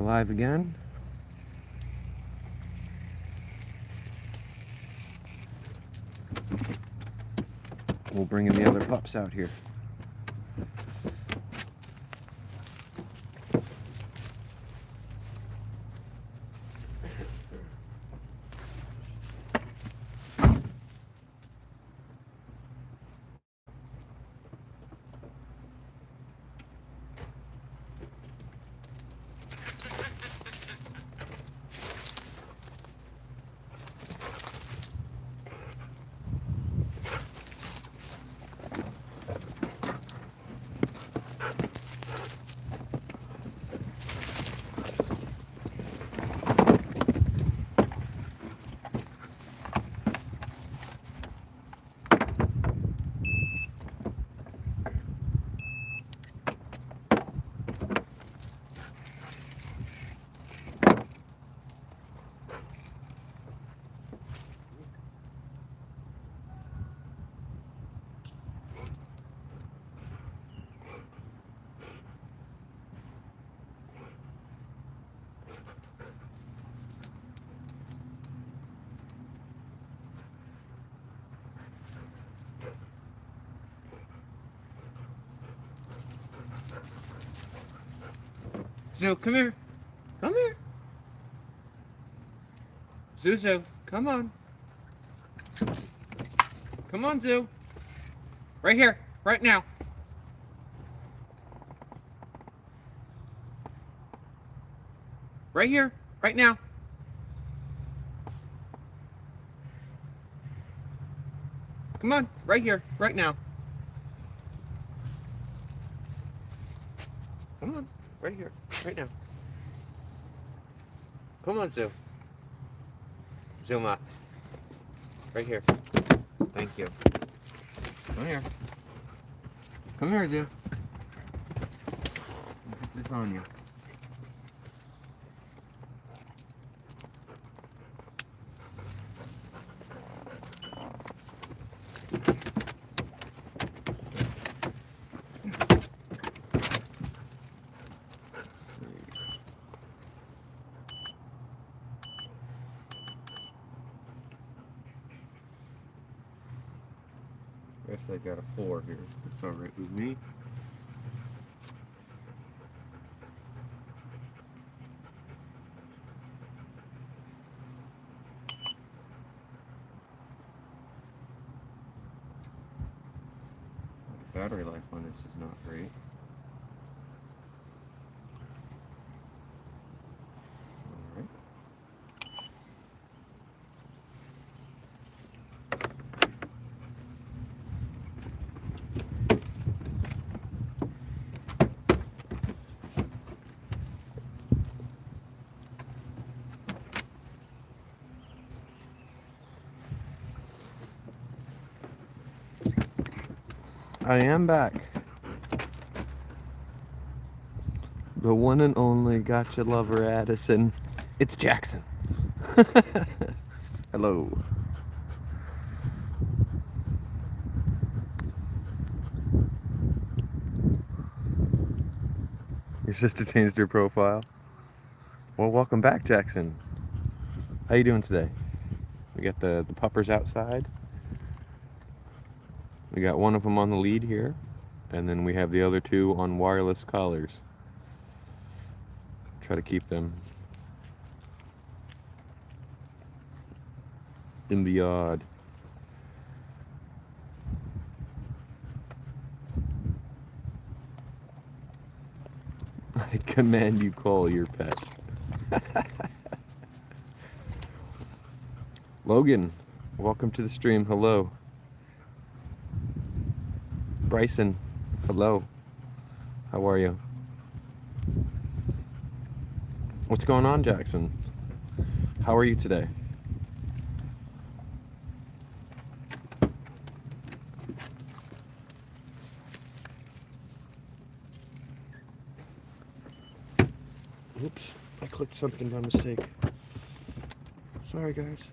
Live again. We'll bring in the other pups out here. Zoo, come here. Come here. Zuzu, come on. Come on, Zoo. Right here, right now. Right here, right now. Come on, right here, right now. Come on, right here, right now. Come on, Zoo. Zuma. Right here. Thank you. Come here. Come here, Zoo. Put this on you. Guess I got a 4 here. That's alright with me. The battery life on this is not great. Alright. I am back. The one and only gotcha lover Addison. It's Jackson. Hello. Your sister changed her profile. Well, welcome back, Jackson. How you doing today? We got the puppers outside. We got one of them on the lead here, and then we have the other two on wireless collars. Try to keep them in the yard. I command you call your pet. Logan, welcome to the stream. Hello. Bryson, hello. How are you? What's going on, Jackson? How are you today? Oops, I clicked something by mistake. Sorry, guys.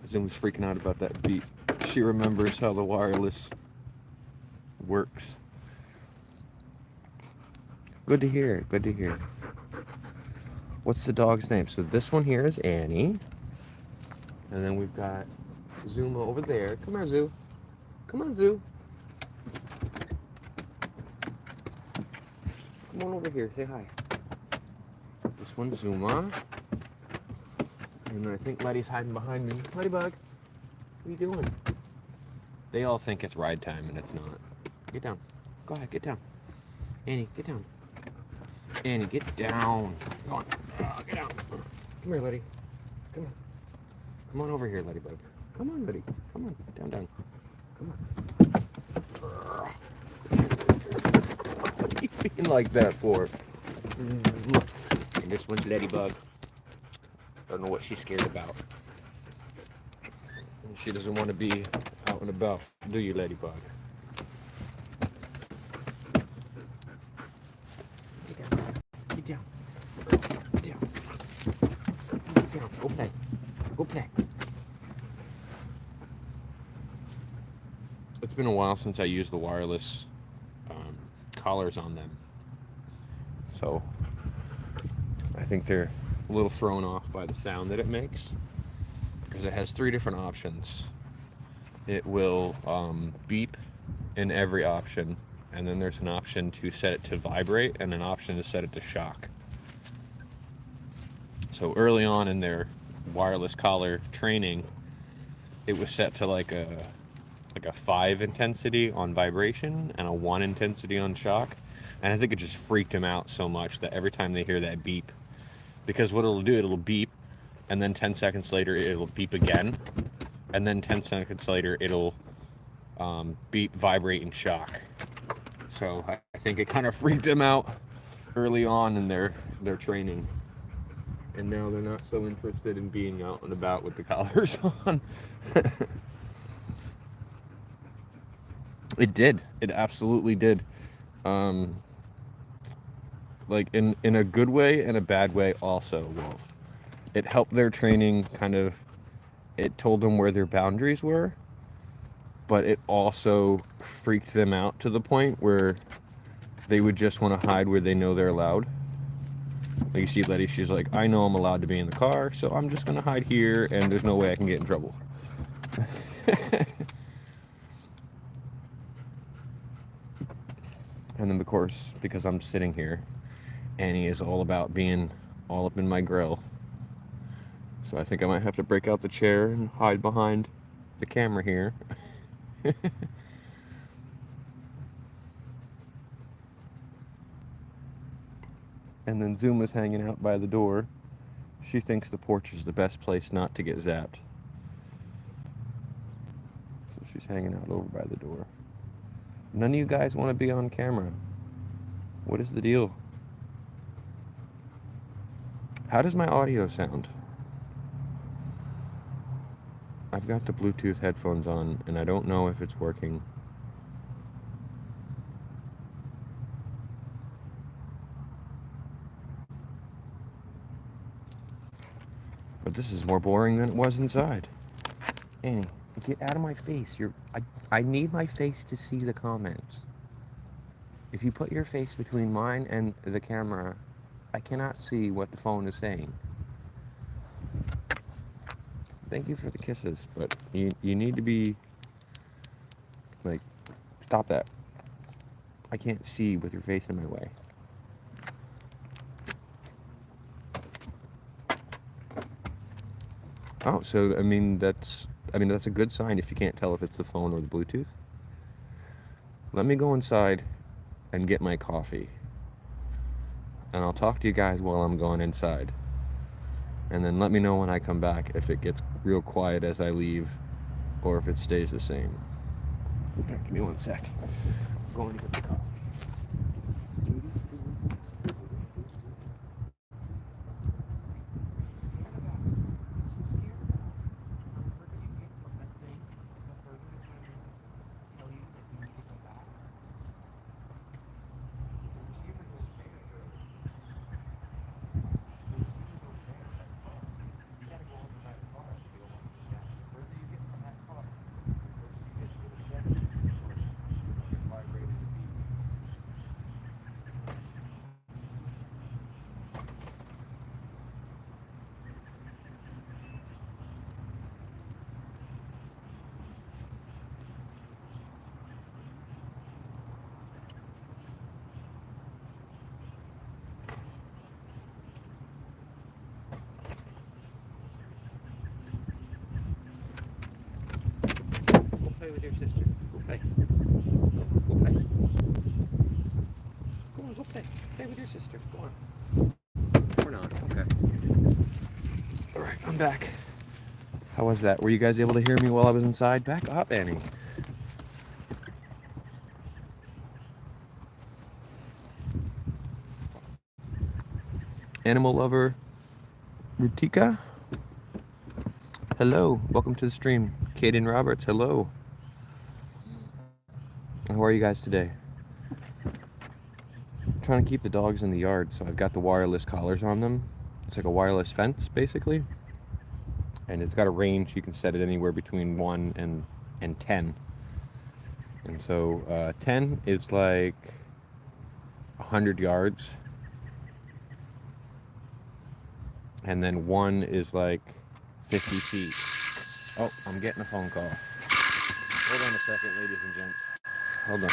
Zoom was freaking out about that beep. She remembers how the wireless works. Good to hear. Good to hear. What's the dog's name? So this one here is Annie. And then we've got Zuma over there. Come here, Zoo. Come on, Zoo. Come on over here. Say hi. This one's Zuma. And I think Letty's hiding behind me. Ladybug, what are you doing? They all think it's ride time, and it's not. Get down. Go ahead, get down. Annie, get down. Annie, get down. Come on. Get down. Come here, Letty. Come on. Come on over here, Ladybug. Come on, Letty. Come on. Down, down. Come on. What are you being like that for? And this one's Ladybug. Don't know what she's scared about. She doesn't want to be out and about, do you, Ladybug? Get down. Get down. Get down. Get down. Go play. Go play. It's been a while since I used the wireless collars on them. So I think they're a little thrown off by the sound that it makes. Because it has 3 different options. It will beep in every option, and then there's an option to set it to vibrate and an option to set it to shock. So early on in their wireless collar training, it was set to like a 5 intensity on vibration and a 1 intensity on shock, and I think it just freaked him out so much that every time they hear that beep, because what it'll do, it'll beep, and then 10 seconds later it'll beep again, and then 10 seconds later it'll beep, vibrate, and shock. So I think it kind of freaked them out early on in their training, and now they're not so interested in being out and about with the collars on. It absolutely did. Like in a good way and a bad way also, Wolf. It helped their training kind of, it told them where their boundaries were, but it also freaked them out to the point where they would just want to hide where they know they're allowed. Like you see Letty, she's like, I know I'm allowed to be in the car, so I'm just going to hide here and there's no way I can get in trouble. And then of course, because I'm sitting here, Annie is all about being all up in my grill. So I think I might have to break out the chair and hide behind the camera here. And then Zuma's hanging out by the door. She thinks the porch is the best place not to get zapped. So she's hanging out over by the door. None of you guys want to be on camera. What is the deal? How does my audio sound? I've got the Bluetooth headphones on, and I don't know if it's working. But this is more boring than it was inside. Annie, get out of my face. I need my face to see the comments. If you put your face between mine and the camera, I cannot see what the phone is saying. Thank you for the kisses, but you need to be, like, stop that. I can't see with your face in my way. Oh, so, I mean, that's a good sign if you can't tell if it's the phone or the Bluetooth. Let me go inside and get my coffee. And I'll talk to you guys while I'm going inside. And then let me know when I come back if it gets real quiet as I leave or if it stays the same. Okay, give me 1 sec. I'm going to get the coffee. with your sister. Go play. Go play. Go on, go play. Play with your sister. Go on. Or not. Okay. All right, I'm back. How was that? Were you guys able to hear me while I was inside? Back up, Annie. Animal lover Rutika. Hello. Welcome to the stream. Kaden Roberts. Hello. How are you guys today? I'm trying to keep the dogs in the yard, so I've got the wireless collars on them. It's like a wireless fence, basically. And it's got a range. You can set it anywhere between 1 and 10. And so 10 is like 100 yards. And then 1 is like 50 feet. Oh, I'm getting a phone call. Hold on a second, ladies and gents. Hold on.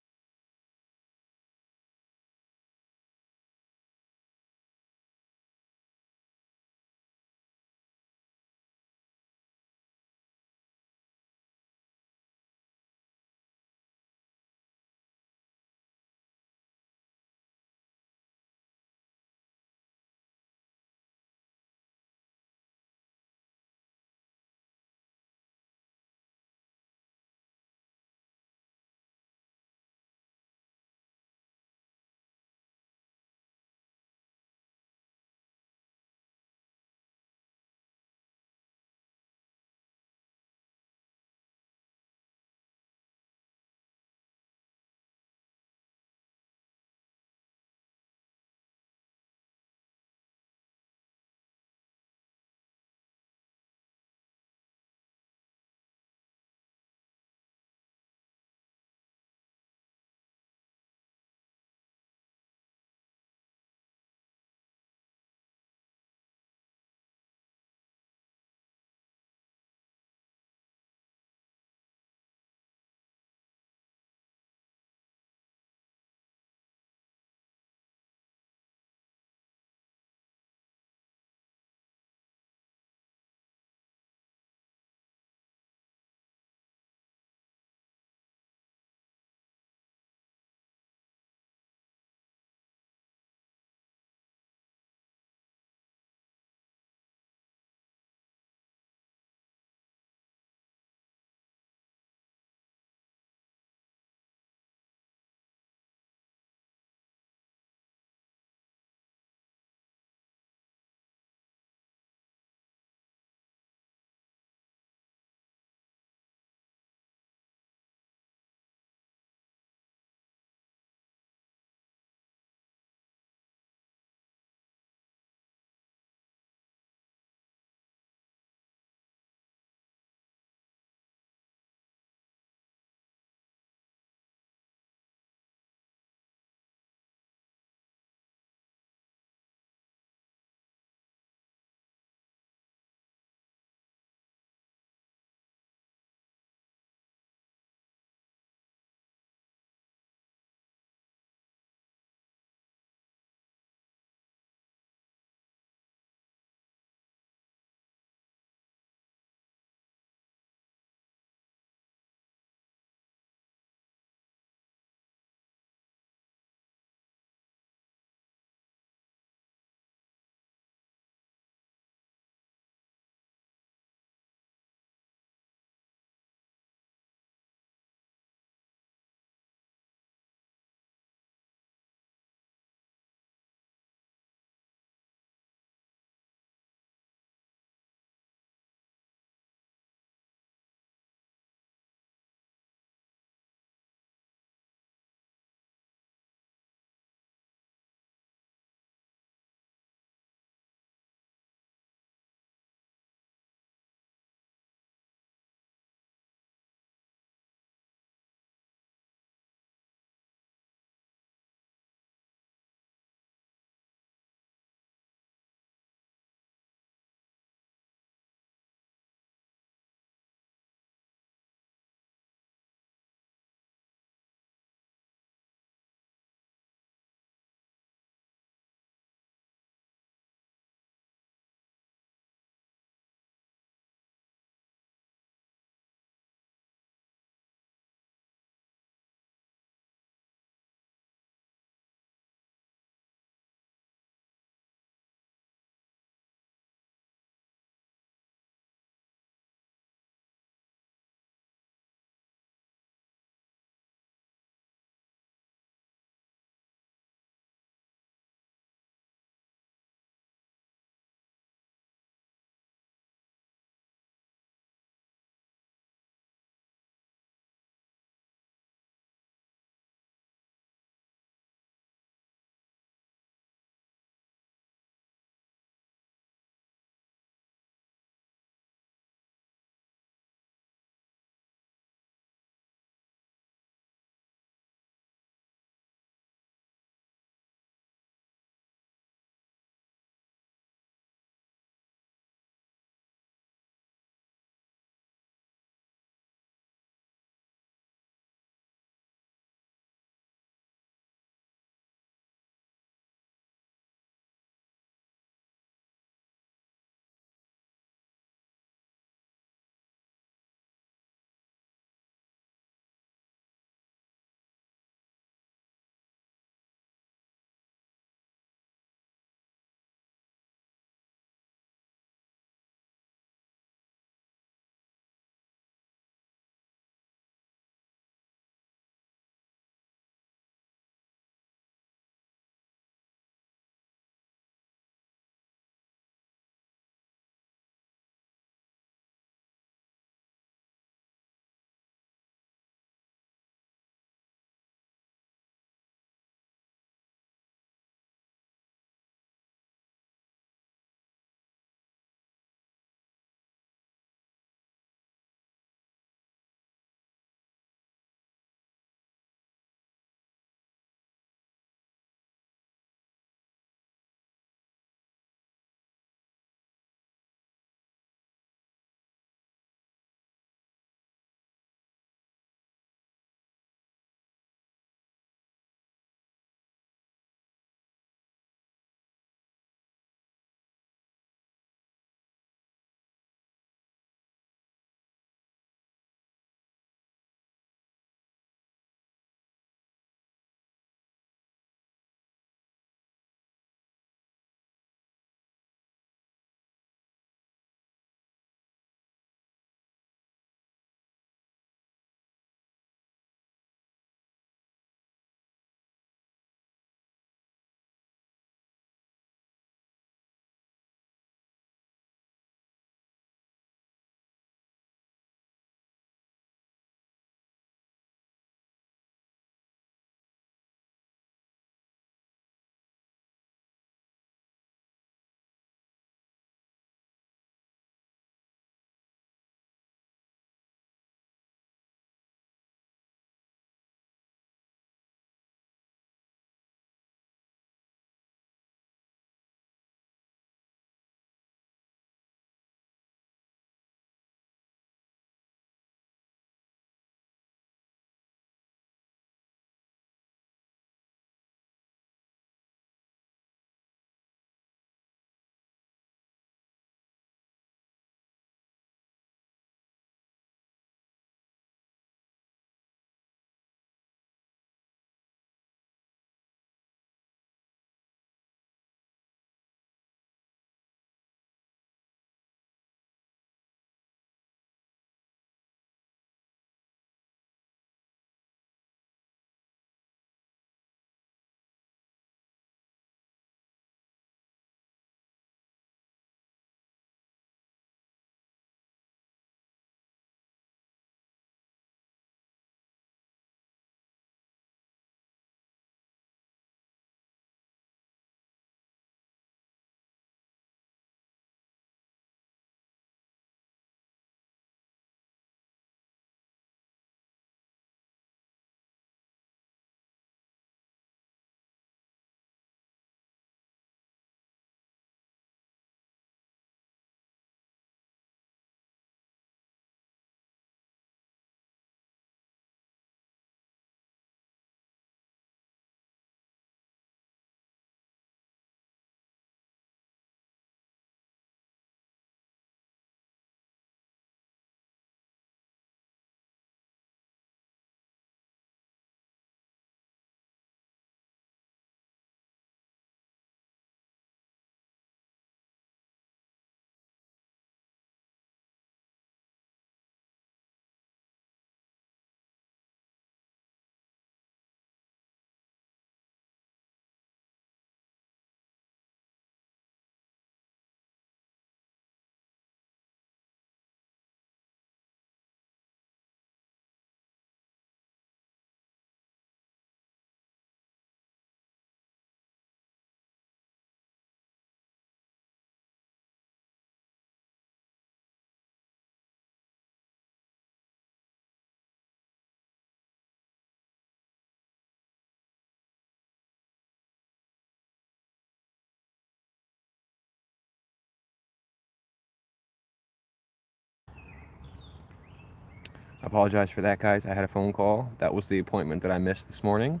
I apologize for that, guys. I had a phone call. That was the appointment that I missed this morning.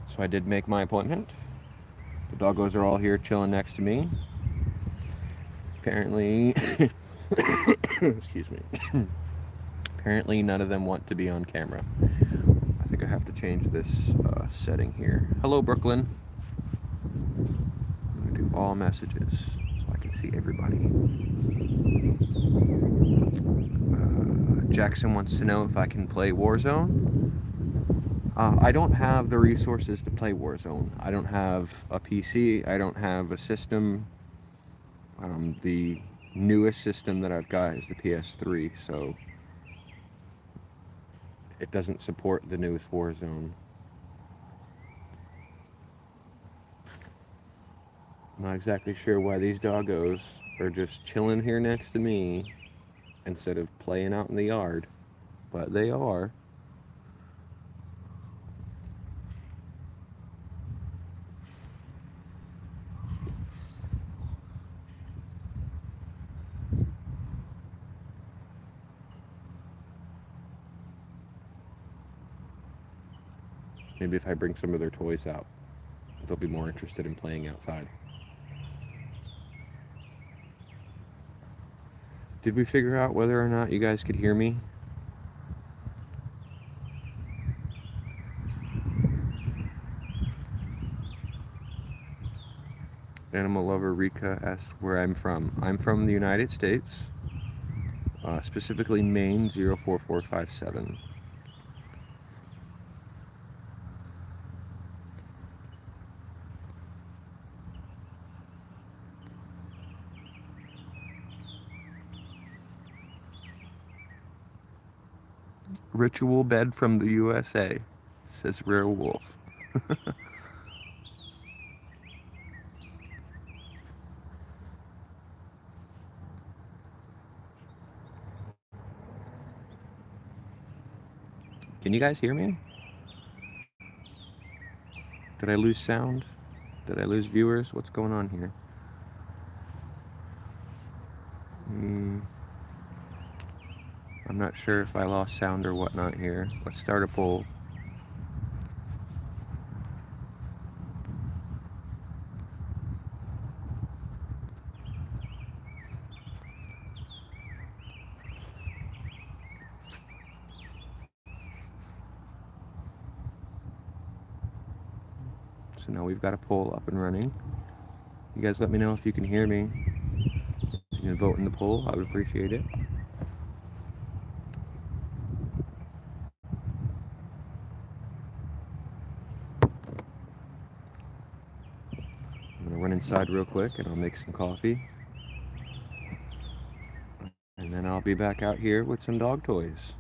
So I did make my appointment. The doggos are all here chilling next to me. Apparently, excuse me. Apparently none of them want to be on camera. I think I have to change this setting here. Hello, Brooklyn. I'm gonna do all messages so I can see everybody. Jackson wants to know if I can play Warzone. I don't have the resources to play Warzone. I don't have a PC. I don't have a system. The newest system that I've got is the PS3, so it doesn't support the newest Warzone. I'm not exactly sure why these doggos are just chilling here next to me instead of playing out in the yard, but they are. Maybe if I bring some of their toys out, they'll be more interested in playing outside. Did we figure out whether or not you guys could hear me? Animal lover Rika asked where I'm from. I'm from the United States, specifically Maine 04457. Ritual bed from the USA, says Rare Wolf. Can you guys hear me? Did I lose sound? Did I lose viewers? What's going on here? I'm not sure if I lost sound or whatnot here. Let's start a poll. So now we've got a poll up and running. You guys let me know if you can hear me. You can vote in the poll. I would appreciate it. I'm gonna run inside real quick and I'll make some coffee. And then I'll be back out here with some dog toys.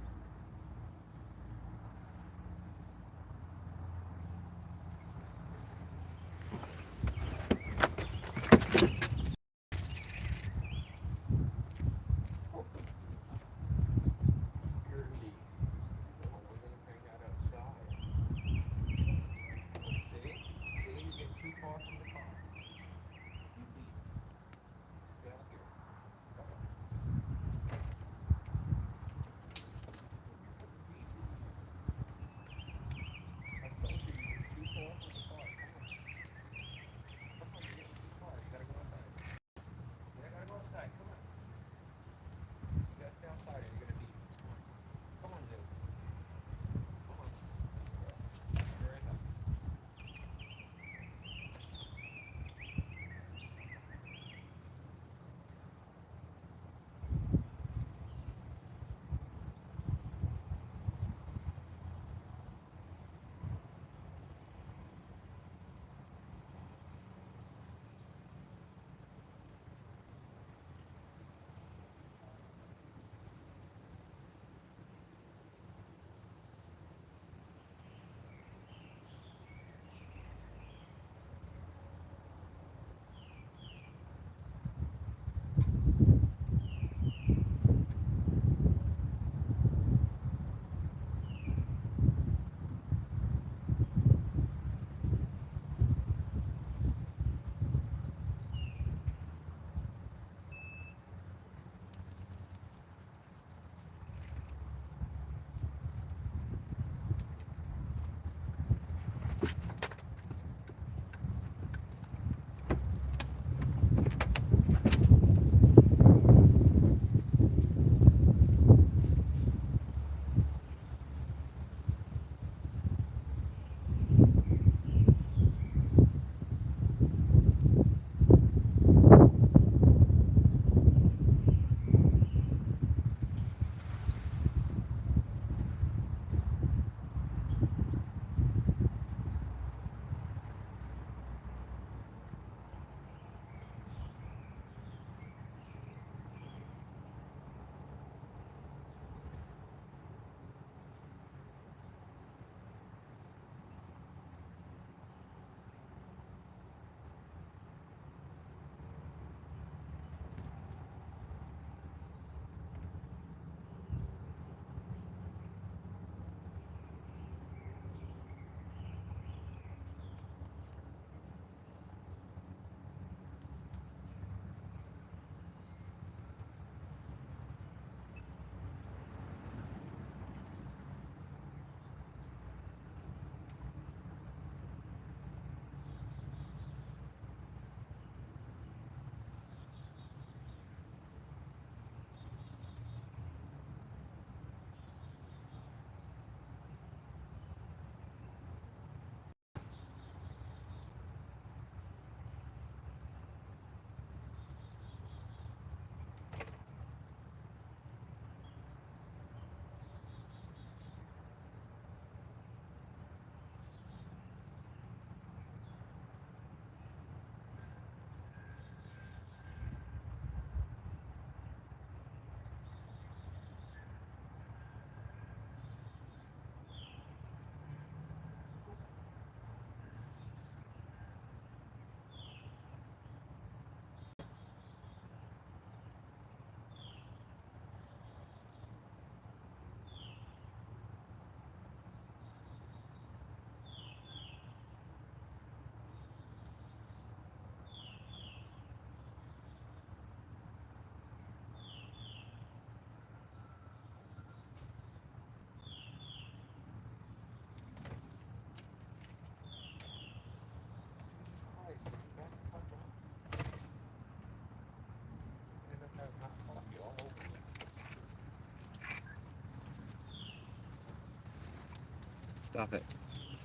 Stop it.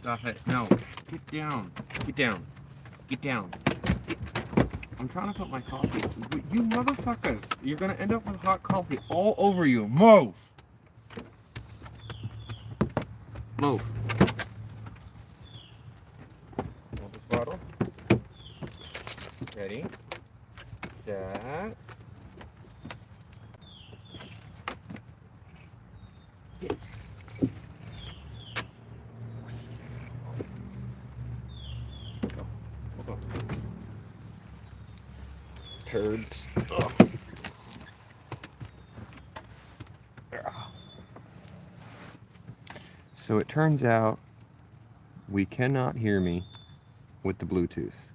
Stop it. No. Get down. Get down. Get down. I'm trying to put my coffee. You motherfuckers. You're gonna end up with hot coffee all over you. Move. Move. Hold this bottle. Ready? Set. Go. Turds. Ugh. So it turns out we cannot hear me with the Bluetooth.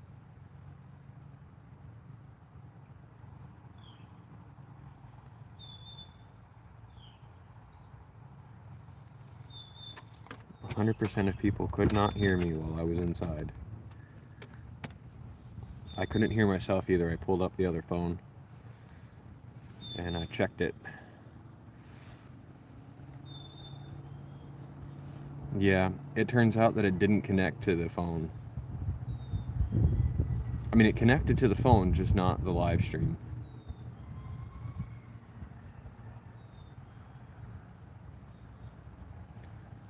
A 100% of people could not hear me while I was inside. I couldn't hear myself either. I pulled up the other phone and I checked it. Yeah, it turns out that it didn't connect to the phone. I mean, it connected to the phone, just not the live stream.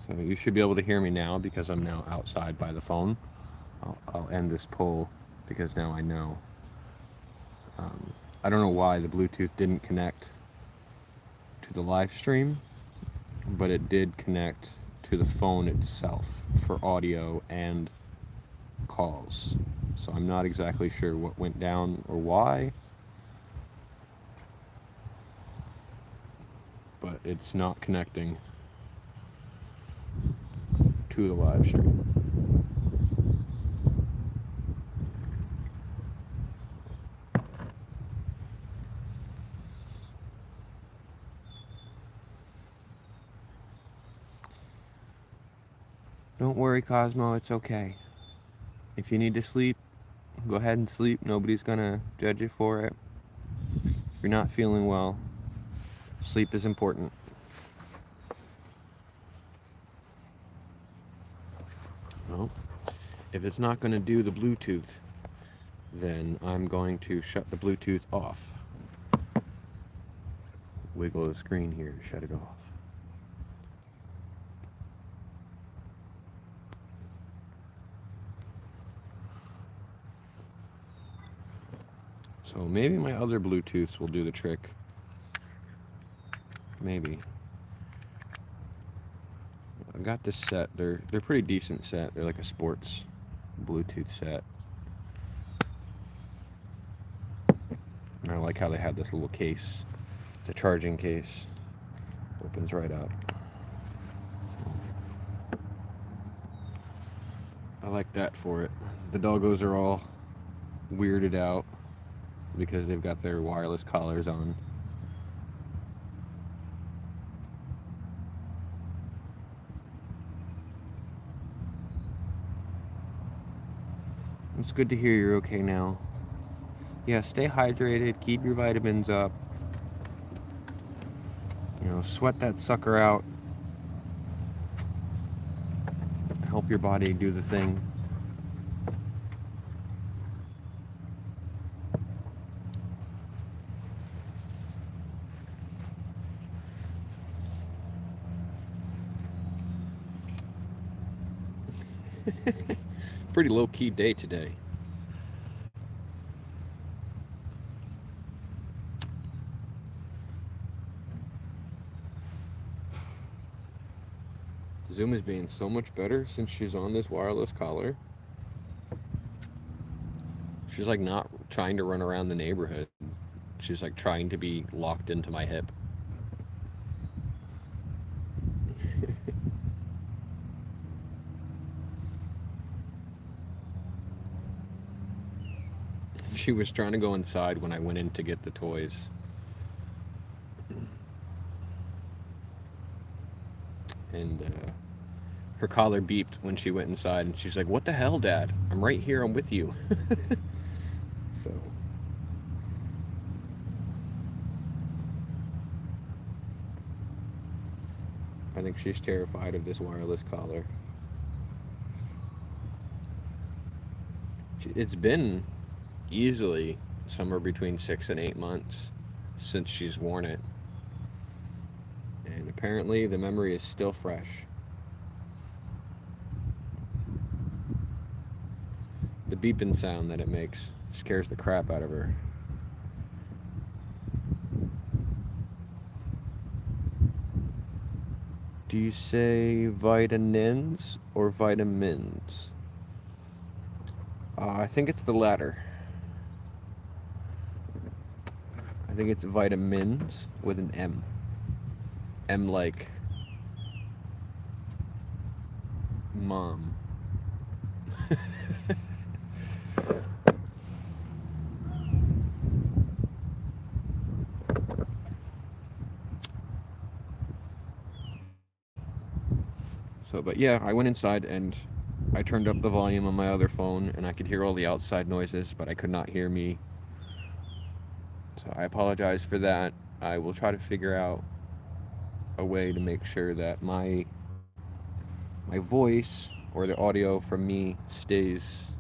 So you should be able to hear me now because I'm now outside by the phone. I'll end this poll because now I know. I don't know why the Bluetooth didn't connect to the live stream, but it did connect to the phone itself for audio and calls. So I'm not exactly sure what went down or why, but it's not connecting to the live stream. Don't worry, Cosmo, it's okay. If you need to sleep, go ahead and sleep. Nobody's gonna judge you for it. If you're not feeling well, sleep is important. Well, if it's not gonna do the Bluetooth, then I'm going to shut the Bluetooth off. Wiggle the screen here to shut it off. So maybe my other Bluetooths will do the trick. Maybe. I've got this set. They're pretty decent set. They're like a sports Bluetooth set. And I like how they have this little case. It's a charging case. Opens right up. I like that for it. The doggos are all weirded out because they've got their wireless collars on. It's good to hear you're okay now. Yeah, stay hydrated, keep your vitamins up. You know, sweat that sucker out. Help your body do the thing. Pretty low-key day today. Zoom is being so much better since she's on this wireless collar. She's like not trying to run around the neighborhood. She's like trying to be locked into my hip. She was trying to go inside when I went in to get the toys. And her collar beeped when she went inside, and she's like, "What the hell, Dad? I'm right here. I'm with you." So I think she's terrified of this wireless collar. It's been easily somewhere between 6 and 8 months since she's worn it. And apparently the memory is still fresh. The beeping sound that it makes scares the crap out of her. Do you say vitamins or vitamins? I think it's the latter. I think it's vitamins with an M. M like mom. So, but yeah, I went inside and I turned up the volume on my other phone and I could hear all the outside noises, but I could not hear me. So I apologize for that. I will try to figure out a way to make sure that my voice or the audio from me stays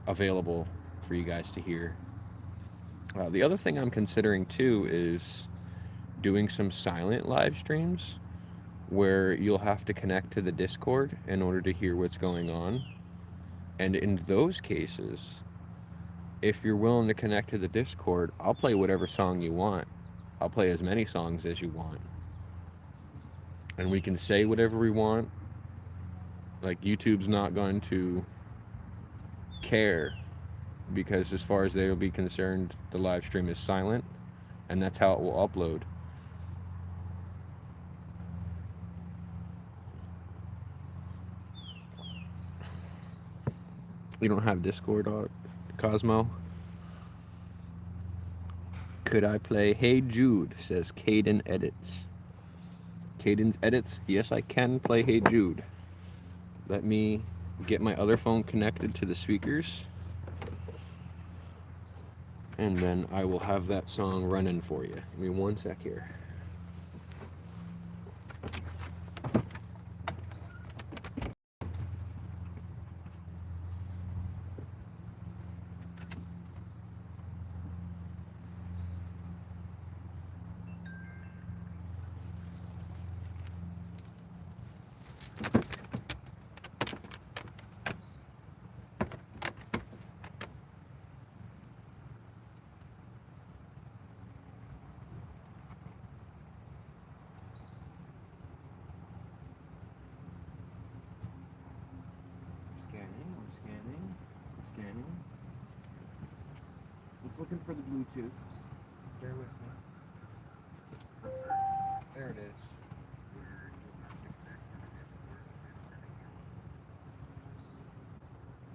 available for you guys to hear. The other thing I'm considering too is doing some silent live streams where you'll have to connect to the Discord in order to hear what's going on. And in those cases, if you're willing to connect to the Discord, I'll play whatever song you want. I'll play as many songs as you want. And we can say whatever we want. Like, YouTube's not going to care because, as far as they will be concerned, the live stream is silent, and that's how it will upload. You don't have Discord, Cosmo? Could I play Hey Jude? Says Caden Edits. Caden's Edits? Yes, I can play Hey Jude. Let me get my other phone connected to the speakers, and then I will have that song running for you. Give me one sec here. Scanning. It's looking for the Bluetooth. Bear with me. There it is.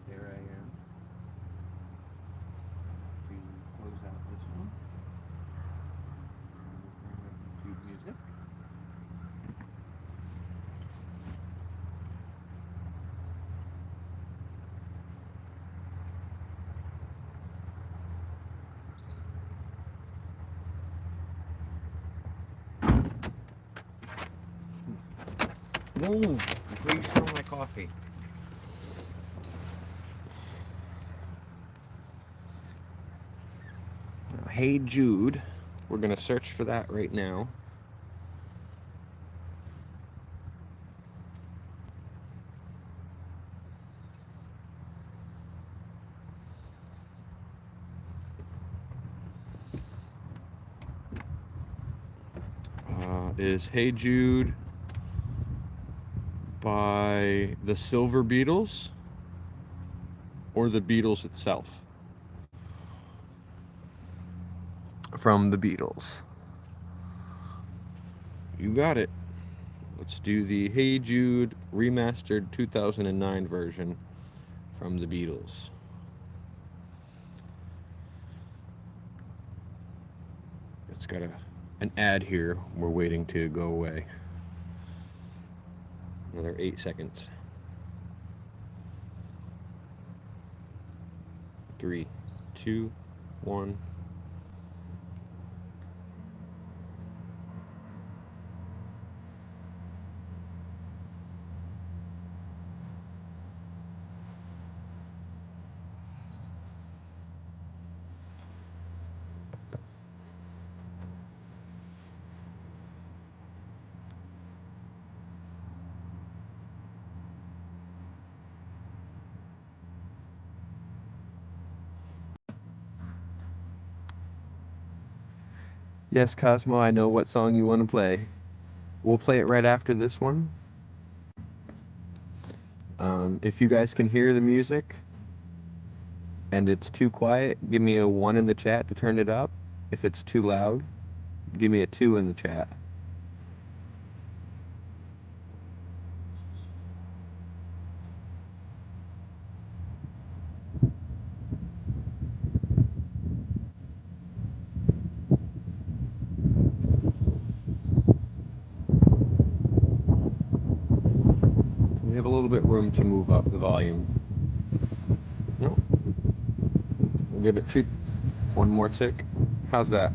There I am. To close out this one. YouTube music. Move before you smell my coffee. Hey Jude. We're going to search for that right now. Is Hey Jude by the Silver Beatles or the Beatles itself? From the Beatles. You got it. Let's do the Hey Jude remastered 2009 version from the Beatles. It's got an ad here. We're waiting to go away. Another 8 seconds. 3, 2, 1. Yes, Cosmo, I know what song you want to play. We'll play it right after this one. If you guys can hear the music and it's too quiet, give me a 1 in the chat to turn it up. If it's too loud, give me a 2 in the chat. We have a little bit room to move up the volume. No. We'll give it one more tick. How's that?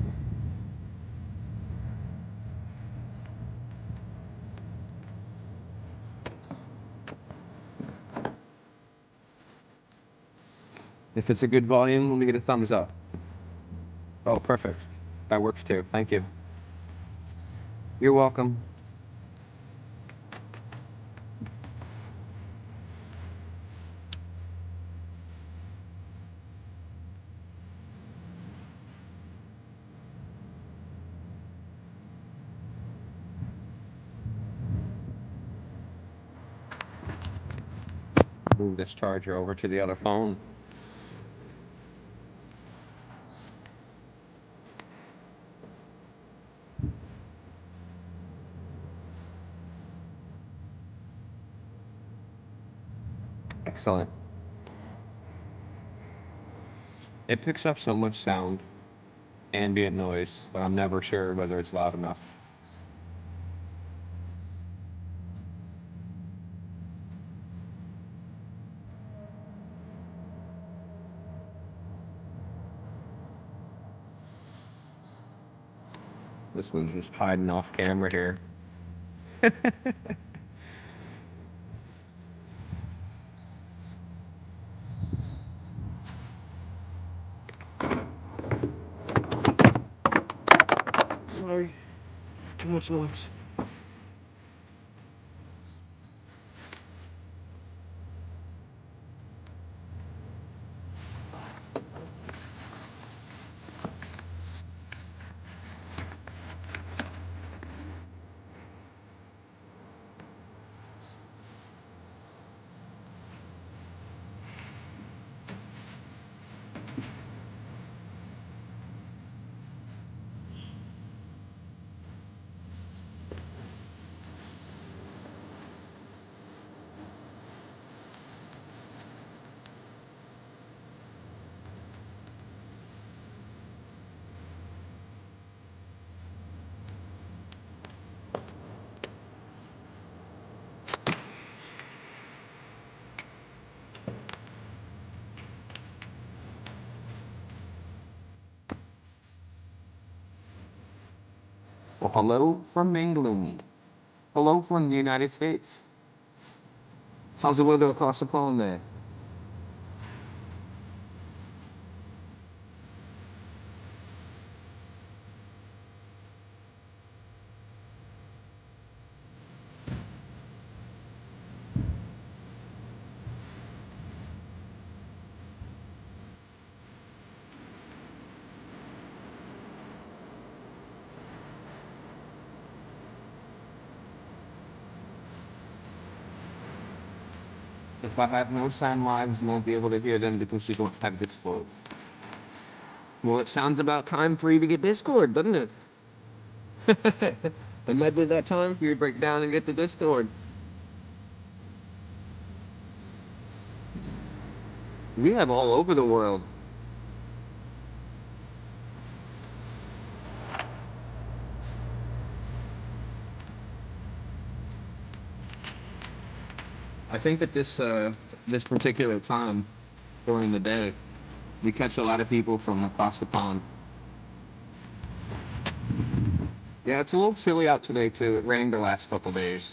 If it's a good volume, let me get a thumbs up. Oh, perfect. That works too. Thank you. You're welcome. Move this charger over to the other phone. Excellent. It picks up so much sound, ambient noise, but I'm never sure whether it's loud enough. This one's just hiding off camera here. Sorry. Too much noise. Well, hello from England. Hello from the United States. How's the weather across the pond there? If I have no sound lives, you won't be able to hear them because you don't have Discord. Well, it sounds about time for you to get Discord, doesn't it? It might be that time for you to break down and get the Discord. We have all over the world. I think that this particular time during the day, we catch a lot of people from across the pond. Yeah, it's a little chilly out today too. It rained the last couple days.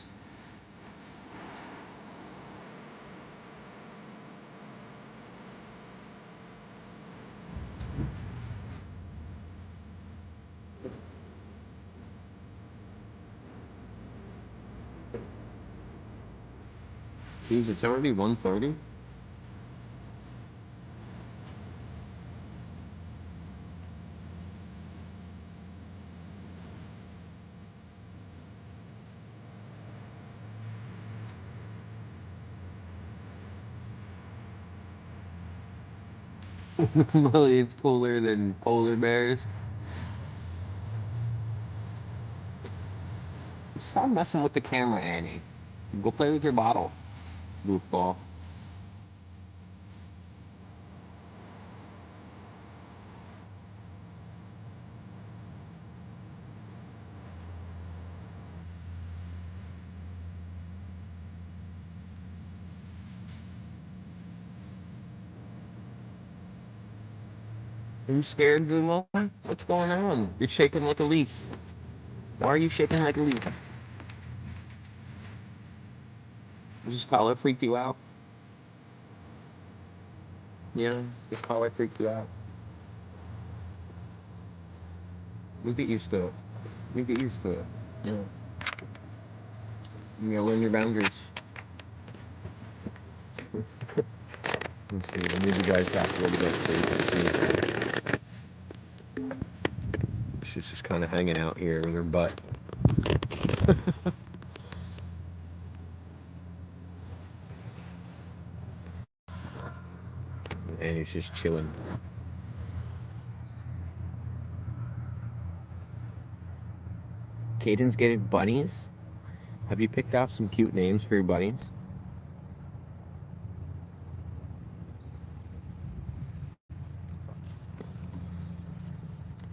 Jeez, it's already 1:30. Millions cooler than polar bears. Stop messing with the camera, Annie. Go play with your bottle, goofball. Are you scared, Zumo? What's going on? You're shaking like a leaf. Why are you shaking like a leaf? Does this collar freak you out? Yeah, this collar freaked you out. You get used to it. You get used to it. Yeah. You gotta learn your boundaries. Let's see, I'll move you guys back a little bit so you can see. She's just kind of hanging out here with her butt. And he's just chilling. Caden's getting bunnies? Have you picked out some cute names for your bunnies?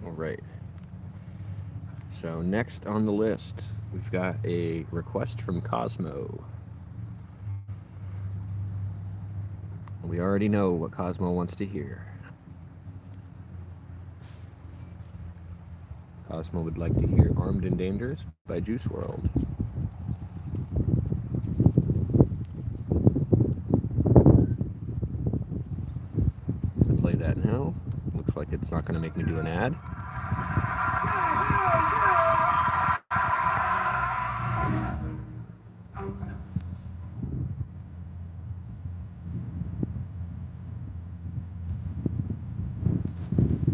Alright. So next on the list, we've got a request from Cosmo. We already know what Cosmo wants to hear. Cosmo would like to hear Armed and Dangerous by Juice WRLD. I'll play that now. Looks like it's not going to make me do an ad.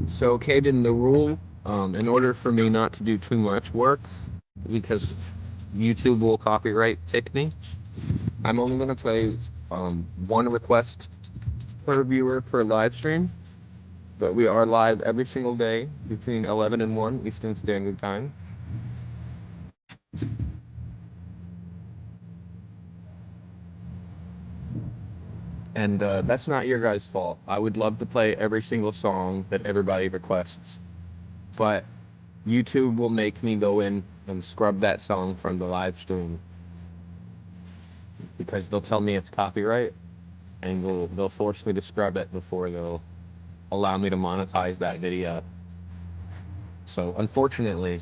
So, Caden, the rule, in order for me not to do too much work, because YouTube will copyright take me, I'm only going to play one request per viewer per live stream. But we are live every single day between 11 and 1 Eastern Standard Time. And that's not your guys' fault. I would love to play every single song that everybody requests. But YouTube will make me go in and scrub that song from the live stream. Because they'll tell me it's copyright. And they'll force me to scrub it before they'll allow me to monetize that video. So unfortunately,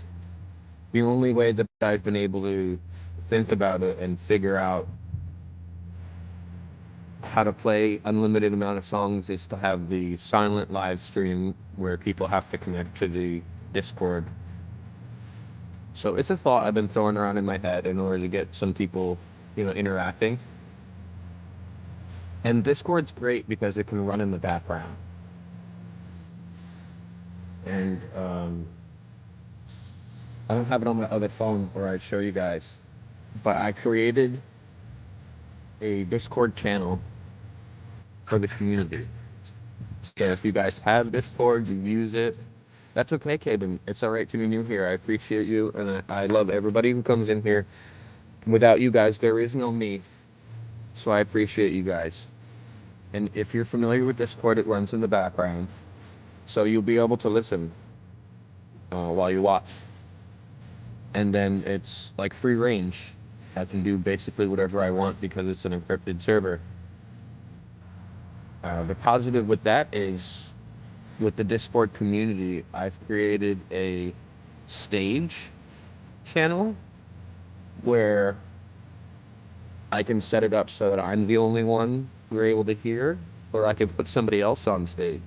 the only way that I've been able to think about it and figure out how to play unlimited amount of songs is to have the silent live stream where people have to connect to the Discord. So it's a thought I've been throwing around in my head in order to get some people, interacting. And Discord's great because it can run in the background. And I don't have it on my other phone or I'd show you guys. But I created a Discord channel for the community. So if you guys have Discord, you use it, that's okay, Caden. It's alright to be new here. I appreciate you, and I love everybody who comes in here. Without you guys, there is no me. So I appreciate you guys. And if you're familiar with Discord, it runs in the background. So you'll be able to listen while you watch. And then it's like free range. I can do basically whatever I want because it's an encrypted server. The positive with that is, with the Discord community, I've created a stage channel where I can set it up so that I'm the only one you're able to hear, or I can put somebody else on stage,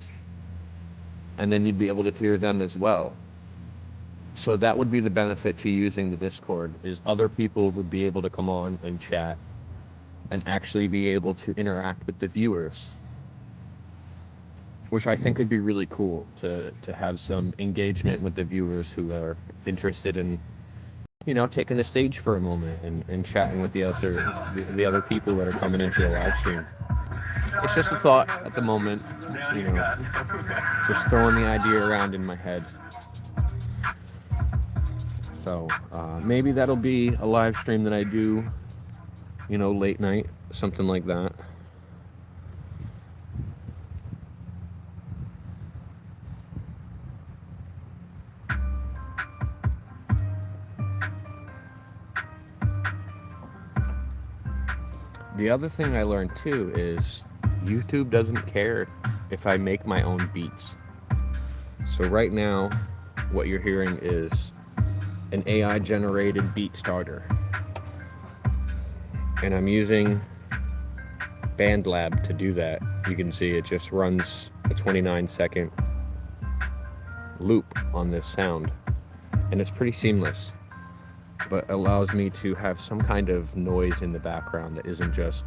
and then you'd be able to hear them as well. So that would be the benefit to using the Discord, is other people would be able to come on and chat and actually be able to interact with the viewers, which I think would be really cool to have some engagement with the viewers who are interested in taking the stage for a moment and chatting with the other people that are coming into the live stream. it's just a thought at the moment, you know, just throwing the idea around in my head. So maybe that'll be a live stream that I do, you know, late night, something like that. The other thing I learned too is YouTube doesn't care if I make my own beats. So right now, what you're hearing is an AI generated beat starter. And I'm using BandLab to do that. You can see it just runs a 29-second loop on this sound. And it's pretty seamless, but allows me to have some kind of noise in the background that isn't just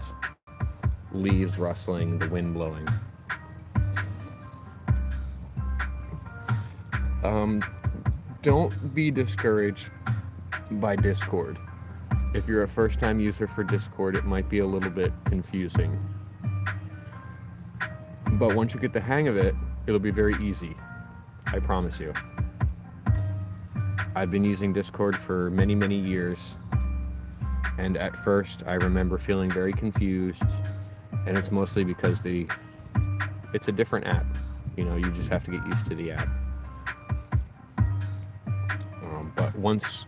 leaves rustling, the wind blowing. Don't be discouraged by Discord. If you're a first-time user for Discord, it might be a little bit confusing. But once you get the hang of it, it'll be very easy. I promise you. I've been using Discord for many, many years. And at first, I remember feeling very confused. And it's mostly because it's a different app. You know, you just have to get used to the app. But once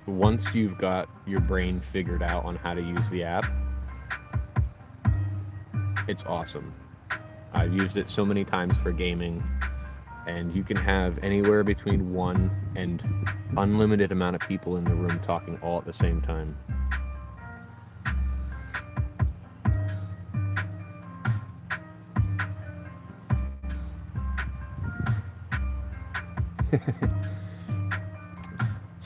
you've got your brain figured out on how to use the app, it's awesome. I've used it so many times for gaming, and you can have anywhere between 1 and unlimited amount of people in the room talking all at the same time.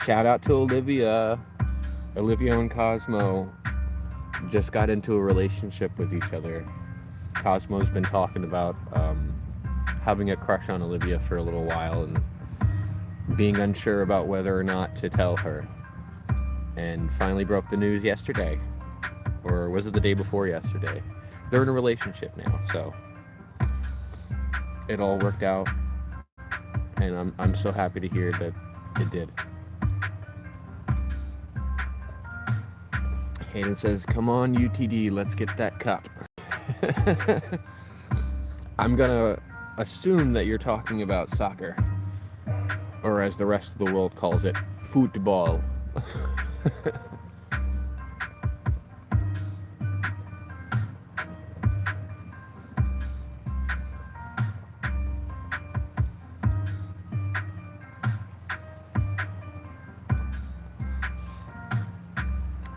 Shout out to Olivia. Olivia and Cosmo just got into a relationship with each other. Cosmo's been talking about having a crush on Olivia for a little while and being unsure about whether or not to tell her. And finally broke the news yesterday. Or was it the day before yesterday? They're in a relationship now, so it all worked out. And I'm so happy to hear that it did. Hayden says, come on, UTD, let's get that cup. I'm gonna assume that you're talking about soccer. Or as the rest of the world calls it, football.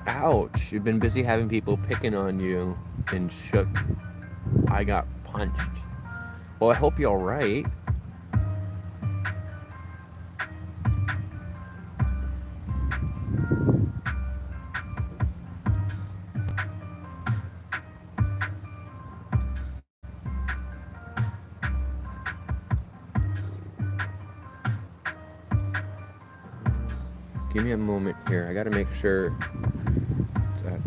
Ouch, you've been busy having people picking on you and shook. I got punched. Well, I hope you're alright. Give me a moment here. I gotta make sure that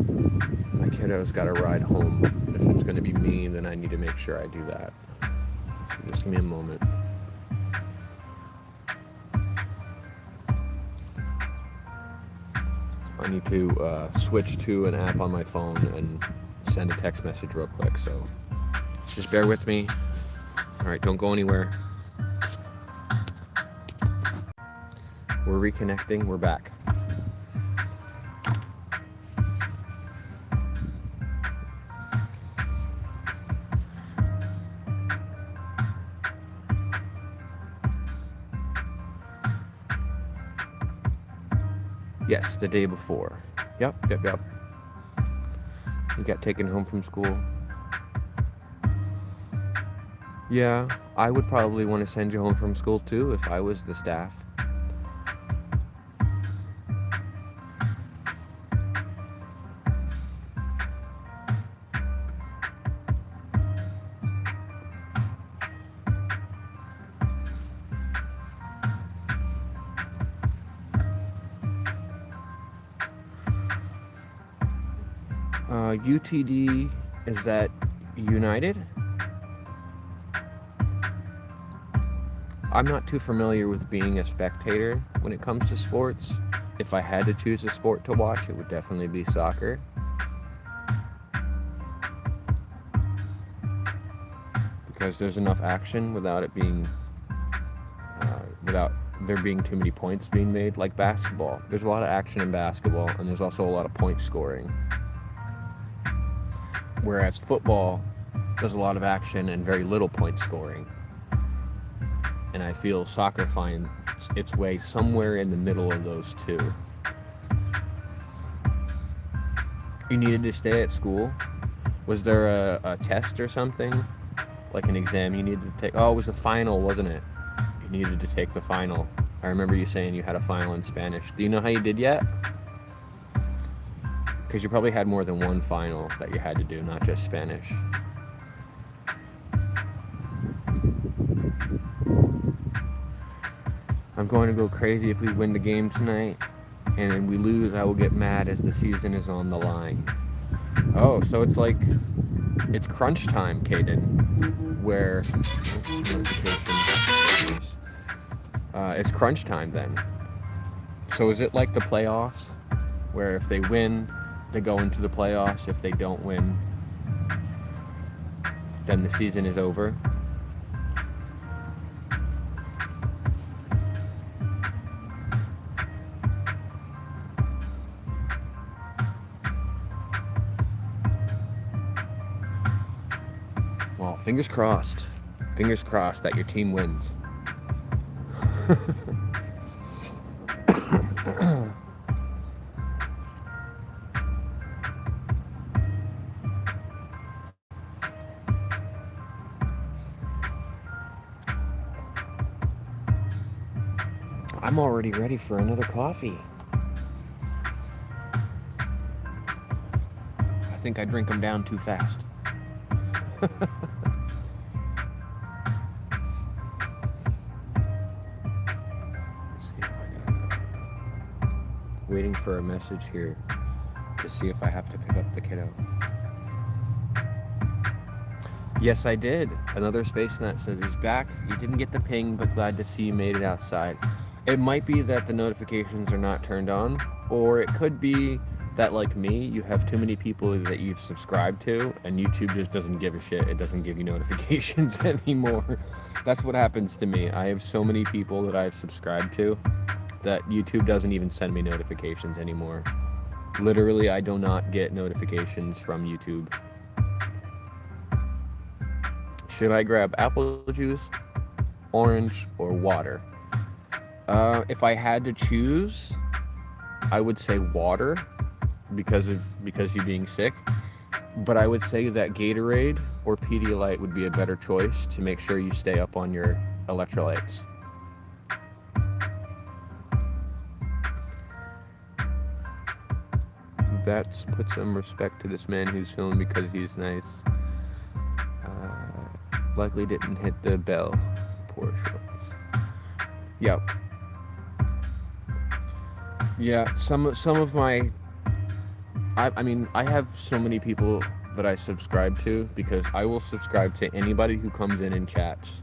my kiddo's got a ride home. If it's gonna be me, then I need to make sure I do that. So just give me a moment. I need to switch to an app on my phone and send a text message real quick, so just bear with me. Alright, don't go anywhere. We're reconnecting, we're back. Yes, the day before. Yep. You got taken home from school. Yeah, I would probably want to send you home from school too if I was the staff. UTD, is that United? I'm not too familiar with being a spectator when it comes to sports. If I had to choose a sport to watch, it would definitely be soccer. Because there's enough action without it being, without there being too many points being made. Like basketball, there's a lot of action in basketball, and there's also a lot of point scoring. Whereas football, there's a lot of action and very little point scoring. And I feel soccer finds its way somewhere in the middle of those two. You needed to stay at school? Was there a test or something? Like an exam you needed to take? Oh, it was a final, wasn't it? You needed to take the final. I remember you saying you had a final in Spanish. Do you know how you did yet? Because you probably had more than one final that you had to do, not just Spanish. I'm going to go crazy if we win the game tonight, and if we lose, I will get mad as the season is on the line. Oh, so it's like, it's crunch time, Caden, where, it's crunch time then. So is it like the playoffs, where if they win, they go into the playoffs? If they don't win, then the season is over? Well, fingers crossed. Fingers crossed that your team wins. I'm already ready for another coffee. I think I drink them down too fast. Waiting for a message here to see if I have to pick up the kiddo. Yes, I did. Another Space Nut says he's back. He didn't get the ping, but glad to see you made it outside. It might be that the notifications are not turned on, or it could be that, like me, you have too many people that you've subscribed to, and YouTube just doesn't give a shit. It doesn't give you notifications anymore. That's what happens to me. I have so many people that I've subscribed to that YouTube doesn't even send me notifications anymore. Literally, I do not get notifications from YouTube. Should I grab apple juice, orange, or water? If I had to choose, I would say water because you being sick. But I would say that Gatorade or Pedialyte would be a better choice to make sure you stay up on your electrolytes. That's put some respect to this man who's filming because he's nice. Likely didn't hit the bell. Poor shorts. Yep. Yeah, some of my... I mean, I have so many people that I subscribe to because I will subscribe to anybody who comes in and chats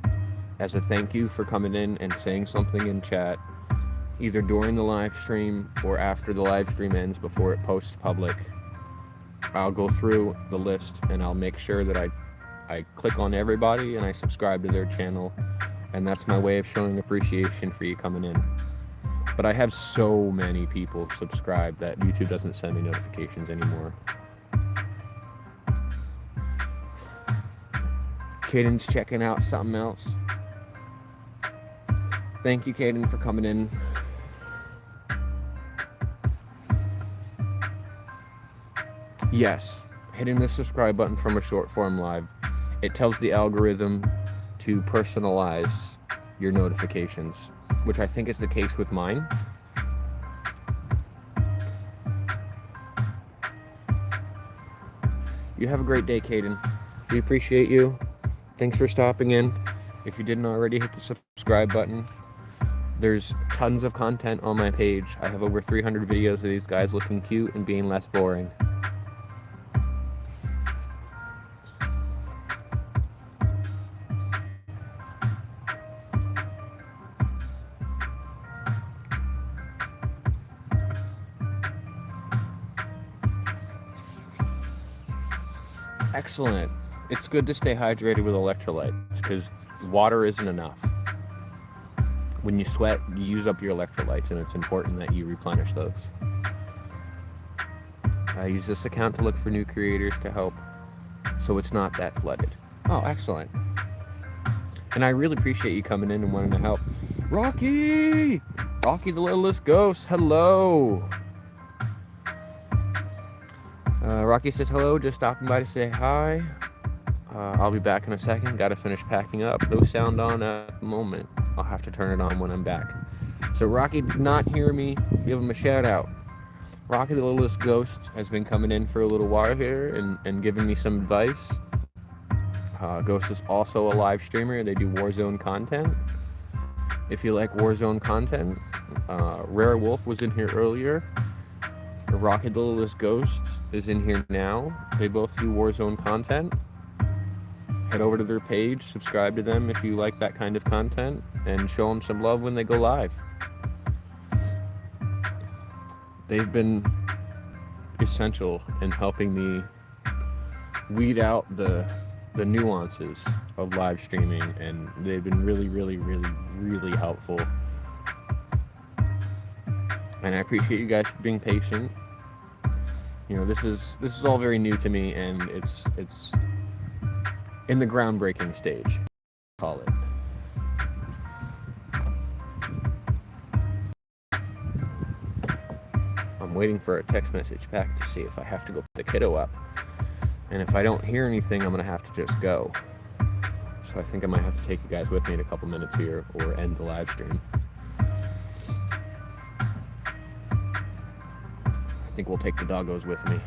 as a thank you for coming in and saying something in chat, either during the live stream or after the live stream ends before it posts public. I'll go through the list and I'll make sure that I click on everybody and I subscribe to their channel, and that's my way of showing appreciation for you coming in. But I have so many people subscribed that YouTube doesn't send me notifications anymore. Caden's checking out something else. Thank you, Caden, for coming in. Yes, hitting the subscribe button from a short form live, it tells the algorithm to personalize your notifications, which I think is the case with mine. You have a great day, Caden. We appreciate you. Thanks for stopping in. If you didn't already, hit the subscribe button. There's tons of content on my page. I have over 300 videos of these guys looking cute and being less boring. Excellent. It's good to stay hydrated with electrolytes because water isn't enough. When you sweat, you use up your electrolytes, and it's important that you replenish those. I use this account to look for new creators to help so it's not that flooded. Oh, excellent. And I really appreciate you coming in and wanting to help. Rocky! Rocky the Littlest Ghost, hello! Rocky says hello, just stopping by to say hi. I'll be back in a second, gotta finish packing up. No sound on at the moment. I'll have to turn it on when I'm back. So Rocky did not hear me, give him a shout out. Rocky the Littlest Ghost has been coming in for a little while here and giving me some advice. Ghost is also a live streamer. They do Warzone content. If you like Warzone content, Rare Wolf was in here earlier. Rocky the Littlest Ghost is in here now. They both do Warzone content. Head over to their page, subscribe to them if you like that kind of content, and show them some love when they go live. They've been essential in helping me weed out the nuances of live streaming, and they've been really helpful. And I appreciate you guys for being patient. You know, this is all very new to me, and it's in the groundbreaking stage, call it. I'm waiting for a text message back to see if I have to go pick the kiddo up. And if I don't hear anything, I'm gonna have to just go. So I think I might have to take you guys with me in a couple minutes here or end the live stream. I think we'll take the doggos with me.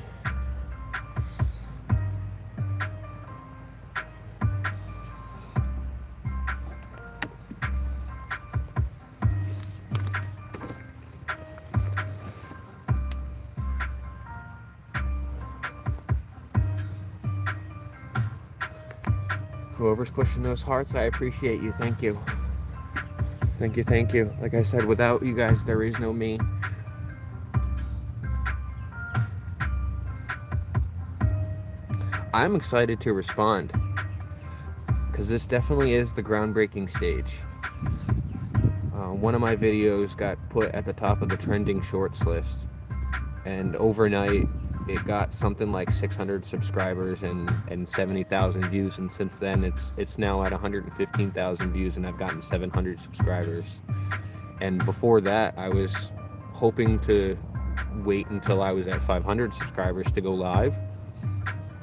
Whoever's pushing those hearts, I appreciate you. Thank you. Thank you. Like I said, without you guys, there is no me. I'm excited to respond because this definitely is the groundbreaking stage. One of my videos got put at the top of the trending shorts list, and overnight it got something like 600 subscribers and 70,000 views, and since then it's now at 115,000 views, and I've gotten 700 subscribers. And before that, I was hoping to wait until I was at 500 subscribers to go live.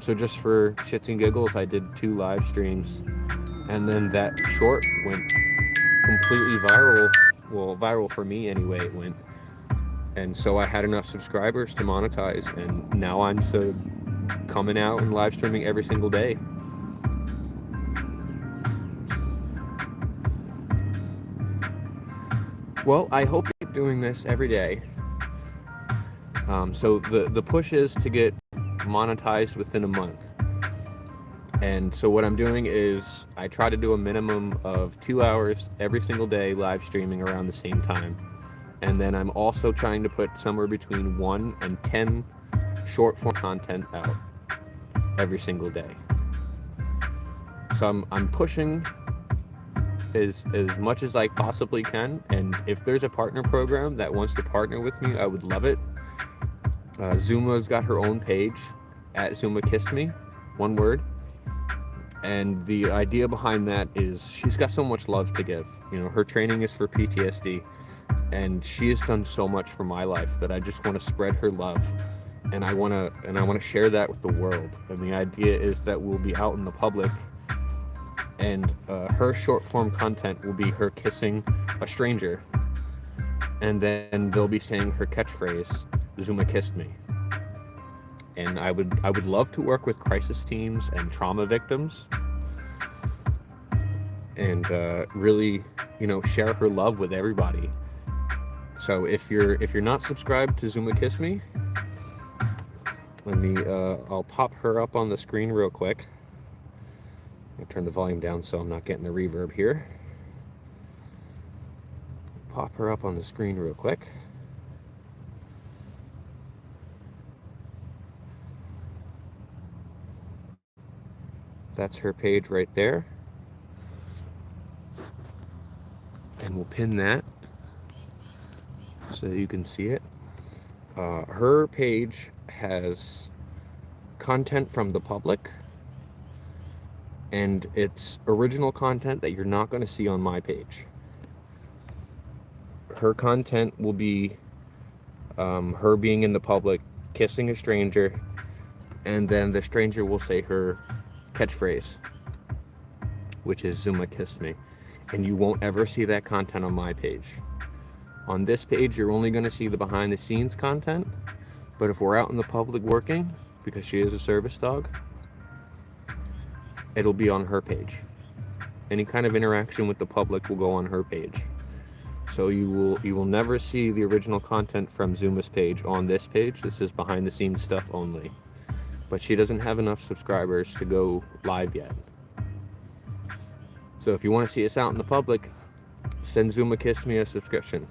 So just for shits and giggles, I did 2 live streams, and then that short went completely viral. Well, viral for me anyway, it went. And so I had enough subscribers to monetize, and now I'm so coming out and live streaming every single day. Well, I hope to keep doing this every day. So the push is to get monetized within a month. And so what I'm doing is I try to do a minimum of 2 hours every single day live streaming around the same time. And then I'm also trying to put somewhere between 1 and 10 short form content out every single day. So I'm pushing as much as I possibly can, and if there's a partner program that wants to partner with me, I would love it. Zuma's got her own page at Zuma Kissed Me, one word. And the idea behind that is she's got so much love to give. You know, her training is for PTSD, and she has done so much for my life that I just want to spread her love, and I want to share that with the world. And the idea is that we'll be out in the public, and her short form content will be her kissing a stranger, and then they'll be saying her catchphrase, Zuma kissed me. And I would love to work with crisis teams and trauma victims, and really, you know, share her love with everybody. So if you're not subscribed to Zuma Kiss Me, let me I'll pop her up on the screen real quick. I'll turn the volume down so I'm not getting the reverb here. Pop her up on the screen real quick. That's her page right there. And we'll pin that so you can see it. Her page has content from the public, and it's original content that you're not going to see on my page. Her content will be her being in the public, kissing a stranger, and then the stranger will say her catchphrase, which is "Zuma kissed me," and you won't ever see that content on my page. On this page, you're only going to see the behind the scenes content, but if we're out in the public working, because she is a service dog, it'll be on her page. Any kind of interaction with the public will go on her page. So you will never see the original content from Zuma's page on this page. This is behind the scenes stuff only. But she doesn't have enough subscribers to go live yet. So if you want to see us out in the public, send Zuma Kiss Me a subscription.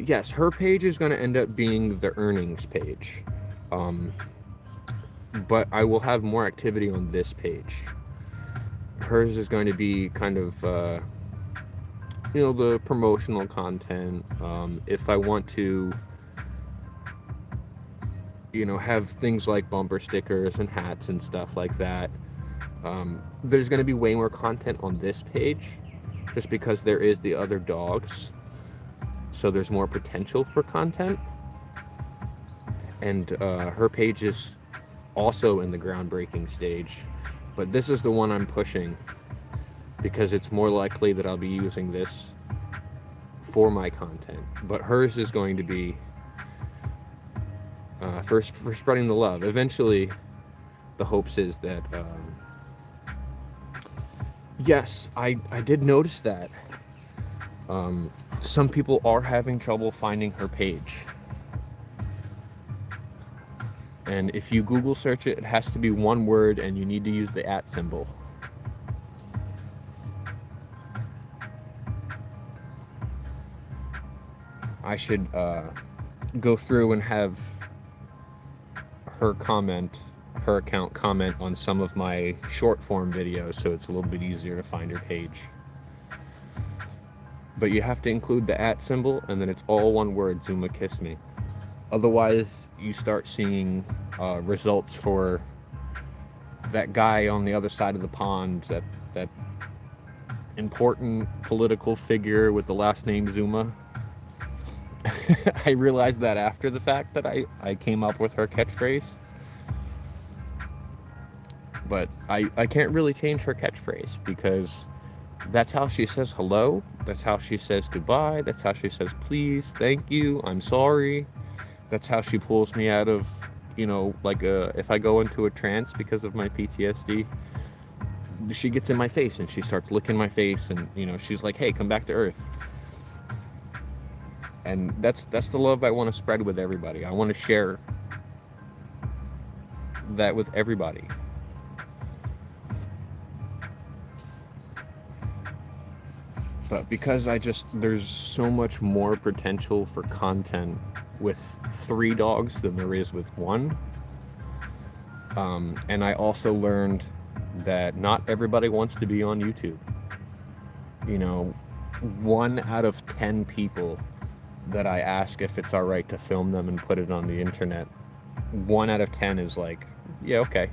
Yes, her page is going to end up being the earnings page. But I will have more activity on this page. Hers is going to be kind of, the promotional content. If I want to, have things like bumper stickers and hats and stuff like that, there's going to be way more content on this page, just because there is the other dogs. So there's more potential for content. And her page is also in the groundbreaking stage. But this is the one I'm pushing because it's more likely that I'll be using this for my content. But hers is going to be for spreading the love. Eventually, the hopes is that, yes, I did notice that. Some people are having trouble finding her page. And if you Google search it, it has to be one word and you need to use the @ symbol. I should go through and have her account comment on some of my short form videos so it's a little bit easier to find her page. But you have to include the @ symbol, and then it's all one word, Zuma Kiss Me. Otherwise, you start seeing results for that guy on the other side of the pond, that important political figure with the last name Zuma. I realized that after the fact that I came up with her catchphrase. But I can't really change her catchphrase because that's how she says hello. That's how she says goodbye. That's how she says please, thank you, I'm sorry. That's how she pulls me out of, if I go into a trance because of my PTSD, she gets in my face and she starts licking my face and, she's like, hey, come back to Earth. And that's the love I want to spread with everybody. I want to share that with everybody. But because there's so much more potential for content with 3 dogs than there is with 1. And I also learned that not everybody wants to be on YouTube. 1 out of 10 people that I ask if it's all right to film them and put it on the internet, 1 out of 10 is like, yeah, okay.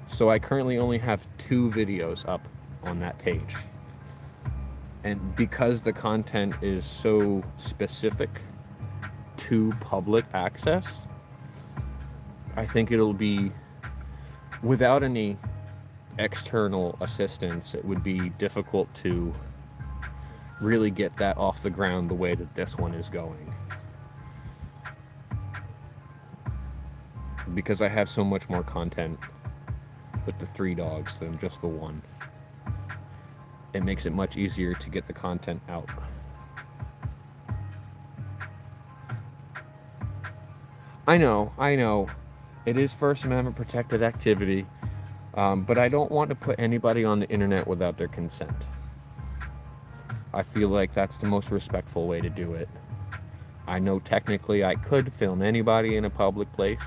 So I currently only have 2 videos up on that page. And because the content is so specific to public access, I think it'll be, without any external assistance, it would be difficult to really get that off the ground the way that this one is going. Because I have so much more content with the 3 dogs than just the 1. It makes it much easier to get the content out. I know. It is First Amendment protected activity, but I don't want to put anybody on the internet without their consent. I feel like that's the most respectful way to do it. I know technically I could film anybody in a public place.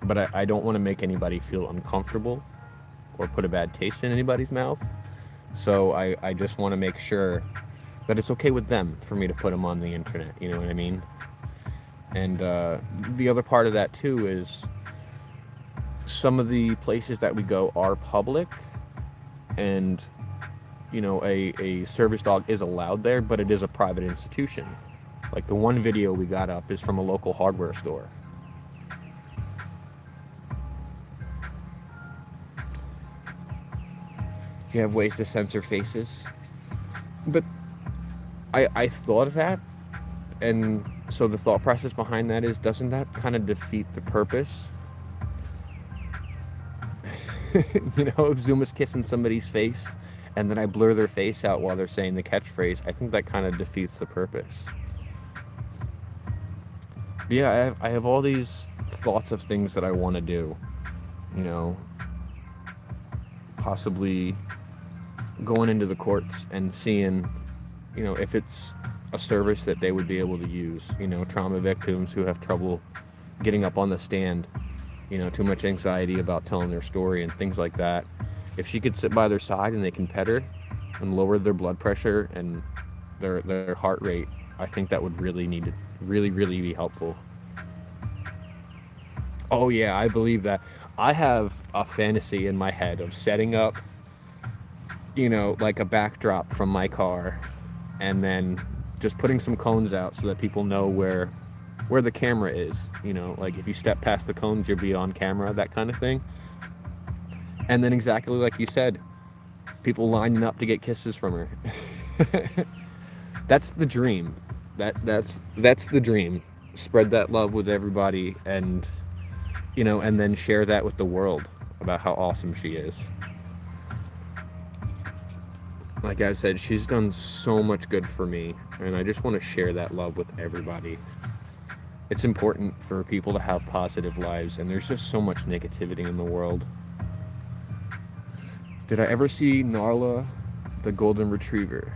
But I don't want to make anybody feel uncomfortable or put a bad taste in anybody's mouth. So I just want to make sure that it's okay with them for me to put them on the internet. You know what I mean? And the other part of that too is some of the places that we go are public, and you know, a service dog is allowed there, but it is a private institution. Like the one video we got up is from a local hardware store. You have ways to censor faces. But I thought of that, and so the thought process behind that is, doesn't that kind of defeat the purpose? You know, if Zuma's kissing somebody's face and then I blur their face out while they're saying the catchphrase, I think that kind of defeats the purpose. But yeah, I have all these thoughts of things that I want to do. You know, possibly going into the courts and seeing, you know, if it's a service that they would be able to use. You know, trauma victims who have trouble getting up on the stand, you know, too much anxiety about telling their story and things like that. If she could sit by their side and they can pet her and lower their blood pressure and their heart rate, I think that would really be helpful. Oh yeah, I believe that. I have a fantasy in my head of setting up, you know, like a backdrop from my car, and then just putting some cones out so that people know where the camera is. You know, like if you step past the cones, you'll be on camera, that kind of thing. And then exactly like you said, people lining up to get kisses from her. That's the dream. That's the dream. Spread that love with everybody, and you know, and then share that with the world about how awesome she is. Like I said, she's done so much good for me, and I just want to share that love with everybody. It's important for people to have positive lives, and there's just so much negativity in the world. Did I ever see Narla, the golden retriever?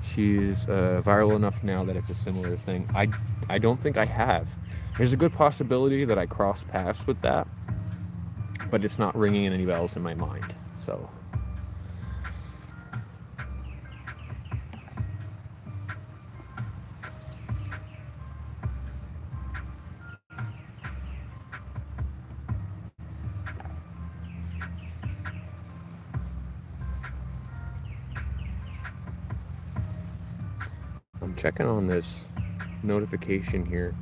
She's viral enough now that it's a similar thing. I don't think I have. There's a good possibility that I crossed paths with that, but it's not ringing any bells in my mind. So I'm checking on this notification here.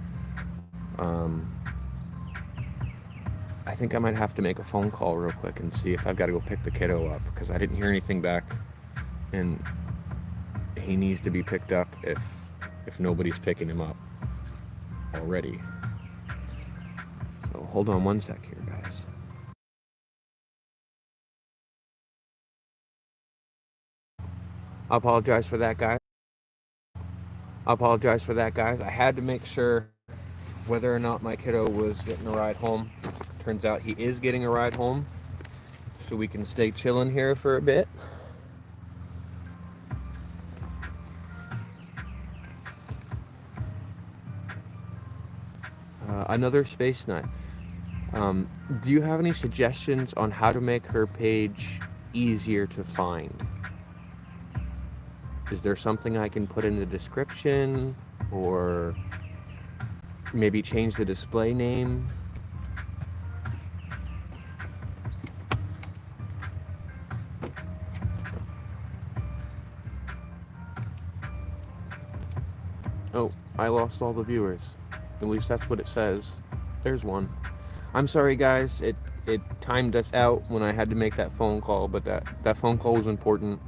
I think I might have to make a phone call real quick and see if I've got to go pick the kiddo up, because I didn't hear anything back, and he needs to be picked up if nobody's picking him up already. So hold on one sec here, guys. I apologize for that, guys. I had to make sure whether or not my kiddo was getting a ride home. Turns out he is getting a ride home, so we can stay chilling here for a bit. Another space nut. Do you have any suggestions on how to make her page easier to find? Is there something I can put in the description, or maybe change the display name? Oh, I lost all the viewers. At least that's what it says. There's one. I'm sorry, guys. It timed us out when I had to make that phone call, but that phone call was important.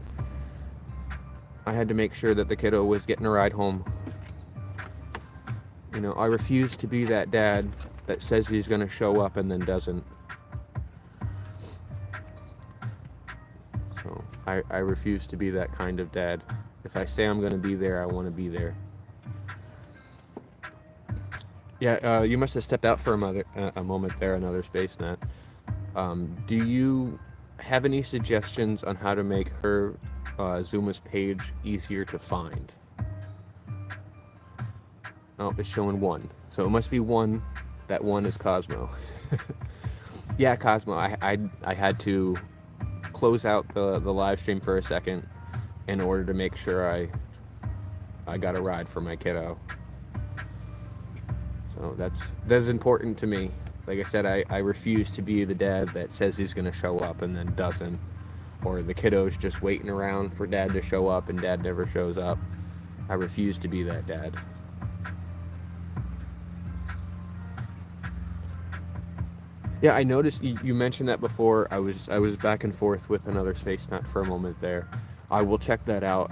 I had to make sure that the kiddo was getting a ride home. You know, I refuse to be that dad that says he's going to show up and then doesn't. So I refuse to be that kind of dad. If I say I'm going to be there, I want to be there. Yeah, you must have stepped out for a moment there, another space net. Do you have any suggestions on how to make her Zuma's page easier to find? Oh, it's showing 1. So it must be 1. That 1 is Cosmo. Yeah, Cosmo, I had to close out the live stream for a second in order to make sure I got a ride for my kiddo. So that's important to me. Like I said, I refuse to be the dad that says he's going to show up and then doesn't. Or the kiddo's just waiting around for dad to show up and dad never shows up. I refuse to be that dad. Yeah, I noticed you mentioned that before. I was back and forth with another space nut for a moment there. I will check that out.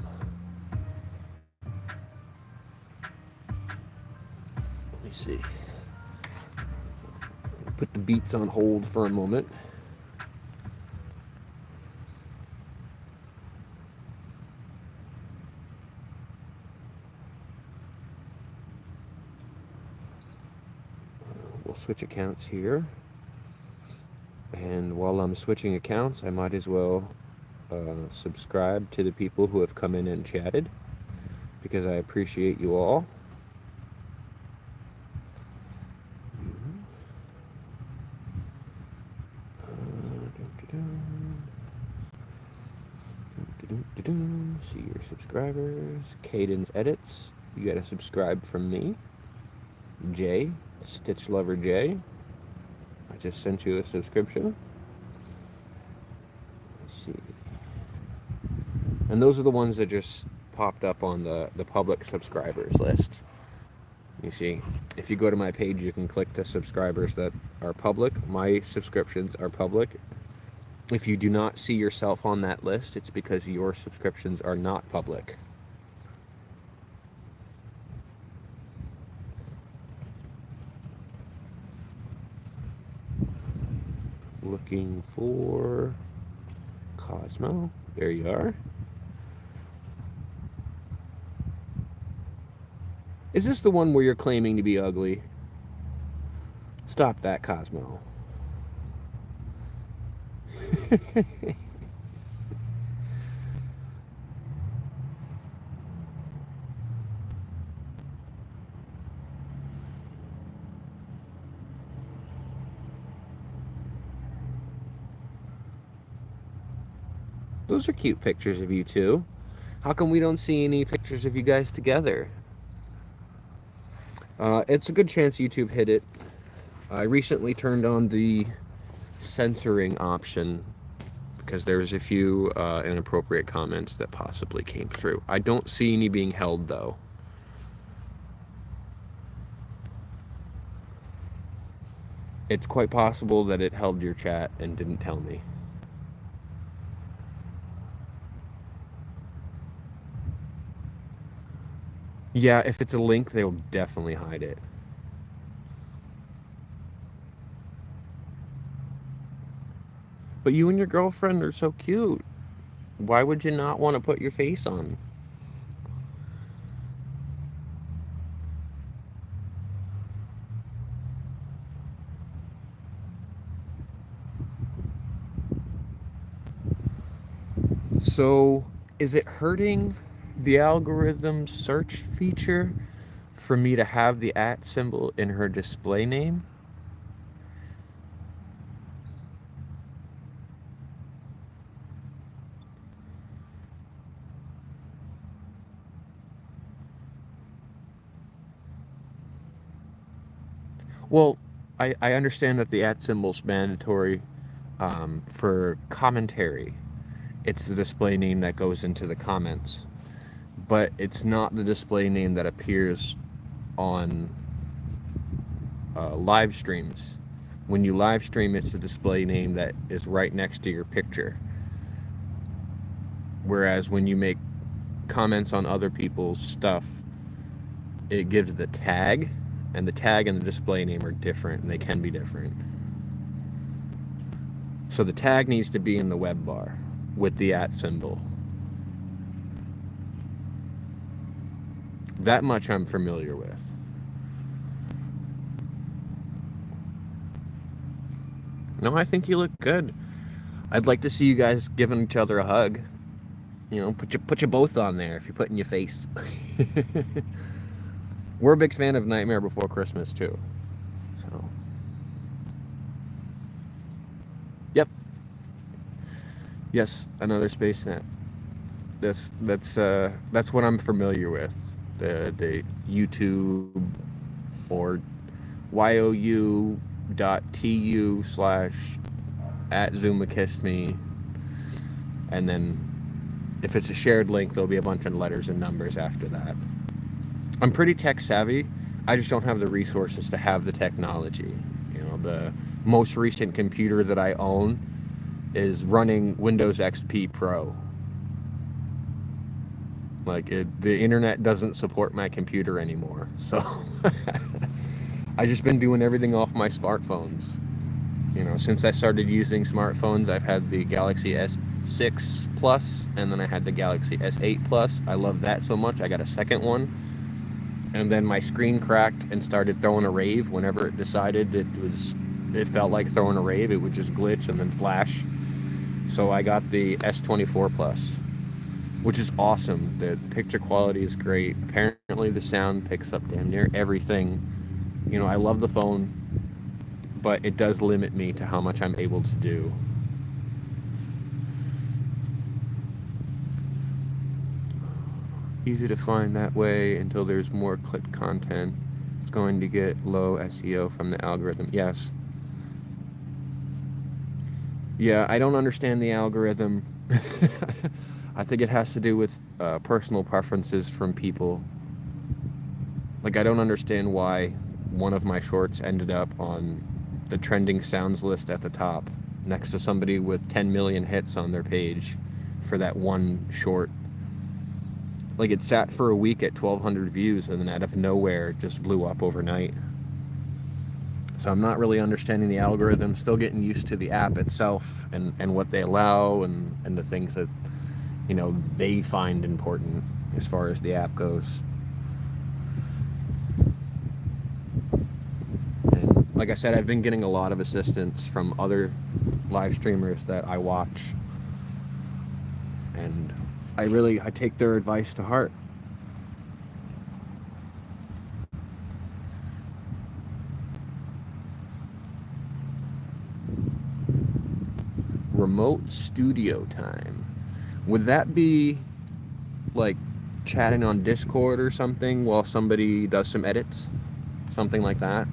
Let me see. Put the beats on hold for a moment. We'll switch accounts here. And while I'm switching accounts, I might as well subscribe to the people who have come in and chatted, because I appreciate you all. See your subscribers. Cadence Edits. You gotta subscribe from me. Jay, Stitch Lover Jay. I just sent you a subscription. Let's see. And those are the ones that just popped up on the public subscribers list. You see, if you go to my page, you can click the subscribers that are public. My subscriptions are public. If you do not see yourself on that list, it's because your subscriptions are not public. Looking for Cosmo. There you are. Is this the one where you're claiming to be ugly? Stop that, Cosmo. Those are cute pictures of you two. How come we don't see any pictures of you guys together? It's a good chance YouTube hid it. I recently turned on the censoring option because there's a few inappropriate comments that possibly came through. I don't see any being held, though. It's quite possible that it held your chat and didn't tell me. Yeah, if it's a link, they will definitely hide it. But you and your girlfriend are so cute. Why would you not want to put your face on? So, is it hurting the algorithm search feature for me to have the @ symbol in her display name? Well, I understand that the @ symbol's mandatory for commentary. It's the display name that goes into the comments. But it's not the display name that appears on live streams. When you live stream, it's the display name that is right next to your picture. Whereas when you make comments on other people's stuff, it gives the tag, and the tag and the display name are different, and they can be different. So the tag needs to be in the web bar with the @ symbol. That much I'm familiar with. No, I think you look good. I'd like to see you guys giving each other a hug. You know, put you both on there if you're putting your face. We're a big fan of Nightmare Before Christmas too. So, yep, yes, another space net. That's what I'm familiar with. The YouTube or you.tu/@ZoomaKissMe, and then if it's a shared link, there'll be a bunch of letters and numbers after that. I'm pretty tech savvy. I just don't have the resources to have the technology. You know, the most recent computer that I own is running Windows XP Pro. Like the internet doesn't support my computer anymore. So I just been doing everything off my smartphones. You know, since I started using smartphones, I've had the Galaxy S6 Plus, and then I had the Galaxy S8 Plus. I love that so much, I got a second one. And then my screen cracked and started throwing a rave. Whenever it decided it felt like throwing a rave, it would just glitch and then flash. So I got the S24 Plus, which is awesome. The picture quality is great. Apparently the sound picks up damn near everything. You know, I love the phone, but it does limit me to how much I'm able to do. Easy to find that way until there's more clicked content. It's going to get low SEO from the algorithm. Yes. Yeah, I don't understand the algorithm. I think it has to do with personal preferences from people. Like, I don't understand why one of my shorts ended up on the trending sounds list at the top next to somebody with 10 million hits on their page for that one short. Like, it sat for a week at 1,200 views, and then out of nowhere, it just blew up overnight. So I'm not really understanding the algorithm, still getting used to the app itself and what they allow and the things that, you know, they find important as far as the app goes. And like I said, I've been getting a lot of assistance from other live streamers that I watch. And I take their advice to heart. Remote studio time. Would that be like chatting on Discord or something while somebody does some edits? Something like that?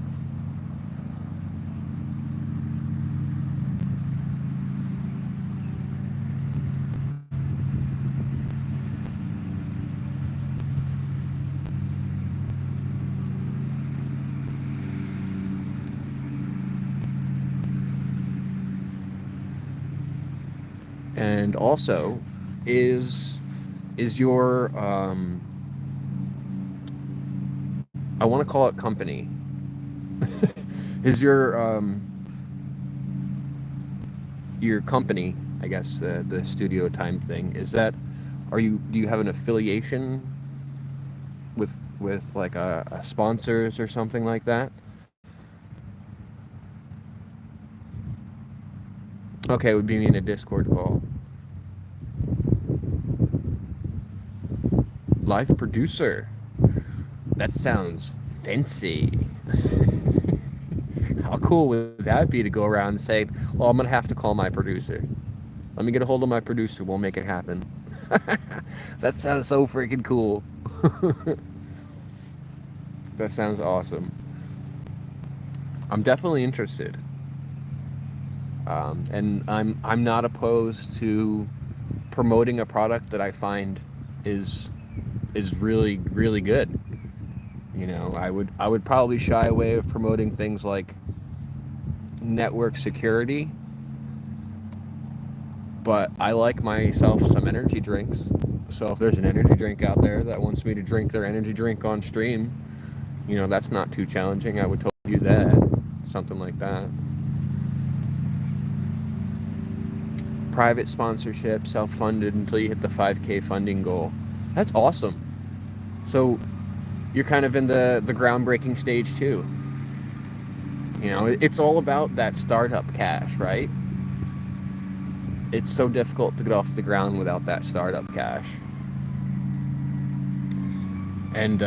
And also, is your I want to call it company. Is your company, I guess, the studio time thing, is that, do you have an affiliation with like a sponsors or something like that? Okay, it would be in a Discord call. Live producer. That sounds fancy. How cool would that be to go around and say, well, I'm going to have to call my producer. Let me get a hold of my producer. We'll make it happen. That sounds so freaking cool. That sounds awesome. I'm definitely interested. And I'm not opposed to promoting a product that I find is really, really good. You know, I would probably shy away of promoting things like network security, but I like myself some energy drinks. So if there's an energy drink out there that wants me to drink their energy drink on stream, you know, that's not too challenging. I would totally do that. Something like that. Private sponsorship, self-funded until you hit the 5K funding goal. That's awesome. So you're kind of in the groundbreaking stage too. You know, it's all about that startup cash, right? it's so difficult to get off the ground without that startup cash. And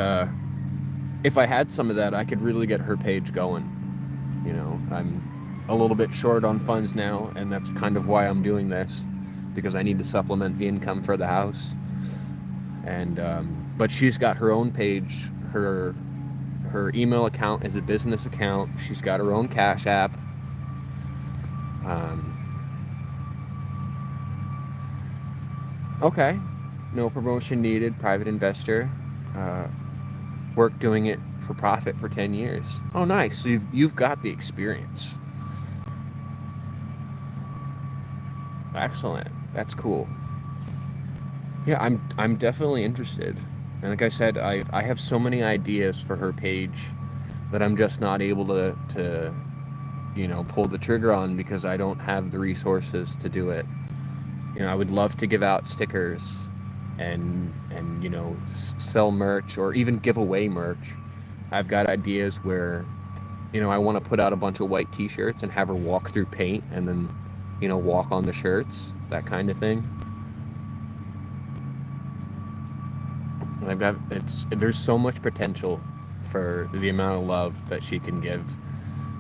if I had some of that, I could really get her page going. You know, I'm a little bit short on funds now, and that's kind of why I'm doing this, because I need to supplement the income for the house. And but she's got her own page. Her email account is a business account. She's got her own Cash App. Okay, no promotion needed. Private investor. Work doing it for profit for 10 years. Oh, nice. So you've got the experience. Excellent. That's cool. Yeah, I'm definitely interested. And like I said, I have so many ideas for her page that I'm just not able to you know, pull the trigger on because I don't have the resources to do it. You know, I would love to give out stickers and you know, sell merch or even give away merch. I've got ideas where, you know, I want to put out a bunch of white t-shirts and have her walk through paint and then, you know, walk on the shirts, that kind of thing. And I've got, there's so much potential for the amount of love that she can give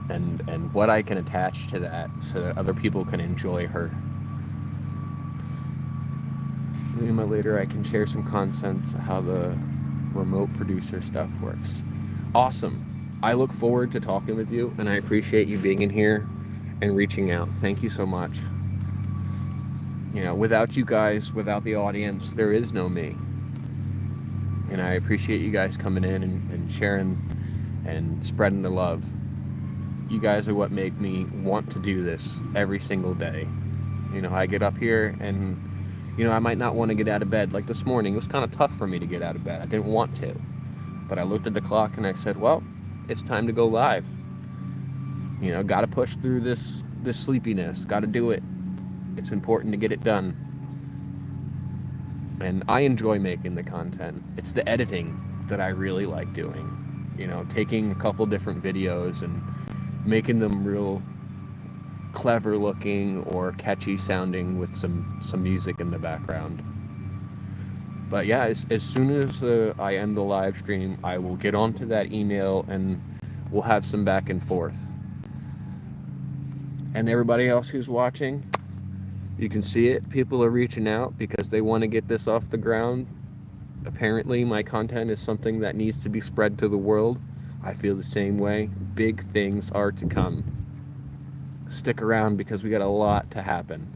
and what I can attach to that so that other people can enjoy her. Maybe later I can share some content how the remote producer stuff works. Awesome. I look forward to talking with you, and I appreciate you being in here and reaching out. Thank you so much. You know, without you guys, without the audience, there is no me. And I appreciate you guys coming in and sharing and spreading the love. You guys are what make me want to do this every single day. You know, I get up here and, you know, I might not want to get out of bed. Like this morning, it was kind of tough for me to get out of bed. I didn't want to. But I looked at the clock and I said, well, it's time to go live. You know, got to push through this sleepiness. Got to do it. It's important to get it done. And I enjoy making the content. It's the editing that I really like doing. You know, taking a couple different videos and making them real clever looking or catchy sounding with some music in the background. But yeah, as soon as I end the live stream, I will get onto that email and we'll have some back and forth. And everybody else who's watching, you can see it. People are reaching out because they want to get this off the ground. Apparently, my content is something that needs to be spread to the world. I feel the same way. Big things are to come. Stick around because we got a lot to happen.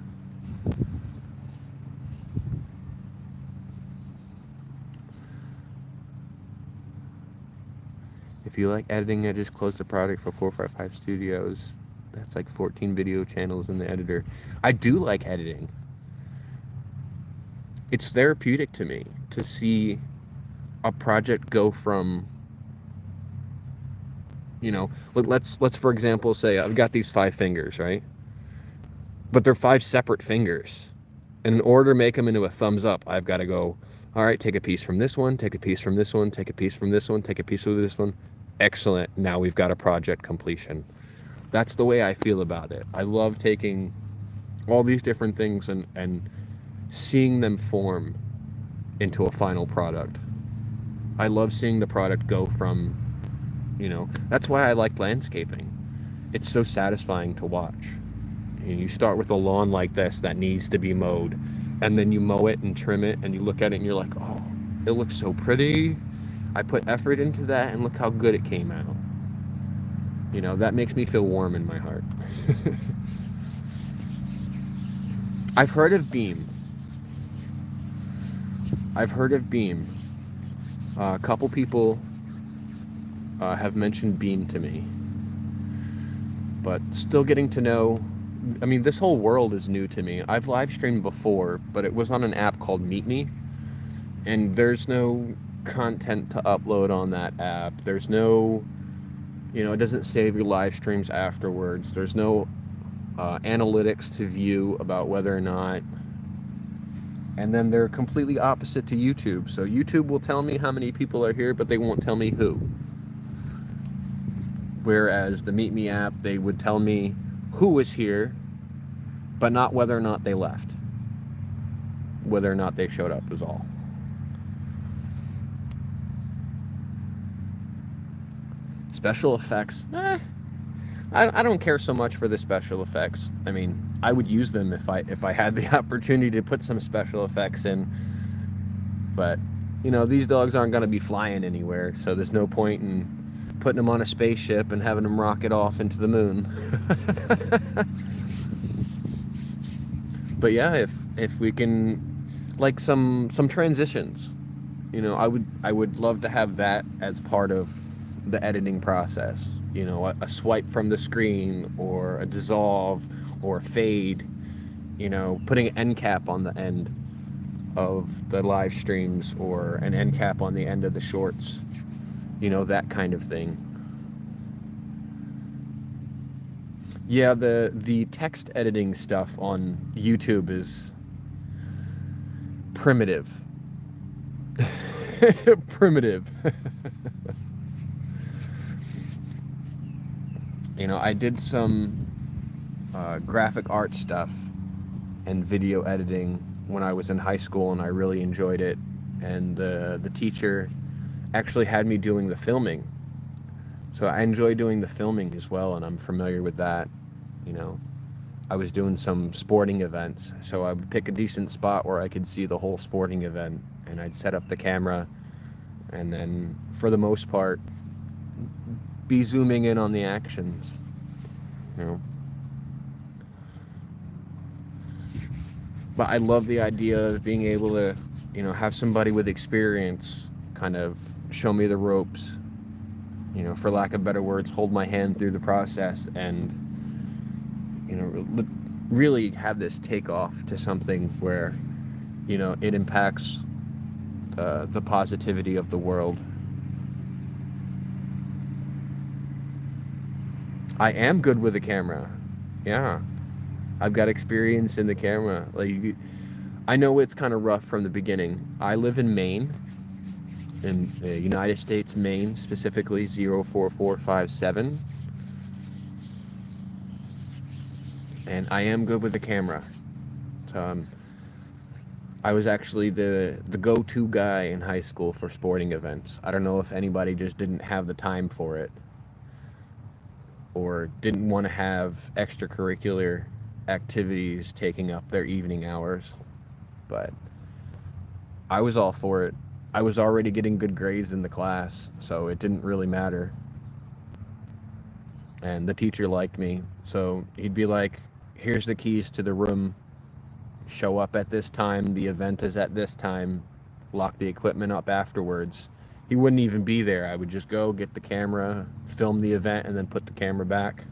If you like editing, I just closed the project for 455 Studios. That's like 14 video channels in the editor. I do like editing. It's therapeutic to me to see a project go from, you know, let's for example say I've got these 5 fingers, right? But they're 5 separate fingers. And in order to make them into a thumbs up, I've got to go, all right, take a piece from this one, take a piece from this one, take a piece from this one, take a piece of this one. Excellent. Now we've got a project completion. That's the way I feel about it. I love taking all these different things and seeing them form into a final product. I love seeing the product go from, you know, that's why I like landscaping. It's so satisfying to watch. And you start with a lawn like this that needs to be mowed, and then you mow it and trim it, and you look at it and you're like, oh, it looks so pretty. I put effort into that, and look how good it came out. You know, that makes me feel warm in my heart. I've heard of Beam. A couple people have mentioned Beam to me. But still getting to know, I mean, this whole world is new to me. I've live streamed before, but it was on an app called Meet Me. And there's no content to upload on that app. There's no, you know, it doesn't save your live streams afterwards. There's no analytics to view about whether or not. And then they're completely opposite to YouTube. So YouTube will tell me how many people are here, but they won't tell me who. Whereas the Meet Me app, they would tell me who was here, but not whether or not they left. Whether or not they showed up is all. Special effects, I don't care so much for the special effects. I mean, I would use them if I had the opportunity to put some special effects in. But, you know, these dogs aren't going to be flying anywhere, so there's no point in putting them on a spaceship and having them rocket off into the moon. But yeah, if we can, like some transitions, you know, I would love to have that as part of the editing process. You know, a swipe from the screen, or a dissolve, or a fade. You know, putting an end cap on the end of the live streams, or an end cap on the end of the shorts. You know, that kind of thing. Yeah, the text editing stuff on YouTube is primitive. Primitive. You know, I did some graphic art stuff and video editing when I was in high school, and I really enjoyed it. And the teacher actually had me doing the filming. So I enjoy doing the filming as well, and I'm familiar with that. You know, I was doing some sporting events, so I would pick a decent spot where I could see the whole sporting event, and I'd set up the camera, and then for the most part be zooming in on the actions, you know. But I love the idea of being able to, you know, have somebody with experience kind of show me the ropes, you know, for lack of better words, hold my hand through the process, and, you know, really have this take off to something where, you know, it impacts the positivity of the world. I am good with the camera. Yeah. I've got experience in the camera. Like, I know it's kind of rough from the beginning. I live in Maine, in the United States, Maine, specifically 04457. And I am good with the camera. So, I was actually the go-to guy in high school for sporting events. I don't know if anybody just didn't have the time for it, or didn't want to have extracurricular activities taking up their evening hours, but I was all for it. I was already getting good grades in the class, so it didn't really matter. And the teacher liked me, so he'd be like, here's the keys to the room, show up at this time, the event is at this time, lock the equipment up afterwards. He wouldn't even be there. I would just go get the camera, film the event, and then put the camera back.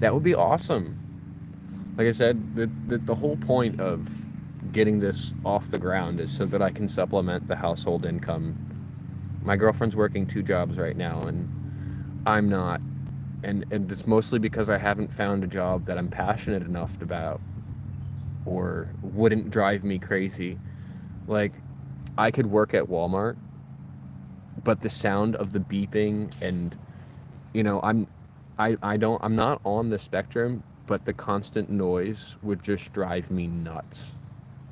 That would be awesome. Like I said, the whole point of getting this off the ground is so that I can supplement the household income. My girlfriend's working 2 jobs right now, and I'm not. And it's mostly because I haven't found a job that I'm passionate enough about, or wouldn't drive me crazy. Like, I could work at Walmart, but the sound of the beeping, and, you know, I'm not on the spectrum, but the constant noise would just drive me nuts.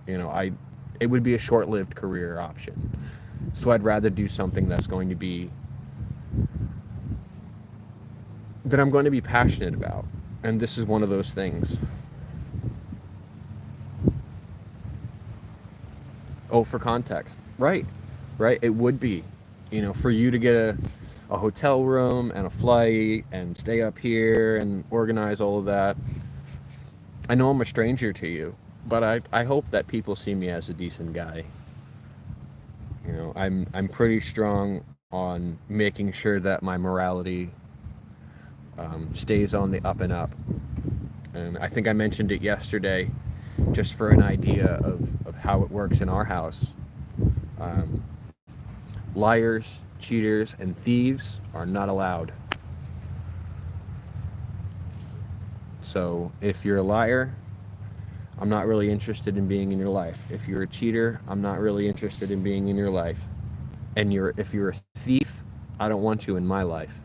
You know, it would be a short-lived career option. So I'd rather do something that I'm going to be passionate about. And this is one of those things. Oh, for context. Right. It would be, you know, for you to get a hotel room and a flight and stay up here and organize all of that. I know I'm a stranger to you, but I hope that people see me as a decent guy. You know, I'm pretty strong on making sure that my morality stays on the up and up. And I think I mentioned it yesterday, just for an idea of how it works in our house. Liars, cheaters, and thieves are not allowed. So if you're a liar, I'm not really interested in being in your life. If you're a cheater, I'm not really interested in being in your life. And if you're a thief, I don't want you in my life.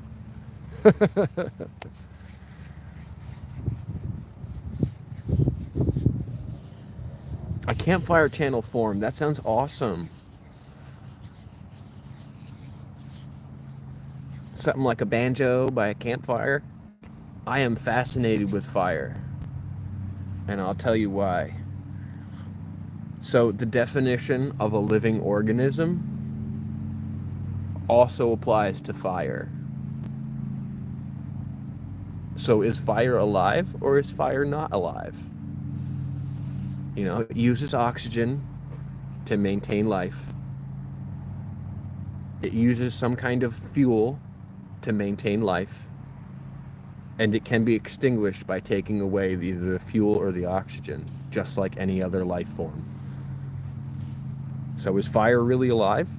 A campfire channel forum. That sounds awesome. Something like a banjo by a campfire. I am fascinated with fire, and I'll tell you why. So, the definition of a living organism also applies to fire. So, is fire alive or is fire not alive? You know, it uses oxygen to maintain life. It uses some kind of fuel to maintain life. And it can be extinguished by taking away either the fuel or the oxygen, just like any other life form. So is fire really alive?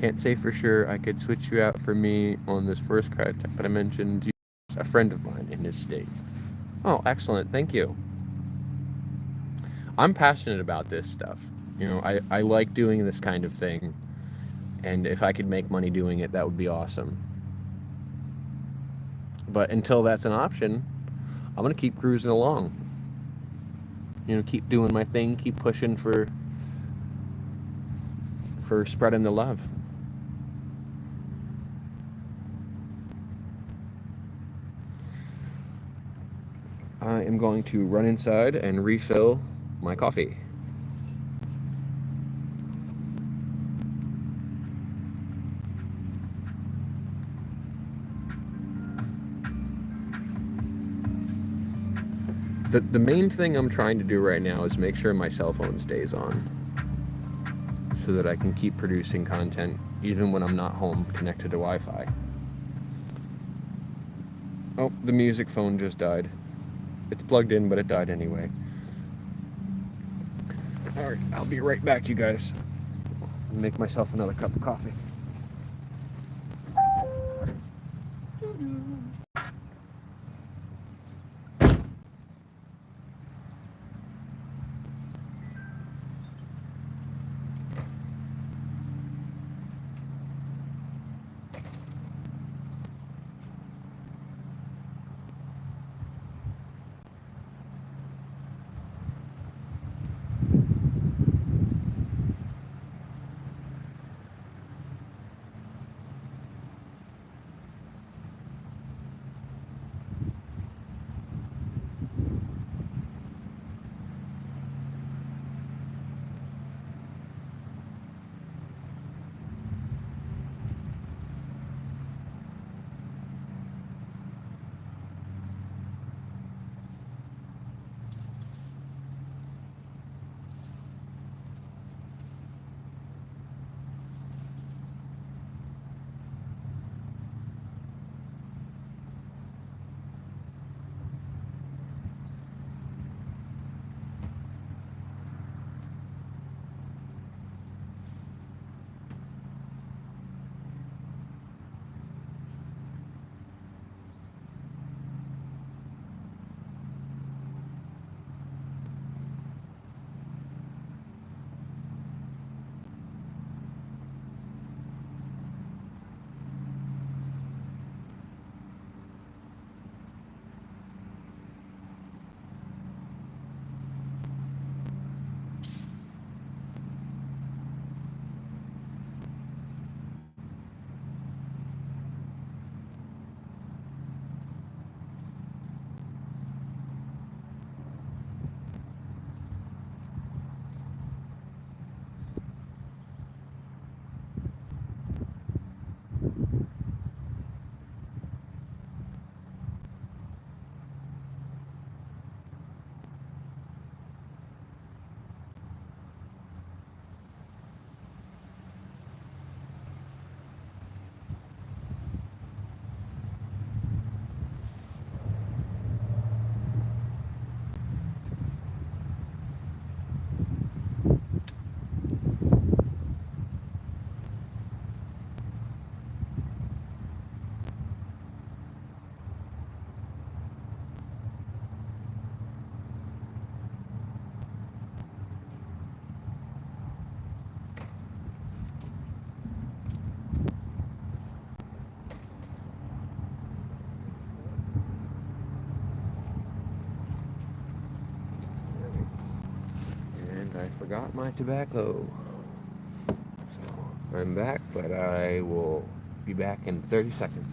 Can't say for sure. I could switch you out for me on this first card, but I mentioned you, a friend of mine in his state. Oh, excellent. Thank you. I'm passionate about this stuff. You know, I like doing this kind of thing. And if I could make money doing it, that would be awesome. But until that's an option, I'm going to keep cruising along. You know, keep doing my thing, keep pushing for spreading the love. I am going to run inside and refill my coffee. The main thing I'm trying to do right now is make sure my cell phone stays on so that I can keep producing content even when I'm not home connected to Wi-Fi. Oh, the music phone just died. It's plugged in, but it died anyway. Alright, I'll be right back, you guys. Make myself another cup of coffee. I forgot my tobacco. So I'm back, but I will be back in 30 seconds.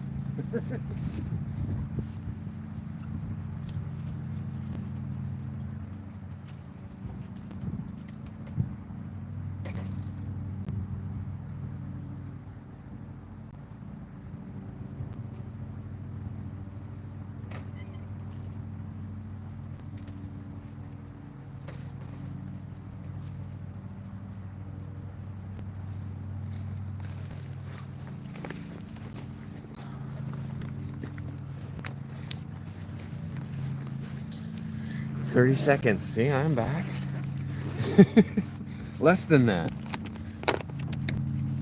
30 seconds. See, I'm back. Less than that.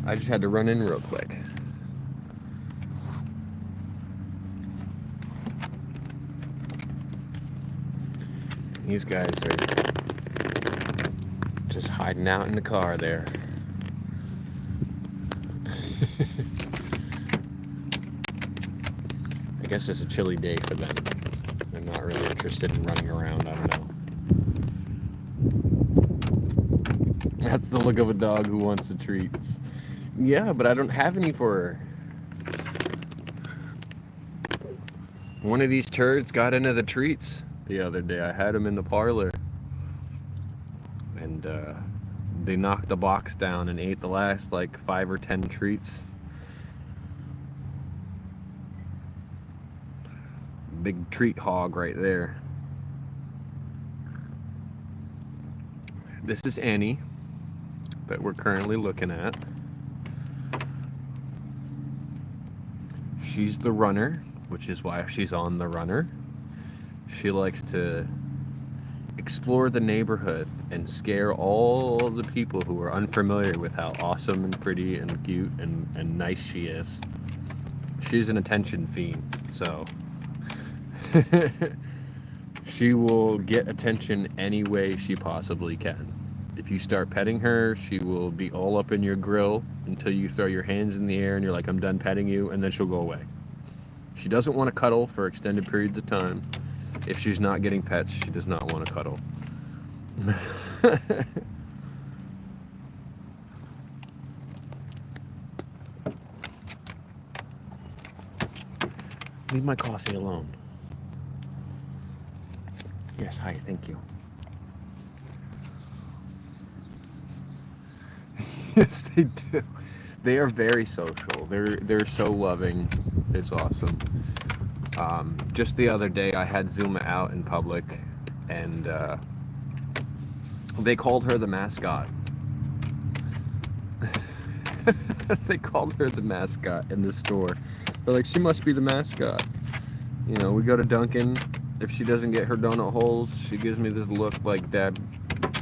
I just had to run in real quick. These guys are just hiding out in the car there. I guess it's a chilly day for them. They're not really interested in running around, I don't know. That's the look of a dog who wants the treats. Yeah, but I don't have any for her. One of these turds got into the treats the other day. I had him in the parlor. And they knocked the box down and ate the last like 5 or 10 treats. Big treat hog right there. This is Annie that we're currently looking at. She's the runner, which is why she's on the runner. She likes to explore the neighborhood and scare all the people who are unfamiliar with how awesome and pretty and cute and nice she is. She's an attention fiend, so she will get attention any way she possibly can. If you start petting her, she will be all up in your grill until you throw your hands in the air and you're like, I'm done petting you, and then she'll go away. She doesn't want to cuddle for extended periods of time. If she's not getting pets, she does not want to cuddle. Leave my coffee alone. Yes, hi, thank you. Yes, they do. They are very social. They're so loving. It's awesome. Just the other day, I had Zuma out in public, and they called her the mascot. They called her the mascot in the store. They're like, she must be the mascot. You know, we go to Dunkin'. If she doesn't get her donut holes, she gives me this look like, Dad,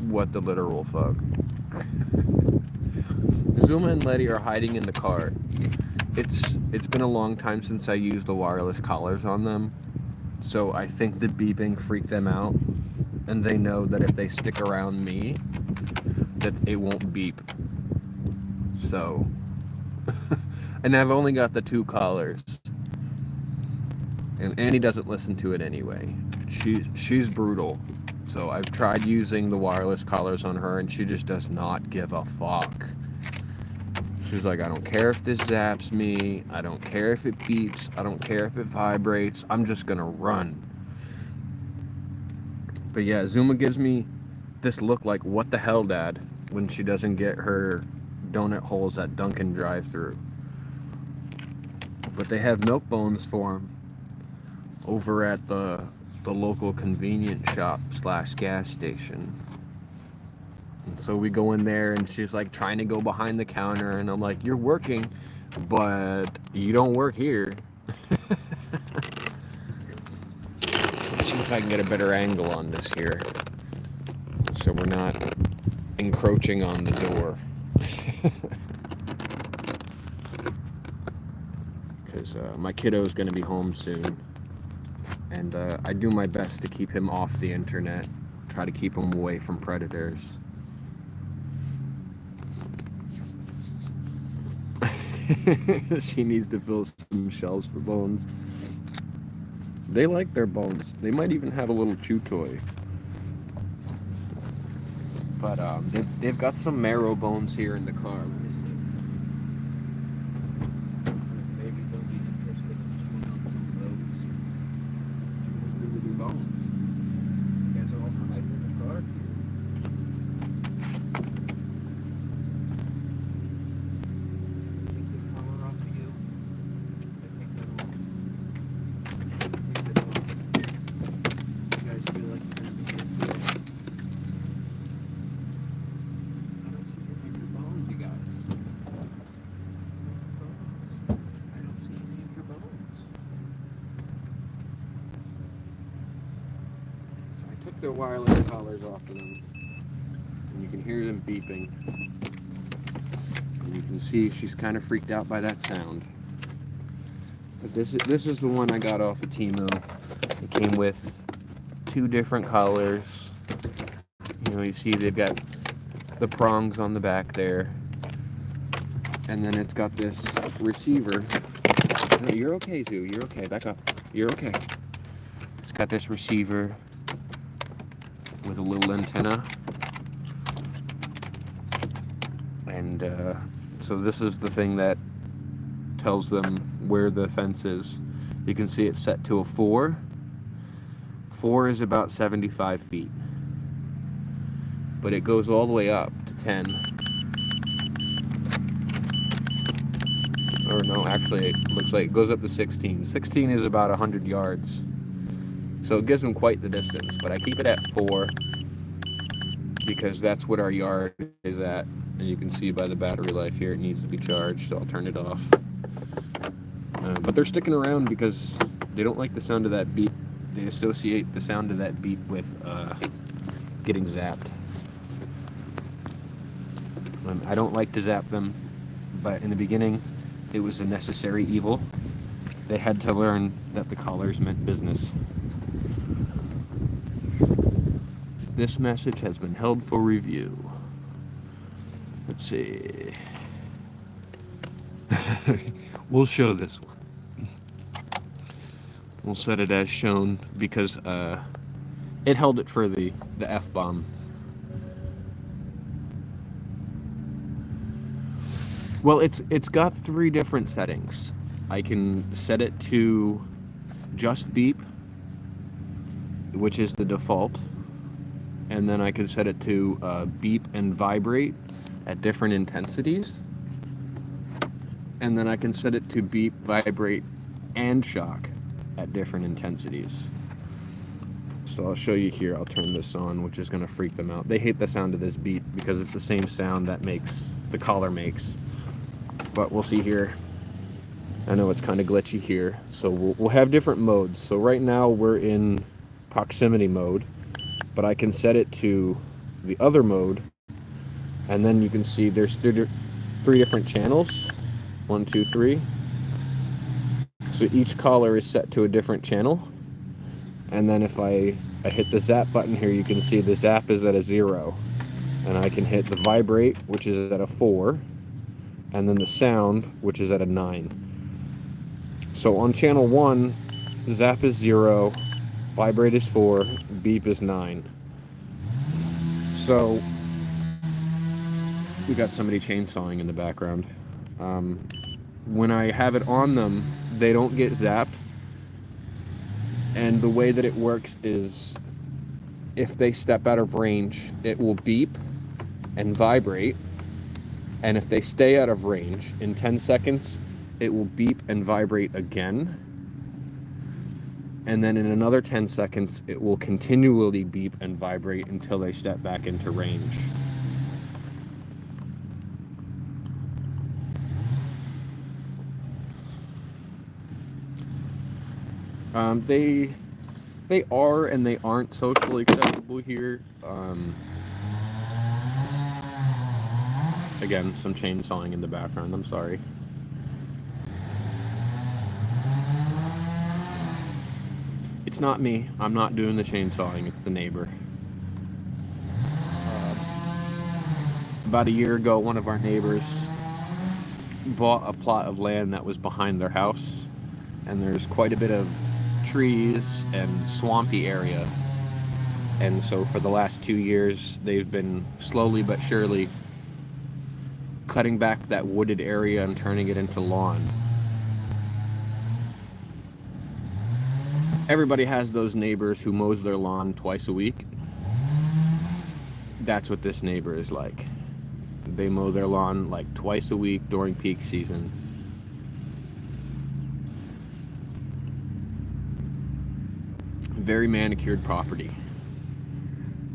what the literal fuck? Zuma and Letty are hiding in the car. It's been a long time since I used the wireless collars on them, so I think the beeping freaked them out, and they know that if they stick around me, that it won't beep. So, and I've only got the 2 collars, and Annie doesn't listen to it anyway. She's brutal, so I've tried using the wireless collars on her, and she just does not give a fuck. She's like, I don't care if this zaps me, I don't care if it beeps, I don't care if it vibrates, I'm just gonna run. But yeah, Zuma gives me this look like, what the hell, Dad, when she doesn't get her donut holes at Dunkin' drive-thru. But they have milk bones for them over at the local convenience shop / gas station. And so we go in there, and she's like trying to go behind the counter, and I'm like, you're working, but you don't work here. Let's see if I can get a better angle on this here, so we're not encroaching on the door. Because my kiddo's going to be home soon, and I do my best to keep him off the internet, try to keep him away from predators. She needs to fill some shelves for bones. They like their bones. They might even have a little chew toy. But they've got some marrow bones here in the car. Let me see. Maybe they'll be interested in chewing on some of those. Chewing through the bones. You guys are all hiding in the car. Take this collar off of you. Take that off. Take this off. You guys feel like you're gonna be here for it. I don't see any of your bones, you guys. I don't see any of your bones. So I took their wireless collars off of them. And you can hear them beeping. And you can see she's kind of freaked out by that sound. But this is the one I got off of P.A.W. It came with 2 different collars. You know, you see they've got the prongs on the back there. And then it's got this receiver. No, you're okay, Zoo. You're okay. Back up. You're okay. It's got this receiver with a little antenna. And so this is the thing that tells them where the fence is. You can see it's set to a 4. 4 is about 75 feet. But it goes all the way up to 10. Or no, actually it looks like it goes up to 16. 16 is about 100 yards. So it gives them quite the distance, but I keep it at 4 because that's what our yard is at. And you can see by the battery life here, it needs to be charged, so I'll turn it off. But they're sticking around because they don't like the sound of that beep. They associate the sound of that beep with getting zapped. I don't like to zap them, but in the beginning, it was a necessary evil. They had to learn that the collars meant business. This message has been held for review. Let's see. We'll show this one. We'll set it as shown because it held it for the F-bomb. Well, it's got 3 different settings. I can set it to just beep, which is the default, and then I can set it to beep and vibrate at different intensities, and then I can set it to beep, vibrate, and shock at different intensities. So I'll show you here. I'll turn this on, which is going to freak them out. They hate the sound of this beep because it's the same sound that the collar makes. But we'll see here. I know it's kind of glitchy here. So we'll have different modes. So right now we're in proximity mode, but I can set it to the other mode. And then you can see there's 3 different channels. 1, 2, 3. So each collar is set to a different channel. And then if I hit the zap button here, you can see the zap is at a 0. And I can hit the vibrate, which is at a 4. And then the sound, which is at a 9. So on channel 1, zap is 0, vibrate is 4, beep is 9. So we got somebody chainsawing in the background. When I have it on them, they don't get zapped. And the way that it works is if they step out of range, it will beep and vibrate. And if they stay out of range, in 10 seconds, it will beep and vibrate again. And then in another 10 seconds, it will continually beep and vibrate until they step back into range. They are and they aren't socially acceptable here. Again, some chainsawing in the background, I'm sorry. It's not me. I'm not doing the chainsawing, it's the neighbor. About a year ago, one of our neighbors bought a plot of land that was behind their house, and there's quite a bit of trees and swampy area. And so for the last last 2 years, they've been slowly but surely cutting back that wooded area and turning it into lawn. Everybody has those neighbors who mows their lawn twice a week. That's what this neighbor is like. They mow their lawn like twice a week during peak season. Very manicured property.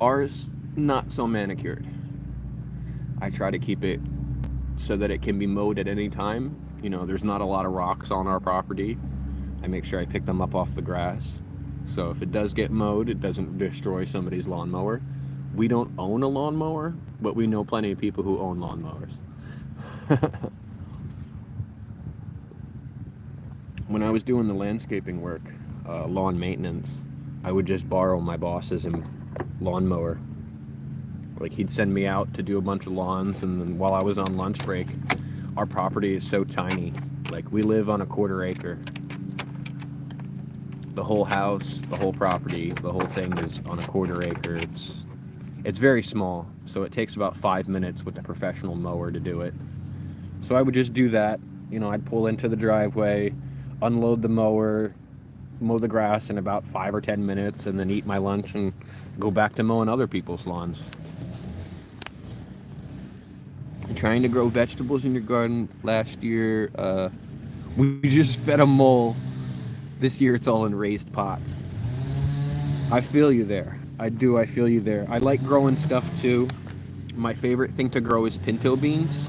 Ours, not so manicured. I try to keep it so that it can be mowed at any time. You know, there's not a lot of rocks on our property. I make sure I pick them up off the grass. So if it does get mowed, it doesn't destroy somebody's lawnmower. We don't own a lawnmower, but we know plenty of people who own lawnmowers. When I was doing the landscaping work, lawn maintenance, I would just borrow my boss's lawnmower. Like, he'd send me out to do a bunch of lawns, and then while I was on lunch break, our property is so tiny. Like, we live on a 1/4 acre. The whole house, the whole property, the whole thing is on a 1/4 acre. It's very small, so it takes about 5 minutes with a professional mower to do it. So I would just do that. You know, I'd pull into the driveway, unload the mower, mow the grass in about 5 or 10 minutes, and then eat my lunch and go back to mowing other people's lawns. Trying to grow vegetables in your garden last year, we just fed a mole. This year it's all in raised pots. I feel you there. I feel you there. I like growing stuff too. My favorite thing to grow is pinto beans.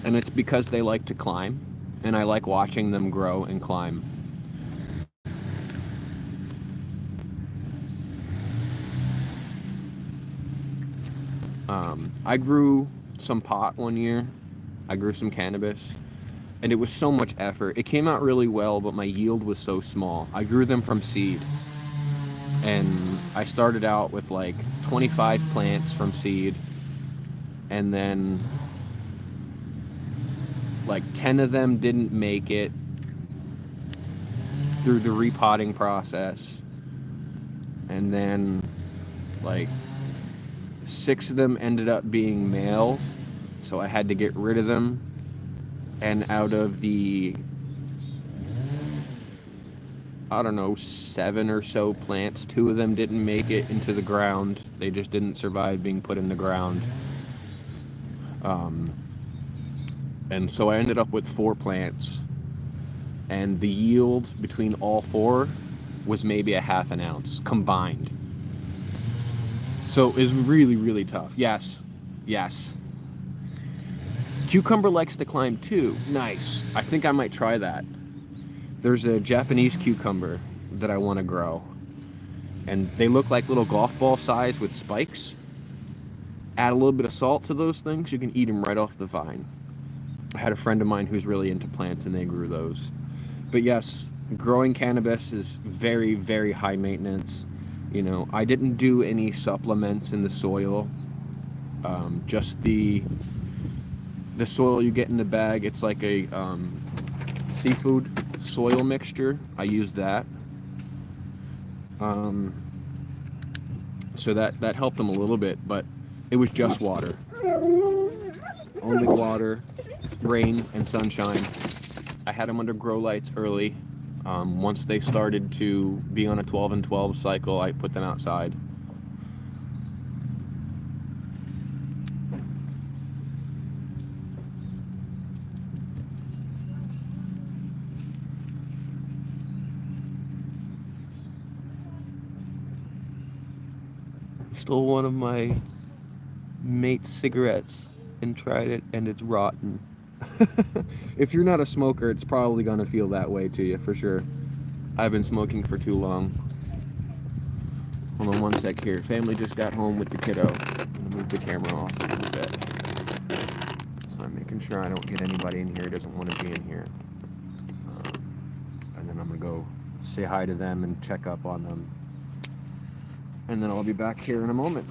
And it's because they like to climb. And I like watching them grow and climb. I grew some pot one year. I grew some cannabis. And it was so much effort. It came out really well, but my yield was so small. I grew them from seed. And I started out with like 25 plants from seed. And then like 10 of them didn't make it through the repotting process. And then like 6 of them ended up being male. So I had to get rid of them. And out of the, I don't know, 7 or so plants, 2 of them didn't make it into the ground. They just didn't survive being put in the ground. And so I ended up with 4 plants. And the yield between all 4 was maybe a ½ ounce combined. So it was really, really tough. Yes. Cucumber likes to climb too. Nice. I think I might try that. There's a Japanese cucumber that I want to grow. And they look like little golf ball size with spikes. Add a little bit of salt to those things, you can eat them right off the vine. I had a friend of mine who's really into plants and they grew those. But yes, growing cannabis is very, very high maintenance. You know, I didn't do any supplements in the soil. Just the soil you get in the bag. It's like a seafood soil mixture. I used that. So that helped them a little bit, but it was just water. Only water, rain, and sunshine. I had them under grow lights early. Once they started to be on a 12 and 12 cycle, I put them outside. Stole one of my mate's cigarettes and tried it, and it's rotten. If you're not a smoker, it's probably gonna feel that way to you, for sure. I've been smoking for too long. Hold on one sec here. Family just got home with the kiddo. I'm gonna move the camera off a little bit. So I'm making sure I don't get anybody in here who doesn't want to be in here. And then I'm gonna go say hi to them and check up on them. And then I'll be back here in a moment.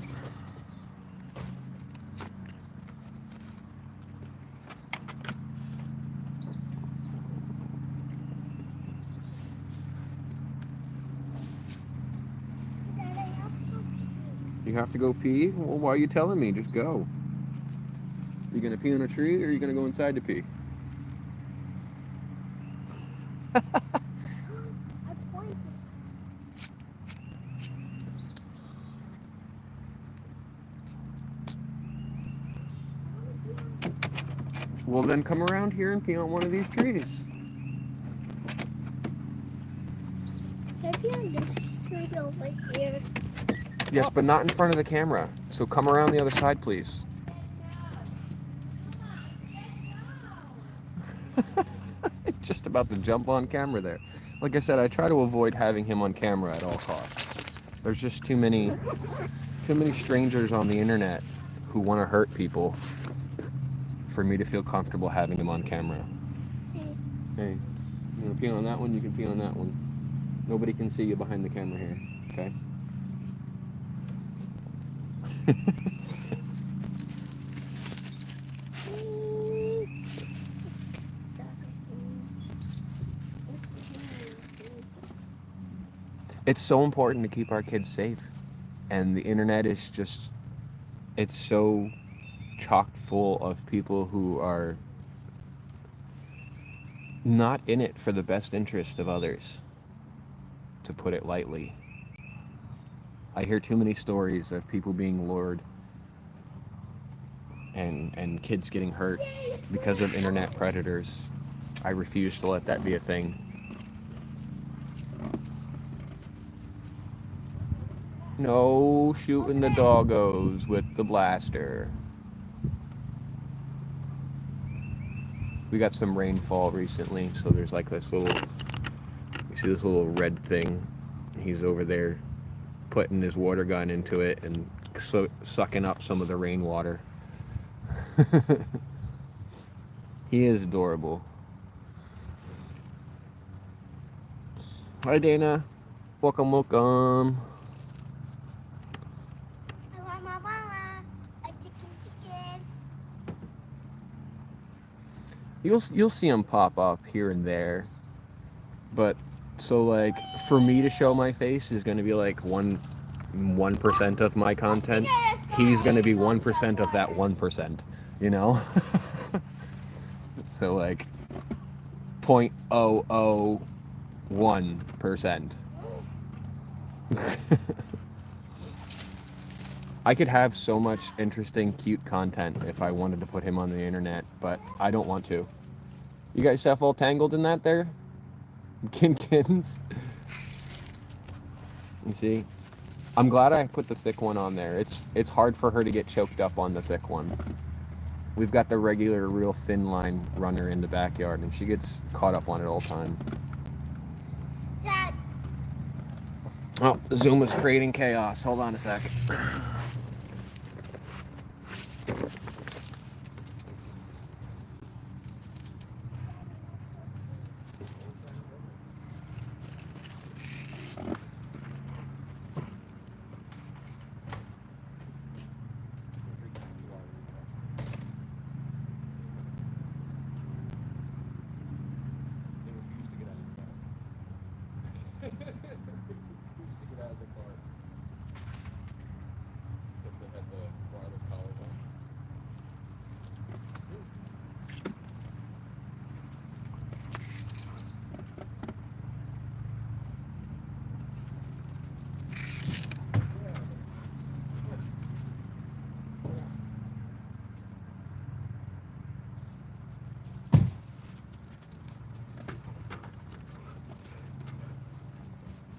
You have to go pee? Well, why are you telling me? Just go. You gonna pee on a tree or are you gonna go inside to pee? Well, then come around here and pee on one of these trees. Can I pee on this tree over here? Yes, but not in front of the camera. So come around the other side, please. Just about to jump on camera there. Like I said, I try to avoid having him on camera at all costs. There's just too many strangers on the internet who want to hurt people for me to feel comfortable having him on camera. Hey, you want to pee on that one? You can pee on that one. Nobody can see you behind the camera here, okay? It's so important to keep our kids safe. And the internet is just, it's so chock full of people who are not in it for the best interest of others, to put it lightly. I hear too many stories of people being lured and kids getting hurt because of internet predators. I refuse to let that be a thing. No shooting the doggos with the blaster. We got some rainfall recently, so there's like this little, you see this little red thing? He's over there putting his water gun into it and sucking up some of the rainwater. He is adorable. Hi Dana. Welcome, welcome. I want my mama. A chicken. You'll see him pop up here and there, but so like for me to show my face is going to be like 1% of my content. He's going to be 1% of that 1%, you know. So like 0.001%. I could have so much interesting, cute content if I wanted to put him on the internet, but I don't want to. You guys stuff all tangled in that there? Kittens? You see? I'm glad I put the thick one on there. It's hard for her to get choked up on the thick one. We've got the regular, real thin line runner in the backyard, and she gets caught up on it all the time. Dad. Oh, Zoom is creating chaos. Hold on a sec.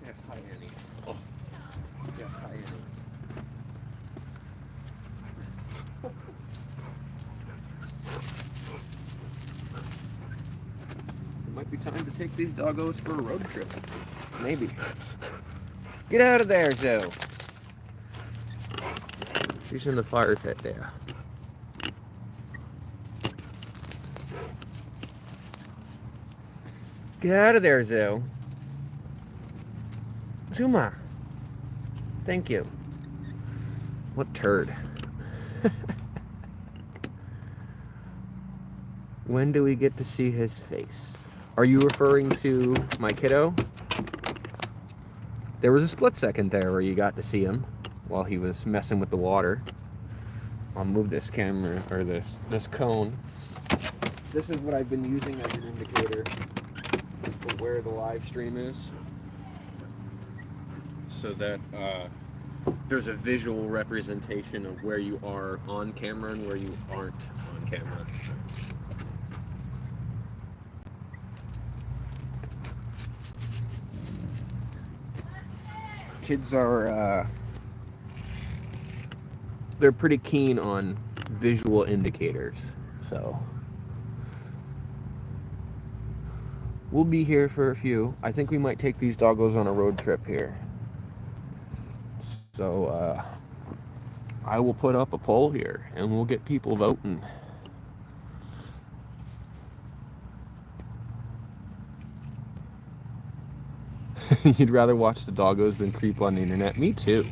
Yes, hi Annie. Oh. Yes, hi Annie. It might be time to take these doggos for a road trip. Maybe. Get out of there, Zoe. She's in the fire pit there. Get out of there, Zoe. Zuma. Thank you. What turd. When do we get to see his face? Are you referring to my kiddo? There was a split second there where you got to see him. while he was messing with the water. I'll move this camera, or this cone. This is what I've been using as an indicator of where the live stream is, so that there's a visual representation of where you are on camera and where you aren't on camera. Kids are they're pretty keen on visual indicators, so we'll be here for a few. I think we might take these doggos on a road trip here. So I will put up a poll here and we'll get people voting. You'd rather watch the doggos than creep on the internet? Me too.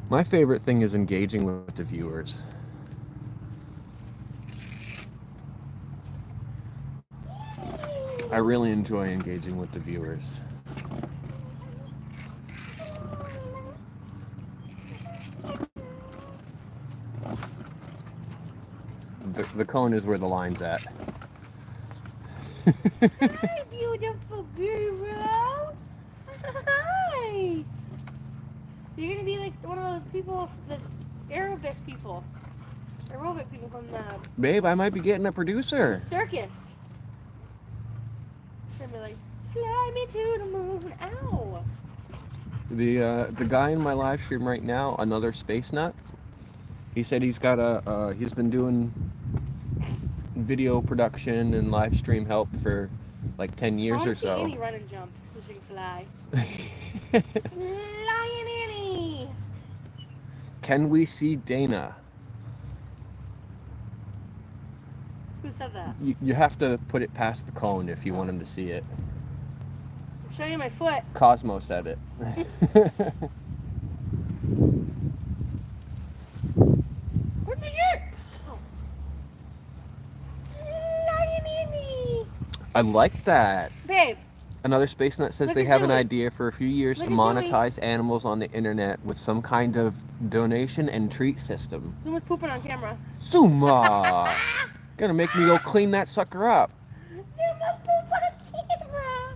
My favorite thing is engaging with the viewers. I really enjoy engaging with the viewers. The cone is where the line's at. Hi, beautiful girl. Hi. You're gonna be like one of those people, the aerobic people, aerobic people from the Babe, I might be getting a producer. circus. Should be like, fly me to the moon. Ow. The guy in my live stream right now, another space nut. He said he's got he's been doing video production and live stream help for like 10 years or so. Annie run and jump so she can fly. Flying Annie. Can we see Dana? Who said that? You have to put it past the cone if you want him to see it. I'm showing you my foot. Cosmo said it. Where'd you get? Oh. Flying Annie. I like that. Babe. Another space nut says Look they at have an Zoe. idea for a few years Look to at Zoe. monetize animals on the internet with some kind of donation and treat system. Someone's pooping on camera. Zuma! Gonna make me go clean that sucker up. Zuma poop on camera.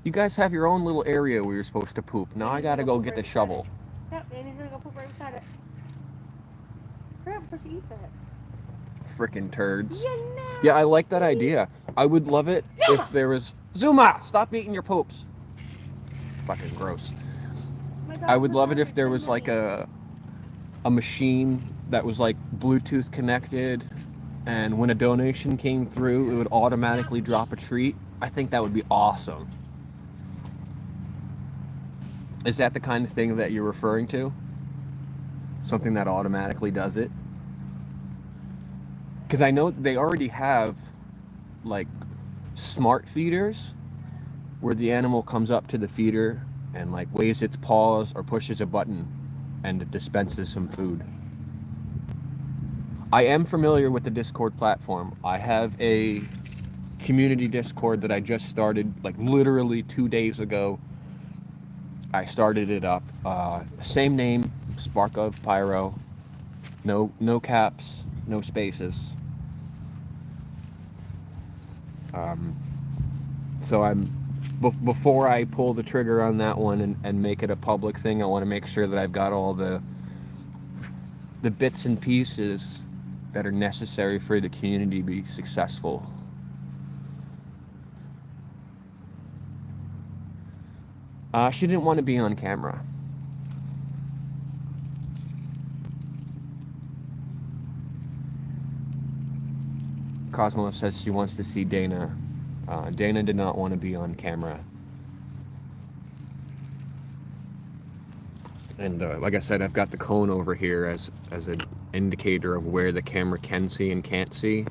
You guys have your own little area where you're supposed to poop. Now I gotta go get the shovel. Yep, Annie's gonna go poop right beside it. Hurry up before she eats it. Frickin' turds. You know. Yeah, I like that idea. I would love it Zuma! if there was... Zuma! Stop eating your poops. Fucking gross. I would love it if there was like a machine that was like Bluetooth connected, and when a donation came through, it would automatically drop a treat. I think that would be awesome. Is that the kind of thing that you're referring to? Something that automatically does it? Because I know they already have like smart feeders where the animal comes up to the feeder and like waves its paws or pushes a button and it dispenses some food. I am familiar with the Discord platform. I have a community Discord that I just started like literally 2 days ago. I started it up. Same name, Spark of Pyro. No caps, no spaces. So before I pull the trigger on that one and make it a public thing, I want to make sure that I've got all the bits and pieces that are necessary for the community to be successful. She didn't want to be on camera. Cosmo says she wants to see Dana. Dana did not want to be on camera. And like I said, I've got the cone over here as an indicator of where the camera can see and can't see.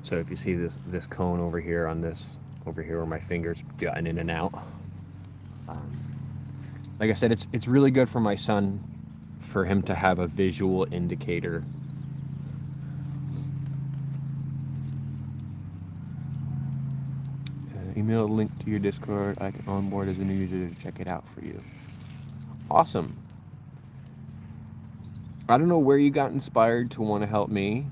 So if you see this cone over here on this, over here where my fingers gotten in and out. Like I said, it's really good for my son for him to have a visual indicator. Email a link to your Discord. I can onboard as a new user to check it out for you. Awesome. I don't know where you got inspired to want to help me,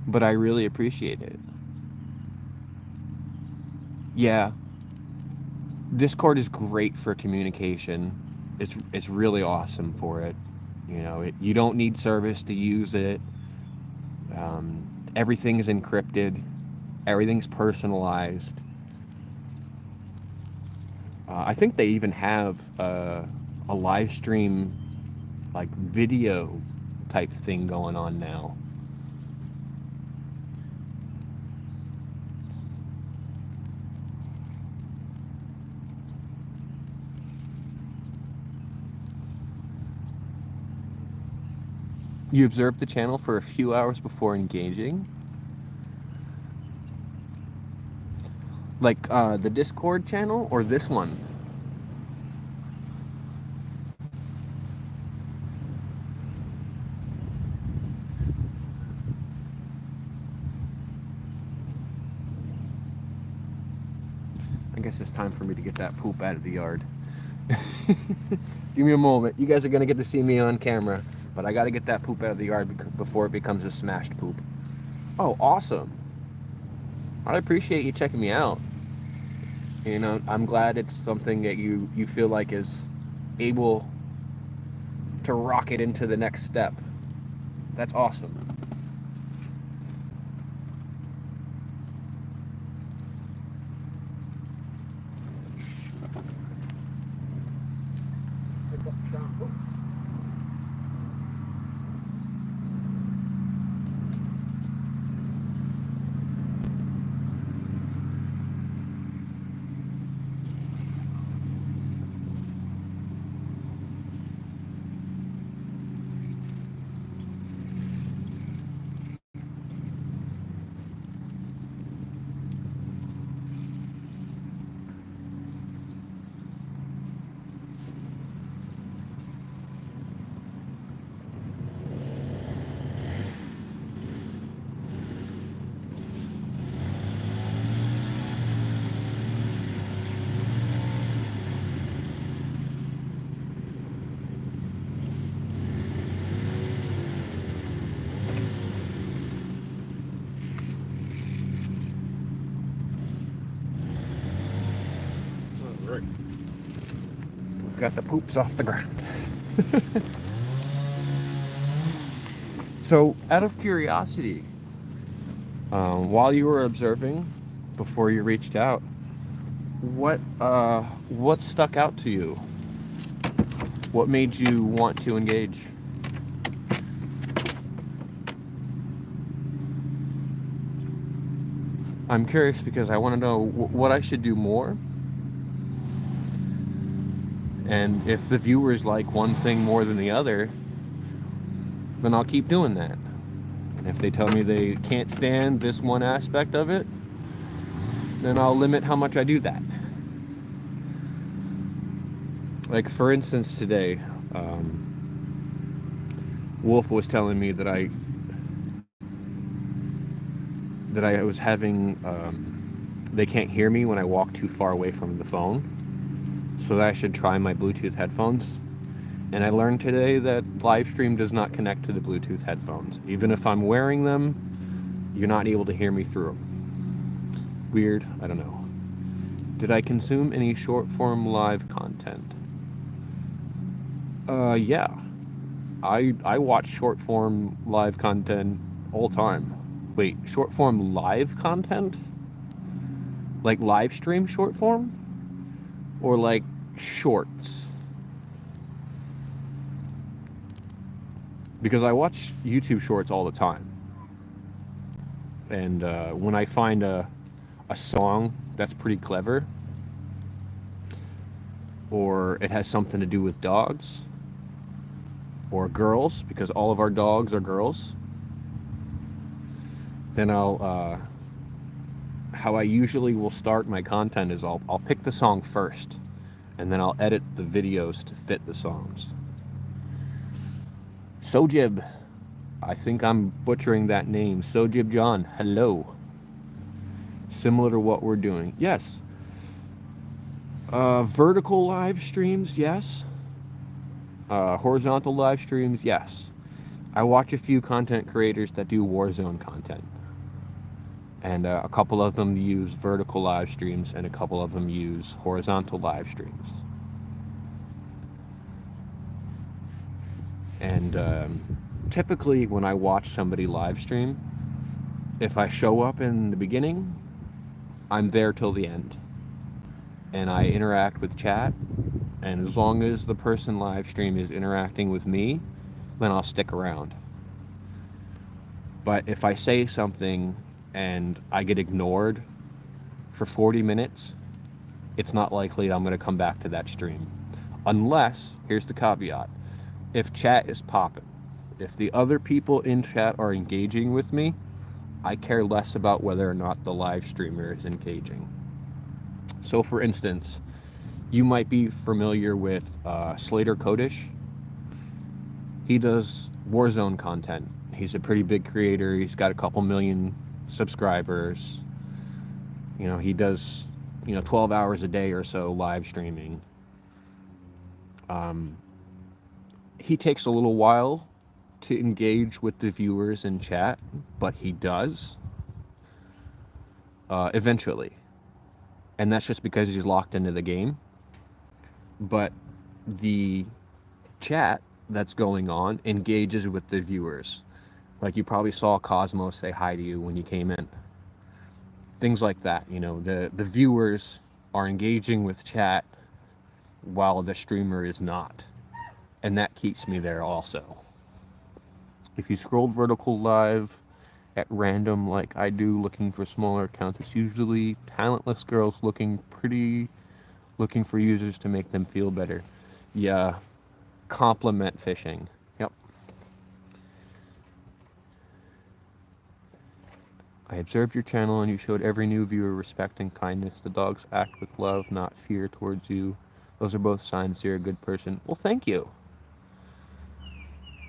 but I really appreciate it. Yeah, Discord is great for communication. It's really awesome for it. You know, you don't need service to use it. Everything is encrypted. Everything's personalized. I think they even have a live stream, like video type thing going on now. You observe the channel for a few hours before engaging. Like the Discord channel or this one? I guess it's time for me to get that poop out of the yard. Give me a moment. You guys are going to get to see me on camera, but I got to get that poop out of the yard before it becomes a smashed poop. Oh, awesome. I appreciate you checking me out. You know, I'm glad it's something that you feel like is able to rocket into the next step. That's awesome. Right. We've got the poops off the ground. So, out of curiosity, while you were observing, before you reached out, what stuck out to you? What made you want to engage? I'm curious because I want to know what I should do more. And if the viewers like one thing more than the other, then I'll keep doing that. And if they tell me they can't stand this one aspect of it, then I'll limit how much I do that. Like, for instance, today, Wolf was telling me that I was having, they can't hear me when I walk too far away from the phone. So that I should try my Bluetooth headphones. And I learned today that live stream does not connect to the Bluetooth headphones. Even if I'm wearing them, you're not able to hear me through them. Weird, I don't know. Did I consume any short form live content? Yeah. I watch short form live content all the time. Wait, short form live content? Like live stream short form? Or like shorts? Because I watch YouTube shorts all the time. And when I find a song that's pretty clever, or it has something to do with dogs, or girls, because all of our dogs are girls, then I'll, how I usually will start my content is I'll pick the song first, and then I'll edit the videos to fit the songs. Sojib. I think I'm butchering that name. Sojib John. Hello. Similar to what we're doing. Yes. Vertical live streams, yes. Horizontal live streams, yes. I watch a few content creators that do Warzone content. And a couple of them use vertical live streams, and a couple of them use horizontal live streams. And typically, when I watch somebody live stream, if I show up in the beginning, I'm there till the end. And I interact with chat. And as long as the person live stream is interacting with me, then I'll stick around. But if I say something and I get ignored for 40 minutes, it's not likely I'm going to come back to that stream. Unless, here's the caveat, if chat is popping, if the other people in chat are engaging with me, I care less about whether or not the live streamer is engaging. So for instance, you might be familiar with Slater Kodish. He does Warzone content. He's a pretty big creator. He's got a couple million subscribers. You know, he does, 12 hours a day or so live streaming. He takes a little while to engage with the viewers in chat, but he does eventually. And that's just because he's locked into the game. But the chat that's going on engages with the viewers. Like you probably saw Cosmos say hi to you when you came in. Things like that, the viewers are engaging with chat while the streamer is not. And that keeps me there also. If you scroll vertical live at random like I do looking for smaller accounts, it's usually talentless girls looking for users to make them feel better. Yeah, compliment fishing. Yep. I observed your channel and you showed every new viewer respect and kindness. The dogs act with love, not fear towards you. Those are both signs you're a good person. Well, thank you.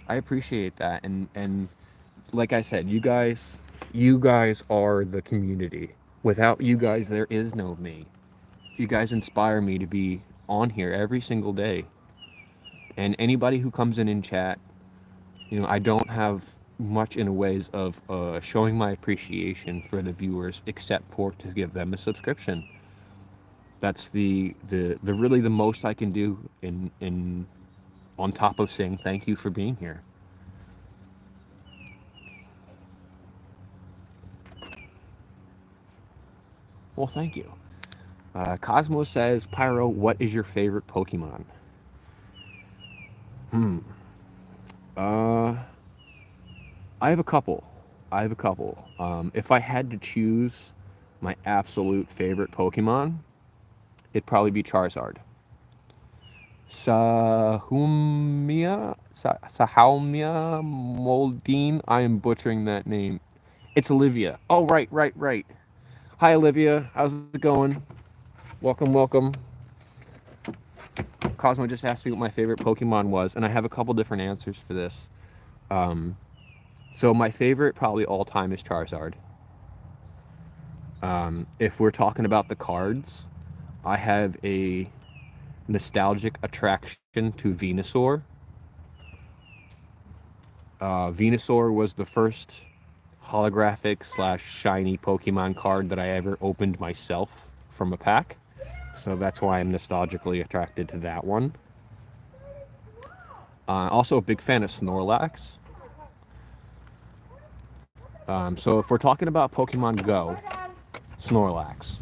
I appreciate that. And like I said, you guys are the community. Without you guys, there is no me. You guys inspire me to be on here every single day. And anybody who comes in chat, I don't have much in ways of showing my appreciation for the viewers, except for to give them a subscription. That's the really the most I can do in on top of saying thank you for being here. Well, thank you. Cosmo says, Pyro, what is your favorite Pokemon? I have a couple. If I had to choose my absolute favorite Pokemon, it'd probably be Charizard. Sahaumia Moldine. I am butchering that name. It's Olivia. Oh, right. Hi, Olivia. How's it going? Welcome. Cosmo just asked me what my favorite Pokemon was, and I have a couple different answers for this. So my favorite, probably all time, is Charizard. If we're talking about the cards, I have a nostalgic attraction to Venusaur. Venusaur was the first holographic / shiny Pokemon card that I ever opened myself from a pack. So that's why I'm nostalgically attracted to that one. Also a big fan of Snorlax. So if we're talking about Pokemon Go, Snorlax.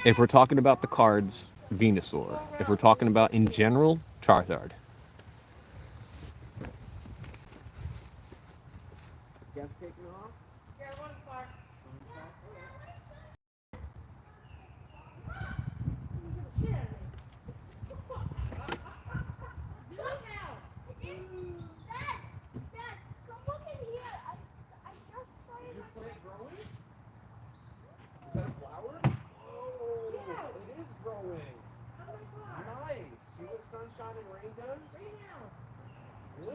If we're talking about the cards, Venusaur. If we're talking about in general, Charizard. Sunshine and rain does? Right now. Ew.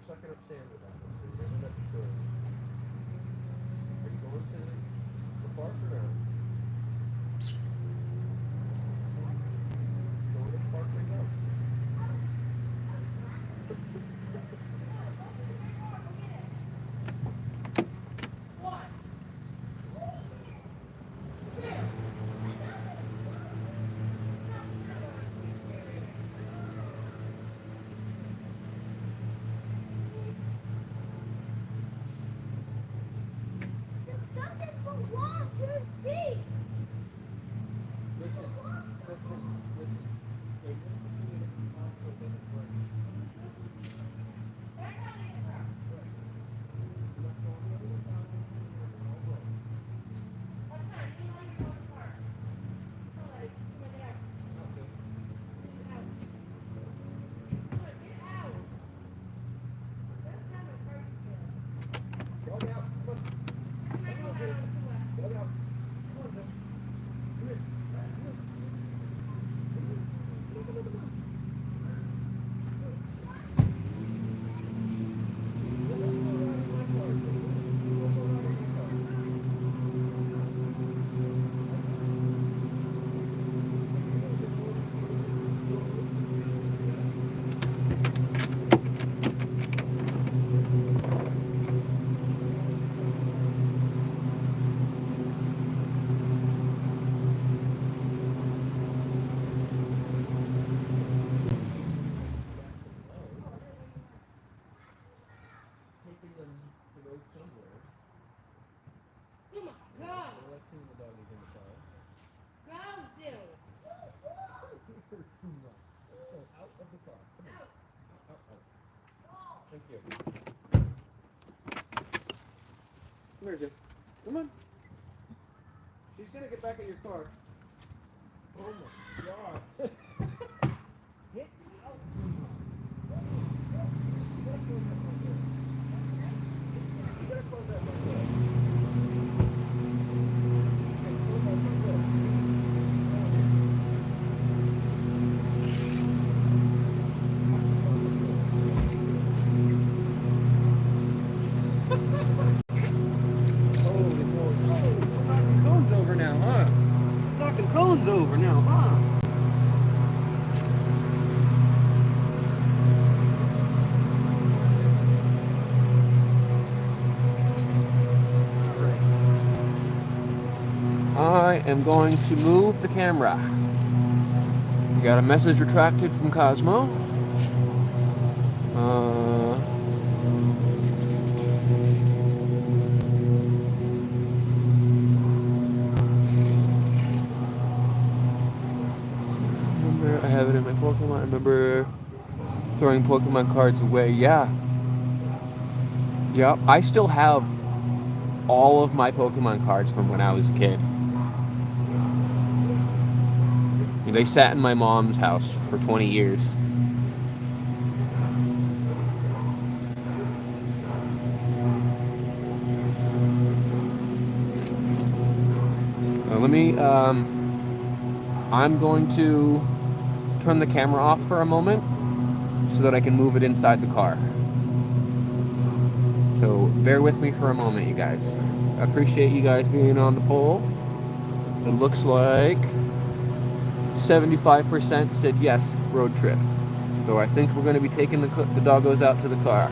sucking up sand with that one. So you're gonna have to show you. Are you going to the park or not? Going to the park right now? Thank you. Come here, Jim. Come on. She's gonna get back in your car. Oh my god. Get out. You gotta close that front door. Okay, close that front door. Cone's over now, huh? Knocking cones over now, huh? I am going to move the camera. We got a message retracted from Cosmo. I have it in my Pokemon. I remember throwing Pokemon cards away. Yeah. Yep. I still have all of my Pokemon cards from when I was a kid. They sat in my mom's house for 20 years. I'm going to turn the camera off for a moment so that I can move it inside the car. So bear with me for a moment, you guys. I appreciate you guys being on the poll. It looks like 75% said yes, road trip. So I think we're going to be taking the doggos out to the car.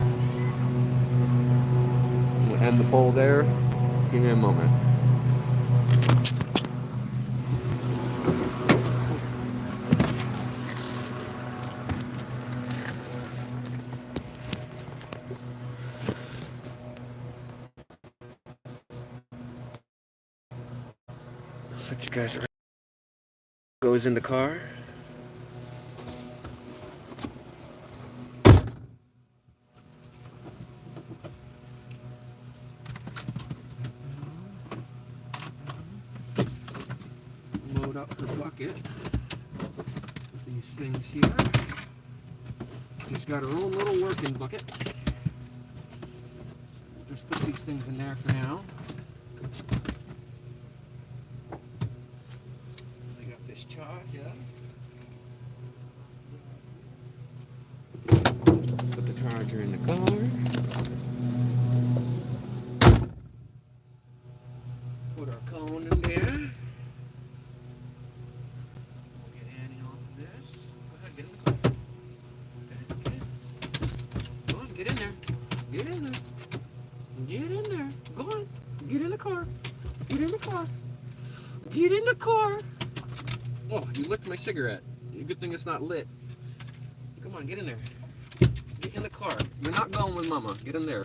We'll end the poll there. Give me a moment. So you guys are goes in the car. Load up the bucket with these things here. She's got her own little working bucket. Just put these things in there for now. I got this charger. Put the charger charger in the car. Put our cone in there. We'll get Annie off of this. Go ahead, get in the car. Get in. Go on, get in there. Get in there. Get in there. Go on. Get in the car. Get in the car. Get in the car. Oh, you licked my cigarette. Good thing it's not lit. Come on, get in there. Get in the car. You're not going with Mama. Get in there.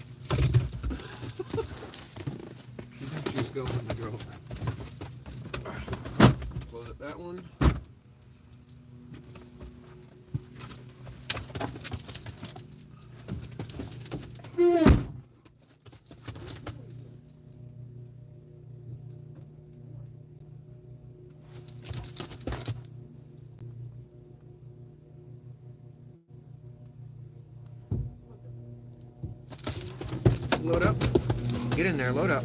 She's going with the girl. Close up that one. Load up. Get in there, load up.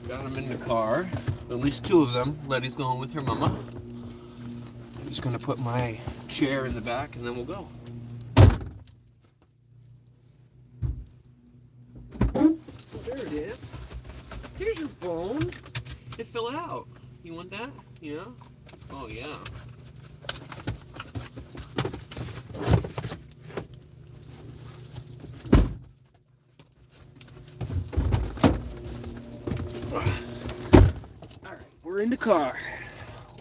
Got them in the car. At least two of them. Letty's going with her mama. I'm just gonna put my chair in the back and then we'll go. Oh, there it is. Here's your bone. It fell out. You want that? Yeah? Oh, yeah. Alright, we're in the car.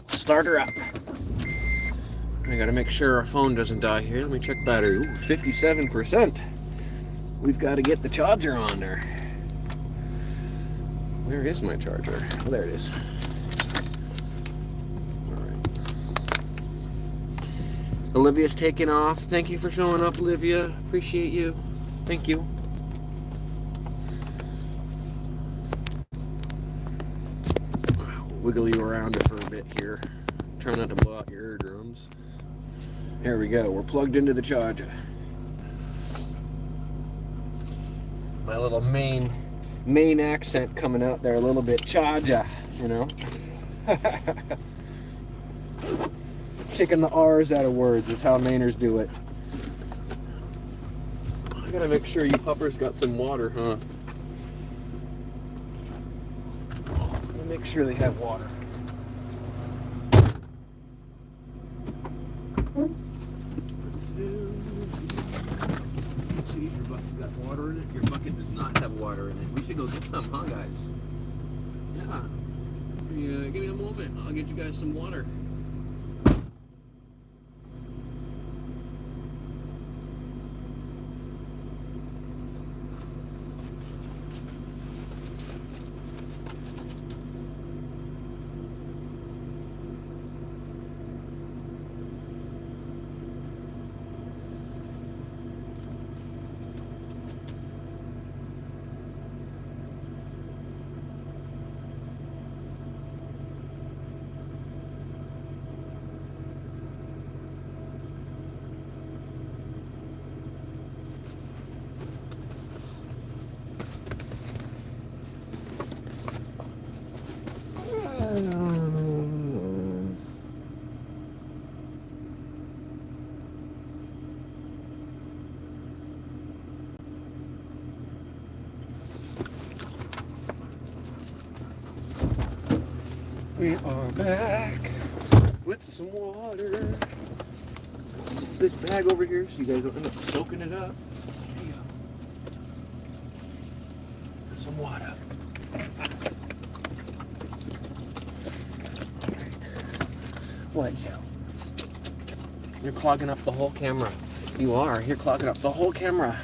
Start her up. I gotta make sure our phone doesn't die here. Let me check battery. Ooh, 57%. We've got to get the charger on there. Where is my charger? Oh, there it is. Alright. Olivia's taking off. Thank you for showing up, Olivia. Appreciate you. Thank you. Wiggle you around it for a bit here. Try not to blow out your eardrums. Here we go. We're plugged into the charger. My little main accent coming out there a little bit. Charger, you know. Kicking the R's out of words is how Mainers do it. I gotta make sure you puppers got some water, huh? Gotta make sure they have water. See if your bucket got water in it. Your bucket does not have water in it. We should go get some, huh, guys? Yeah. Give me a moment. I'll get you guys some water. We are back with some water. This bag over here so you guys don't end up soaking it up. There you go. Some water. What, so? You're clogging up the whole camera. You are. You're clogging up the whole camera.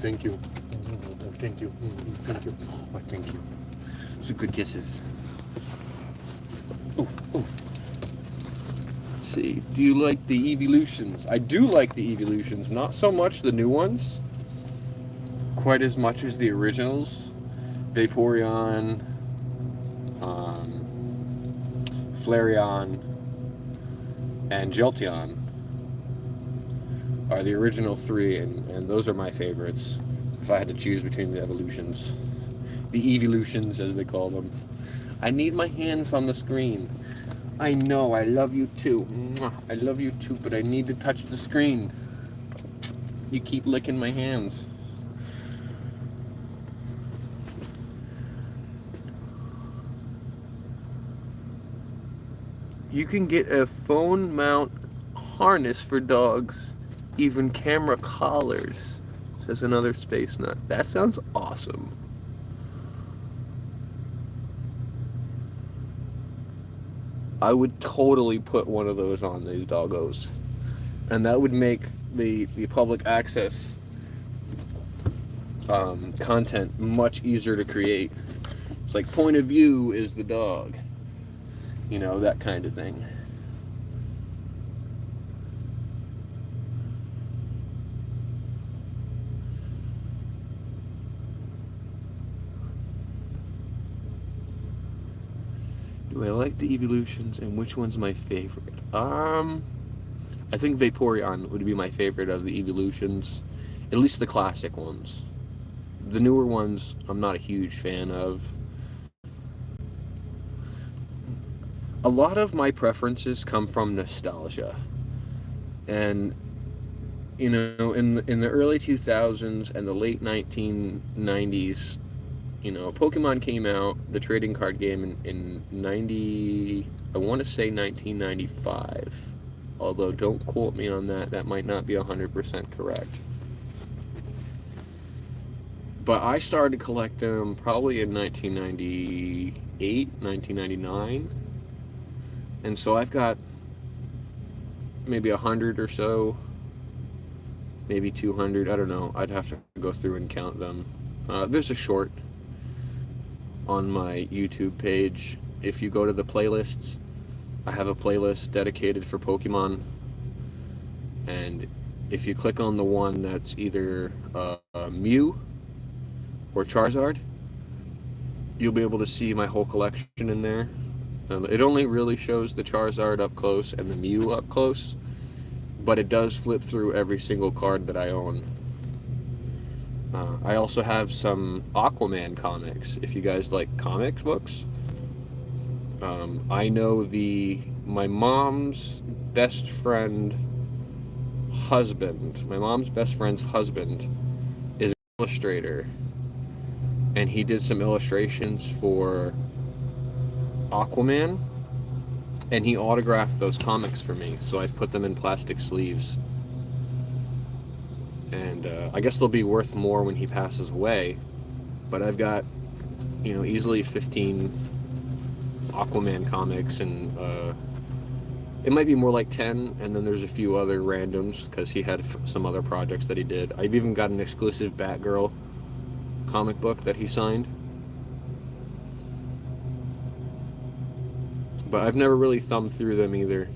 Thank you. Thank you. Thank you. Oh, thank you. Some good kisses. Ooh, ooh. Let's see. Do you like the evolutions? I do like the evolutions. Not so much the new ones. Quite as much as the originals. Vaporeon, Flareon, and Jolteon are the original three, and those are my favorites. if I had to choose between the evolutions. The evolutions, as they call them. I need my hands on the screen. I know, I love you too. Mwah. I love you too, but I need to touch the screen. You keep licking my hands. You can get a phone mount harness for dogs, even camera collars, says another space nut. That sounds awesome. I would totally put one of those on these doggos. And that would make the public access content much easier to create. It's like point of view is the dog. You know, that kind of thing. Do I like the evolutions and which one's my favorite? I think Vaporeon would be my favorite of the evolutions, at least the classic ones. The newer ones I'm not a huge fan of. A lot of my preferences come from nostalgia. And you know, in the early 2000s and the late 1990s, you know, Pokemon came out, the trading card game, in 90, I want to say 1995. Although, don't quote me on that. That might not be 100% correct. But I started collecting them probably in 1998, 1999. And so I've got maybe 100 or so, maybe 200, I don't know. I'd have to go through and count them. There's a short on my YouTube page. If you go to the playlists, I have a playlist dedicated for Pokemon, and if you click on the one that's either Mew or Charizard, you'll be able to see my whole collection in there. It only really shows the Charizard up close and the Mew up close, but it does flip through every single card that I own. I also have some Aquaman comics, if you guys like comics books. I know my mom's best friend's husband is an illustrator, and he did some illustrations for Aquaman, and he autographed those comics for me, so I've put them in plastic sleeves. And I guess they'll be worth more when he passes away, but I've got, you know, easily 15 Aquaman comics, and it might be more like 10, and then there's a few other randoms because he had some other projects that he did. I've even got an exclusive Batgirl comic book that he signed, but I've never really thumbed through them either.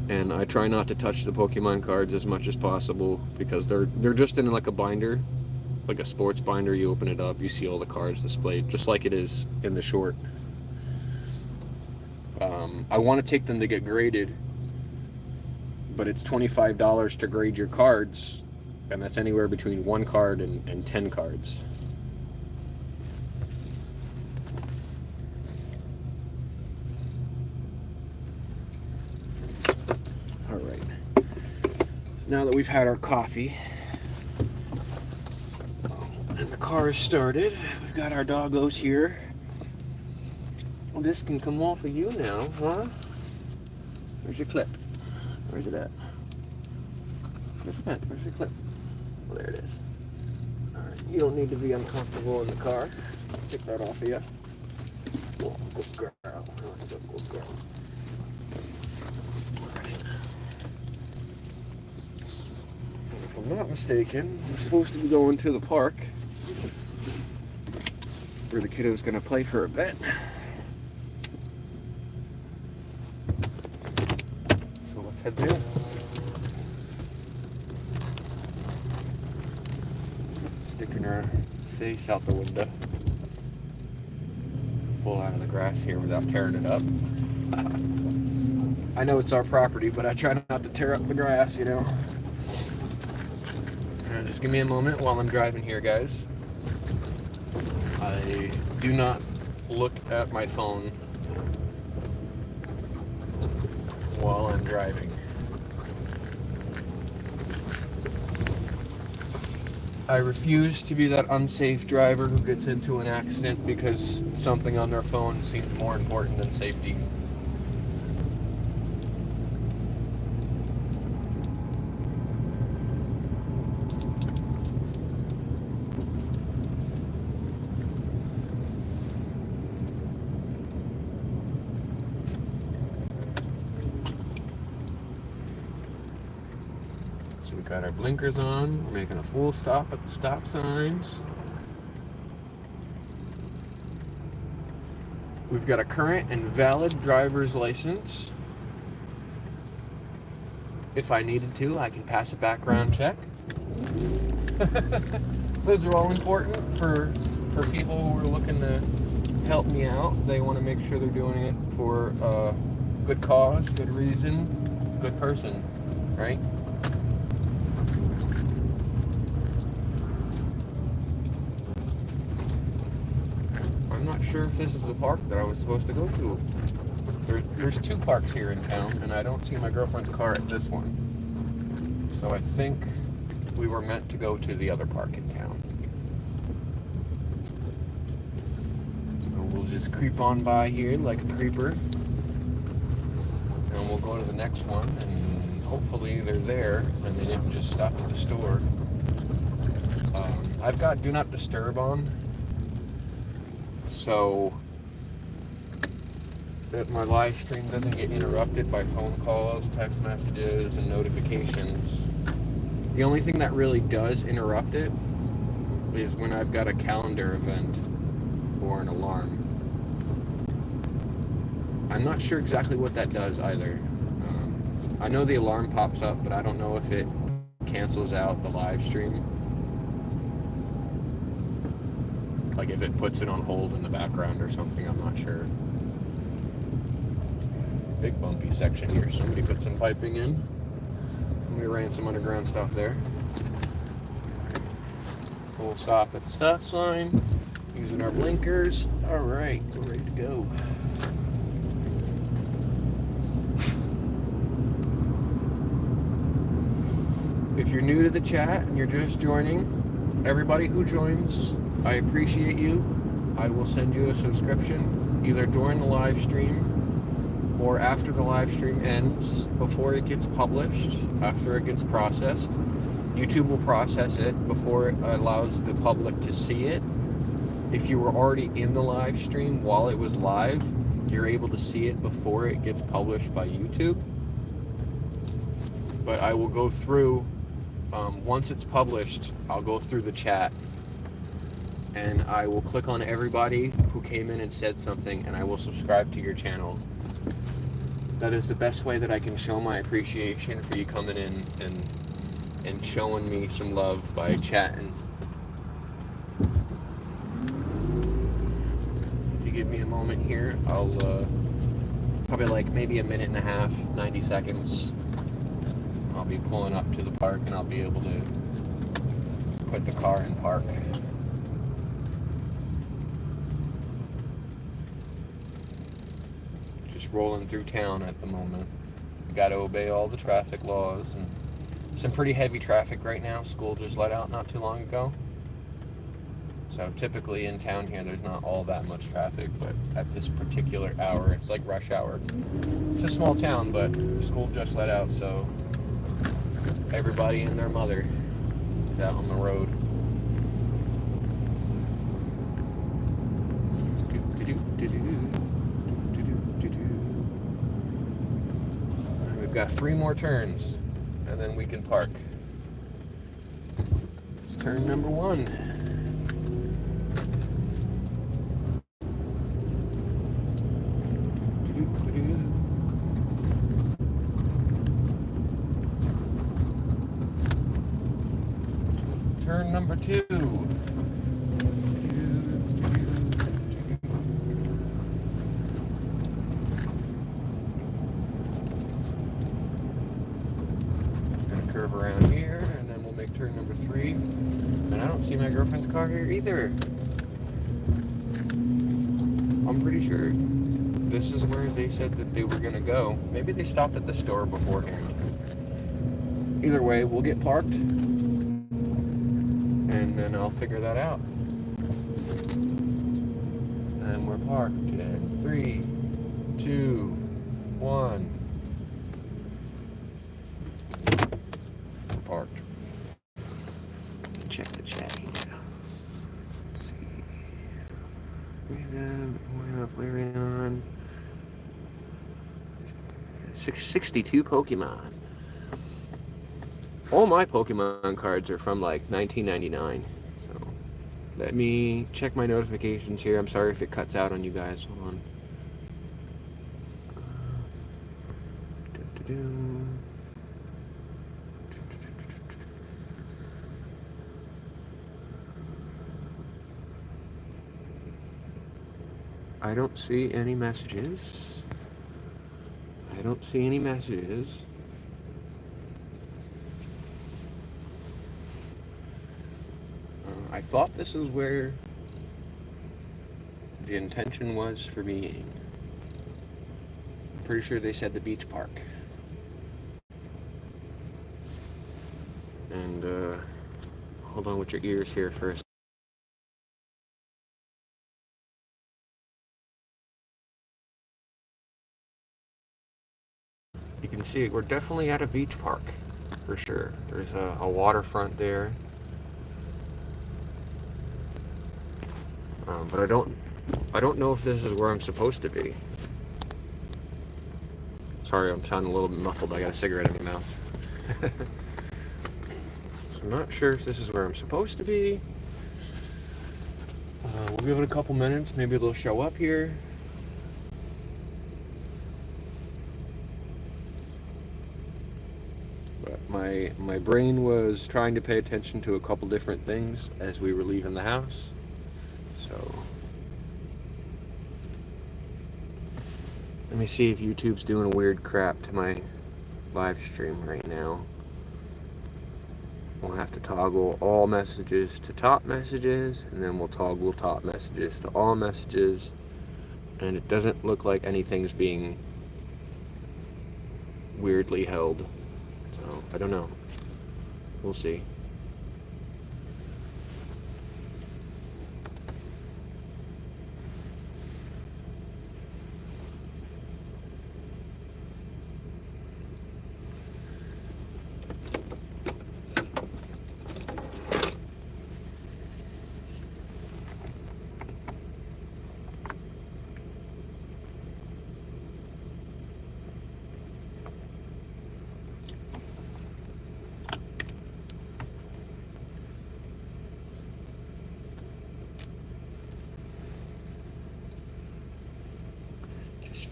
And I try not to touch the Pokemon cards as much as possible because they're just in like a binder, like a sports binder. You open it up, you see all the cards displayed, just like it is in the short. I want to take them to get graded, but it's $25 to grade your cards, and that's anywhere between 1 card and 10 cards. Alright, now that we've had our coffee and the car is started, we've got our doggos here. Well, this can come off of you now, huh? Where's your clip? Where's it at? Where's your clip? Well, there it is. Alright, you don't need to be uncomfortable in the car. Take that off of you. Oh, good girl. Good girl. If I'm not mistaken, we're supposed to be going to the park where the kiddo's gonna play for a bit. So let's head there. Sticking her face out the window. Pull out of the grass here without tearing it up. I know it's our property, but I try not to tear up the grass, you know. Just give me a moment while I'm driving here, guys. I do not look at my phone while I'm driving. I refuse to be that unsafe driver who gets into an accident because something on their phone seems more important than safety. Got our blinkers on, we're making a full stop at the stop signs. We've got a current and valid driver's license. If I needed to, I can pass a background check. Those are all important for people who are looking to help me out. They want to make sure they're doing it for a good cause, good reason, good person, right? I'm not sure if this is the park that I was supposed to go to. There's two parks here in town, and I don't see my girlfriend's car at this one. So I think we were meant to go to the other park in town. So we'll just creep on by here like a creeper. And we'll go to the next one, and hopefully they're there, and they didn't just stop at the store. I've got Do Not Disturb on, so that my live stream doesn't get interrupted by phone calls, text messages, and notifications. The only thing that really does interrupt it is when I've got a calendar event or an alarm. I'm not sure exactly what that does either. I know the alarm pops up, but I don't know if it cancels out the live stream. Like if it puts it on hold in the background or something, I'm not sure. Big bumpy section here. Somebody put some piping in. Somebody ran some underground stuff there. Full stop at the stop sign. Using our blinkers. Alright, we're ready to go. If you're new to the chat and you're just joining, everybody who joins, I appreciate you. I will send you a subscription either during the live stream or after the live stream ends, before it gets published, after it gets processed. YouTube will process it before it allows the public to see it. If you were already in the live stream while it was live, you're able to see it before it gets published by YouTube. But I will go through, once it's published, I'll go through the chat and I will click on everybody who came in and said something, and I will subscribe to your channel. That is the best way that I can show my appreciation for you coming in and showing me some love by chatting. If you give me a moment here, I'll probably like maybe a minute and a half, 90 seconds. I'll be pulling up to the park and I'll be able to put the car in park. Rolling through town at the moment. Got to obey all the traffic laws, and some pretty heavy traffic right now. School just let out not too long ago. So typically in town here there's not all that much traffic, but at this particular hour it's like rush hour. It's a small town, but school just let out, so everybody and their mother is out on the road. Got 3 more turns and then we can park. It's turn number 1. Turn number 2. Curve around here, and then we'll make turn number 3. my girlfriend's car here either. I'm pretty sure this is where they said that they were gonna go. Maybe they stopped at the store beforehand. Either way, we'll get parked, and then I'll figure that out. And we're parked in 3, 2, 1. Parked. Check the chat here. Let's see. We have Larion. 62 Pokemon. All my Pokemon cards are from like 1999. So let me check my notifications here. I'm sorry if it cuts out on you guys. Hold on. I don't see any messages. I don't see any messages. I thought this was where the intention was for me. I'm pretty sure they said the beach park. And hold on with your ears here for a second. You can see we're definitely at a beach park, for sure. There's a waterfront there. But I don't know if this is where I'm supposed to be. Sorry, I'm sounding a little bit muffled. I got a cigarette in my mouth. So I'm not sure if this is where I'm supposed to be. We'll give it a couple minutes. Maybe they'll show up here. But my brain was trying to pay attention to a couple different things as we were leaving the house. So let me see if YouTube's doing weird crap to my live stream right now. We'll have to toggle all messages to top messages, and then we'll toggle top messages to all messages. And it doesn't look like anything's being weirdly held. So, I don't know. We'll see.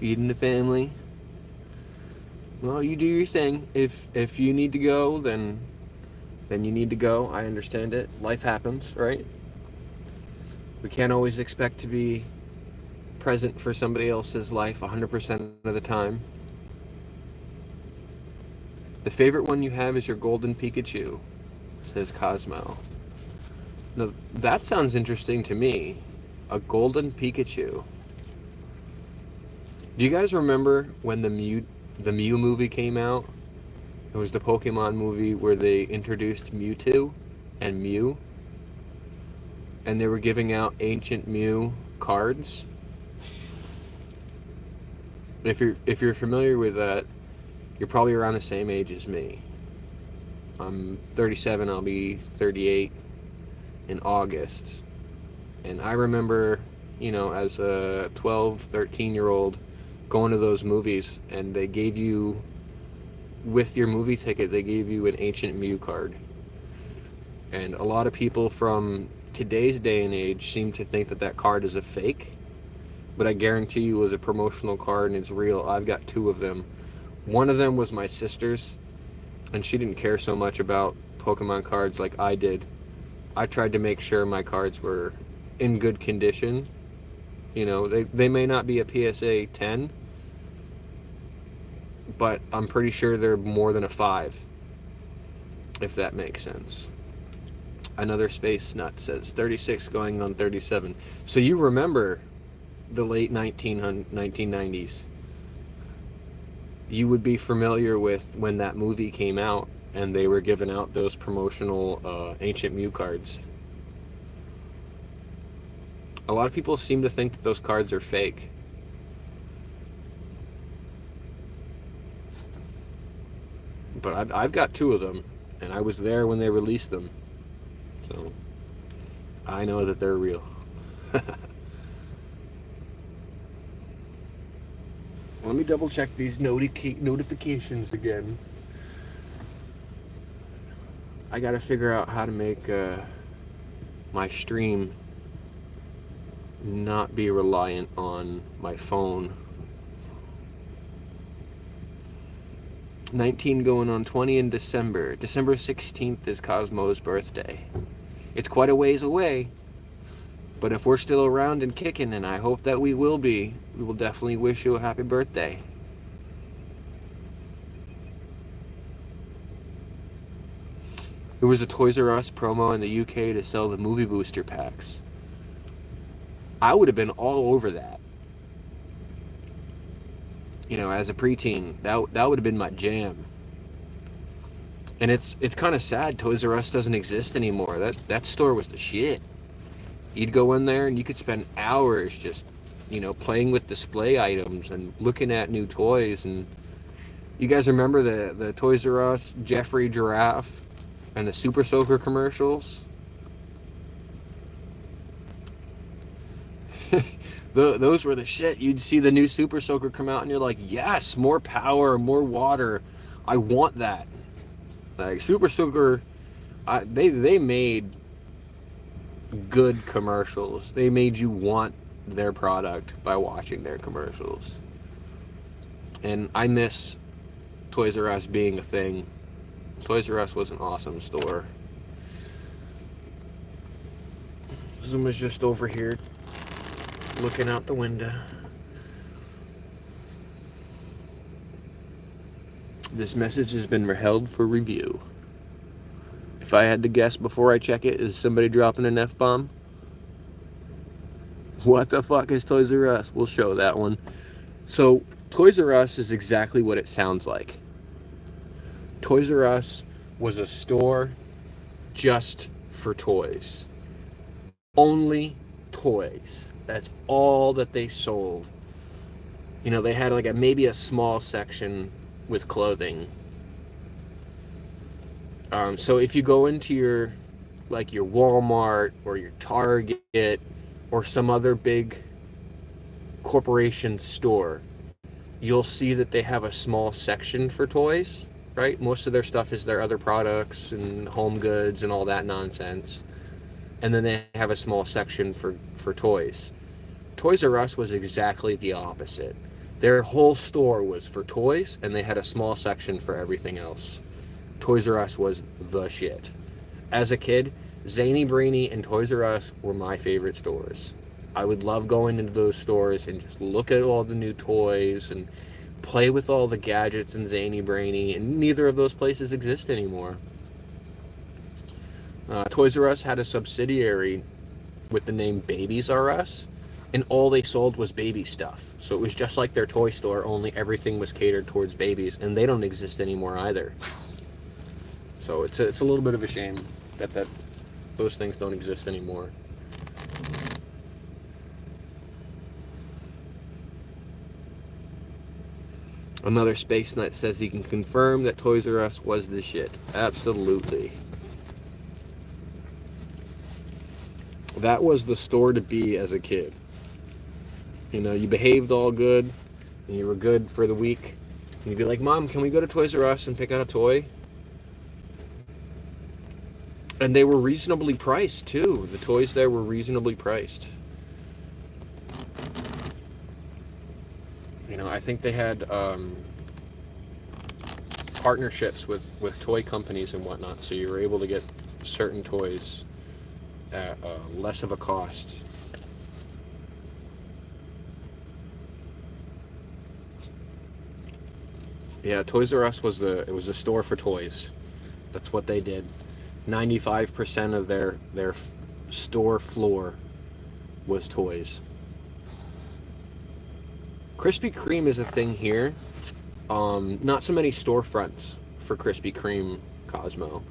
Feeding the family. Well, you do your thing. If you need to go, then you need to go. I understand it. Life happens, right? We can't always expect to be present for somebody else's life 100% of the time. The favorite one you have is your golden Pikachu, says Cosmo. Now, that sounds interesting to me. A golden Pikachu. Do you guys remember when the Mew movie came out? It was the Pokemon movie where they introduced Mewtwo and Mew, and they were giving out ancient Mew cards. If you're familiar with that, you're probably around the same age as me. I'm 37. I'll be 38 in August, and I remember, as a 12, 13-year-old. Going to those movies, and they gave you, with your movie ticket, they gave you an ancient Mew card. And a lot of people from today's day and age seem to think that card is a fake, but I guarantee you it was a promotional card and it's real. I've got 2 of them. One of them was my sister's, and she didn't care so much about Pokemon cards like I did. I tried to make sure my cards were in good condition. They may not be a PSA 10, but I'm pretty sure they're more than a 5, if that makes sense. Another space nut says 36 going on 37. So you remember the late 1990s. You would be familiar with when that movie came out and they were giving out those promotional Ancient Mew cards. A lot of people seem to think that those cards are fake. But I've got 2 of them, and I was there when they released them. So I know that they're real. Let me double check these notifications again. I gotta figure out how to make my stream not be reliant on my phone. 19 going on 20 in December. December 16th is Cosmo's birthday. It's quite a ways away, but if we're still around and kicking, and I hope that we will be, we will definitely wish you a happy birthday. There was a Toys R Us promo in the UK to sell the movie booster packs. I would have been all over that. You know, as a preteen, that would have been my jam. And it's kind of sad Toys R Us doesn't exist anymore. That store was the shit. You'd go in there and you could spend hours just, you know, playing with display items and looking at new toys. And you guys remember the Toys R Us Jeffrey Giraffe and the Super Soaker commercials? Those were the shit. You'd see the new Super Soaker come out and you're like, yes, more power, more water. I want that. Like Super Soaker, they made good commercials. They made you want their product by watching their commercials. And I miss Toys R Us being a thing. Toys R Us was an awesome store. Zoom is just over here looking out the window. This message has been held for review. If I had to guess before I check it, is somebody dropping an F-bomb? What the fuck is Toys R Us? We'll show that one. So, Toys R Us is exactly what it sounds like. Toys R Us was a store just for toys. Only toys. That's all that they sold. You know, they had like maybe a small section with clothing. So if you go into your Walmart or your Target or some other big corporation store, you'll see that they have a small section for toys, right? Most of their stuff is their other products and home goods and all that nonsense. And then they have a small section for toys. Toys R Us was exactly the opposite. Their whole store was for toys, and they had a small section for everything else. Toys R Us was the shit. As a kid, Zany Brainy and Toys R Us were my favorite stores. I would love going into those stores and just look at all the new toys and play with all the gadgets in Zany Brainy, and neither of those places exist anymore. Toys R Us had a subsidiary with the name Babies R Us, and all they sold was baby stuff. So it was just like their toy store, only everything was catered towards babies, and they don't exist anymore either. So it's a little bit of a shame that those things don't exist anymore. Another Space Nut says he can confirm that Toys R Us was the shit. Absolutely. That was the store to be as a kid. You know, you behaved all good, and you were good for the week. And you'd be like, Mom, can we go to Toys R Us and pick out a toy? And they were reasonably priced, too. The toys there were reasonably priced. You know, I think they had partnerships with toy companies and whatnot, so you were able to get certain toys at less of a cost. Yeah, Toys R Us was a store for toys. That's what they did. 95% of their store floor was toys. Krispy Kreme is a thing here. Not so many storefronts for Krispy Kreme Cosmo.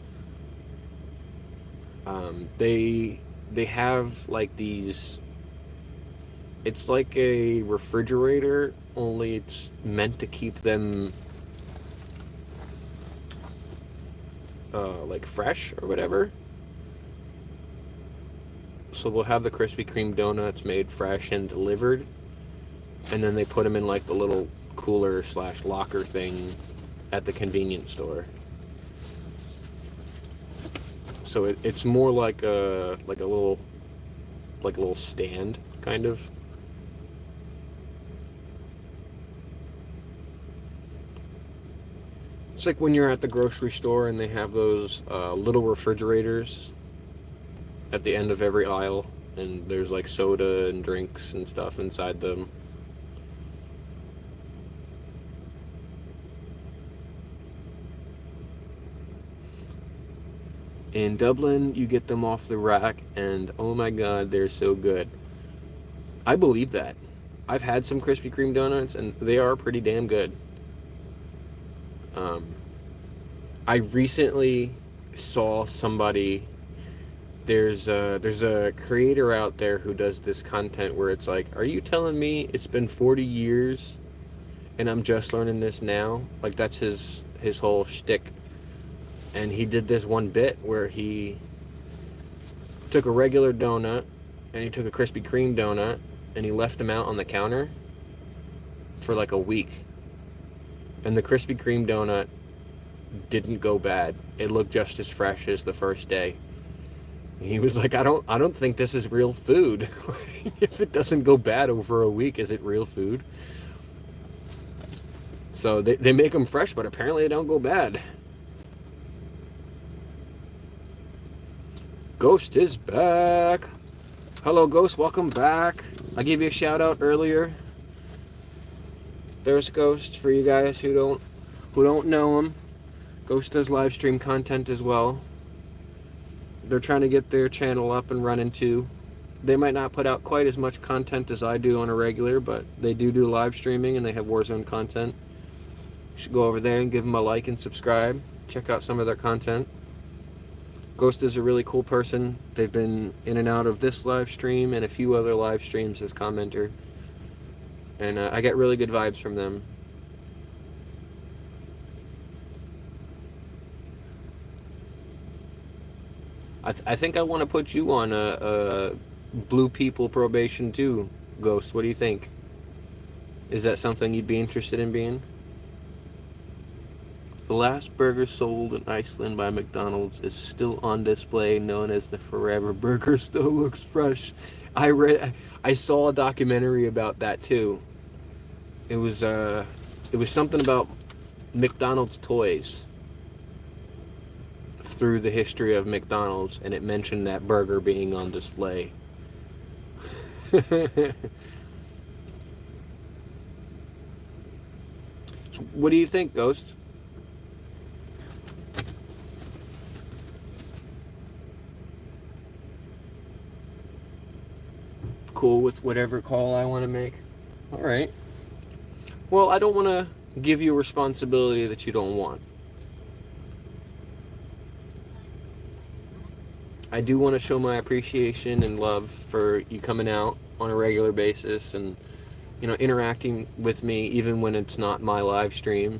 They have like these. It's like a refrigerator, only it's meant to keep them like fresh or whatever. So they'll have the Krispy Kreme donuts made fresh and delivered, and then they put them in like the little cooler / locker thing at the convenience store. So it's more like a little stand kind of. It's like when you're at the grocery store and they have those little refrigerators at the end of every aisle, and there's like soda and drinks and stuff inside them. In Dublin, you get them off the rack, and oh my god, they're so good. I believe that. I've had some Krispy Kreme donuts, and they are pretty damn good. I recently saw somebody. There's a creator out there who does this content where it's like, are you telling me it's been 40 years, and I'm just learning this now? Like, that's his whole shtick. And he did this one bit where he took a regular donut and he took a Krispy Kreme donut and he left them out on the counter for like a week. And the Krispy Kreme donut didn't go bad. It looked just as fresh as the first day. And he was like, I don't think this is real food. If it doesn't go bad over a week, is it real food? So they make them fresh, but apparently they don't go bad. Ghost is back. Hello, Ghost. Welcome back. I gave you a shout out earlier. There's Ghost for you guys who don't know him. Ghost does live stream content as well. They're trying to get their channel up and running too. They might not put out quite as much content as I do on a regular, but they do live streaming and they have Warzone content. You should go over there and give them a like and subscribe. Check out some of their content. Ghost is a really cool person. They've been in and out of this live stream and a few other live streams as commenter. And I get really good vibes from them. I think I want to put you on a Blue People probation too, Ghost. What do you think? Is that something you'd be interested in being? The last burger sold in Iceland by McDonald's is still on display, known as the Forever Burger. Still looks fresh. I saw a documentary about that too. It was something about McDonald's toys through the history of McDonald's, and it mentioned that burger being on display. So what do you think, Ghost? Cool with whatever call I want to make? Alright. Well, I don't want to give you a responsibility that you don't want. I do want to show my appreciation and love for you coming out on a regular basis and, you know, interacting with me even when it's not my live stream.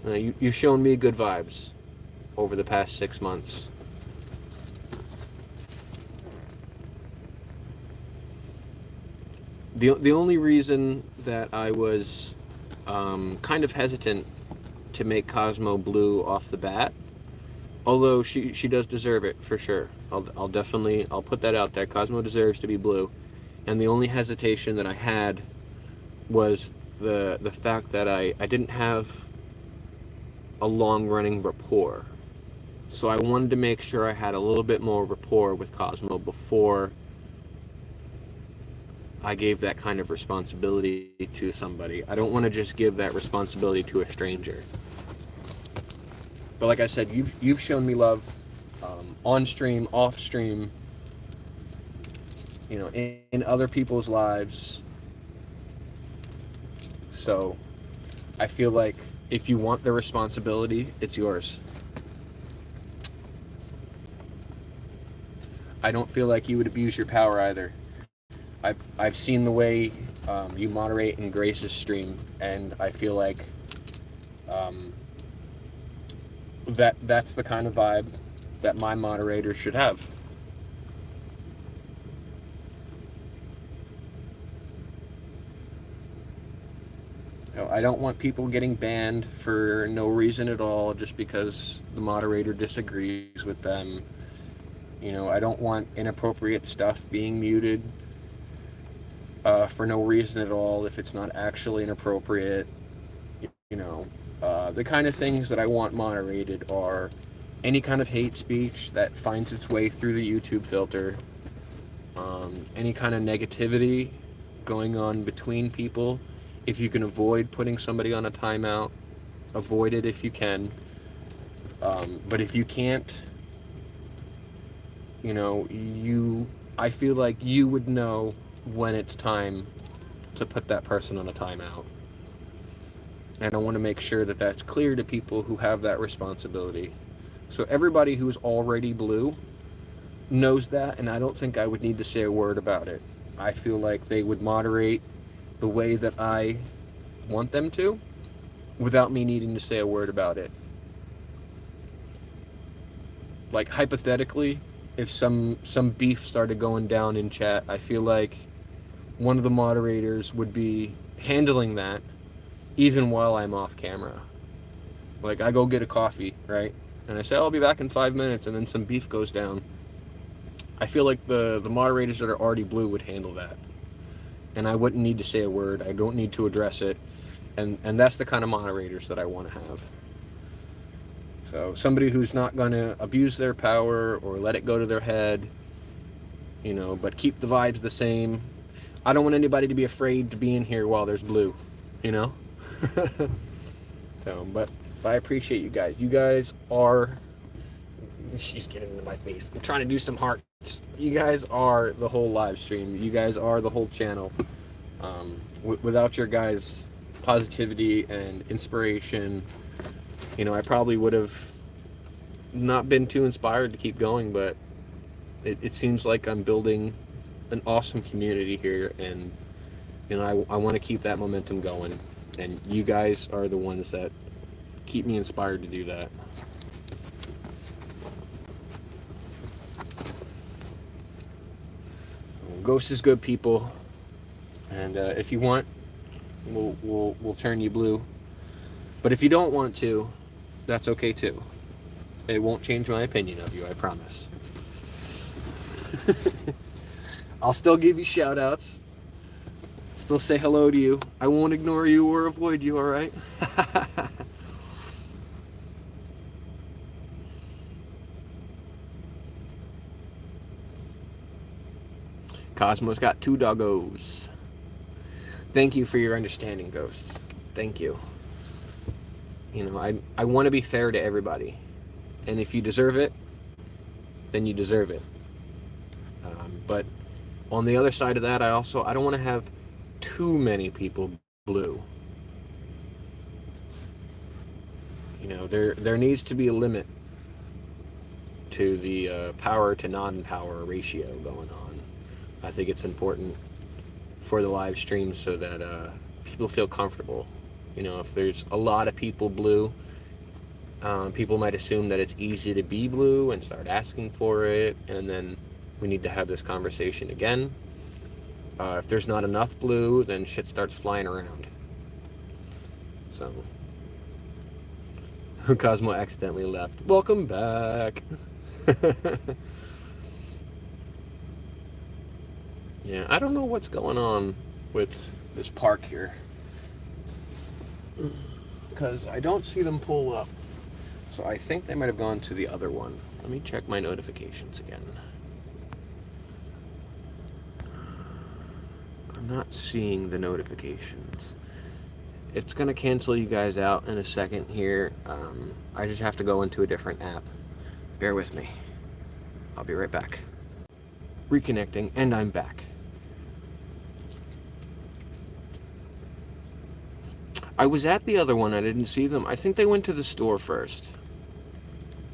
You've shown me good vibes over the past 6 months. The only reason that I was kind of hesitant to make Cosmo blue off the bat, although she does deserve it for sure. I'll definitely put that out there. Cosmo deserves to be blue. And the only hesitation that I had was the fact that I didn't have a long running rapport. So I wanted to make sure I had a little bit more rapport with Cosmo before I gave that kind of responsibility to somebody. I don't want to just give that responsibility to a stranger. But like I said, you've shown me love on stream, off stream, you know, in other people's lives. So I feel like if you want the responsibility, it's yours. I don't feel like you would abuse your power either. I've seen the way you moderate in Grace's stream, and I feel like that's the kind of vibe that my moderator should have. I don't want people getting banned for no reason at all just because the moderator disagrees with them. You know, I don't want inappropriate stuff being muted for no reason at all if it's not actually inappropriate. You know, the kind of things that I want moderated are any kind of hate speech that finds its way through the YouTube filter, any kind of negativity going on between people. If you can avoid putting somebody on a timeout, avoid it if you can. But if you can't, you know, I feel like you would know when it's time to put that person on a timeout. And I want to make sure that that's clear to people who have that responsibility. So everybody who's already blue knows that, and I don't think I would need to say a word about it. I feel like they would moderate the way that I want them to without me needing to say a word about it. Like, hypothetically, if some beef started going down in chat, I feel like one of the moderators would be handling that even while I'm off camera. Like, I go get a coffee, right? And I say, I'll be back in 5 minutes, and then some beef goes down. I feel like the moderators that are already blue would handle that. And I wouldn't need to say a word. I don't need to address it. And that's the kind of moderators that I want to have. So somebody who's not going to abuse their power or let it go to their head, you know, but keep the vibes the same. I don't want anybody to be afraid to be in here while there's blue, you know? So, but I appreciate you guys. You guys are... She's getting into my face. I'm trying to do some hearts. You guys are the whole live stream. You guys are the whole channel. Without your guys' positivity and inspiration, you know, I probably would have not been too inspired to keep going, but it seems like I'm building an awesome community here, and you know, I want to keep that momentum going, and you guys are the ones that keep me inspired to do that. Ghost is good, people, and if you want, we'll turn you blue. But if you don't want to, that's okay too. It won't change my opinion of you, I promise. I'll still give you shout outs. Still say hello to you. I won't ignore you or avoid you, alright? Cosmo's got 2 doggos. Thank you for your understanding, Ghost. Thank you. You know, I want to be fair to everybody. And if you deserve it, then you deserve it. But on the other side of that, I don't want to have too many people blue. You know, there needs to be a limit to the power to non-power ratio going on. I think it's important for the live stream so that people feel comfortable. You know, if there's a lot of people blue, people might assume that it's easy to be blue and start asking for it, and then we need to have this conversation again. If there's not enough blue, then shit starts flying around. So, Cosmo accidentally left. Welcome back. Yeah, I don't know what's going on with this park here, because I don't see them pull up. So I think they might have gone to the other one. Let me check my notifications again. I'm not seeing the notifications. It's gonna cancel you guys out in a second here. I just have to go into a different app. Bear with me. I'll be right back. Reconnecting, and I'm back. I was at the other one. I didn't see them. I think they went to the store first.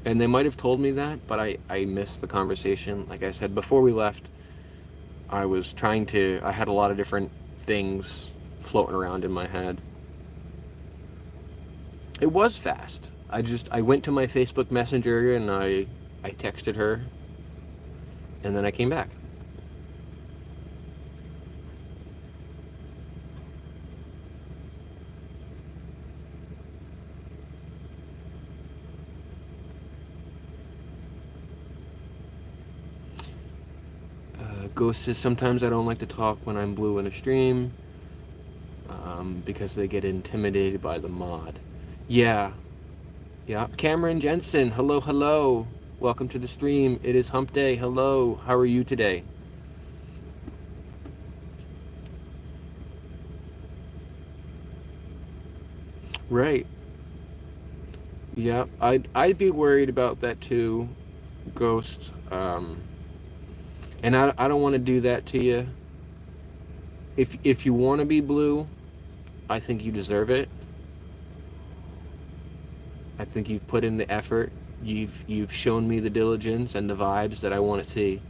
And they might have told me that, but I missed the conversation. Like I said, before we left, I had a lot of different things floating around in my head. It was fast. I went to my Facebook Messenger and I texted her, and then I came back. Ghost says, sometimes I don't like to talk when I'm blue in a stream because they get intimidated by the mod. Yeah. Cameron Jensen, hello. Welcome to the stream. It is hump day. Hello. How are you today? Right. Yeah, I'd be worried about that too, Ghost. And I don't want to do that to you. If you want to be blue, I think you deserve it. I think you've put in the effort. You've shown me the diligence and the vibes that I want to see.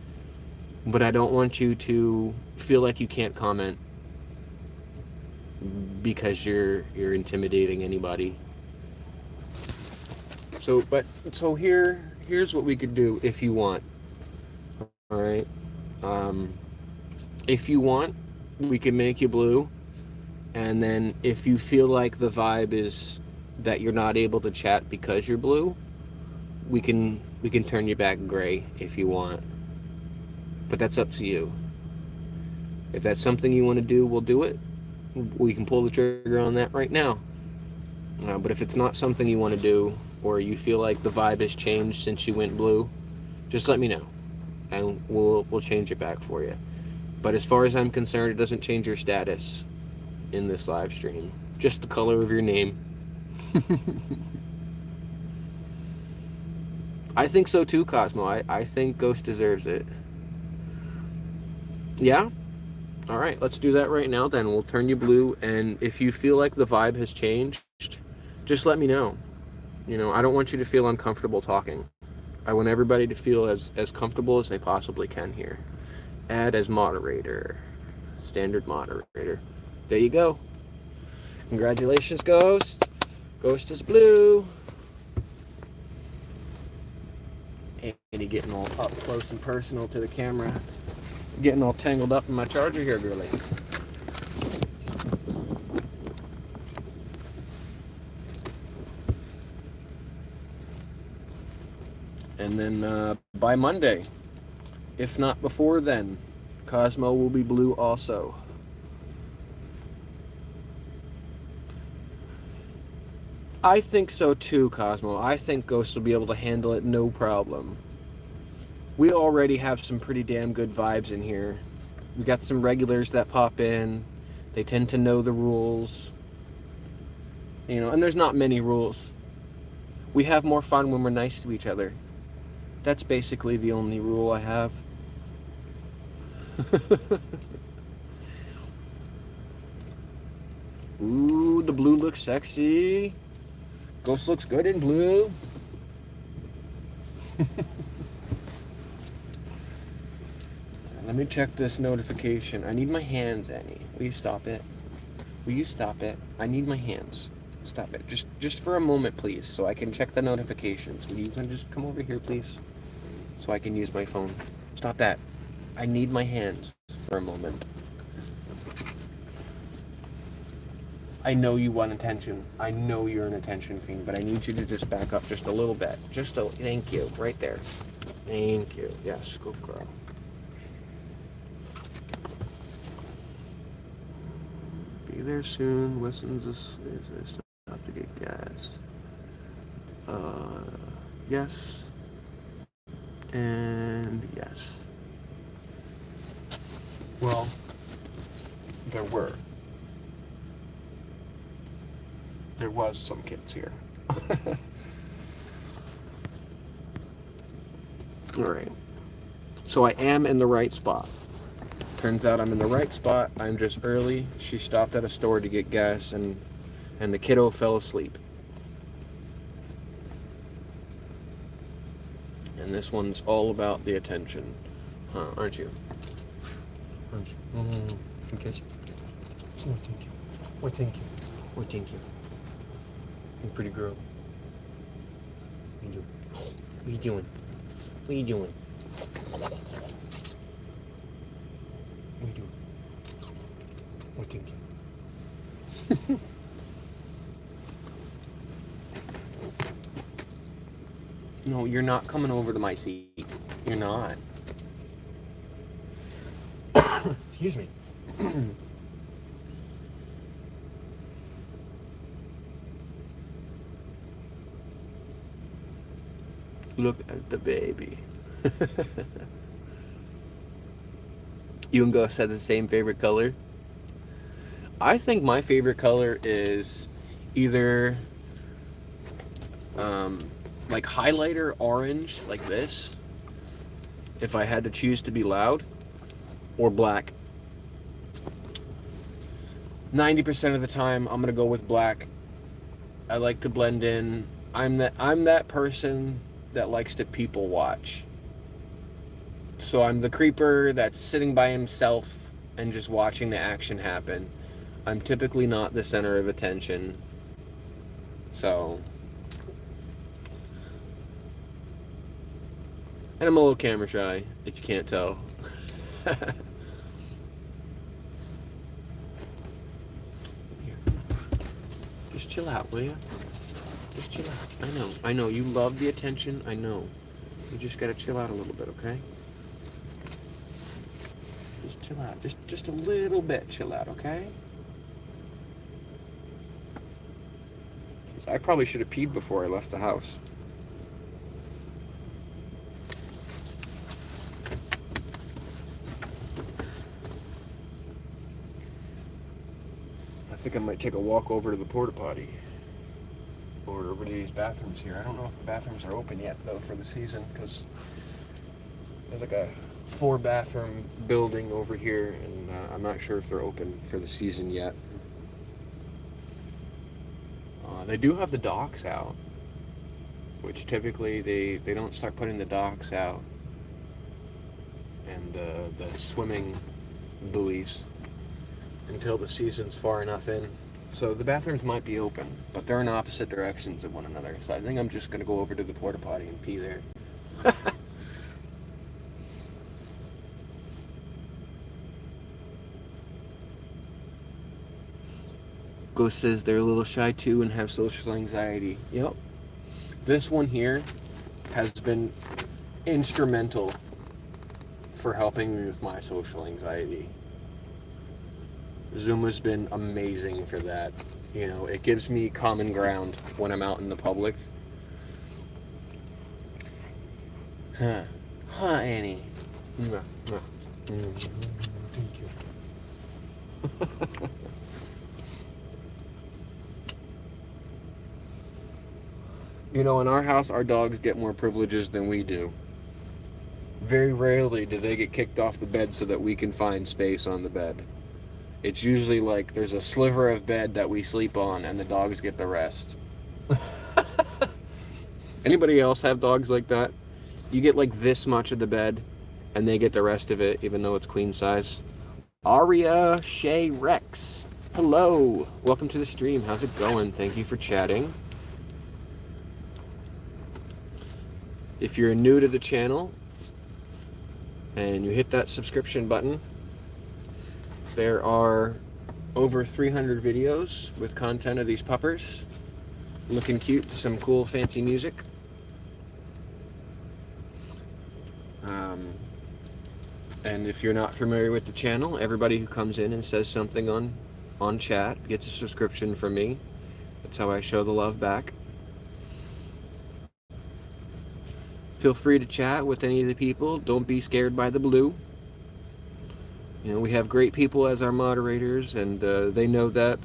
But I don't want you to feel like you can't comment because you're intimidating anybody. So here's what we could do if you want. All right. If you want, we can make you blue, and then if you feel like the vibe is that you're not able to chat because you're blue, we can turn you back gray if you want. But that's up to you. If that's something you want to do, we'll do it. We can pull the trigger on that right now. But if it's not something you want to do, or you feel like the vibe has changed since you went blue, just let me know, and we'll change it back for you. But as far as I'm concerned, it doesn't change your status in this live stream. Just the color of your name. I think so too, Cosmo. I think Ghost deserves it. Yeah? Alright, let's do that right now then. We'll turn you blue, and if you feel like the vibe has changed, just let me know. I don't want you to feel uncomfortable talking. I want everybody to feel as comfortable as they possibly can here. Add as moderator. Standard moderator. There you go. Congratulations, Ghost. Ghost is blue. Andy getting all up close and personal to the camera. Getting all tangled up in my charger here, girlie. And then by Monday, if not before then, Cosmo will be blue also. I think so too, Cosmo. I think Ghost will be able to handle it no problem. We already have some pretty damn good vibes in here. We got some regulars that pop in. They tend to know the rules. And there's not many rules. We have more fun when we're nice to each other. That's basically the only rule I have. Ooh, the blue looks sexy. Ghost looks good in blue. Let me check this notification. I need my hands, Annie. Will you stop it? Will you stop it? I need my hands. Stop it. Just for a moment, please, so I can check the notifications. Will you just come over here, please? So I can use my phone. Stop that. I need my hands for a moment. I know you want attention. I know you're an attention fiend, but I need you to just back up just a little bit. Thank you. Right there. Thank you. Yes, good girl. Be there soon. Listens is stop to get gas. Yes. And yes. Well, there was some kids here. All right. So I am in the right spot. Turns out I'm in the right spot. I'm just early. She stopped at a store to get gas, and the kiddo fell asleep. And this one's all about the attention. Huh, aren't you? Aren't you? Okay. Oh, thank you. Oh, thank you. Oh, thank you. You pretty girl. What are you doing? What are you doing? What are you doing? What are you doing? Oh, thank you. No, you're not coming over to my seat. You're not. Excuse me. Look at the baby. You and Gus had the same favorite color? I think my favorite color is either like highlighter orange, like this, if I had to choose to be loud, or black. 90% of the time, I'm gonna go with black. I like to blend in. I'm that person that likes to people watch. So I'm the creeper that's sitting by himself and just watching the action happen. I'm typically not the center of attention. So, and I'm a little camera shy, if you can't tell. Just chill out, will you? Just chill out. I know, you love the attention, I know. You just gotta chill out a little bit, okay? Just chill out, just a little bit chill out, okay? I probably should have peed before I left the house. I think I might take a walk over to the porta potty. Or over to these bathrooms here. I don't know if the bathrooms are open yet, though, for the season, because there's like a 4-bathroom building over here, and I'm not sure if they're open for the season yet. They do have the docks out, which typically they don't start putting the docks out and the swimming buoys until the season's far enough in. So the bathrooms might be open, but they're in opposite directions of one another. So I think I'm just going to go over to the porta potty and pee there. Ghost says they're a little shy too and have social anxiety. Yep. This one here has been instrumental for helping me with my social anxiety. Zuma's been amazing for that. You know, it gives me common ground when I'm out in the public. Huh, Annie. Thank you. You know, in our house, our dogs get more privileges than we do. Very rarely do they get kicked off the bed so that we can find space on the bed. It's usually like there's a sliver of bed that we sleep on and the dogs get the rest. Anybody else have dogs like that? You get like this much of the bed and they get the rest of it, even though it's queen size. Aria Shay Rex. Hello. Welcome to the stream. How's it going? Thank you for chatting. If you're new to the channel and you hit that subscription button, there are over 300 videos with content of these puppers looking cute to some cool fancy music. And if you're not familiar with the channel, everybody who comes in and says something on chat gets a subscription from me. That's how I show the love back. Feel free to chat with any of the people. Don't be scared by the blue. You know, we have great people as our moderators, and they know that.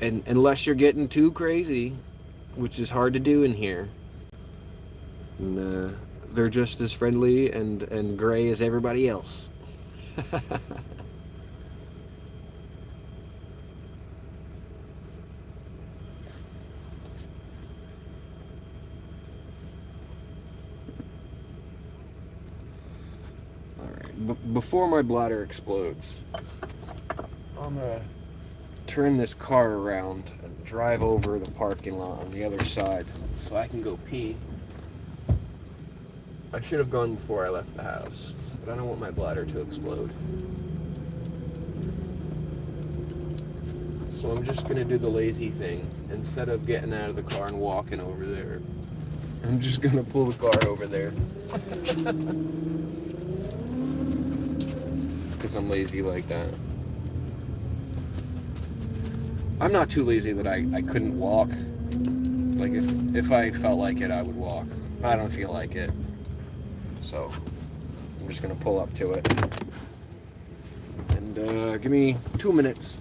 And unless you're getting too crazy, which is hard to do in here, and, they're just as friendly and gray as everybody else. Alright, before my bladder explodes, I'm gonna turn this car around and drive over the parking lot on the other side so I can go pee. I should have gone before I left the house, but I don't want my bladder to explode. So I'm just gonna do the lazy thing. Instead of getting out of the car and walking over there, I'm just gonna pull the car over there. Because I'm lazy like that. I'm not too lazy that I couldn't walk. Like if I felt like it, I would walk. I don't feel like it. So I'm just gonna pull up to it. And give me 2 minutes.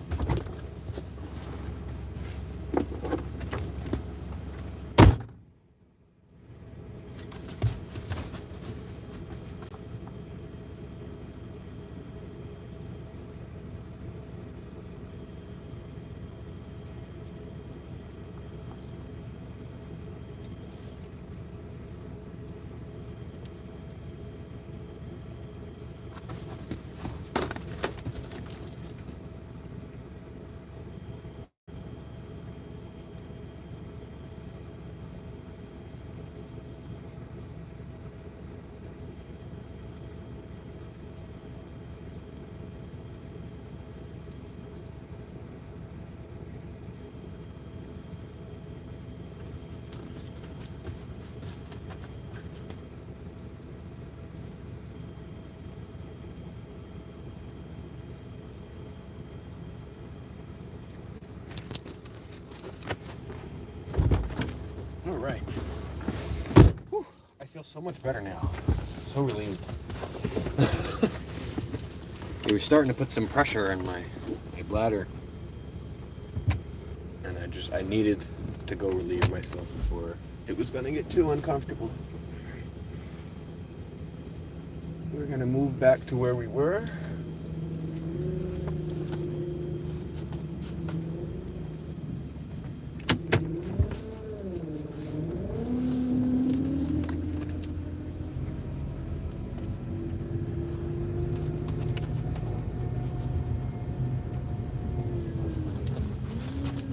All right. Whew, I feel so much better now. So relieved. It was starting to put some pressure on my bladder. And I needed to go relieve myself before it was gonna get too uncomfortable. We're gonna move back to where we were.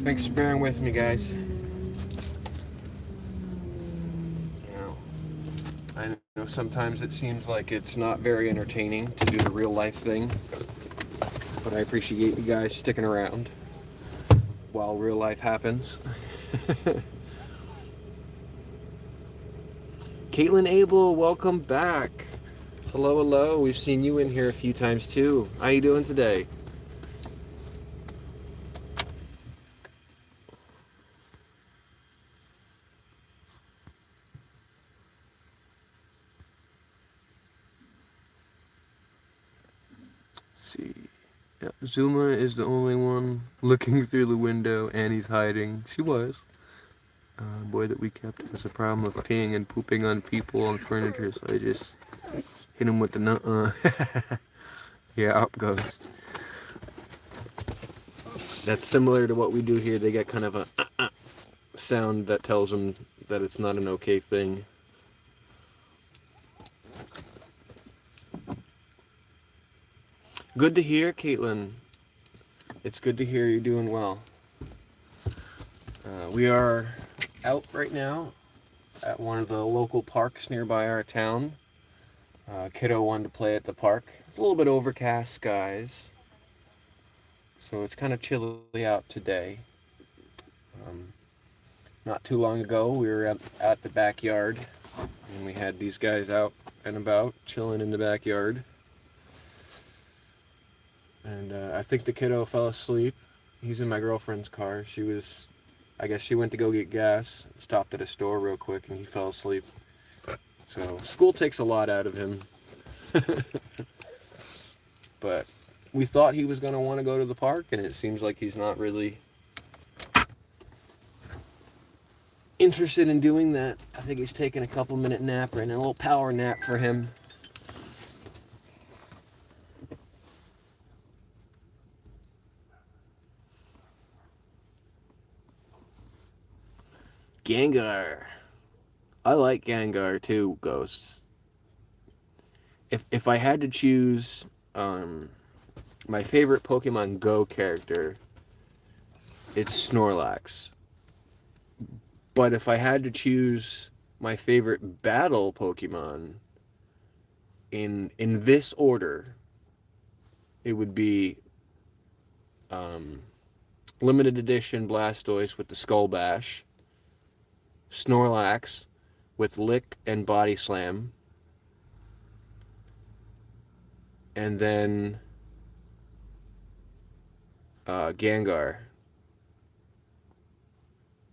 Thanks for bearing with me, guys. I know sometimes it seems like it's not very entertaining to do the real life thing, but I appreciate you guys sticking around while real life happens. Caitlin Abel, welcome back. Hello, hello. We've seen you in here a few times too. How you doing today? See. Yep, Zuma is the only one looking through the window, and he's hiding. She was. Boy that we kept has a problem with peeing and pooping on people and furniture, so I just hit him with the nuh-uh. Yeah, up ghost. That's similar to what we do here. They get kind of a sound that tells them that it's not an okay thing. Good to hear, Caitlin. It's good to hear you're doing well. We are out right now at one of the local parks nearby our town. Kiddo wanted to play at the park. It's a little bit overcast skies, so it's kind of chilly out today. Not too long ago, we were at the backyard, and we had these guys out and about, chilling in the backyard. And I think the kiddo fell asleep. He's in my girlfriend's car. I guess she went to go get gas, stopped at a store real quick, and he fell asleep. So school takes a lot out of him. But we thought he was going to want to go to the park, and it seems like he's not really interested in doing that. I think he's taking a couple minute nap right now, a little power nap for him. Gengar. I like Gengar too, Ghosts. If I had to choose my favorite Pokemon Go character, it's Snorlax. But if I had to choose my favorite battle Pokemon in this order, it would be limited edition Blastoise with the Skull Bash, Snorlax with Lick and Body Slam, and then Gengar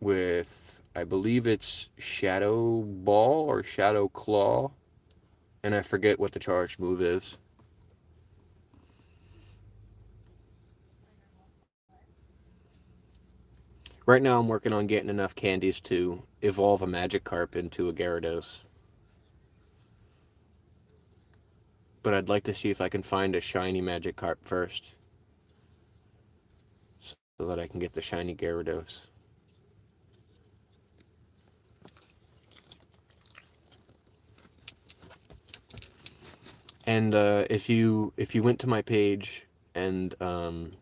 with, I believe it's Shadow Ball or Shadow Claw, and I forget what the charge move is. Right now I'm working on getting enough candies to evolve a Magikarp into a Gyarados. But I'd like to see if I can find a shiny Magikarp first, so that I can get the shiny Gyarados. And if you went to my page and oh,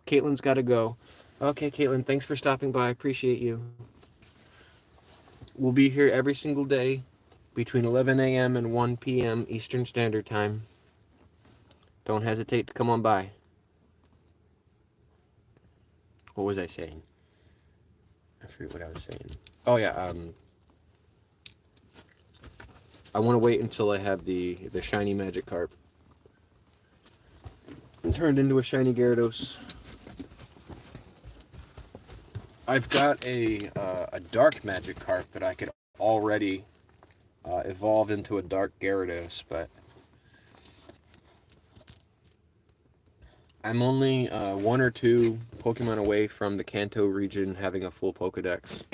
Caitlin's got to go. Okay, Caitlin, thanks for stopping by. I appreciate you. We'll be here every single day between 11 a.m. and 1 p.m. Eastern Standard Time. Don't hesitate to come on by. What was I saying? I forget what I was saying. Oh yeah, I want to wait until I have the shiny Magikarp turned into a shiny Gyarados. I've got a dark Magikarp that I could already evolve into a dark Gyarados, but I'm only 1 or 2 Pokemon away from the Kanto region having a full Pokedex.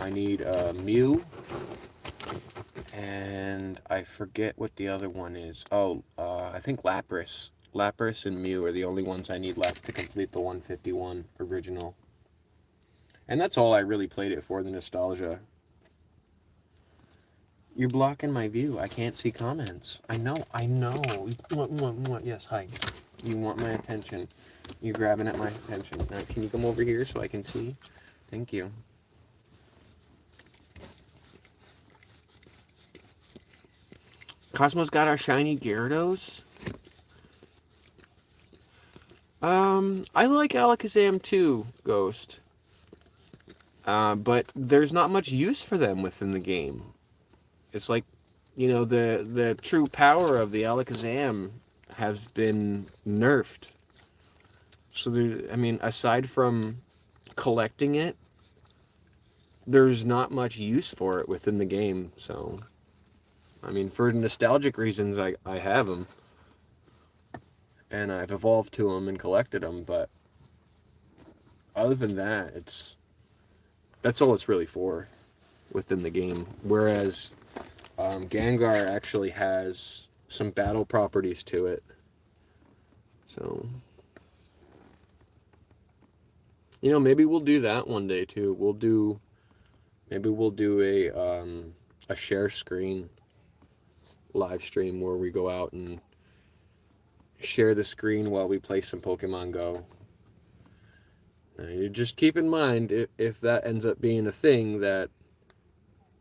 I need Mew, and I forget what the other one is. Oh, I think Lapras. Lapras and Mew are the only ones I need left to complete the 151 original. And that's all I really played it for, the nostalgia. You're blocking my view. I can't see comments. I know. Yes, hi. You want my attention. You're grabbing at my attention. All right, can you come over here so I can see? Thank you. Cosmo's got our shiny Gyarados. I like Alakazam too, Ghost. But there's not much use for them within the game. It's like, you know, the true power of the Alakazam has been nerfed. So there, I mean, aside from collecting it, there's not much use for it within the game. So, I mean, for nostalgic reasons, I have them. And I've evolved to them and collected them, but other than that, that's all it's really for within the game. Whereas Gengar actually has some battle properties to it. So, you know, maybe we'll do that one day too. Maybe we'll do a share screen live stream where we go out and share the screen while we play some Pokemon Go. Now, you just keep in mind, if that ends up being a thing, that,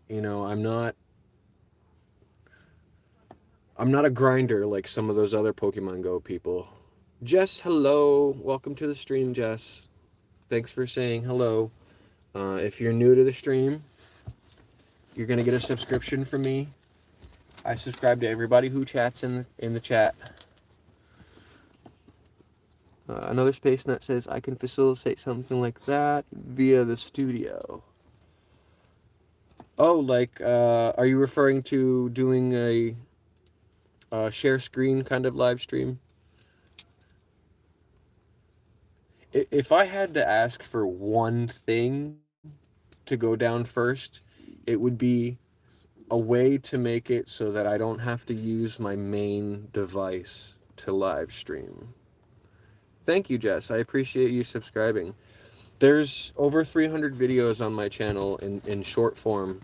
you know, I'm not a grinder like some of those other Pokemon Go people. Jess, hello. Welcome to the stream, Jess. Thanks for saying hello. If you're new to the stream, you're going to get a subscription from me. I subscribe to everybody who chats in the chat. Another space nut says, I can facilitate something like that via the studio. Oh, like, are you referring to doing a share screen kind of live stream? If I had to ask for one thing to go down first, it would be a way to make it so that I don't have to use my main device to live stream. Thank you, Jess. I appreciate you subscribing. There's over 300 videos on my channel in short form,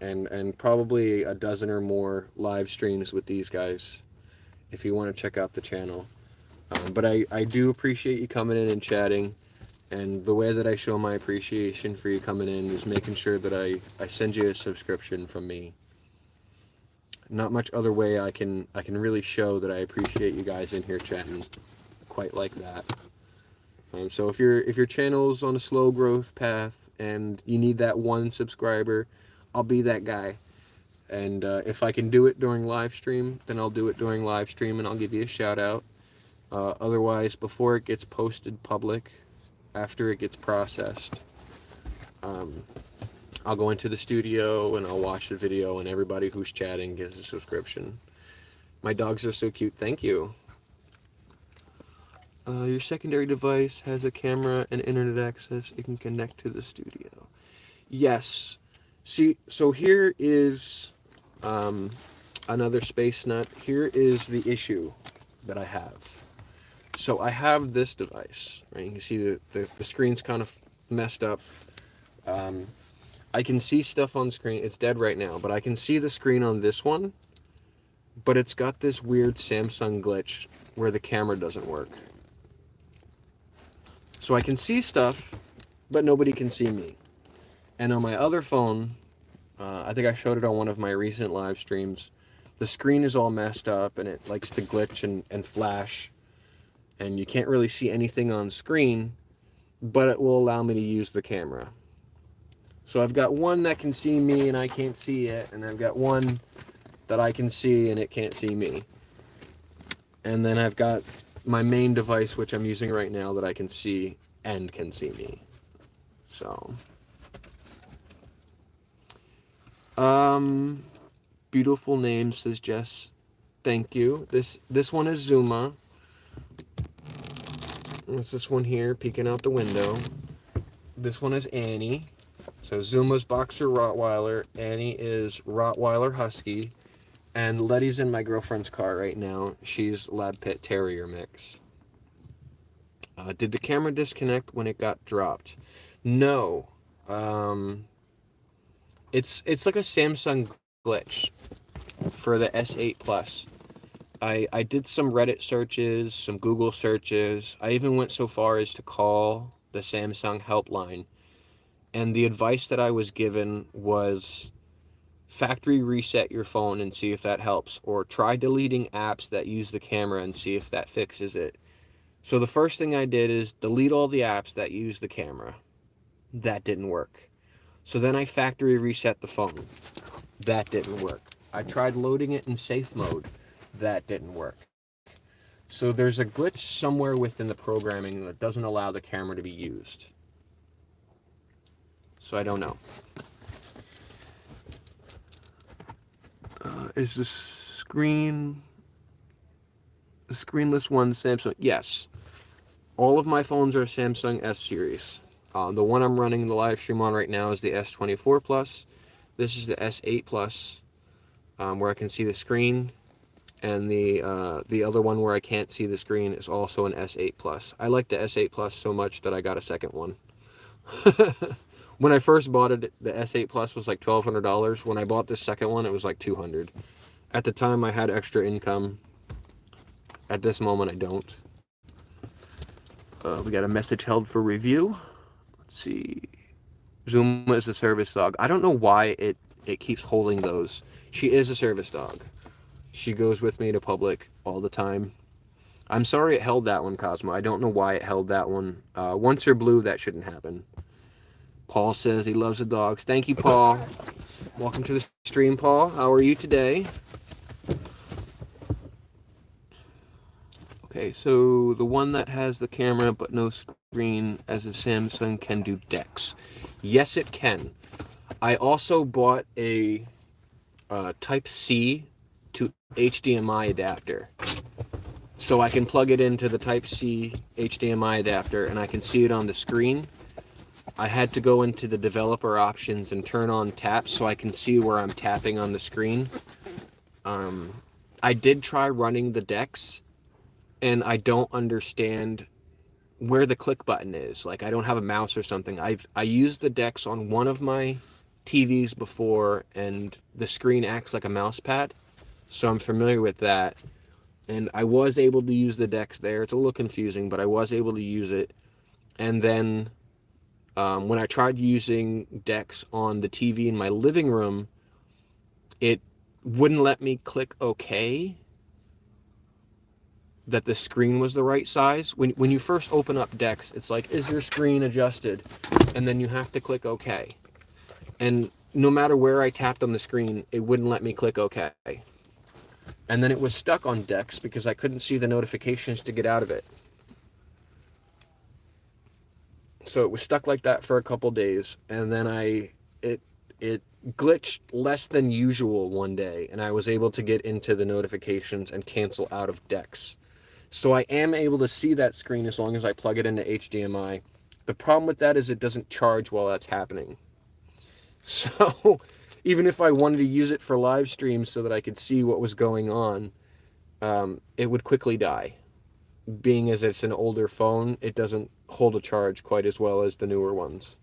and probably a dozen or more live streams with these guys if you want to check out the channel. But I do appreciate you coming in and chatting, and the way that I show my appreciation for you coming in is making sure that I send you a subscription from me. Not much other way I can really show that I appreciate you guys in here chatting quite like that. So if your channel's on a slow growth path and you need that 1 subscriber, I'll be that guy. And if I can do it during live stream, then I'll do it during live stream and I'll give you a shout out. Otherwise, before it gets posted public, after it gets processed, I'll go into the studio and I'll watch the video, and everybody who's chatting gets a subscription. My dogs are so cute. Thank you. Your secondary device has a camera and internet access. It can connect to the studio. Yes. See, so here is another space nut. Here is the issue that I have. So I have this device, right? You can see the screen's kind of messed up. I can see stuff on screen. It's dead right now, but I can see the screen on this one, but it's got this weird Samsung glitch where the camera doesn't work. So I can see stuff, but nobody can see me. And on my other phone, I think I showed it on one of my recent live streams, the screen is all messed up and it likes to glitch and flash, and you can't really see anything on screen, but it will allow me to use the camera. So I've got one that can see me and I can't see it, and I've got one that I can see and it can't see me. And then I've got my main device, which I'm using right now, that I can see and can see me. So beautiful name, says Jess. Thank you. This one is Zuma. There's this one here peeking out the window. This one is Annie. So Zuma's Boxer Rottweiler, Annie is Rottweiler Husky, and Letty's in my girlfriend's car right now. She's Lab Pit Terrier mix. Did the camera disconnect when it got dropped? No. It's like a Samsung glitch for the S8 Plus. I did some Reddit searches, some Google searches. I even went so far as to call the Samsung helpline. And the advice that I was given was factory reset your phone and see if that helps, or try deleting apps that use the camera and see if that fixes it. So the first thing I did is delete all the apps that use the camera. That didn't work. So then I factory reset the phone. That didn't work. I tried loading it in safe mode. That didn't work. So there's a glitch somewhere within the programming that doesn't allow the camera to be used. So I don't know. Is the screenless one Samsung? Yes. All of my phones are Samsung S series. The one I'm running the live stream on right now is the S24 Plus. This is the S8 Plus, where I can see the screen. And the other one where I can't see the screen is also an S8 Plus. I like the S8 Plus so much that I got a second one. When I first bought it, the S8 Plus was like $1,200. When I bought this second one, it was like $200. At the time, I had extra income. At this moment, I don't. We got a message held for review. Let's see. Zuma is a service dog. I don't know why it keeps holding those. She is a service dog. She goes with me to public all the time. I'm sorry it held that one, Cosmo. I don't know why it held that one. Once they're blue, that shouldn't happen. Paul says he loves the dogs. Thank you, Paul. Welcome to the stream, Paul. How are you today? Okay, so the one that has the camera but no screen as a Samsung can do DeX. Yes, it can. I also bought a Type-C to HDMI adapter. So I can plug it into the Type-C HDMI adapter and I can see it on the screen. I had to go into the developer options and turn on taps so I can see where I'm tapping on the screen. I did try running the decks, and I don't understand where the click button is. Like, I don't have a mouse or something. I used the decks on one of my TVs before, and the screen acts like a mouse pad, so I'm familiar with that. And I was able to use the decks there. It's a little confusing, but I was able to use it. And then when I tried using decks on the TV in my living room, it wouldn't let me click OK, that the screen was the right size. When you first open up decks, it's like, is your screen adjusted? And then you have to click OK. And no matter where I tapped on the screen, it wouldn't let me click OK. And then it was stuck on decks because I couldn't see the notifications to get out of it. So it was stuck like that for a couple days, and then it glitched less than usual one day, and I was able to get into the notifications and cancel out of decks. So I am able to see that screen as long as I plug it into HDMI. The problem with that is it doesn't charge while that's happening. So even if I wanted to use it for live streams so that I could see what was going on, it would quickly die. Being as it's an older phone, it doesn't hold a charge quite as well as the newer ones.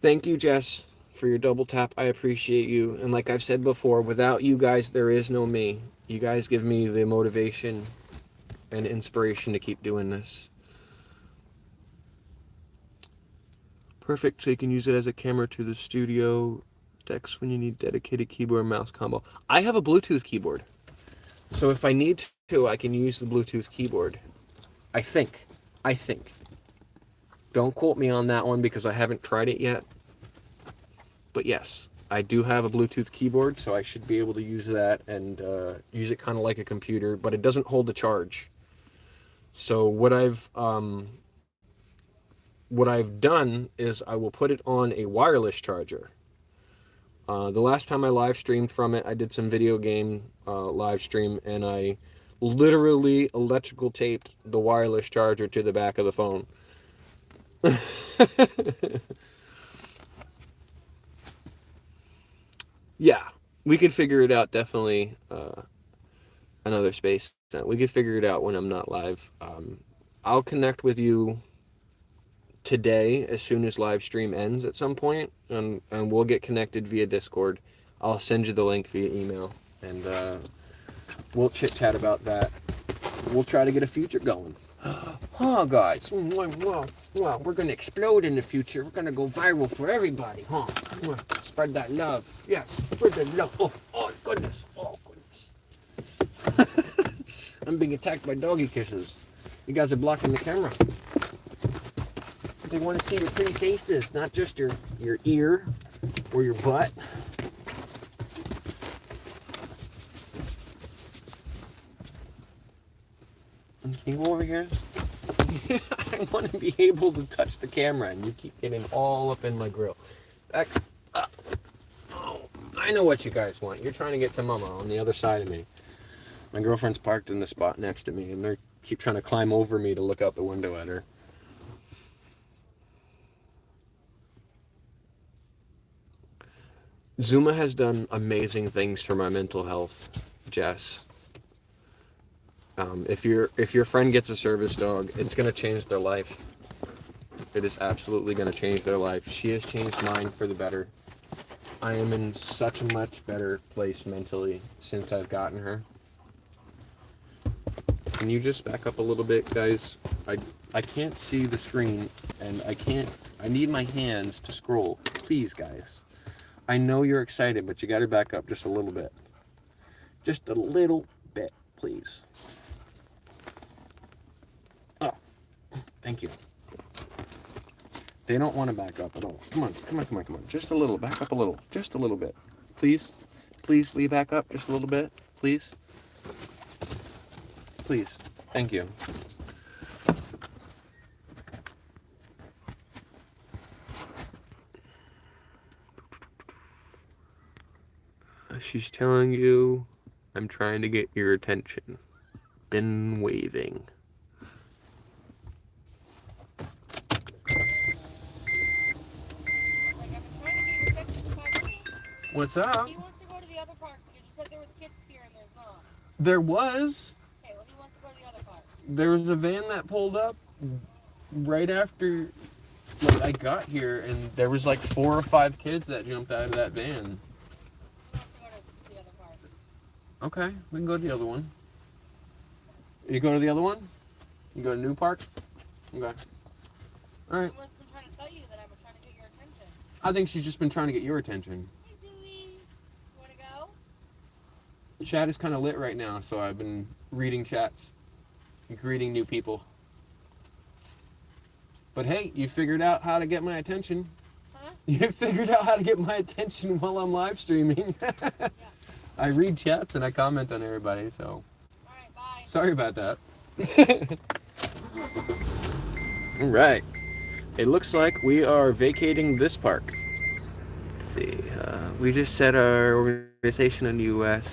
Thank you, Jess, for your double tap. I appreciate you. And like I've said before, without you guys, there is no me. You guys give me the motivation and inspiration to keep doing this. Perfect, so you can use it as a camera to the studio decks when you need dedicated keyboard and mouse combo. I have a Bluetooth keyboard, so if I need to, I can use the Bluetooth keyboard. I think. Don't quote me on that one because I haven't tried it yet. But yes, I do have a Bluetooth keyboard, so I should be able to use that and use it kind of like a computer, but it doesn't hold the charge. So what I've done is I will put it on a wireless charger. The last time I live streamed from it, I did some video game live stream, and I literally electrical taped the wireless charger to the back of the phone. Yeah, we can figure it out, definitely. Another space. We can figure it out when I'm not live. I'll connect with you today as soon as live stream ends at some point, and we'll get connected via Discord. I'll send you the link via email, and we'll chit chat about that. We'll try to get a future going. Huh, guys? Well, we're gonna explode in the future. We're gonna go viral for everybody, huh? Spread that love. Yes, spread the love. Oh goodness. Oh goodness. I'm being attacked by doggy kisses. You guys are blocking the camera. They want to see your pretty faces, not just your ear or your butt. Can you go over here? I want to be able to touch the camera, and you keep getting all up in my grill. Oh, I know what you guys want. You're trying to get to Mama on the other side of me. My girlfriend's parked in the spot next to me, and they keep trying to climb over me to look out the window at her. Zuma has done amazing things for my mental health, Jess. If your friend gets a service dog, it's gonna change their life. It is absolutely gonna change their life. She has changed mine for the better. I am in such a much better place mentally since I've gotten her. Can you just back up a little bit, guys? I can't see the screen, and I need my hands to scroll. Please, guys. I know you're excited, but you gotta back up just a little bit. Just a little bit, please. Oh, thank you. They don't want to back up at all. Come on. Just a little, back up a little. Just a little bit. Please, will you back up just a little bit? Please. Please. Thank you. She's telling you, I'm trying to get your attention. Been waving. What's up? He wants to go to the other park because you said there was kids here and there's not. There was. Okay, well he wants to go to the other park. There was a van that pulled up right after like I got here, and there was like 4 or 5 kids that jumped out of that van. He wants to go to the other park. Okay, we can go to the other one. You go to the other one? You go to New Park? Okay. All right. She must have been trying to tell you that I was trying to get your attention. I think she's just been trying to get your attention. Hey, Dewey. You want to go? Chat is kind of lit right now, so I've been reading chats, greeting new people. But hey, you figured out how to get my attention. Huh? You figured out how to get my attention while I'm live streaming. Yeah. I read chats and I comment on everybody, so All right, bye. sorry about that. All right. It looks like we are vacating this park. Let's see. We just set our organization in the U.S.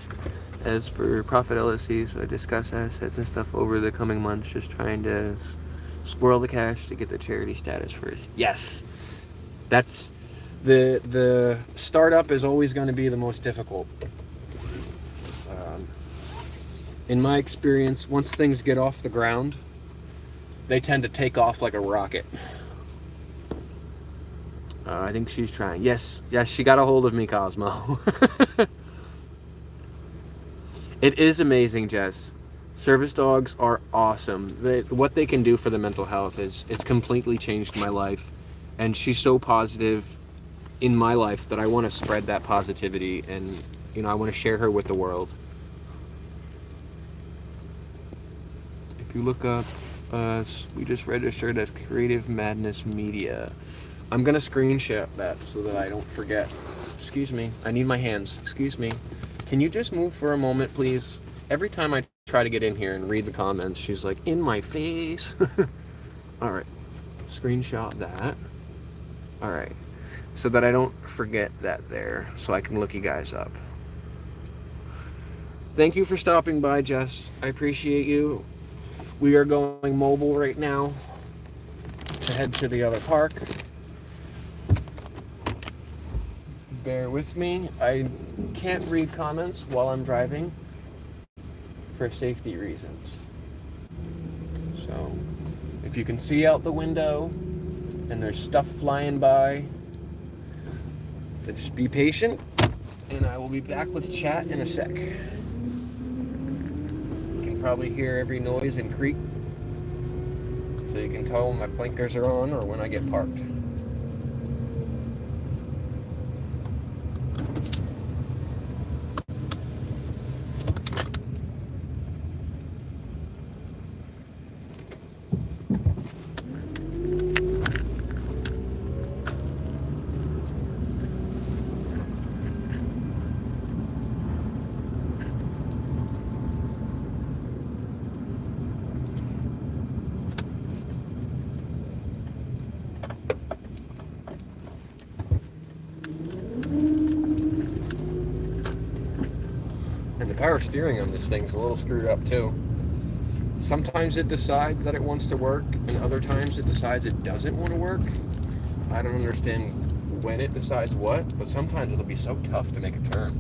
as for profit LLC, so I discuss assets and stuff over the coming months, just trying to squirrel the cash to get the charity status first. Yes, that's the startup is always going to be the most difficult. In my experience, once things get off the ground, they tend to take off like a rocket. I think she's trying. Yes, she got a hold of me, Cosmo. It is amazing, Jess. Service dogs are awesome. What they can do for the mental health it's completely changed my life. And she's so positive in my life that I want to spread that positivity, and I want to share her with the world. If you look up us, we just registered as Creative Madness Media. I'm gonna screenshot that so that I don't forget. Excuse me, I need my hands. Excuse me. Can you just move for a moment, please? Every time I try to get in here and read the comments, she's like, in my face. All right, screenshot that. All right, so that I don't forget that there, so I can look you guys up. Thank you for stopping by, Jess. I appreciate you. We are going mobile right now to head to the other park. Bear with me. I can't read comments while I'm driving for safety reasons. So, if you can see out the window and there's stuff flying by, then just be patient, and I will be back with chat in a sec. Probably hear every noise and creak, so you can tell when my blinkers are on or when I get parked. And the power steering on this thing's a little screwed up too. Sometimes it decides that it wants to work, and other times it decides it doesn't want to work. I don't understand when it decides what, but sometimes it'll be so tough to make a turn.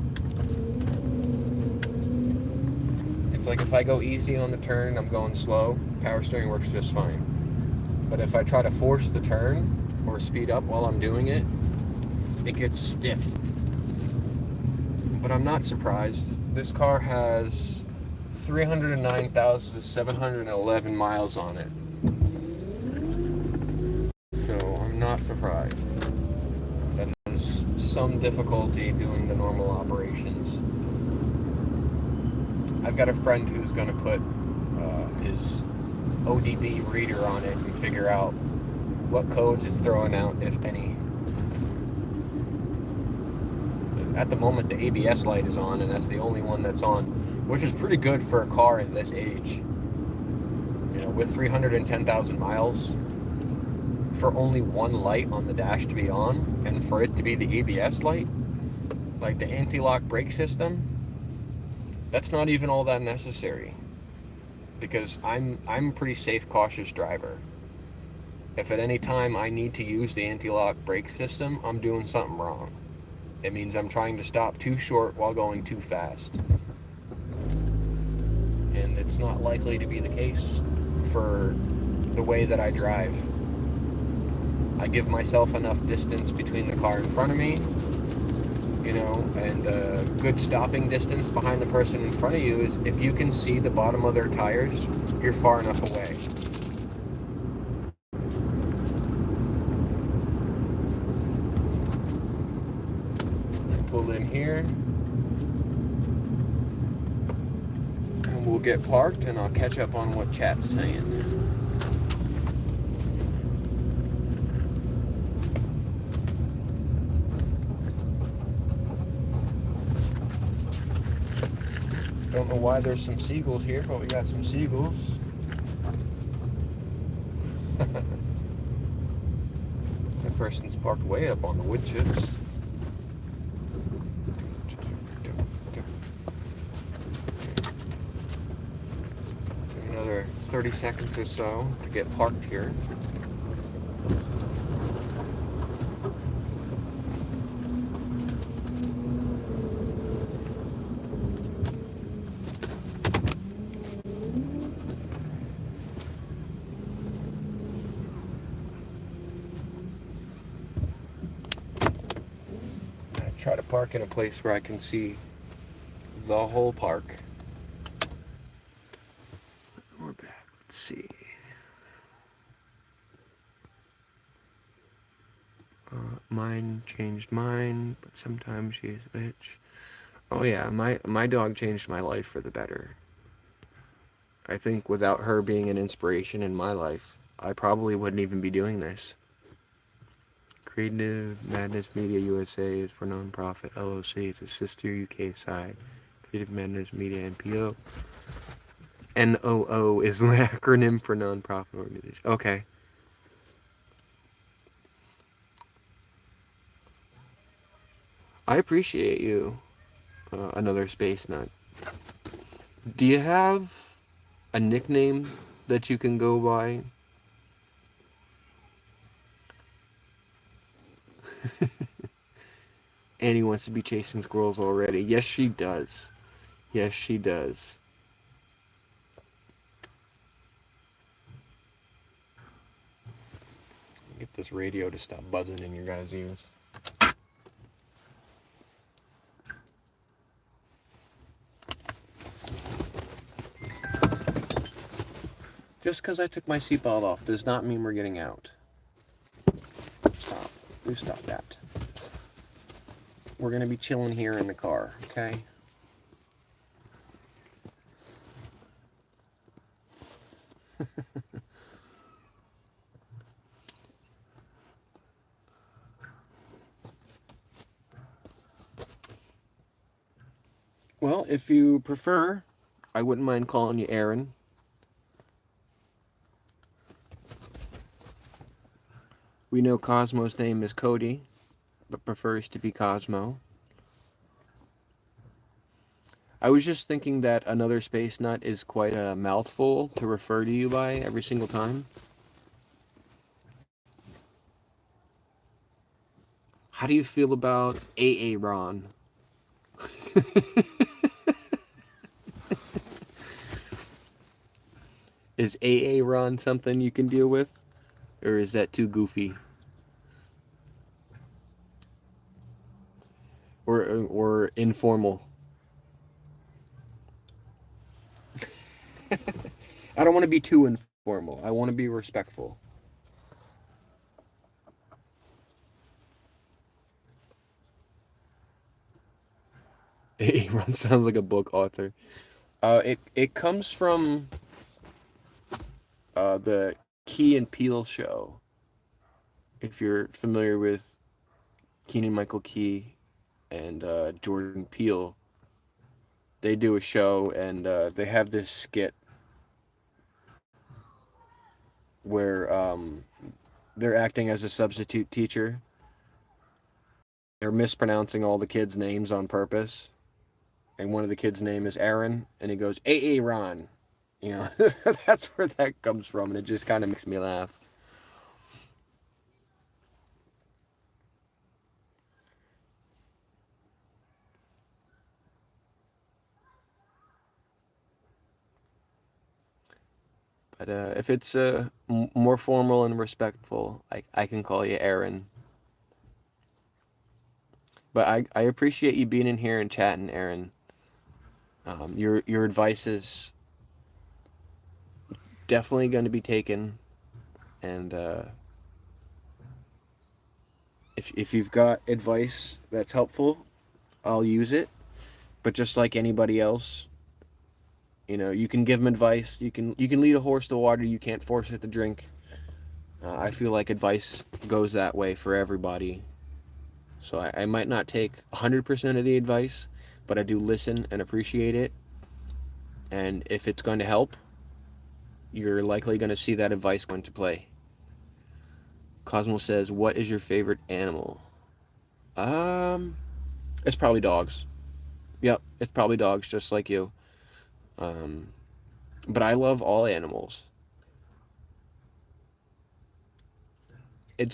It's like if I go easy on the turn and I'm going slow, power steering works just fine. But if I try to force the turn or speed up while I'm doing it, it gets stiff. But I'm not surprised. This car has 309,711 miles on it. So I'm not surprised that there's some difficulty doing the normal operations. I've got a friend who's going to put his ODB reader on it and figure out what codes it's throwing out, if any. At the moment, the ABS light is on, and that's the only one that's on, which is pretty good for a car in this age. With 310,000 miles, for only one light on the dash to be on, and for it to be the ABS light, like the anti-lock brake system, that's not even all that necessary. Because I'm a pretty safe, cautious driver. If at any time I need to use the anti-lock brake system, I'm doing something wrong. It means I'm trying to stop too short while going too fast. And it's not likely to be the case for the way that I drive. I give myself enough distance between the car in front of me, you know, and a good stopping distance behind the person in front of you is if you can see the bottom of their tires, you're far enough away. Pull in here. And we'll get parked and I'll catch up on what chat's saying. Don't know why there's some seagulls here, but we got some seagulls. That person's parked way up on the wood chips. Another 30 seconds or so to get parked here. Try to park in a place where I can see the whole park. We're back. Let's see. Mine changed mine, but sometimes she's a bitch. Oh yeah, my dog changed my life for the better. I think without her being an inspiration in my life, I probably wouldn't even be doing this. Creative Madness Media USA is for non-profit LLC. It's a sister UK side. Creative Madness Media and P.A.W. NOO is an acronym for non-profit organization. Okay. I appreciate you, another space nut. Do you have a nickname that you can go by? Annie wants to be chasing squirrels already. Yes, she does. Yes, she does. Get this radio to stop buzzing in your guys' ears. Just because I took my seatbelt off does not mean we're getting out. Stop. You stop that. We're going to be chilling here in the car, okay? Well, if you prefer, I wouldn't mind calling you Aaron. We know Cosmo's name is Cody, but prefers to be Cosmo. I was just thinking that another space nut is quite a mouthful to refer to you by every single time. How do you feel about Aaron? Is Aaron something you can deal with? Or is that too goofy? Or informal? I don't want to be too informal. I want to be respectful. Aaron sounds like a book author. It comes from the Key and Peele show. If you're familiar with Keegan-Michael Key and Jordan Peele, they do a show and they have this skit where they're acting as a substitute teacher. They're mispronouncing all the kids' names on purpose. And one of the kids' name is Aaron, and he goes, Aaron. You know, that's where that comes from, and it just kind of makes me laugh. But if it's more formal and respectful, I can call you Aaron. But I appreciate you being in here and chatting, Aaron. Your advice is definitely going to be taken, and if you've got advice that's helpful, I'll use it. But just like anybody else, you can give them advice. You can lead a horse to water. You can't force it to drink. I feel like advice goes that way for everybody. So I might not take 100% of the advice, but I do listen and appreciate it. And if it's going to help, you're likely going to see that advice go into play. Cosmo says, "What is your favorite animal?" It's probably dogs. Yep, it's probably dogs, just like you. But I love all animals. You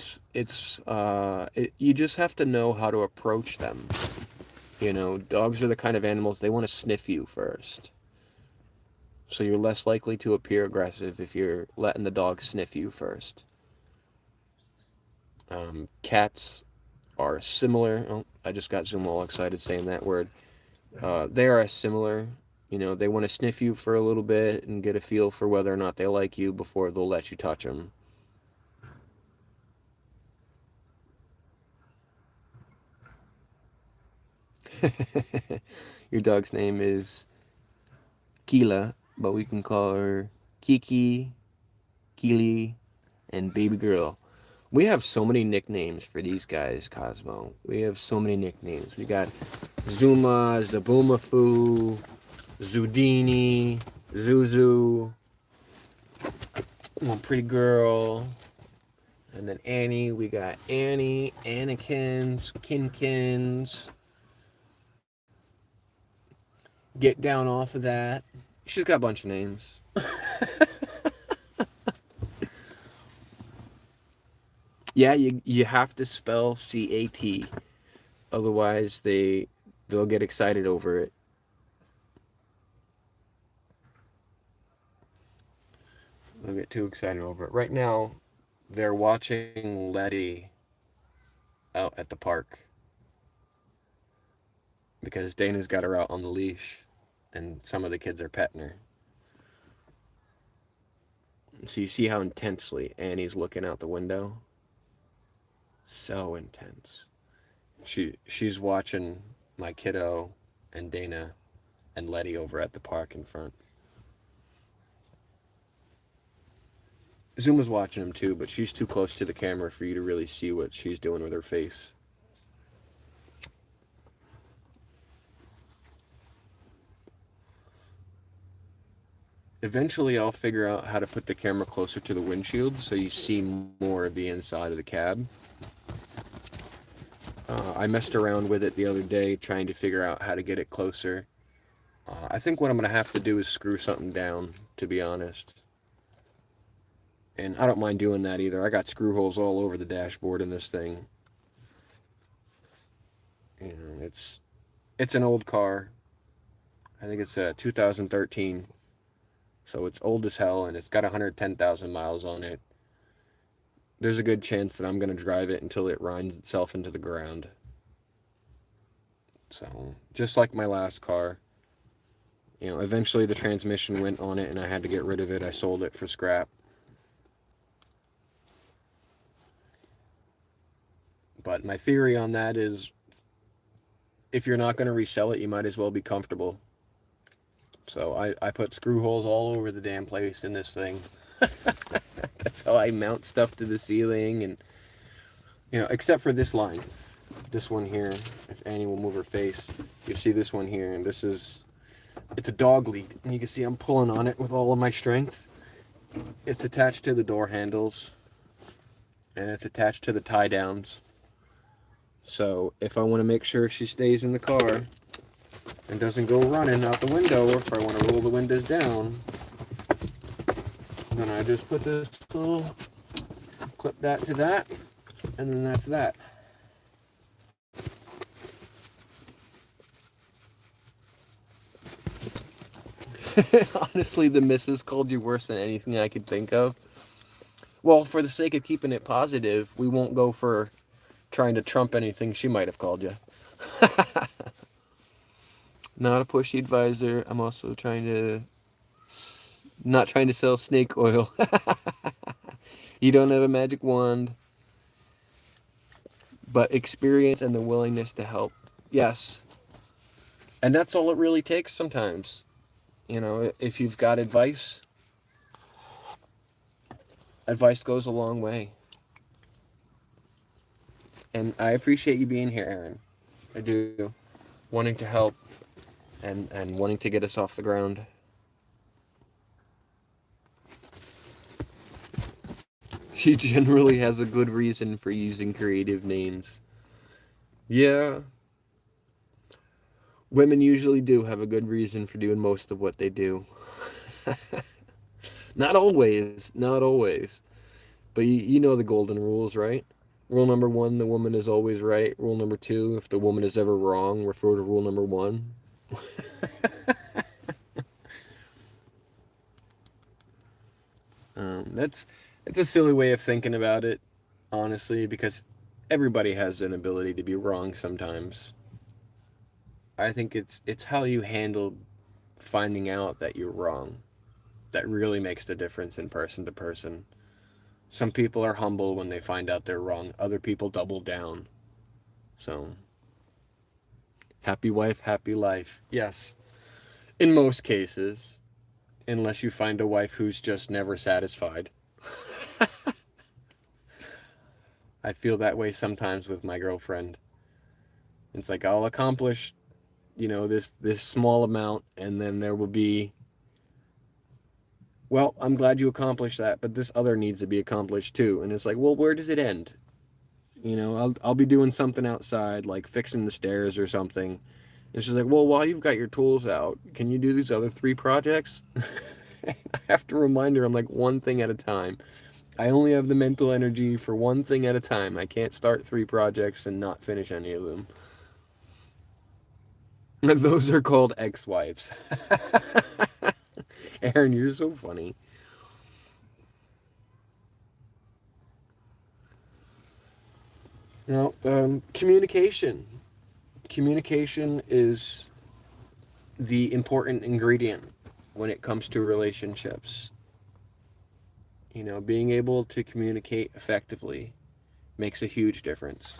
just have to know how to approach them. Dogs are the kind of animals, they want to sniff you first. So you're less likely to appear aggressive if you're letting the dog sniff you first. Cats are similar. Oh, I just got Zoom all excited saying that word. They are similar. They want to sniff you for a little bit and get a feel for whether or not they like you before they'll let you touch them. Your dog's name is Keela, but we can call her Kiki, Keely, and Baby Girl. We have so many nicknames for these guys, Cosmo. We have so many nicknames. We got Zuma, Zaboomafoo, Zudini, Zuzu, Pretty Girl, and then Annie. We got Annie, Annakins, Kinkins. Get down off of that. She's got a bunch of names. Yeah, you have to spell CAT. Otherwise they'll get excited over it. They'll get too excited over it. Right now, they're watching Letty out at the park. Because Dana's got her out on the leash. And some of the kids are petting her. So you see how intensely Annie's looking out the window? So intense. She's watching my kiddo and Dana and Letty over at the park in front. Zuma's watching them too, but she's too close to the camera for you to really see what she's doing with her face. Eventually I'll figure out how to put the camera closer to the windshield so you see more of the inside of the cab. I messed around with it the other day trying to figure out how to get it closer. I think what I'm going to have to do is screw something down, to be honest. And I don't mind doing that either. I got screw holes all over the dashboard in this thing. It's an old car. I think it's a 2013. So it's old as hell, and it's got 110,000 miles on it. There's a good chance that I'm going to drive it until it grinds itself into the ground. So, just like my last car, eventually the transmission went on it and I had to get rid of it. I sold it for scrap. But my theory on that is, if you're not going to resell it, you might as well be comfortable. So I put screw holes all over the damn place in this thing. That's how I mount stuff to the ceiling, and except for this line, this one here. If Annie will move her face, you'll see this one here, and it's a dog lead, and you can see I'm pulling on it with all of my strength. It's attached to the door handles, and it's attached to the tie downs. So if I want to make sure she stays in the car and doesn't go running out the window, or if I want to roll the windows down, then I just put this little, clip that to that, and then that's that. Honestly, the missus called you worse than anything I could think of. Well, for the sake of keeping it positive, we won't go for trying to trump anything she might have called you. Not a pushy advisor. I'm also not trying to sell snake oil. You don't have a magic wand, but experience and the willingness to help. Yes. And that's all it really takes sometimes. You know, if you've got advice, advice goes a long way. And I appreciate you being here, Aaron. I do. Wanting to help and wanting to get us off the ground. She generally has a good reason for using creative names. Yeah. Women usually do have a good reason for doing most of what they do. Not always. Not always. But you know the golden rules, right? Rule number 1, the woman is always right. Rule number 2, if the woman is ever wrong, refer to rule number 1. That's a silly way of thinking about it, honestly, because everybody has an ability to be wrong sometimes. I think it's how you handle finding out that you're wrong that really makes the difference in person to person. Some people are humble when they find out they're wrong. Other people double down. So, happy wife, happy life. Yes. In most cases, unless you find a wife who's just never satisfied. I feel that way sometimes with my girlfriend. It's like I'll accomplish, this small amount, and then there will be, well, I'm glad you accomplished that, but this other needs to be accomplished too. And it's like, well, where does it end? I'll be doing something outside, like fixing the stairs or something. And she's like, well, while you've got your tools out, can you do these other 3 projects? I have to remind her, I'm like, one thing at a time. I only have the mental energy for one thing at a time. I can't start 3 projects and not finish any of them. Those are called ex-wives. Aaron, you're so funny. Communication. Communication is the important ingredient when it comes to relationships. Being able to communicate effectively makes a huge difference.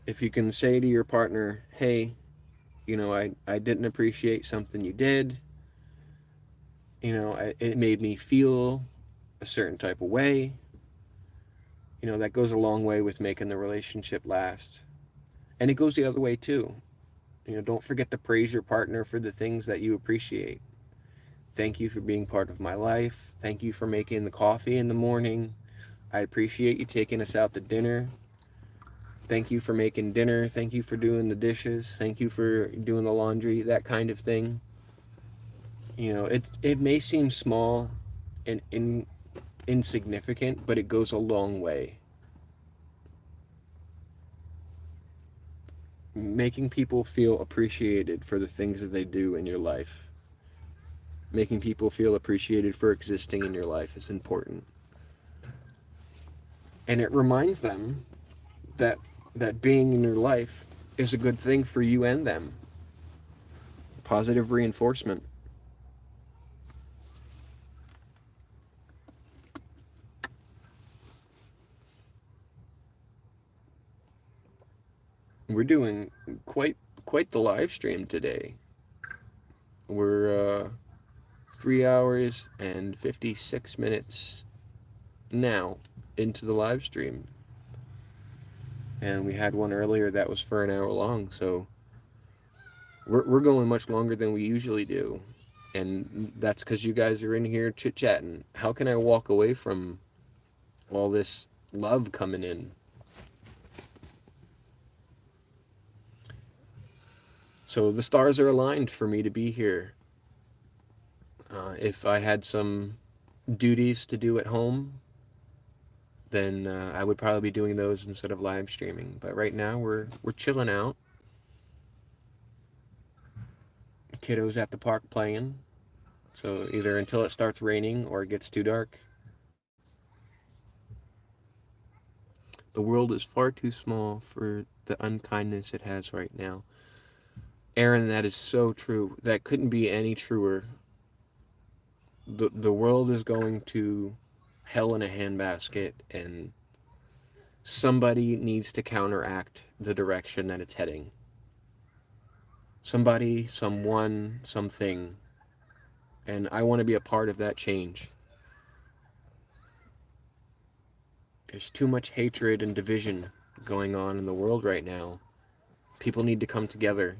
If you can say to your partner, hey, I didn't appreciate something you did. It made me feel a certain type of way. That goes a long way with making the relationship last. And it goes the other way too. Don't forget to praise your partner for the things that you appreciate. Thank you for being part of my life. Thank you for making the coffee in the morning. I appreciate you taking us out to dinner. Thank you for making dinner. Thank you for doing the dishes. Thank you for doing the laundry, that kind of thing. It may seem small and insignificant, but it goes a long way. Making people feel appreciated for the things that they do in your life. Making people feel appreciated for existing in your life is important. And it reminds them that being in your life is a good thing for you and them. Positive reinforcement. We're doing quite the live stream today. We're 3 hours and 56 minutes now into the live stream. And we had one earlier that was for an hour long, so we're going much longer than we usually do. And that's because you guys are in here chit-chatting. How can I walk away from all this love coming in? So the stars are aligned for me to be here. If I had some duties to do at home, then I would probably be doing those instead of live streaming. But right now we're chilling out, Kiddos at the park playing. So either until it starts raining or it gets too dark. The world is far too small for the unkindness it has right now. Aaron, that is so true. That couldn't be any truer. The world is going to hell in a handbasket, and somebody needs to counteract the direction that it's heading. Somebody, someone, something. And I want to be a part of that change. There's too much hatred and division going on in the world right now. People need to come together.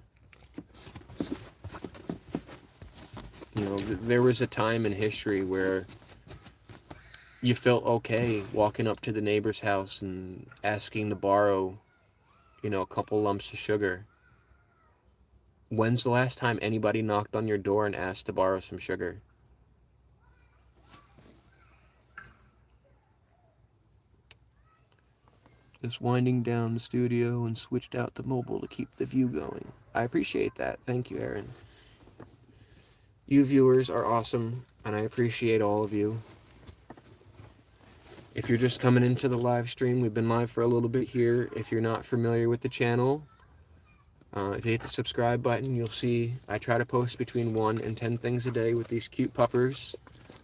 You know, there was a time in history where you felt okay walking up to the neighbor's house and asking to borrow, you know, a couple lumps of sugar. When's the last time anybody knocked on your door and asked to borrow some sugar? Just winding down the studio and switched out the mobile to keep the view going. I appreciate that. Thank you, Aaron. You viewers are awesome, and I appreciate all of you. If you're just coming into the live stream, we've been live for a little bit here. If you're not familiar with the channel, if you hit the subscribe button, you'll see I try to post between 1 and 10 things a day with these cute puppers.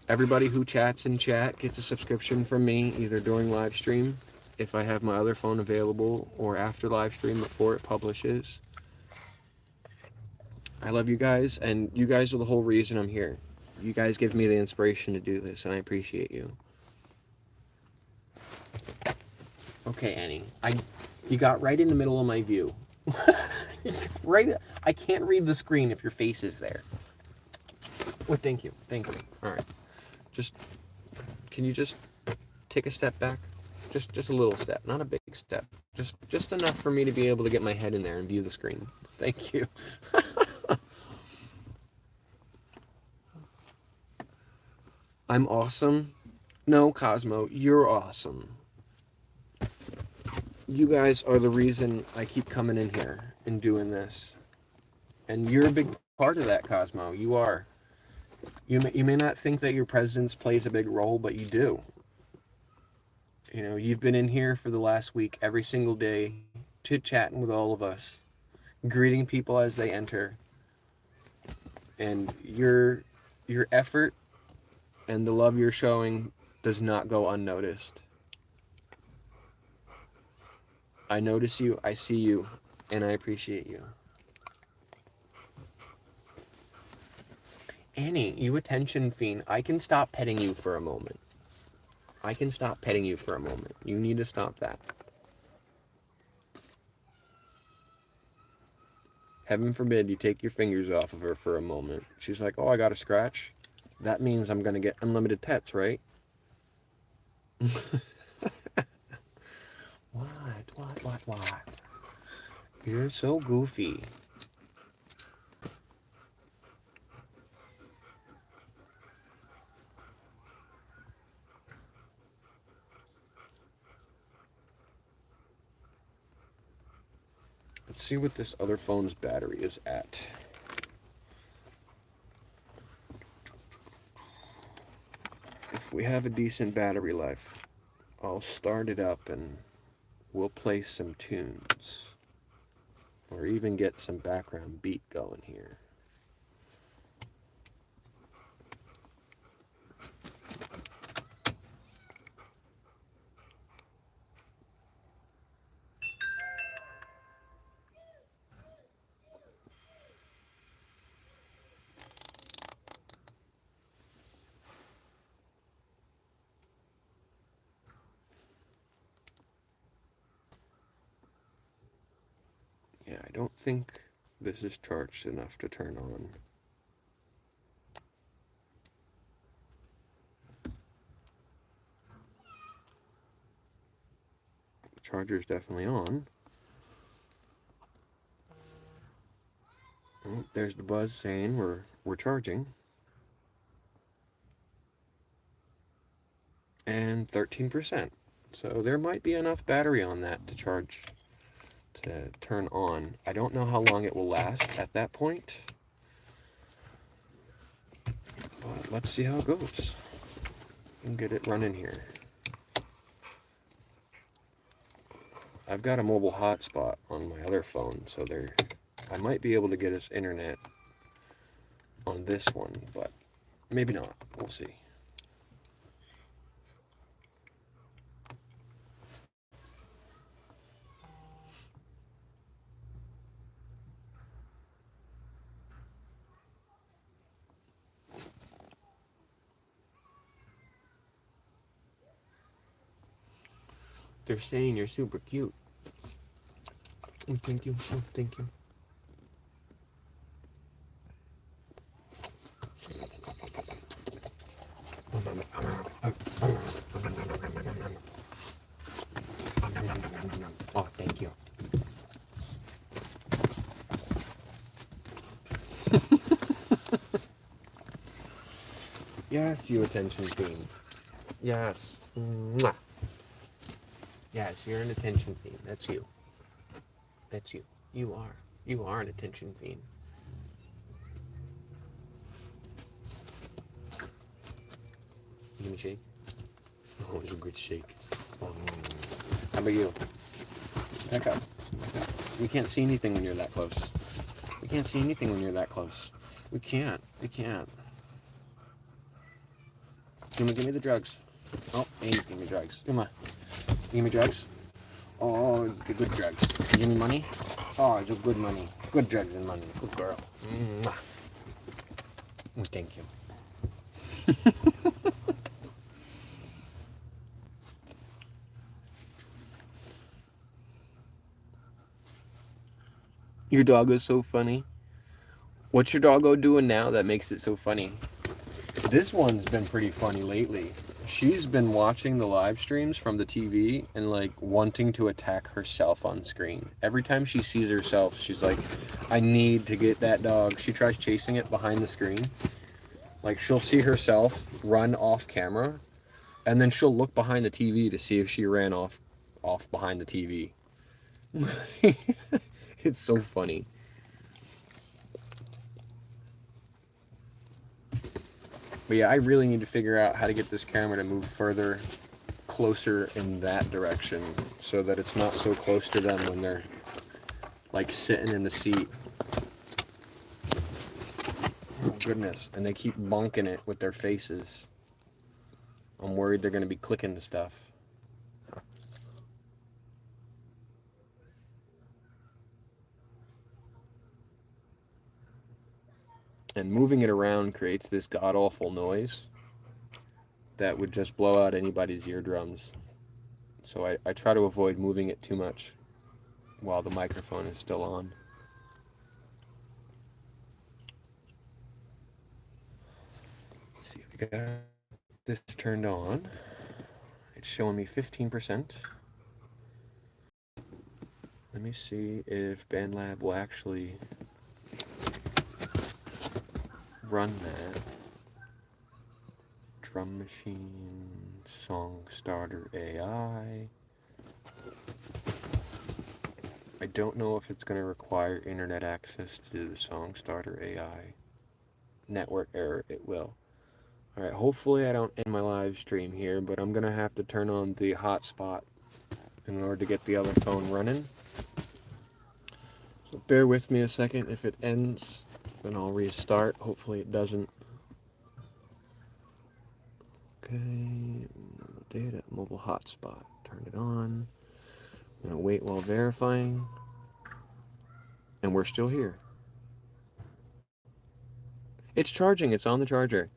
Everybody who chats in chat gets a subscription from me, either during live stream, if I have my other phone available, or after live stream before it publishes. I love you guys, and you guys are the whole reason I'm here. You guys give me the inspiration to do this, and I appreciate you. Okay, Annie, you got right in the middle of my view. Right, I can't read the screen if your face is there. Well, thank you. All right, can you just take a step back? Just a little step, not a big step. Just enough for me to be able to get my head in there and view the screen. Thank you. I'm awesome. No, Cosmo, you're awesome. You guys are the reason I keep coming in here and doing this. And you're a big part of that, Cosmo. You are. You may not think that your presence plays a big role, but you do. You know, you've been in here for the last week, every single day, chit-chatting with all of us, greeting people as they enter. And your effort and the love you're showing does not go unnoticed. I notice you, I see you, and I appreciate you. Annie, you attention fiend, I can stop petting you for a moment. You need to stop that. Heaven forbid you take your fingers off of her for a moment. She's like, oh, I got a scratch. That means I'm going to get unlimited pets, right? What? You're so goofy. Let's see what this other phone's battery is at. If we have a decent battery life, I'll start it up and we'll play some tunes. Or even get some background beat going here. Yeah, I don't think this is charged enough to turn on. The charger's definitely on. Oh, there's the buzz saying we're charging. And 13%. So there might be enough battery on that to charge, to turn on. I don't know how long it will last at that point. let's see how it goes. And get it running here. I've got a mobile hotspot on my other phone, so I might be able to get us internet on this one, but maybe not. We'll see. They're saying you're super cute. Oh, thank you. Oh, thank you. Oh, thank you. Yes, you attention fiend. Yes. Mwah. Yes, you're an attention fiend. That's you. That's you. You are. You are an attention fiend. Give me a shake. Oh, it's a good shake. Oh. How about you? Back up. We can't see anything when you're that close. We can't see anything when you're that close. We can't. We can't. Give me the drugs. Oh, Amy's giving me drugs. Come on. Give me drugs. Oh, good drugs. Give me money. Oh, it's a good money. Good drugs and money. Good girl. Mwah. Oh, thank you. Your doggo is so funny. What's your doggo doing now that makes it so funny? This one's been pretty funny lately. She's been watching the live streams from the TV and like wanting to attack herself on screen. Every time she sees herself, she's like, I need to get that dog. She tries chasing it behind the screen. Like she'll see herself run off camera and then she'll look behind the TV to see if she ran off behind the TV. It's so funny. But yeah, I really need to figure out how to get this camera to move further, closer in that direction, so that it's not so close to them when they're like sitting in the seat. Oh goodness, and they keep bonking it with their faces. I'm worried they're going to be clicking to stuff. And moving it around creates this god-awful noise that would just blow out anybody's eardrums. So I try to avoid moving it too much while the microphone is still on. Let's see if we got this turned on. It's showing me 15%. Let me see if BandLab will actually run that. Drum machine, song starter AI. I don't know if it's going to require internet access to the song starter AI. Network error, it will. Alright, hopefully I don't end my live stream here, but I'm going to have to turn on the hotspot in order to get the other phone running. So bear with me a second. If it ends, then I'll restart. Hopefully it doesn't. Okay, data, mobile hotspot. Turn it on. I'm going to wait while verifying. And we're still here. It's charging. It's on the charger.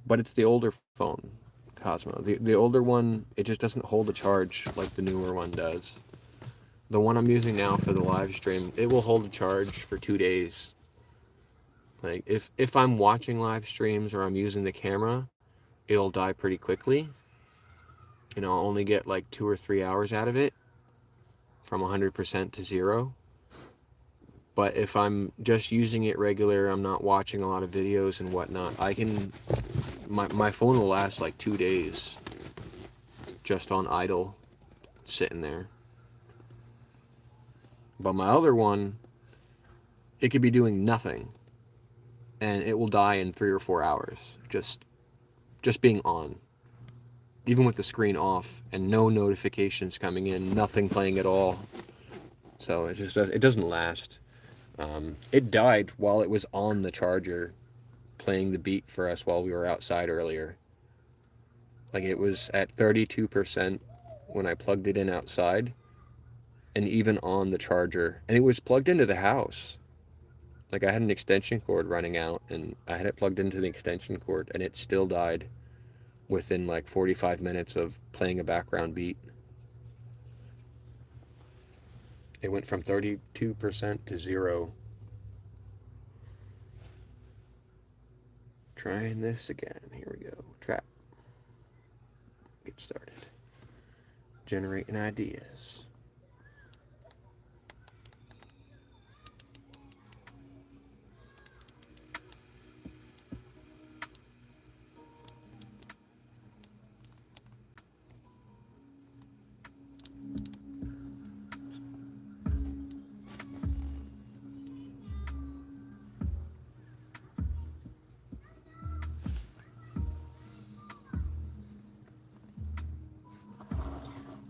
But it's the older phone, Cosmo. The older one, it just doesn't hold a charge like the newer one does. The one I'm using now for the live stream, it will hold a charge for 2 days. Like if I'm watching live streams or I'm using the camera, it'll die pretty quickly. You know, I'll only get like 2 or 3 hours out of it from 100% to 0. But if I'm just using it regular, I'm not watching a lot of videos and whatnot, my phone will last like 2 days just on idle, sitting there. But my other one, it could be doing nothing and it will die in 3 or 4 hours, just just being on, even with the screen off and no notifications coming in, nothing playing at all. So it doesn't last. It died while it was on the charger, playing the beat for us while we were outside earlier. Like, it was at 32% when I plugged it in outside, and even on the charger, and it was plugged into the house. Like, I had an extension cord running out, and I had it plugged into the extension cord, and it still died within like 45 minutes of playing a background beat. It went from 32% to 0. Trying this again. Here we go. Trap. Get started. Generating ideas.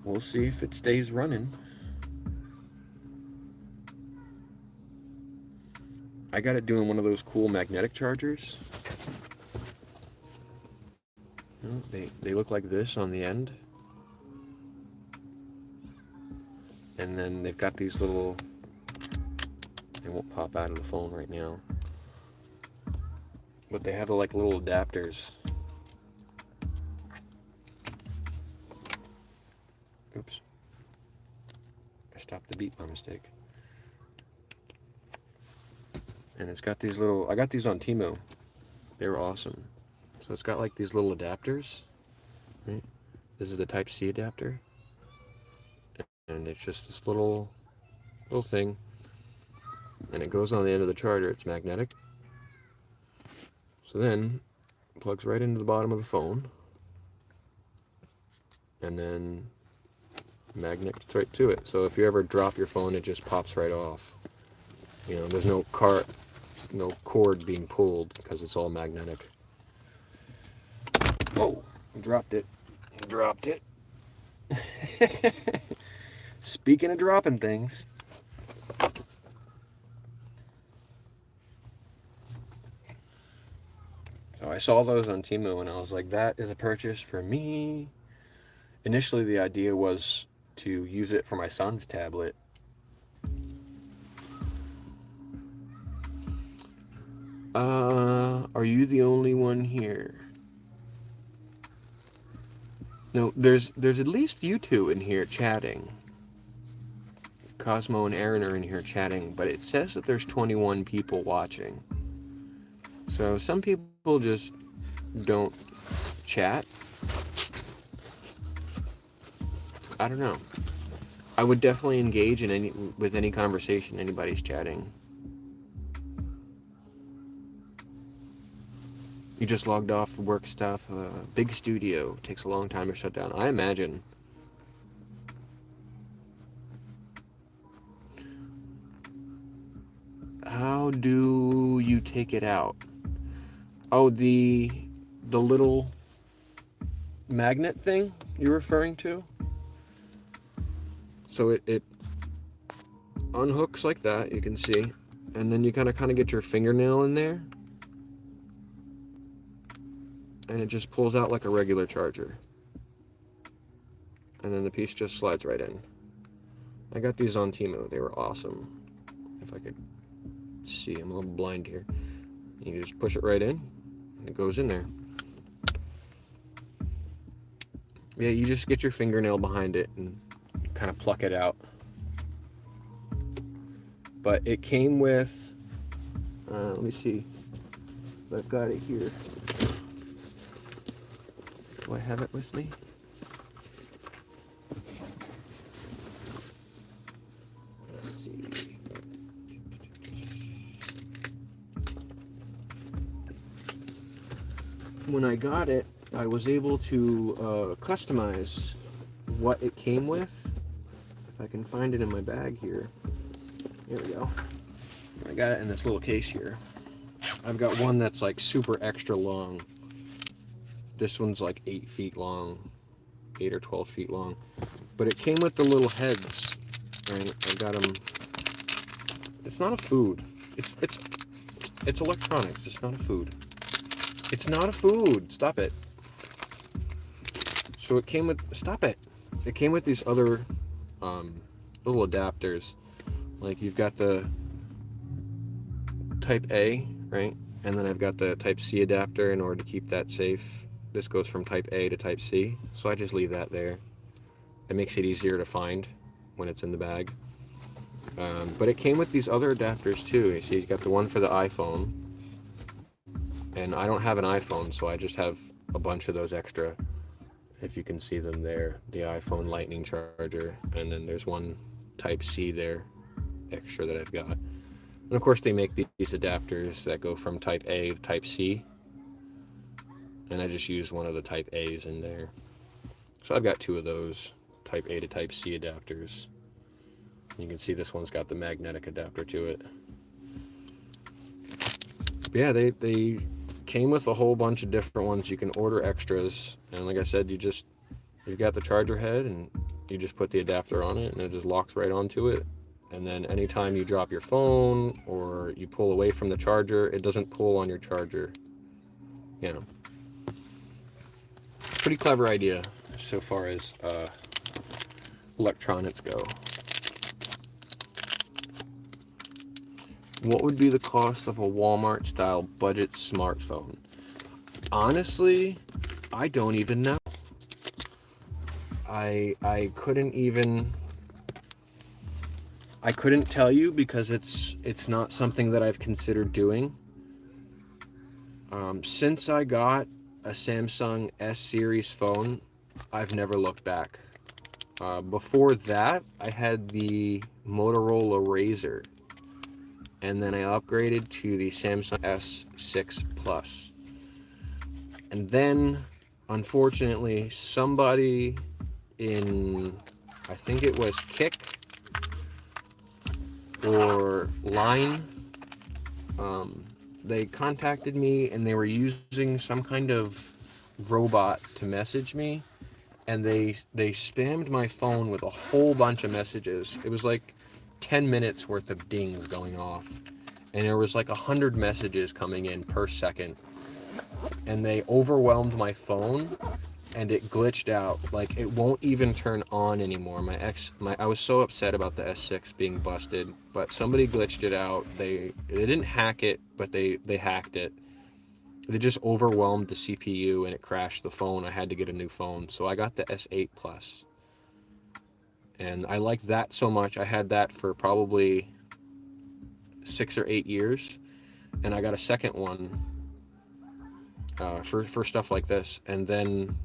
We'll see if it stays running. I got it doing one of those cool magnetic chargers. They look like this on the end. And then they've got these little... They won't pop out of the phone right now. But they have like little adapters. Oops. I stopped the beat by mistake. And it's got these little... I got these on P.A.W. They were awesome. So it's got like these little adapters. Right? This is the Type-C adapter. And it's just this little thing. And it goes on the end of the charger. It's magnetic. So then it plugs right into the bottom of the phone. And then magnets right to it. So if you ever drop your phone, it just pops right off. You know, there's no cord being pulled because it's all magnetic. Oh, dropped it. Dropped it. Speaking of dropping things. So I saw those on P.A.W. and I was like, that is a purchase for me. Initially, the idea was to use it for my son's tablet. Are you the only one here? No, there's at least you two in here chatting. Cosmo and Aaron are in here chatting, but it says that there's 21 people watching. So some people just don't chat. I don't know. I would definitely engage in with any conversation anybody's chatting. You just logged off work stuff. Big studio. Takes a long time to shut down. I imagine. How do you take it out? Oh, the little magnet thing you're referring to? So it unhooks like that, you can see. And then you kind of get your fingernail in there. And it just pulls out like a regular charger. And then the piece just slides right in. I got these on P.A.W. They were awesome. If I could see, I'm a little blind here. You just push it right in, and it goes in there. Yeah, you just get your fingernail behind it and kind of pluck it out. But it came with, let me see if I've got it here. Do I have it with me? Let's see. When I got it, I was able to customize what it came with. If I can find it in my bag here. There we go. I got it in this little case here. I've got one that's like super extra long. This one's like 8 feet long, 8 or 12 feet long. But it came with the little heads. Right? I got them. It's not a food. It's electronics. It's not a food. It's not a food. Stop it. So it came with. Stop it. It came with these other little adapters. Like you've got the Type A, right? And then I've got the Type C adapter in order to keep that safe. This goes from Type A to Type C, so I just leave that there. It makes it easier to find when it's in the bag. But it came with these other adapters too. You see, you got the one for the iPhone, and I don't have an iPhone, so I just have a bunch of those extra. If you can see them there, the iPhone Lightning charger, and then there's one Type C there, extra that I've got. And of course, they make these adapters that go from Type A to Type C, and I just use one of the Type A's in there. So I've got 2 of those Type A to Type C adapters. You can see this one's got the magnetic adapter to it. But yeah, they came with a whole bunch of different ones. You can order extras, and like I said, you've got the charger head, and you just put the adapter on it, and it just locks right onto it. And then anytime you drop your phone or you pull away from the charger, it doesn't pull on your charger. You know, pretty clever idea so far as electronics go. What would be the cost of a Walmart style budget smartphone? Honestly, I don't even know. I couldn't tell you because it's not something that I've considered doing. Since I got a Samsung S series phone, I've never looked back. Before that, I had the Motorola Razr, and then I upgraded to the Samsung S6 Plus. And then, unfortunately, somebody in, I think it was Kick or Line, they contacted me and they were using some kind of robot to message me, and they spammed my phone with a whole bunch of messages. It was like 10 minutes worth of dings going off, and there was like 100 messages coming in per second, and they overwhelmed my phone, and it glitched out. Like, it won't even turn on anymore. I was so upset about the S6 being busted, but somebody glitched it out. They didn't hack it, but they hacked it. They just overwhelmed the CPU and it crashed the phone. I had to get a new phone, so I got the S8 Plus. And I liked that so much. I had that for probably 6 or 8 years, and I got a second one for stuff like this. And then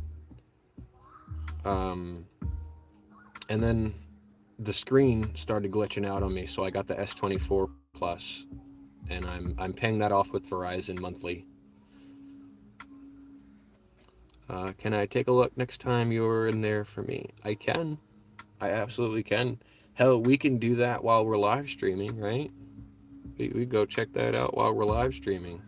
the screen started glitching out on me, so I got the S24 Plus, and I'm paying that off with Verizon monthly. Can I take a look next time you're in there for me? I can. I absolutely can. Hell, we can do that while we're live streaming, right? We go check that out while we're live streaming.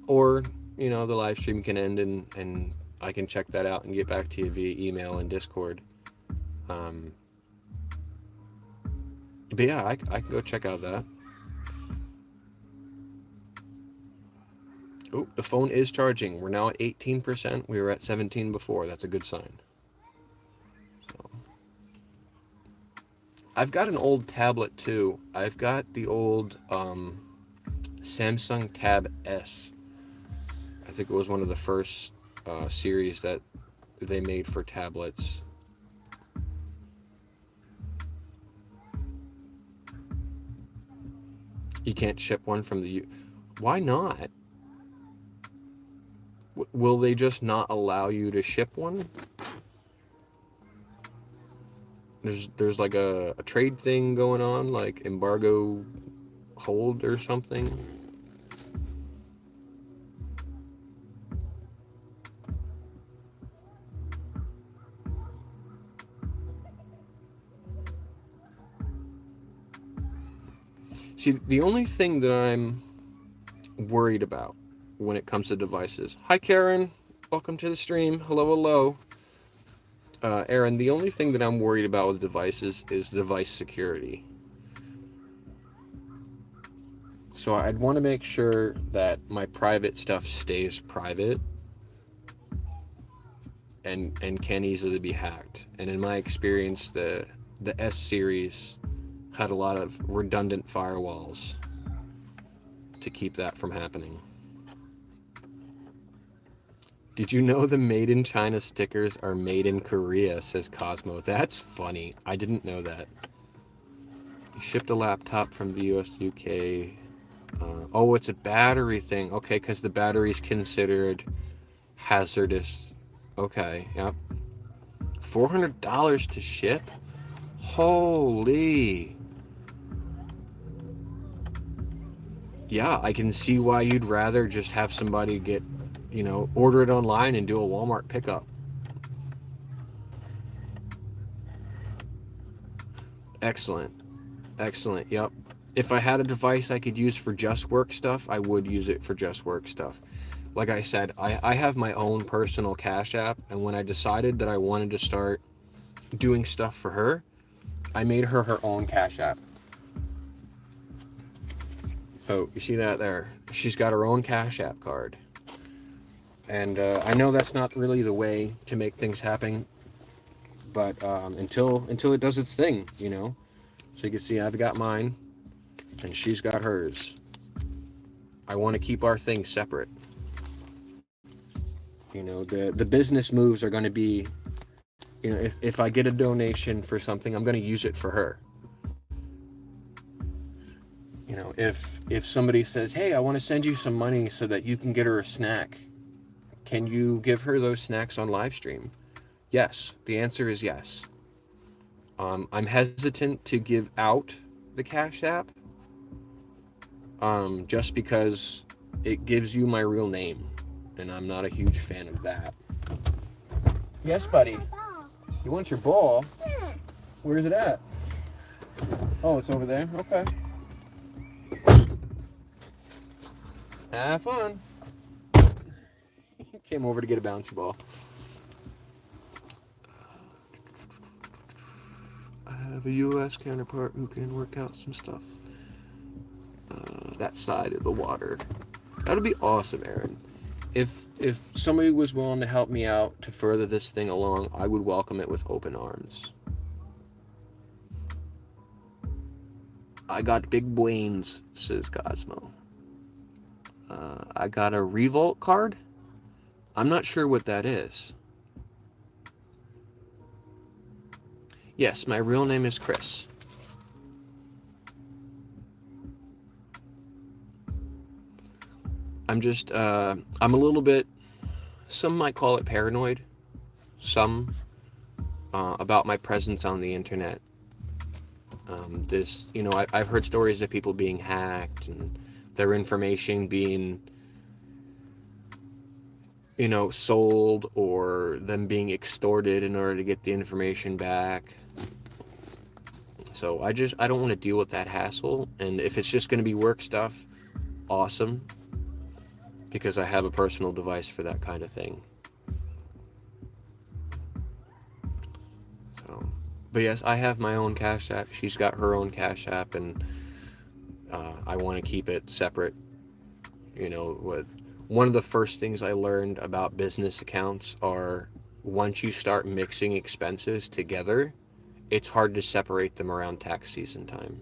Or, the live stream can end and I can check that out and get back to you via email and Discord. But yeah, I can go check out that. Oh, the phone is charging. We're now at 18%. We were at 17 before. That's a good sign. So, I've got an old tablet too. I've got the old Samsung Tab S. I think it was one of the first series that they made for tablets. You can't ship one from the U. Why not? Will they just not allow you to ship one? There's like a trade thing going on, like embargo hold or something. See, the only thing that I'm worried about when it comes to devices. Hi, Karen. Welcome to the stream. Hello, hello. Aaron, the only thing that I'm worried about with devices is device security. So I'd want to make sure that my private stuff stays private and can easily be hacked. And in my experience, the S series had a lot of redundant firewalls to keep that from happening. Did you know the made in China stickers are made in Korea, says Cosmo. That's funny. I didn't know that. You shipped a laptop from the US to UK. Oh, it's a battery thing. Okay, because the battery's considered hazardous. Okay, yep. $400 to ship? Holy. Yeah, I can see why you'd rather just have somebody get, order it online and do a Walmart pickup. Excellent. Excellent. Yep. If I had a device I could use for just work stuff, I would use it for just work stuff. Like I said, I have my own personal Cash App, and when I decided that I wanted to start doing stuff for her, I made her her own Cash App. Oh, you see that there? She's got her own Cash App card. And I know that's not really the way to make things happen, but until it does its thing, So you can see I've got mine, and she's got hers. I want to keep our things separate. The business moves are going to be, if I get a donation for something, I'm going to use it for her. If somebody says, hey, I want to send you some money so that you can get her a snack, can you give her those snacks on live stream? Yes. The answer is yes. I'm hesitant to give out the Cash App just because it gives you my real name, and I'm not a huge fan of that. Yes, buddy. You want your ball? Yeah. Where's it at? Oh, it's over there? Okay. Have fun. Came over to get a bouncy ball. I have a U.S. counterpart who can work out some stuff. That side of the water. That'd be awesome, Aaron. If somebody was willing to help me out to further this thing along, I would welcome it with open arms. I got big brains, says Cosmo. I got a Revolt card. I'm not sure what that is. Yes, my real name is Chris. I'm a little bit, some might call it paranoid, about my presence on the internet. I've heard stories of people being hacked and their information being, sold, or them being extorted in order to get the information back. So I don't want to deal with that hassle. And if it's just going to be work stuff, awesome. Because I have a personal device for that kind of thing. So, but yes, I have my own Cash App. She's got her own Cash App, and I want to keep it separate. One of the first things I learned about business accounts are once you start mixing expenses together, it's hard to separate them around tax season time.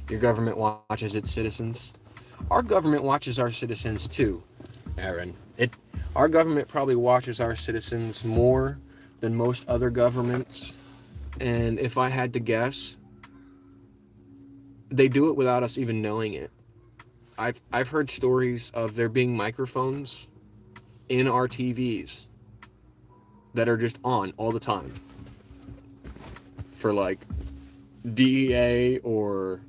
Your government watches its citizens. Our government watches our citizens too, Aaron. Our government probably watches our citizens more than most other governments. And if I had to guess, they do it without us even knowing it. I've heard stories of there being microphones in our TVs that are just on all the time for like DEA or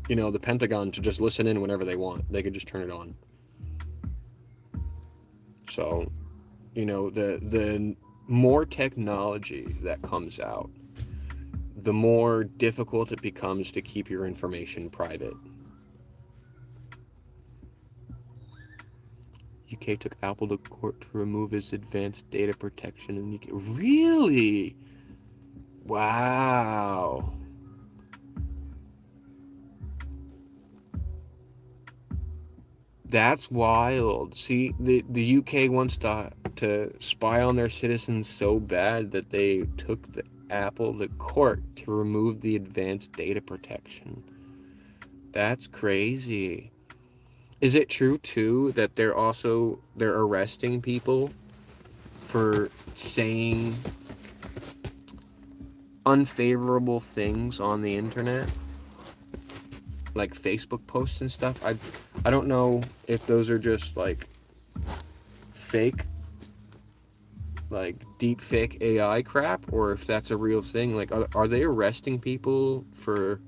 the Pentagon to just listen in whenever they want. They could just turn it on. So, the more technology that comes out, the more difficult it becomes to keep your information private. UK took Apple to court to remove its advanced data protection in UK. Really? Wow. That's wild. See, the UK wants to spy on their citizens so bad that they took the Apple to court to remove the advanced data protection. That's crazy. Is it true too that they're arresting people for saying unfavorable things on the internet? Like Facebook posts and stuff. I don't know if those are just like fake, like deep fake AI crap, or if that's a real thing. Like, are they arresting people for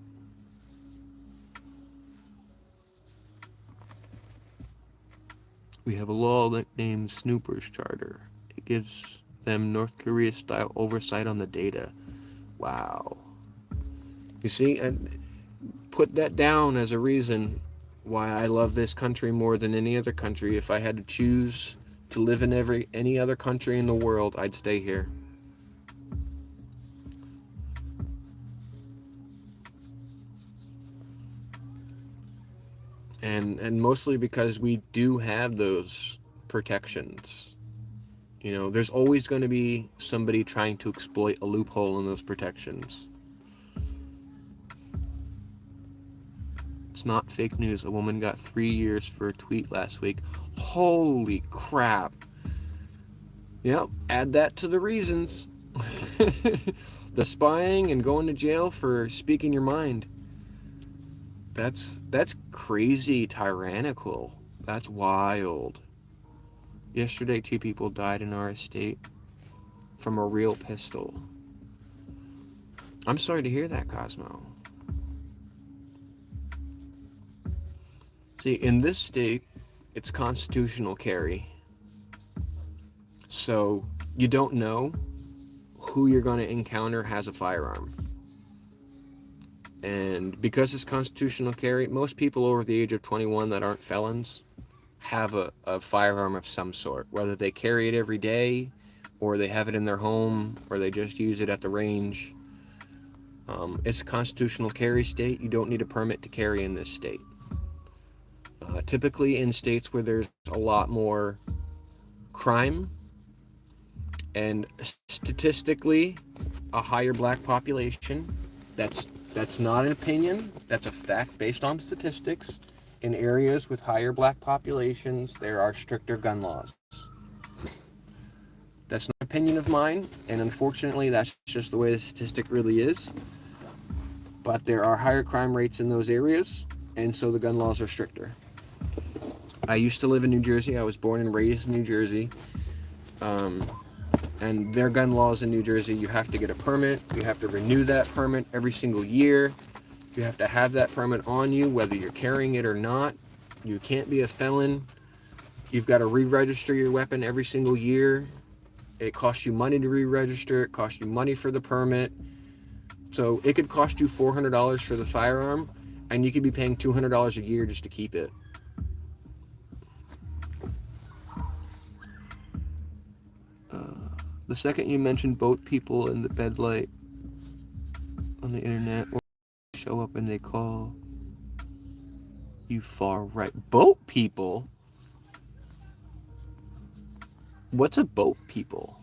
We have a law nicknamed Snoopers Charter. It gives them North Korea style oversight on the data. Wow. You see, and put that down as a reason why I love this country more than any other country. If I had to choose to live in any other country in the world, I'd stay here. And mostly because we do have those protections. You know, there's always going to be somebody trying to exploit a loophole in those protections. It's not fake news. A woman got 3 years for a tweet last week. Holy crap. Yep, add that to the reasons. The spying and going to jail for speaking your mind. That's crazy tyrannical. That's wild. Yesterday, 2 people died in our estate from a real pistol. I'm sorry to hear that, Cosmo. See, in this state, it's constitutional carry. So you don't know who you're going to encounter has a firearm. And because it's constitutional carry, most people over the age of 21 that aren't felons have a firearm of some sort. Whether they carry it every day, or they have it in their home, or they just use it at the range. It's a constitutional carry state. You don't need a permit to carry in this state. Typically in states where there's a lot more crime and statistically a higher black population, that's not an opinion, that's a fact based on statistics. In areas with higher black populations, there are stricter gun laws. That's not an opinion of mine, and unfortunately that's just the way the statistic really is. But there are higher crime rates in those areas, and so the gun laws are stricter. I used to live in New Jersey. I was born and raised in New Jersey. And their gun laws in New Jersey, you have to get a permit. You have to renew that permit every single year. You have to have that permit on you, whether you're carrying it or not. You can't be a felon. You've got to re-register your weapon every single year. It costs you money to re-register. It costs you money for the permit. So it could cost you $400 for the firearm, and you could be paying $200 a year just to keep it. The second you mention boat people in the bed light on the internet, or show up and they call you far right. Boat people? What's a boat people?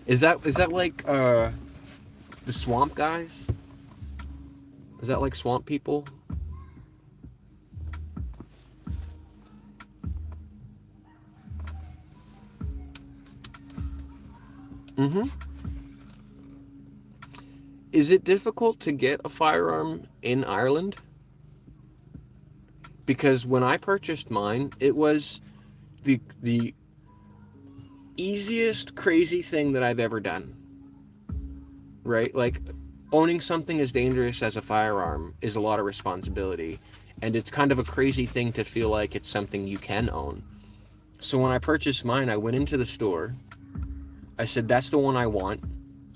Is that like the swamp guys? Is that like swamp people? Mm-hmm. Is it difficult to get a firearm in Ireland? Because when I purchased mine, it was the easiest crazy thing that I've ever done. Right? Like, owning something as dangerous as a firearm is a lot of responsibility. And it's kind of a crazy thing to feel like it's something you can own. So when I purchased mine, I went into the store. I said, that's the one I want.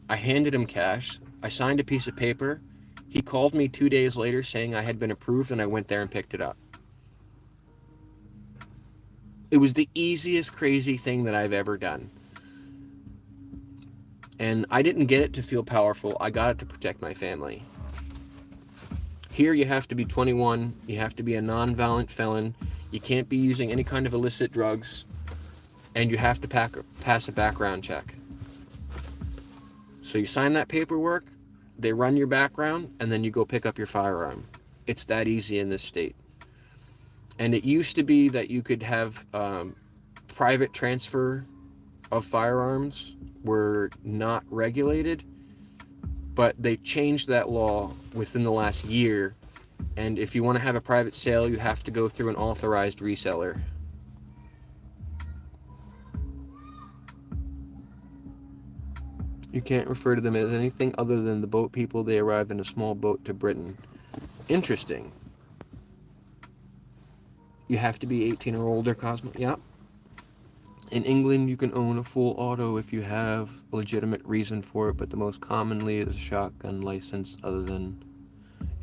I handed him cash. I signed a piece of paper. He called me 2 days later saying I had been approved, and I went there and picked it up. It was the easiest crazy thing that I've ever done. And I didn't get it to feel powerful. I got it to protect my family. Here you have to be 21. You have to be a non-violent felon. You can't be using any kind of illicit drugs. And you have to pass a background check. So you sign that paperwork, they run your background, and then you go pick up your firearm. It's that easy in this state. And it used to be that you could have private transfer of firearms were not regulated, but they changed that law within the last year. And if you want to have a private sale, you have to go through an authorized reseller. You can't refer to them as anything other than the boat people. They arrived in a small boat to Britain. Interesting. You have to be 18 or older, Cosmo. Yeah. In England, you can own a full auto if you have a legitimate reason for it, but the most commonly is a shotgun license other than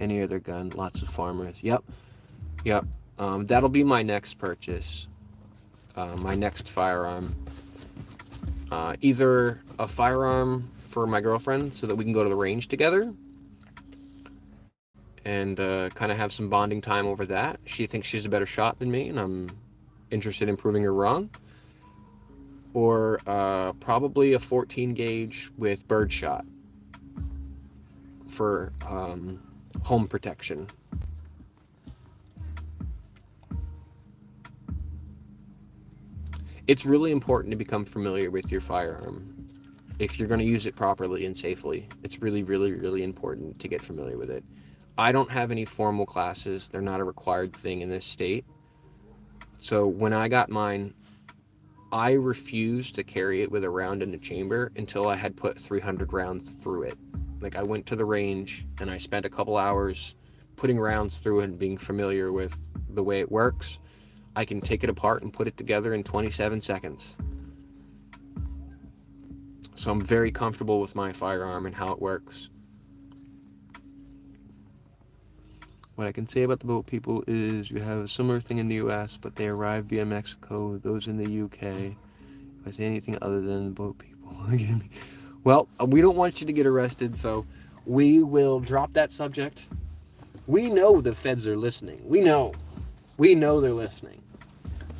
any other gun. Lots of farmers. Yep. That'll be my next purchase. My next firearm. Either a firearm for my girlfriend so that we can go to the range together and kind of have some bonding time over that. She thinks she's a better shot than me, and I'm interested in proving her wrong. Or probably a 14 gauge with birdshot for home protection. It's really important to become familiar with your firearm if you're going to use it properly and safely. It's really, really, really important to get familiar with it. I don't have any formal classes. They're not a required thing in this state. So when I got mine, I refused to carry it with a round in the chamber until I had put 300 rounds through it. Like, I went to the range and I spent a couple hours putting rounds through it and being familiar with the way it works. I can take it apart and put it together in 27 seconds. So I'm very comfortable with my firearm and how it works. What I can say about the boat people is you have a similar thing in the US, but they arrive via Mexico. Those in the UK, if I say anything other than boat people. Well, we don't want you to get arrested, so we will drop that subject. We know the feds are listening. We know they're listening.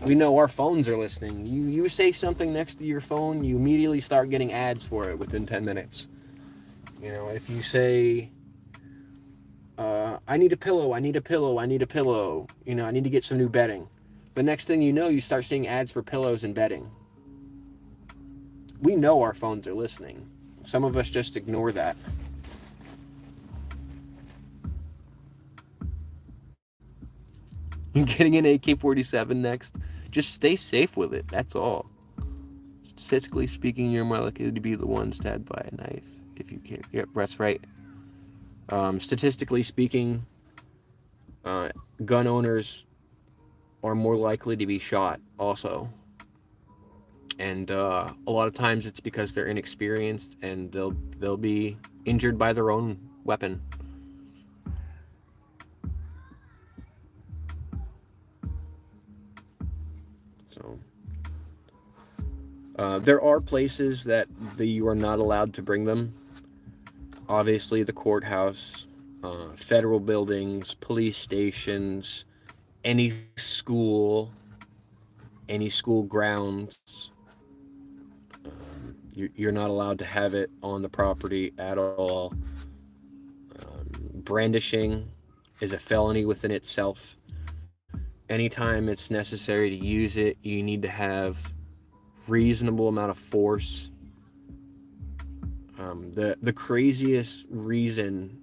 We know our phones are listening. You say something next to your phone, you immediately start getting ads for it within 10 minutes. You know, if you say, I need a pillow, I need a pillow, I need a pillow. You know, I need to get some new bedding. The next thing you know, you start seeing ads for pillows and bedding. We know our phones are listening. Some of us just ignore that. You're getting an AK-47 next. Just stay safe with it, that's all. Statistically speaking, you're more likely to be the one stabbed by a knife if you care. Yep, that's right. Statistically speaking, gun owners are more likely to be shot also. And a lot of times it's because they're inexperienced and they'll be injured by their own weapon. So there are places that you are not allowed to bring them. Obviously, the courthouse, federal buildings, police stations, any school grounds. You're not allowed to have it on the property at all. Brandishing is a felony within itself. Anytime it's necessary to use it, you need to have reasonable amount of force. The craziest reason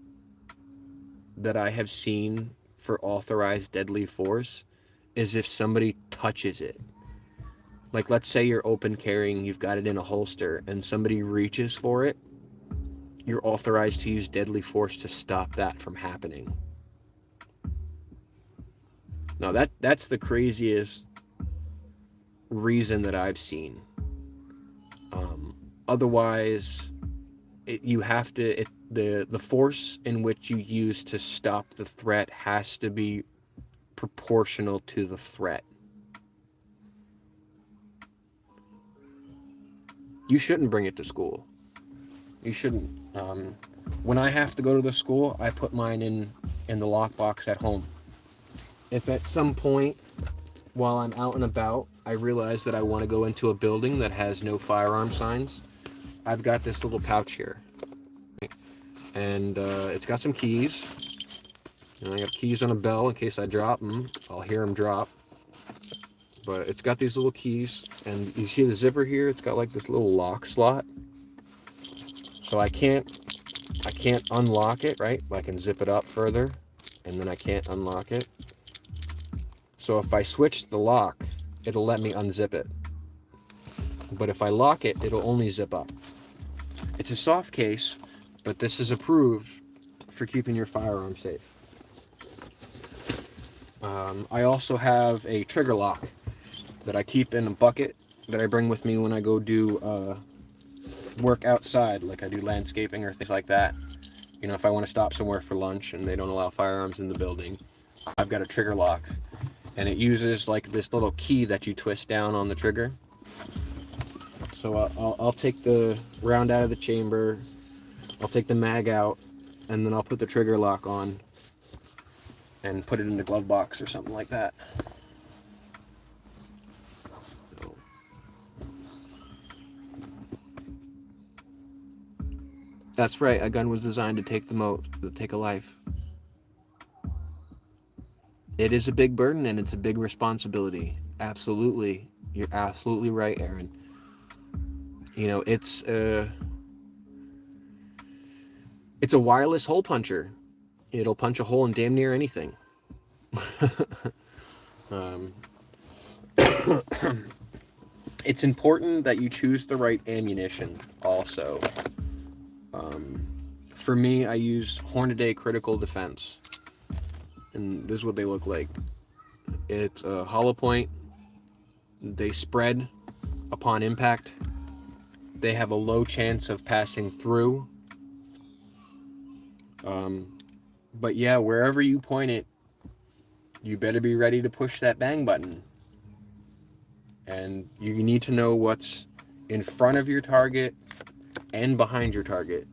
that I have seen for authorized deadly force is if somebody touches it. Like, let's say you're open carrying, you've got it in a holster, and somebody reaches for it, you're authorized to use deadly force to stop that from happening. Now, that's the craziest reason that I've seen. Otherwise, you have to, the force in which you use to stop the threat has to be proportional to the threat. You shouldn't bring it to school. You shouldn't. When I have to go to the school, I put mine in the lockbox at home. If at some point while I'm out and about, I realize that I want to go into a building that has no firearm signs, I've got this little pouch here. And it's got some keys. And I got keys on a bell in case I drop them. I'll hear them drop. But it's got these little keys. And you see the zipper here? It's got like this little lock slot. So I can't unlock it, right? I can zip it up further. And then I can't unlock it. So if I switch the lock, it'll let me unzip it. But if I lock it, it'll only zip up. It's a soft case, but this is approved for keeping your firearm safe. I also have a trigger lock that I keep in a bucket that I bring with me when I go do work outside, like I do landscaping or things like that. You know, if I want to stop somewhere for lunch and they don't allow firearms in the building, I've got a trigger lock. And it uses like this little key that you twist down on the trigger. So I'll take the round out of the chamber, I'll take the mag out, and then I'll put the trigger lock on and put it in the glove box or something like that. So. That's right, a gun was designed to take a life. It is a big burden and it's a big responsibility. Absolutely. You're absolutely right, Aaron. You know, it's a wireless hole puncher. It'll punch a hole in damn near anything. It's important that you choose the right ammunition also. For me, I use Hornady Critical Defense. And this is what they look like. It's a hollow point. They spread upon impact. They have a low chance of passing through. But yeah, wherever you point it, you better be ready to push that bang button. And you need to know what's in front of your target and behind your target.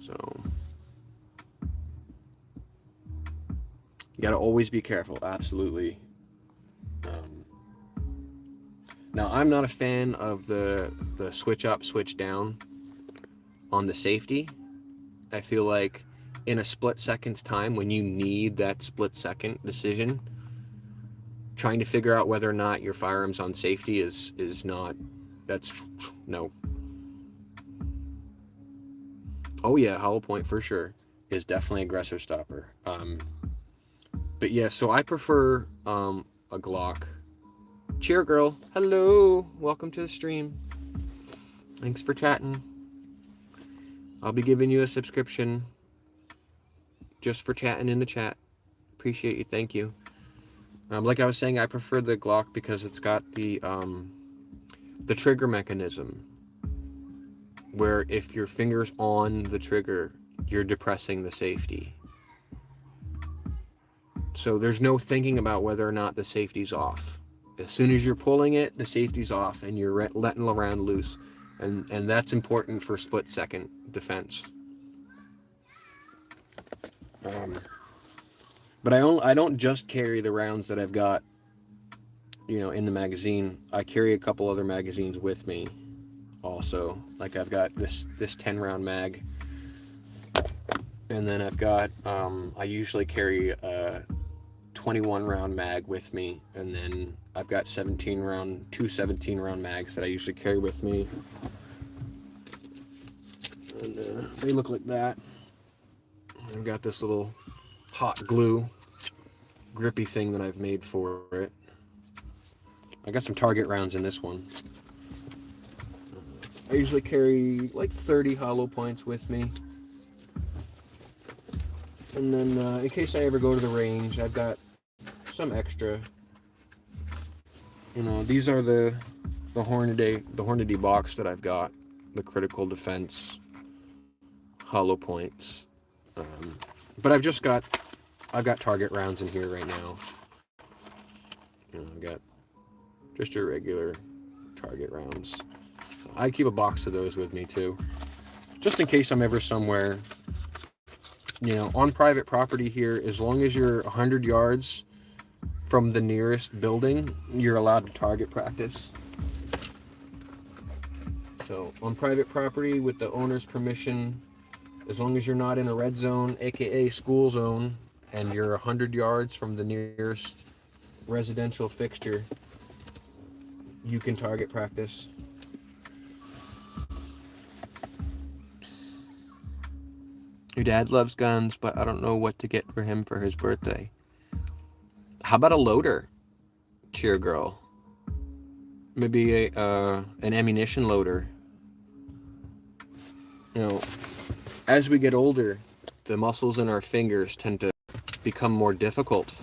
So you gotta always be careful, absolutely. Now, I'm not a fan of the switch up, switch down on the safety. I feel like in a split second's time, when you need that split second decision, trying to figure out whether or not your firearm's on safety is not, that's, no. Oh yeah, hollow point for sure is definitely aggressor stopper. But yeah, so I prefer a Glock. Cheer girl, hello, welcome to the stream. Thanks for chatting. I'll be giving you a subscription just for chatting in the chat. Appreciate you, thank you. Like I was saying, I prefer the Glock because it's got the trigger mechanism where if your finger's on the trigger, you're depressing the safety. So there's no thinking about whether or not the safety's off. As soon as you're pulling it, the safety's off and you're letting the round loose. And that's important for split second defense. But I don't just carry the rounds that I've got, you know, in the magazine. I carry a couple other magazines with me also. Like I've got this 10 round mag. And then I've got, I usually carry a 21 round mag with me. And then I've got 2 17 round mags that I usually carry with me. And they look like that. I've got this little hot glue grippy thing that I've made for it. I got some target rounds in this one. I usually carry like 30 hollow points with me. And then in case I ever go to the range, I've got some extra. You know, these are the Hornady box that I've got. the critical defense hollow points. But I've got target rounds in here right now. I've got just your regular target rounds. So I keep a box of those with me too, just in case I'm ever somewhere, on private property here. As long as you're 100 yards from the nearest building, you're allowed to target practice. So on private property with the owner's permission, as long as you're not in a red zone, aka school zone, and you're 100 yards from the nearest residential fixture, you can target practice. Your dad loves guns, but I don't know what to get for him for his birthday. How about a loader, cheer girl? Maybe an ammunition loader. As we get older, the muscles in our fingers tend to become more difficult.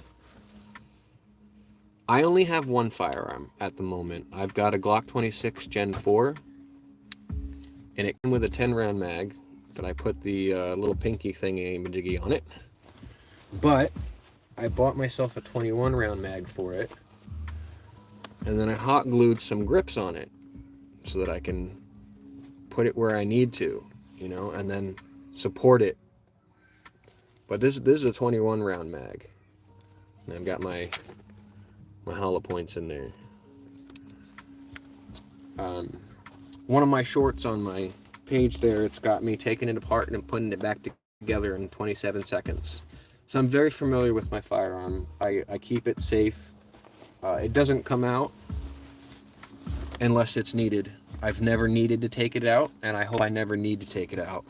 I only have one firearm at the moment. I've got a Glock 26 Gen 4, and it came with a 10-round mag, but I put the little pinky thingy-majiggy on it. But I bought myself a 21-round mag for it, and then I hot glued some grips on it so that I can put it where I need to, and then support it. But this is a 21-round mag, and I've got my hollow points in there. One of my shorts on my page there, it's got me taking it apart and putting it back together in 27 seconds. So I'm very familiar with my firearm. I keep it safe. It doesn't come out unless it's needed. I've never needed to take it out, and I hope I never need to take it out.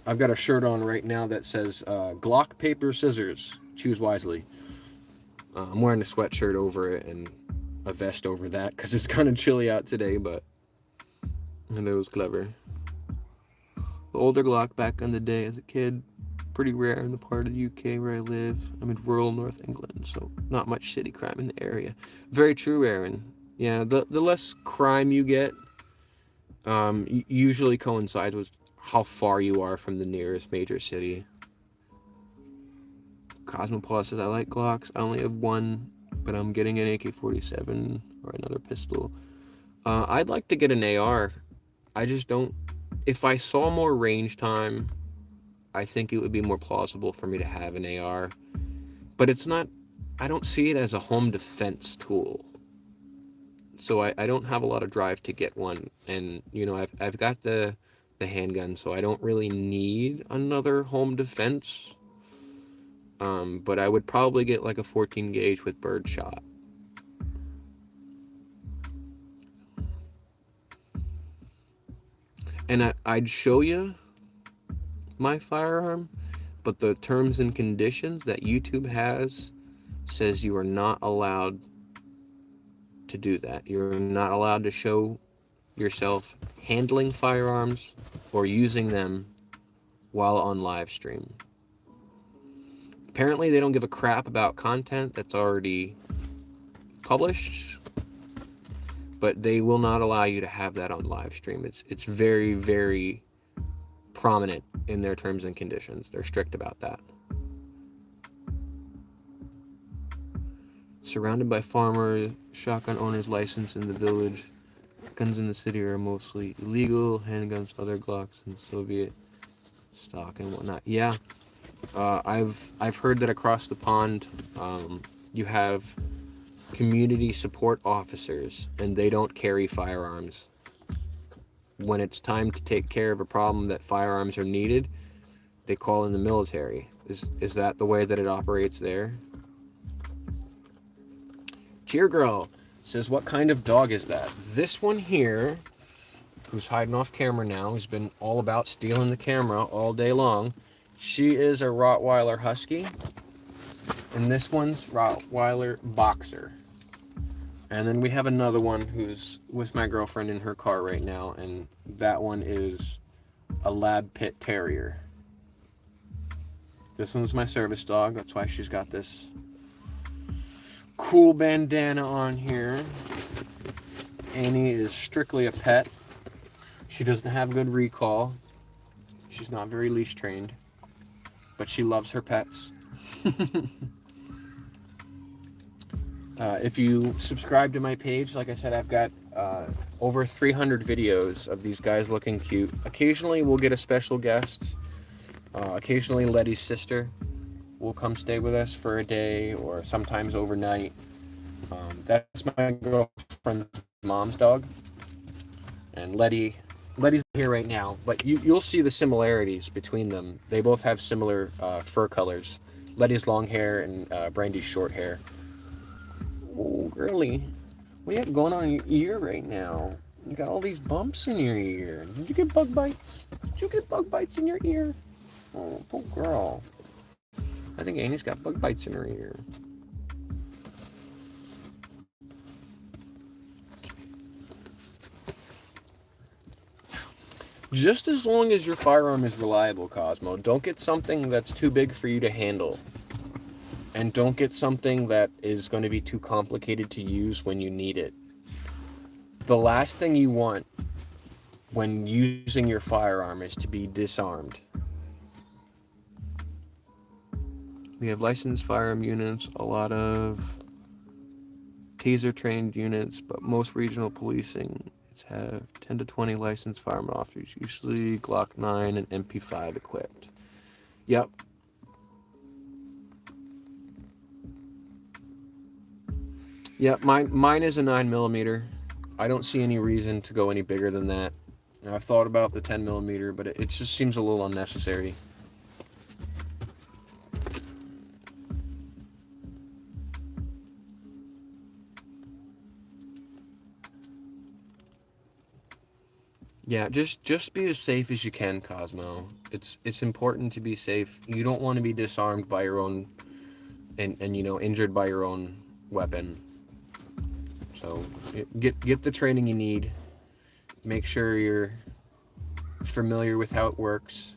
I've got a shirt on right now that says Glock, paper, scissors, choose wisely. I'm wearing a sweatshirt over it and a vest over that because it's kind of chilly out today, but and it was clever. The older Glock back in the day as a kid, pretty rare in the part of the UK where I live. I'm in rural North England, so not much city crime in the area. Very true, Aaron. Yeah, the less crime you get usually coincides with how far you are from the nearest major city. Cosmopaw says, I like Glocks. I only have one, but I'm getting an AK-47 or another pistol. I'd like to get an AR. I just don't... If I saw more range time, I think it would be more plausible for me to have an AR. But it's not... I don't see it as a home defense tool. So I don't have a lot of drive to get one. And, I've got the handgun, so I don't really need another home defense. But I would probably get like a 14 gauge with birdshot. And I'd show you my firearm, but the terms and conditions that YouTube has says you are not allowed to do that. You're not allowed to show yourself handling firearms or using them while on live stream. Apparently they don't give a crap about content that's already published, but they will not allow you to have that on live stream. It's very, very prominent in their terms and conditions. They're strict about that. Surrounded by farmers, shotgun owners licensed in the village. Guns in the city are mostly illegal. Handguns, other Glocks, and Soviet stock and whatnot. Yeah, I've heard that across the pond, you have community support officers, and they don't carry firearms. When it's time to take care of a problem that firearms are needed, they call in the military. Is that the way that it operates there? Cheer Girl says, what kind of dog is that? This one here, who's hiding off camera now, who's been all about stealing the camera all day long. She is a Rottweiler Husky, and this one's Rottweiler Boxer. And then we have another one who's with my girlfriend in her car right now, and that one is a Lab Pit Terrier. This one's my service dog, that's why she's got this cool bandana on here. Annie is strictly a pet. She doesn't have good recall. She's not very leash trained, but she loves her pets. If you subscribe to my page, like I said, I've got over 300 videos of these guys looking cute. Occasionally we'll get a special guest. Occasionally Letty's sister will come stay with us for a day or sometimes overnight. That's my girlfriend's mom's dog. And Letty's here right now, but you'll see the similarities between them. They both have similar fur colors. Letty's long hair and Brandy's short hair. Oh, girly, what do you have going on in your ear right now? You got all these bumps in your ear. Did you get bug bites? Did you get bug bites in your ear? Oh, poor girl. I think Annie's got bug bites in her ear. Just as long as your firearm is reliable, Cosmo, don't get something that's too big for you to handle. And don't get something that is going to be too complicated to use when you need it. The last thing you want when using your firearm is to be disarmed. We have licensed firearm units, a lot of taser trained units, but most regional policing have 10 to 20 licensed firearm officers, usually Glock 9 and MP5 equipped. Yep. Yep, mine is a 9mm. I don't see any reason to go any bigger than that. And I've thought about the 10mm, but it just seems a little unnecessary. Yeah, just be as safe as you can, Cosmo. It's important to be safe. You don't want to be disarmed by your own and you know, injured by your own weapon. So get the training you need. Make sure you're familiar with how it works.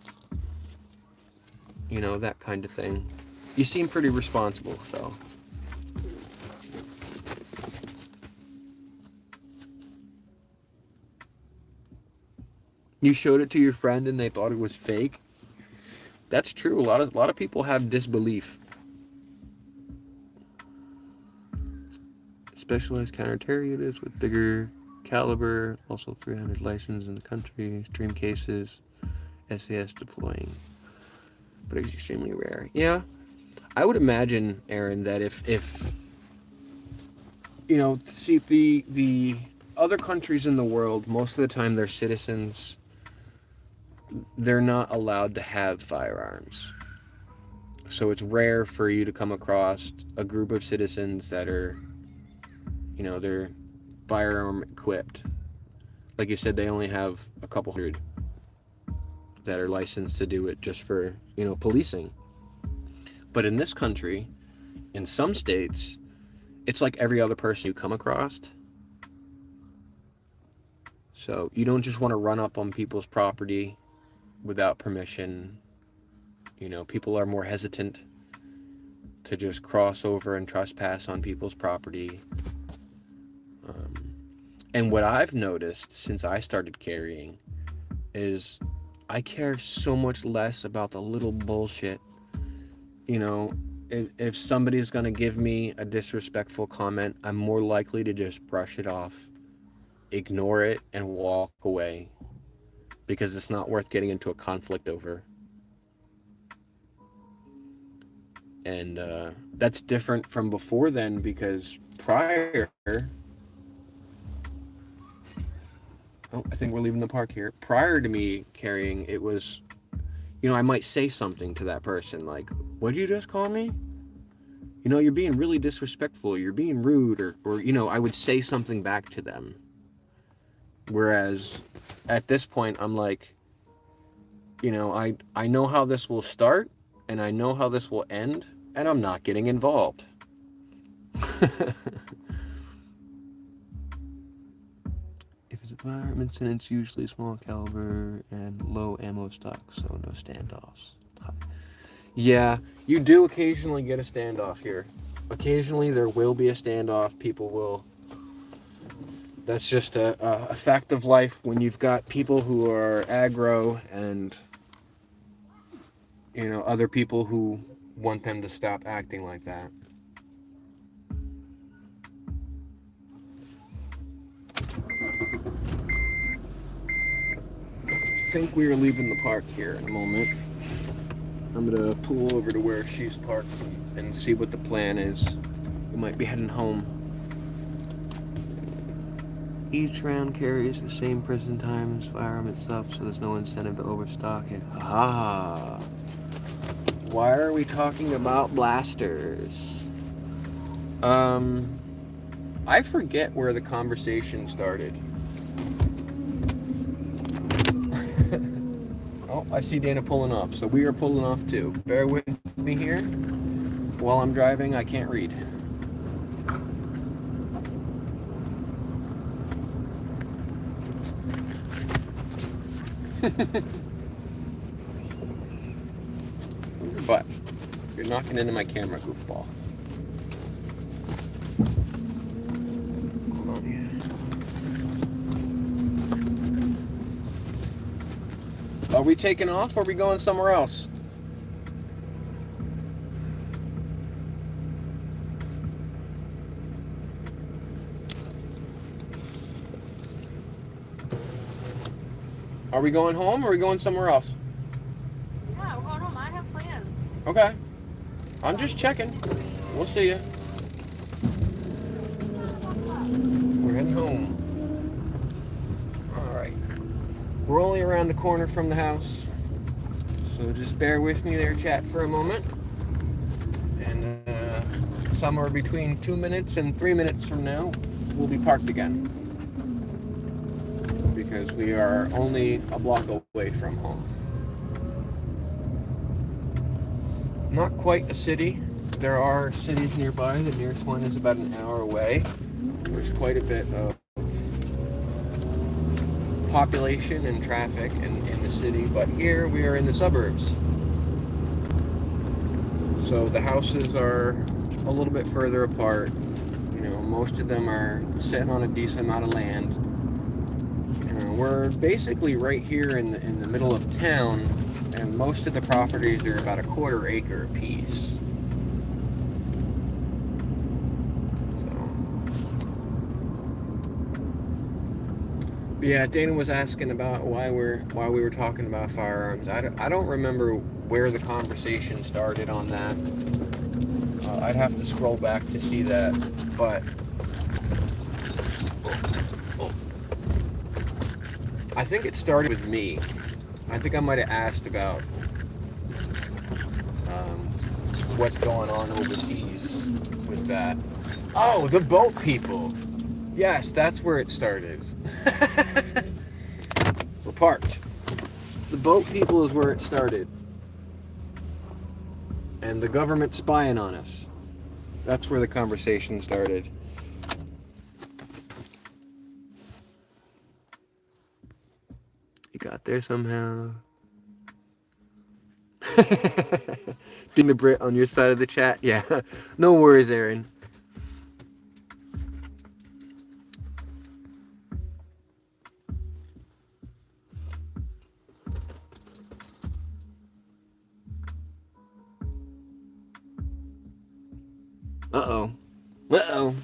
You know, that kind of thing. You seem pretty responsible, so. You showed it to your friend and they thought it was fake. That's true. A lot of people have disbelief. Specialized counter-terror units with bigger caliber, also 300 licensed in the country, stream cases, SAS deploying, but it's extremely rare. Yeah, I would imagine, Aaron, that if you know, see the other countries in the world, most of the time their citizens, they're not allowed to have firearms. So it's rare for you to come across a group of citizens that are, you know, they're firearm equipped. Like you said, they only have a couple hundred that are licensed to do it just for, you know, policing. But in this country, in some states, it's like every other person you come across. So you don't just want to run up on people's property without permission. You know, people are more hesitant to just cross over and trespass on people's property. And what I've noticed since I started carrying is I care so much less about the little bullshit. You know, if somebody's going to give me a disrespectful comment, I'm more likely to just brush it off, ignore it, and walk away. Because it's not worth getting into a conflict over. And that's different from before then, because prior... Oh, I think we're leaving the park here. Prior to me carrying, it was, you know, I might say something to that person like, what'd you just call me? You know, you're being really disrespectful, you're being rude, or you know, I would say something back to them. Whereas at this point, I'm like, you know, I know how this will start, and I know how this will end, and I'm not getting involved. If it's a firearm incident, it's usually small caliber and low ammo stock, so no standoffs. Yeah, you do occasionally get a standoff here. occasionally there will be a standoff. People will. That's just a fact of life when you've got people who are aggro and, you know, other people who want them to stop acting like that. I think we are leaving the park here in a moment. I'm gonna pull over to where she's parked and see what the plan is. We might be heading home. Each round carries the same prison time as firearm itself, so there's no incentive to overstock it. Ah. Why are we talking about blasters? I forget where the conversation started. Oh, I see Dana pulling off, so we are pulling off too. Bear with me here. While I'm driving, I can't read. But you're knocking into my camera, goofball. Hold on here. Are we taking off or are we going somewhere else? Are we going home or are we going somewhere else? Yeah, we're going home. I have plans. Okay. I'm just checking. We'll see you. We're heading home. Alright. We're only around the corner from the house. So just bear with me there, chat, for a moment. And somewhere between 2 minutes and 3 minutes from now, we'll be parked again. Because we are only a block away from home. Not quite a city. There are cities nearby. The nearest one is about an hour away. There's quite a bit of population and traffic in the city, but here we are in the suburbs. So the houses are a little bit further apart. You know, most of them are sitting on a decent amount of land. We're basically right here in the middle of town, and most of the properties are about a quarter acre apiece. So, yeah, Dana was asking about why we were talking about firearms. I don't remember where the conversation started on that. I'd have to scroll back to see that, but I think it started with me. I think I might have asked about what's going on overseas with that. Oh, the boat people. Yes, that's where it started. We're parked. The boat people is where it started. And the government spying on us. That's where the conversation started. Got there somehow. Being the Brit on your side of the chat? Yeah. No worries, Aaron. Uh-oh. Uh-oh.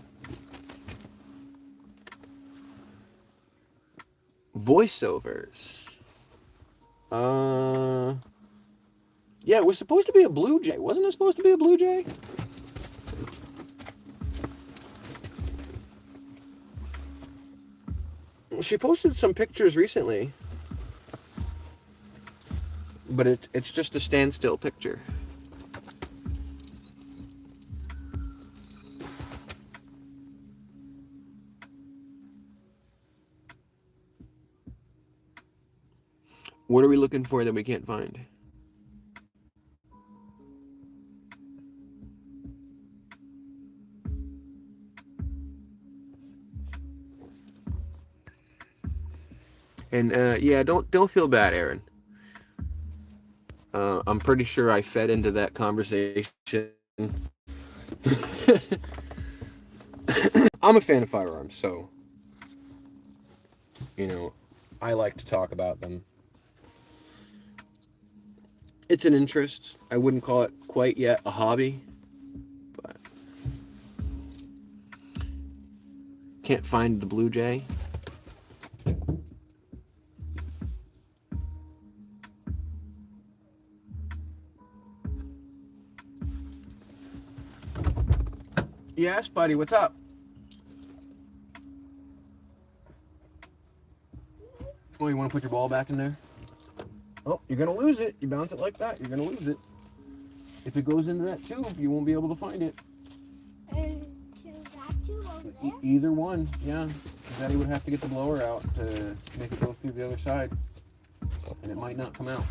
Voiceovers. Yeah, it was supposed to be a blue jay. Wasn't it supposed to be a blue jay? She posted some pictures recently. But it's just a standstill picture. What are we looking for that we can't find? And yeah, don't feel bad, Aaron. I'm pretty sure I fed into that conversation. I'm a fan of firearms, so, you know, I like to talk about them. It's an interest. I wouldn't call it quite yet a hobby, but can't find the blue jay. Yes, buddy, what's up? Oh, you want to put your ball back in there? Oh, you're going to lose it. You bounce it like that, you're going to lose it. If it goes into that tube, you won't be able to find it. And to that tube over there? Either one, yeah. Daddy would have to get the blower out to make it go through the other side. And it might not come out.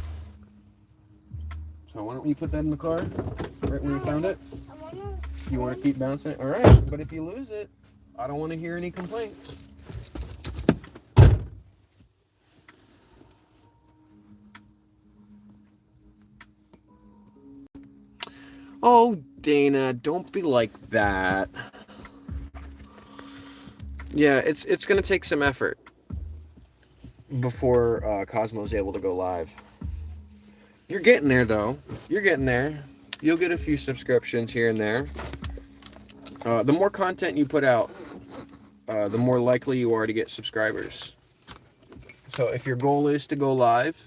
So why don't you put that in the car right when you found it? You want to keep bouncing it? All right, but if you lose it, I don't want to hear any complaints. Oh, Dana, don't be like that. Yeah, it's gonna take some effort before Cosmo's able to go live. You're getting there, though. You're getting there. You'll get a few subscriptions here and there. The more content you put out, the more likely you are to get subscribers. So if your goal is to go live,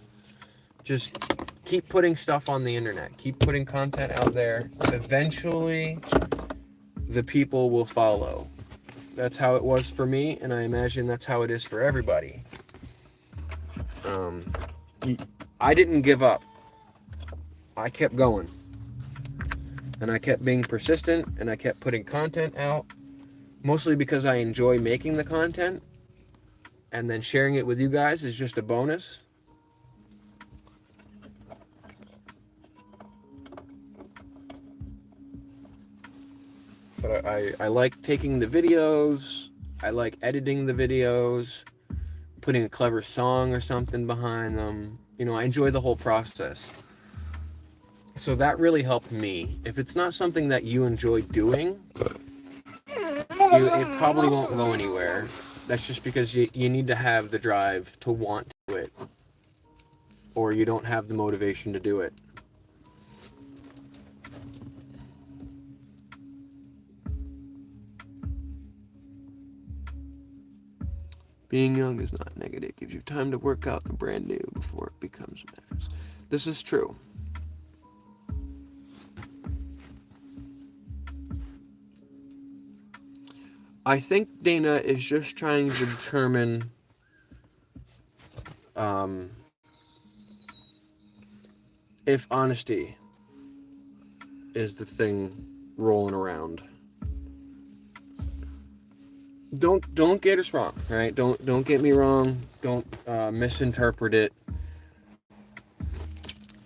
just keep putting stuff on the internet. Keep putting content out there. Eventually, the people will follow. That's how it was for me, and I imagine that's how it is for everybody. I didn't give up. I kept going. And I kept being persistent, and I kept putting content out, mostly because I enjoy making the content, and then sharing it with you guys is just a bonus. But I like taking the videos, I like editing the videos, putting a clever song or something behind them. You know, I enjoy the whole process. So that really helped me. If it's not something that you enjoy doing, it probably won't go anywhere. That's just because you need to have the drive to want to do it, or you don't have the motivation to do it. Being young is not negative. It gives you time to work out the brand new before it becomes matters. This is true. I think Dana is just trying to determine if honesty is the thing rolling around. Don't get us wrong, right? Don't get me wrong. Don't misinterpret it.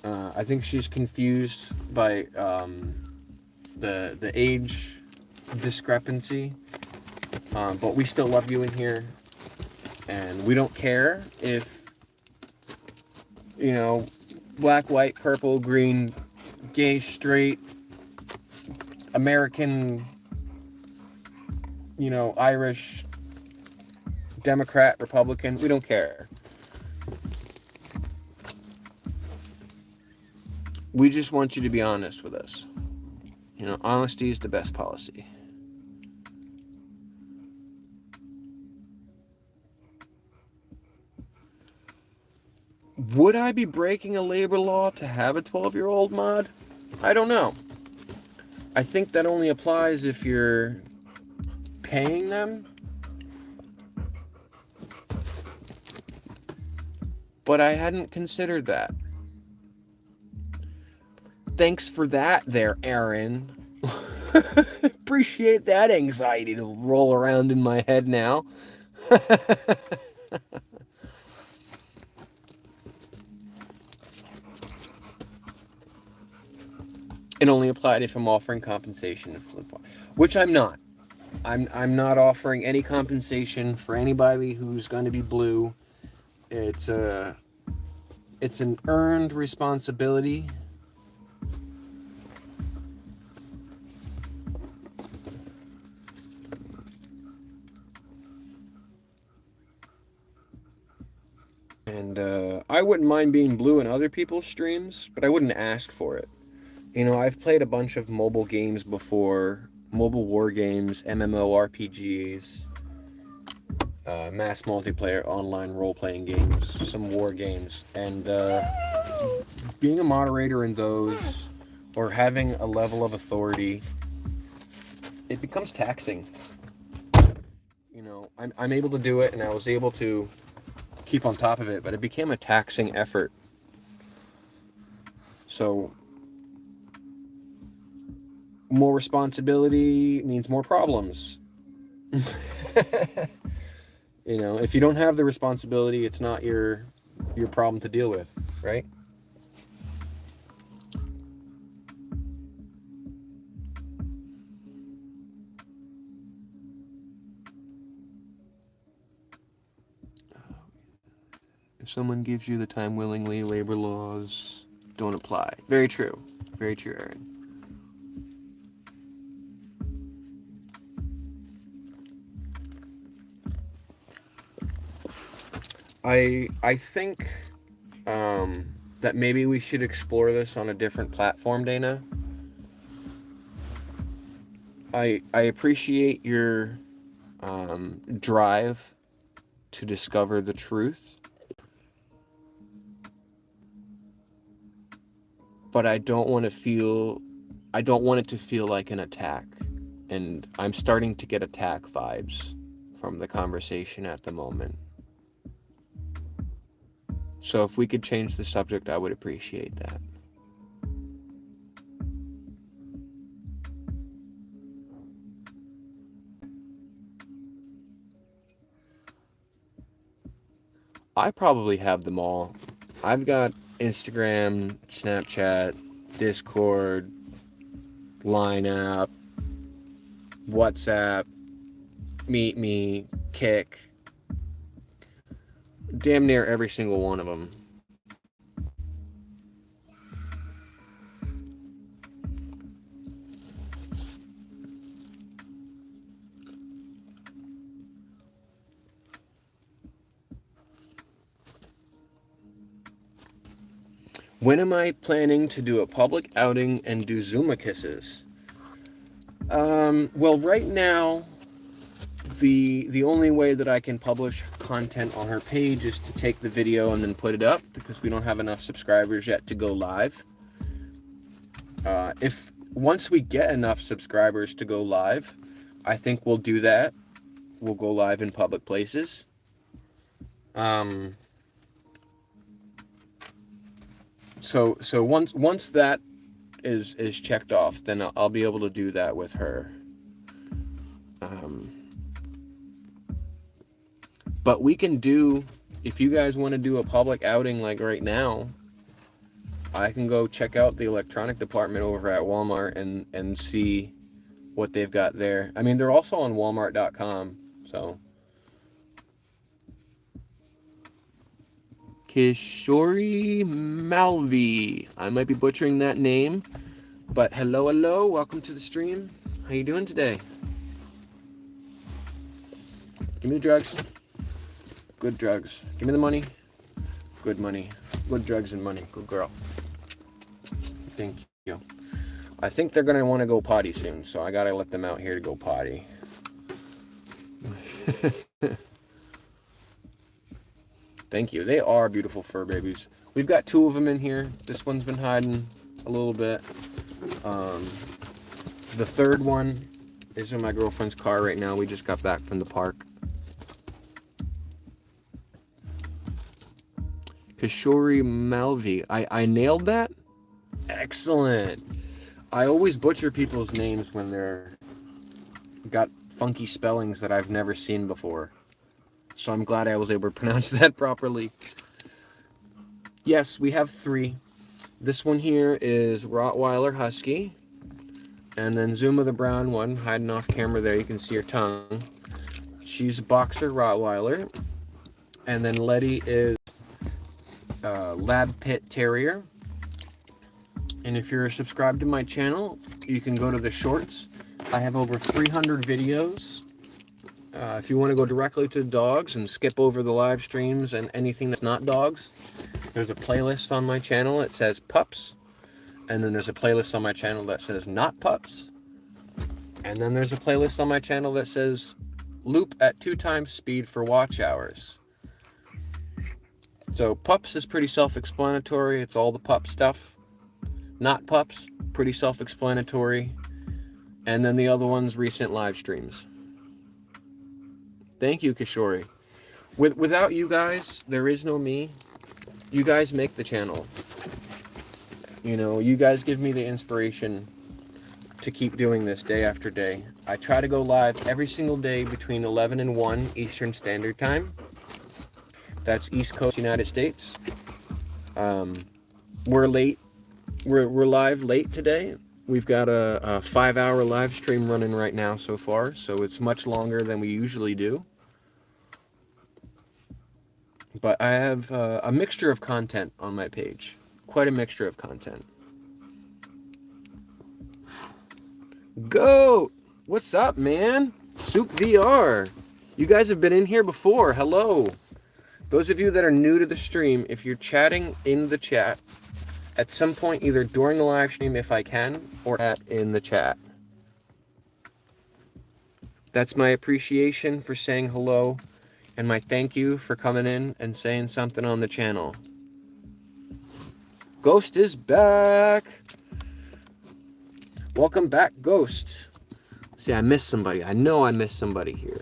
I think she's confused by the age discrepancy. But we still love you in here, and we don't care if, you know, black, white, purple, green, gay, straight, American, you know, Irish, Democrat, Republican. We don't care. We just want you to be honest with us. You know, honesty is the best policy. Would I be breaking a labor law to have a 12-year-old mod? I don't know. I think that only applies if you're paying them. But I hadn't considered that. Thanks for that there, Aaron. Appreciate that anxiety to roll around in my head now. It only applied if I'm offering compensation to flip-flop, which I'm not. I'm not offering any compensation for anybody who's going to be blue. It's an earned responsibility. And I wouldn't mind being blue in other people's streams, but I wouldn't ask for it. You know, I've played a bunch of mobile games before, mobile war games, MMORPGs, mass multiplayer online role-playing games, some war games, and being a moderator in those, or having a level of authority, it becomes taxing. You know, I'm able to do it, and I was able to keep on top of it, but it became a taxing effort. So more responsibility means more problems. You know, if you don't have the responsibility, it's not your problem to deal with, right? If someone gives you the time willingly, labor laws don't apply. Very true. Very true, Aaron. I think that maybe we should explore this on a different platform, Dana. I appreciate your drive to discover the truth, but I don't want it to feel like an attack, and I'm starting to get attack vibes from the conversation at the moment. So if we could change the subject, I would appreciate that. I probably have them all. I've got Instagram, Snapchat, Discord, Line app, WhatsApp, Meet Me, Kick. Damn near every single one of them. When am I planning to do a public outing and do Zuma kisses? Well, right now, the only way that I can publish content on her page is to take the video and then put it up, because we don't have enough subscribers yet to go live. If once we get enough subscribers to go live, I think we'll do that. We'll go live in public places. So once that is checked off, then I'll be able to do that with her. But we can do, if you guys want to do a public outing like right now, I can go check out the electronic department over at Walmart and see what they've got there. I mean, they're also on walmart.com, so. Kishori Malvi. I might be butchering that name, but hello, welcome to the stream. How you doing today? Give me the drugs. Good drugs. Give me the money. Good money. Good drugs and money. Good girl. Thank you. I think they're going to want to go potty soon, so I got to let them out here to go potty. Thank you. They are beautiful fur babies. We've got 2 of them in here. This one's been hiding a little bit. The third one is in my girlfriend's car right now. We just got back from the park. Kishori Malvi. I nailed that? Excellent. I always butcher people's names when they're got funky spellings that I've never seen before. So I'm glad I was able to pronounce that properly. Yes, we have 3. This one here is Rottweiler Husky. And then Zuma, the brown one, hiding off camera there. You can see her tongue. She's a boxer Rottweiler. And then Letty is Lab Pit Terrier. And if you're subscribed to my channel, you can go to the shorts. I have over 300 videos If you want to go directly to dogs and skip over the live streams and anything that's not dogs, there's a playlist on my channel that says pups. And then there's a playlist on my channel that says not pups. And then there's a playlist on my channel that says loop at 2 times speed for watch hours. So pups is pretty self-explanatory. It's all the pup stuff. Not pups, pretty self-explanatory. And then the other one's recent live streams. Thank you, Kishori. Without you guys, there is no me. You guys make the channel. You know, you guys give me the inspiration to keep doing this day after day. I try to go live every single day between 11 and 1 Eastern Standard Time. That's East Coast United States. We're late. We're live late today. We've got a 5-hour live stream running right now so far, so it's much longer than we usually do. But I have a mixture of content on my page. Quite a mixture of content. Goat! What's up, man? Soup VR. You guys have been in here before. Hello. Those of you that are new to the stream, if you're chatting in the chat, at some point, either during the live stream if I can, or in the chat. That's my appreciation for saying hello, and my thank you for coming in and saying something on the channel. Ghost is back. Welcome back, Ghost. See, I missed somebody. I know I missed somebody here.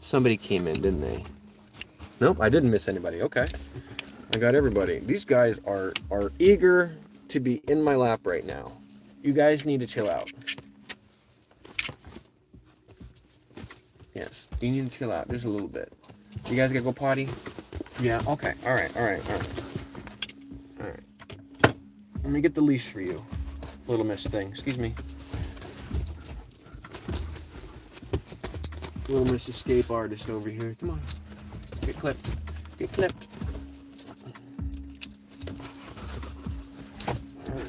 Somebody came in, didn't they? Nope, I didn't miss anybody. Okay. I got everybody. These guys are eager to be in my lap right now. You guys need to chill out. Yes, you need to chill out just a little bit. You guys gotta go potty? Yeah, okay. All right. Let me get the leash for you, little miss thing. Excuse me. Little miss escape artist over here. Come on. Get clipped. Get clipped. All right.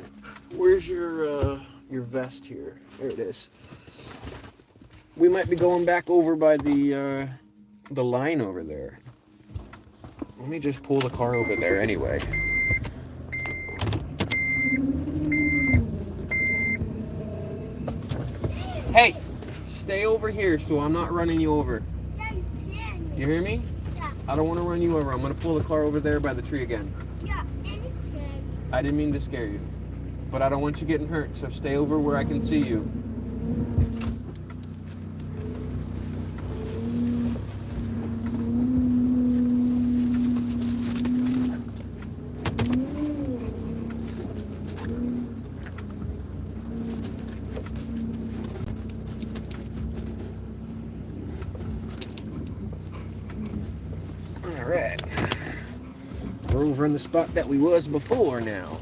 Where's your vest here? There it is. We might be going back over by the line over there. Let me just pull the car over there anyway. Hey, stay over here so I'm not running you over. Yeah, you scared me. You hear me? Yeah. I don't want to run you over. I'm going to pull the car over there by the tree again. Yeah, and you scared me. I didn't mean to scare you. But I don't want you getting hurt, so stay over where I can see you. Alright. We're over in the spot that we was before now.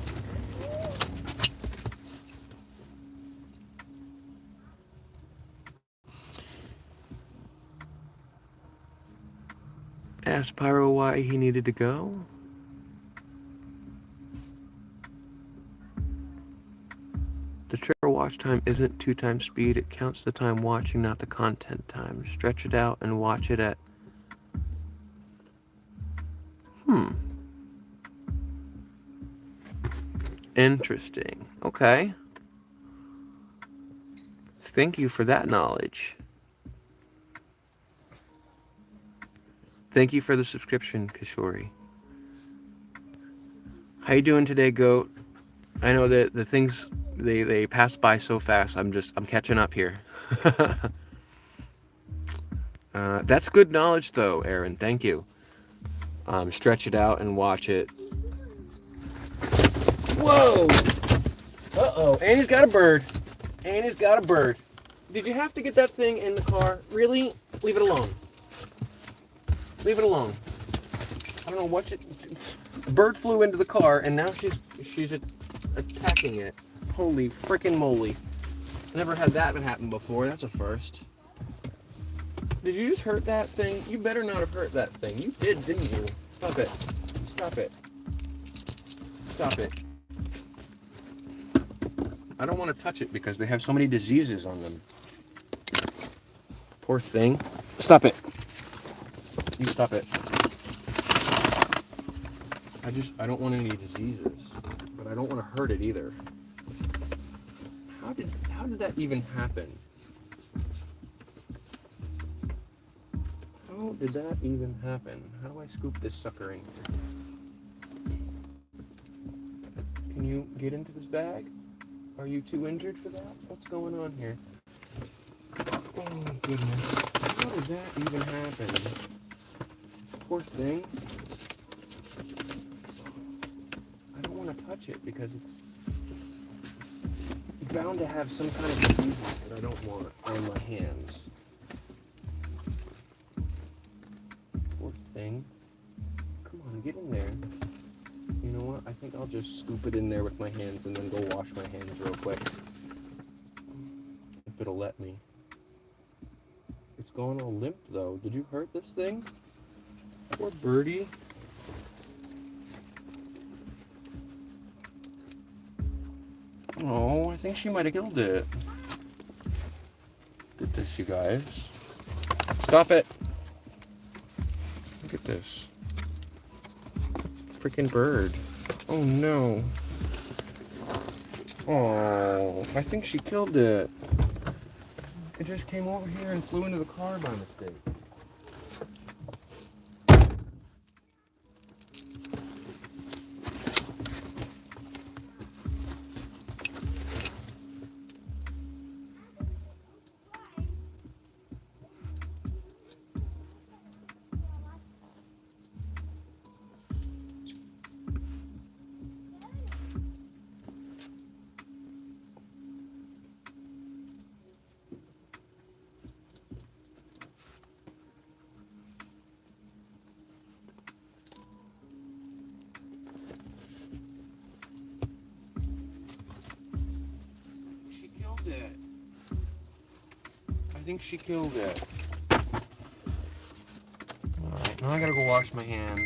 Asked Pyro why he needed to go. The trailer watch time isn't 2 times speed. It counts the time watching, not the content time. Stretch it out and watch it at... Interesting. Okay. Thank you for that knowledge. Thank you for the subscription, Kishori. How you doing today, Goat? I know that the things they pass by so fast. I'm catching up here. That's good knowledge, though, Aaron. Thank you. Stretch it out and watch it. Whoa! Uh-oh. And he's got a bird. And he's got a bird. Did you have to get that thing in the car? Really? Leave it alone. Leave it alone. I don't know what the bird flew into the car and now she's attacking it. Holy frickin' moly. Never had that happen before. That's a first. Did you just hurt that thing? You better not have hurt that thing. You did, didn't you? Stop it. Stop it. Stop it. I don't want to touch it because they have so many diseases on them. Poor thing. Stop it. You stop it. I don't want any diseases, but I don't want to hurt it either. How did that even happen? How did that even happen? How do I scoop this sucker in here? Can you get into this bag? Are you too injured for that? What's going on here? Oh my goodness. How did that even happen? Poor thing. I don't want to touch it because it's bound to have some kind of disease that I don't want on my hands. Poor thing. Come on, get in there. You know what? I think I'll just scoop it in there with my hands and then go wash my hands real quick. If it'll let me. It's going all limp though. Did you hurt this thing? Poor birdie. Oh, I think she might have killed it. Look at this, you guys. Stop it. Look at this. Freaking bird. Oh no. Oh, I think she killed it. It just came over here and flew into the car by mistake. It. I think she killed it. Alright, now I gotta go wash my hands.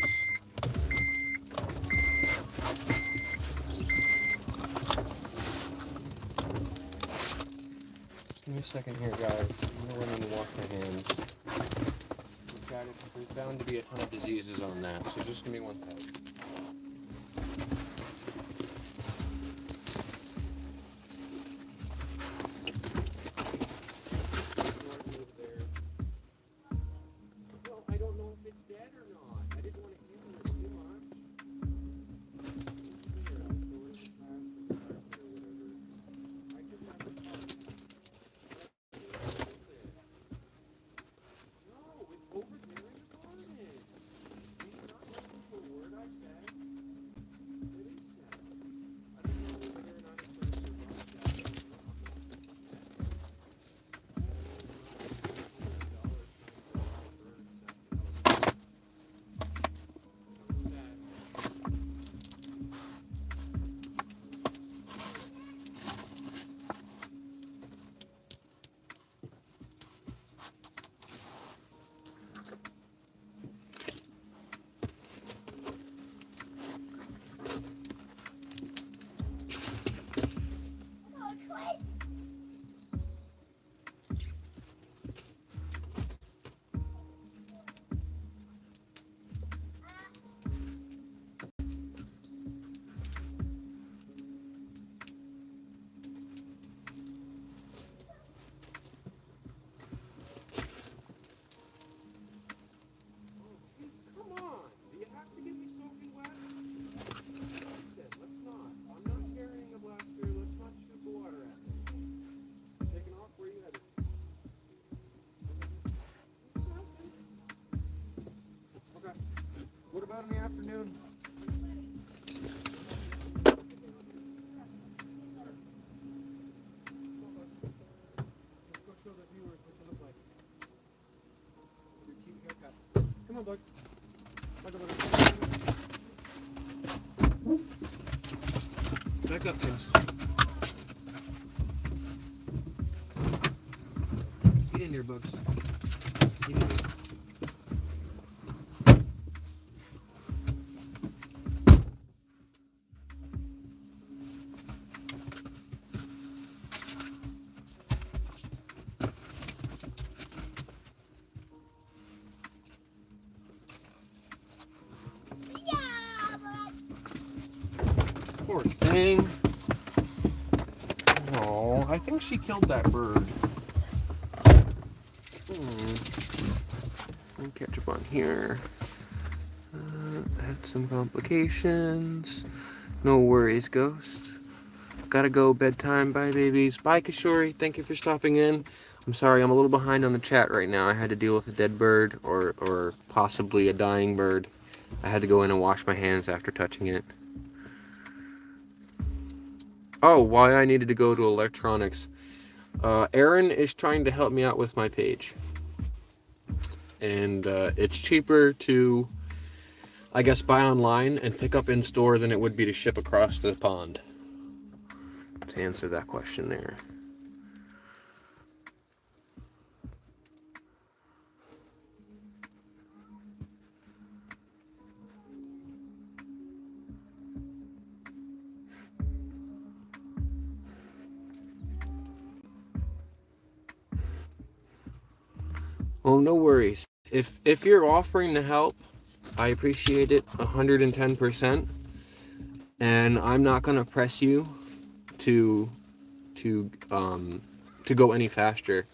Give me a second here, guys. I'm gonna run in and wash my hands. There's bound to be a ton of diseases on that, so just give me 1 second. What about in the afternoon? Let's go show the viewers what you look like. Your cute haircut. Come on, Bugs. Back up, Tim. Get in there, Bugs. Get in there. Poor thing. Oh, I think she killed that bird. I'll catch up on here. Had some complications. No worries, Ghost. Gotta go, bedtime. Bye, babies. Bye, Kishori. Thank you for stopping in. I'm sorry, I'm a little behind on the chat right now. I had to deal with a dead bird or possibly a dying bird. I had to go in and wash my hands after touching it. Oh, why I needed to go to electronics. Aaron is trying to help me out with my page. And it's cheaper to, I guess, buy online and pick up in store than it would be to ship across the pond. To answer that question there. Well, no worries. If you're offering to help, I appreciate it 110%. And I'm not gonna press you to go any faster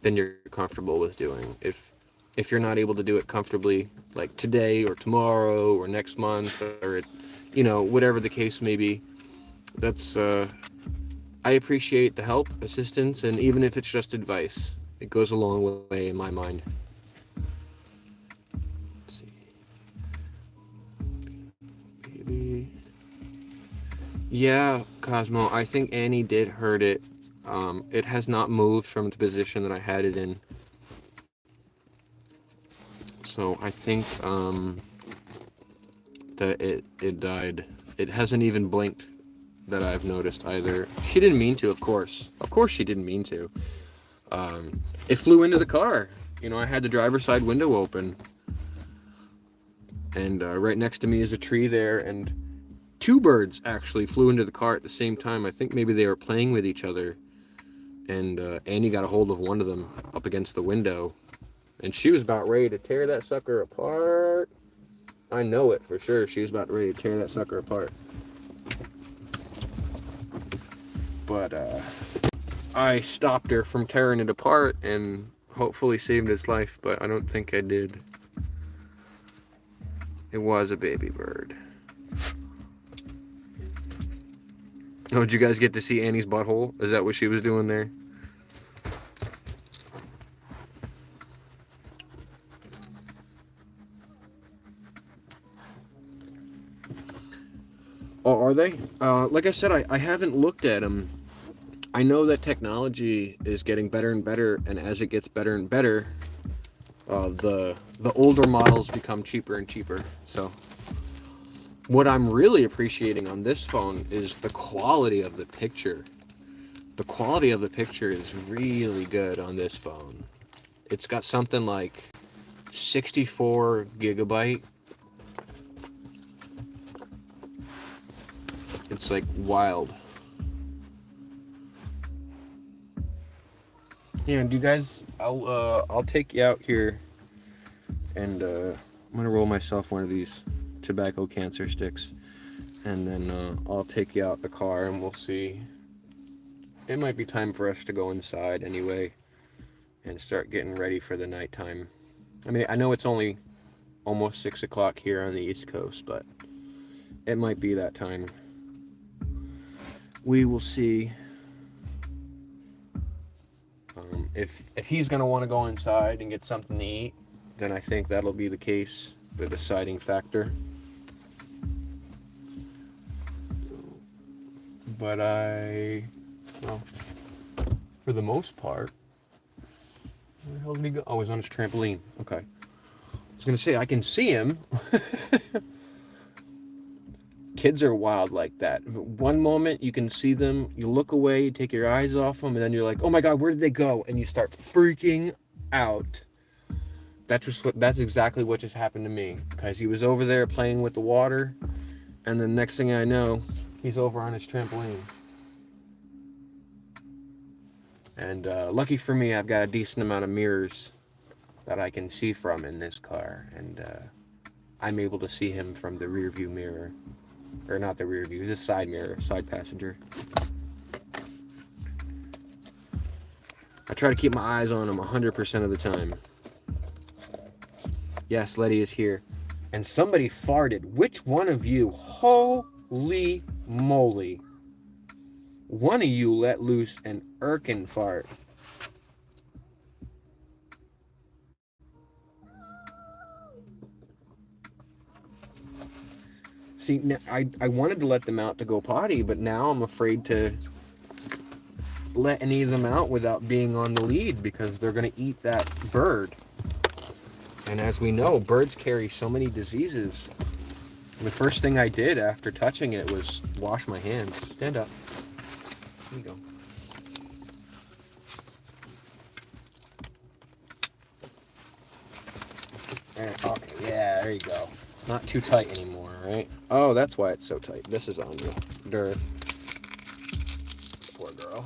than you're comfortable with doing. If you're not able to do it comfortably, like today or tomorrow or next month or whatever the case may be, that's I appreciate the help, assistance, and even if it's just advice, it goes a long way in my mind. Let's see. Baby. Yeah, Cosmo, I think Annie did hurt it. It has not moved from the position that I had it in. So I think that it died. It hasn't even blinked that I've noticed either. She didn't mean to, of course. Of course she didn't mean to. It flew into the car. I had the driver's side window open. And right next to me is a tree there, and two birds actually flew into the car at the same time. I think maybe they were playing with each other. And Annie got a hold of one of them up against the window. And she was about ready to tear that sucker apart. I know it for sure. She was about ready to tear that sucker apart. But I stopped her from tearing it apart and hopefully saved its life, but I don't think I did. It was a baby bird. Oh, did you guys get to see Annie's butthole? Is that what she was doing there? Oh, are they? Like I said, I haven't looked at them. I know that technology is getting better and better, and as it gets better and better, the older models become cheaper and cheaper. So what I'm really appreciating on this phone is the quality of the picture. The quality of the picture is really good on this phone. It's got something like 64 gigabyte. It's like wild. Yeah, do you guys? I'll take you out here, and I'm gonna roll myself one of these tobacco cancer sticks, and then I'll take you out the car, and we'll see. It might be time for us to go inside anyway, and start getting ready for the nighttime. I mean, I know it's only almost 6 o'clock here on the East Coast, but it might be that time. We will see. If he's gonna want to go inside and get something to eat, then I think that'll be the case, the deciding factor. But well, for the most part, where the hell did he go? Oh, he's on his trampoline. Okay. I was gonna say I can see him. Kids are wild like that. One moment you can see them, you look away, you take your eyes off them, and then you're like, oh my God, where did they go? And you start freaking out. That's exactly what just happened to me. Because he was over there playing with the water, and the next thing I know, he's over on his trampoline. And lucky for me, I've got a decent amount of mirrors that I can see from in this car, and I'm able to see him from the rear view mirror. Or not the rear view, this side mirror, side passenger. I try to keep my eyes on him 100% of the time. Yes, Letty is here. And somebody farted. Which one of you? Holy moly. One of you let loose an irkin fart. See, I wanted to let them out to go potty, but now I'm afraid to let any of them out without being on the lead because they're going to eat that bird. And as we know, birds carry so many diseases. The first thing I did after touching it was wash my hands. Stand up. Here you go. Okay, yeah, there you go. Not too tight anymore, right? Oh, that's why it's so tight. This is on you. Dirt. Poor girl.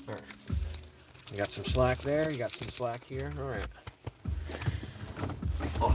All right. You got some slack there. You got some slack here. All right. Oh.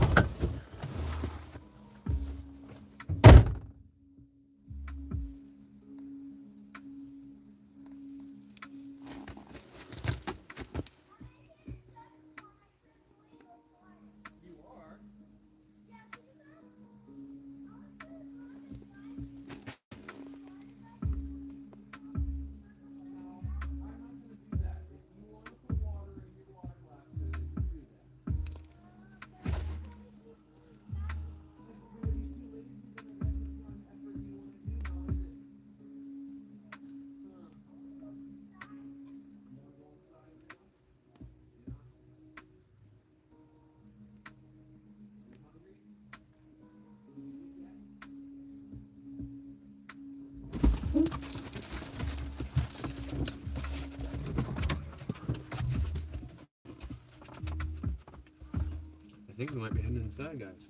I think we might be heading inside, guys.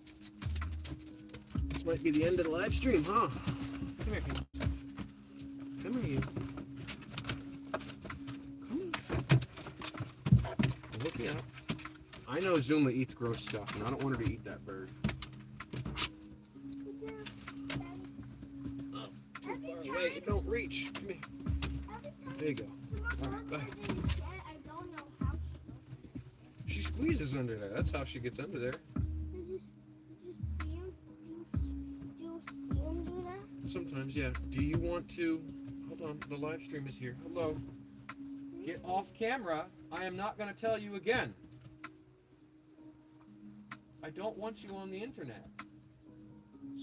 This might be the end of the live stream, huh? Come here, Ken. Come here, you. Come here. I'll look you up. I know Zuma eats gross stuff, and I don't want her to eat that bird. Oh, too far away. Don't reach. Come here. There you go. All right, bye. She squeezes under there. That's how she gets under there. Did you see him? Do you see him do that? Sometimes, yeah. Do you want to... Hold on. The live stream is here. Hello. Get off camera. I am not going to tell you again. I don't want you on the internet.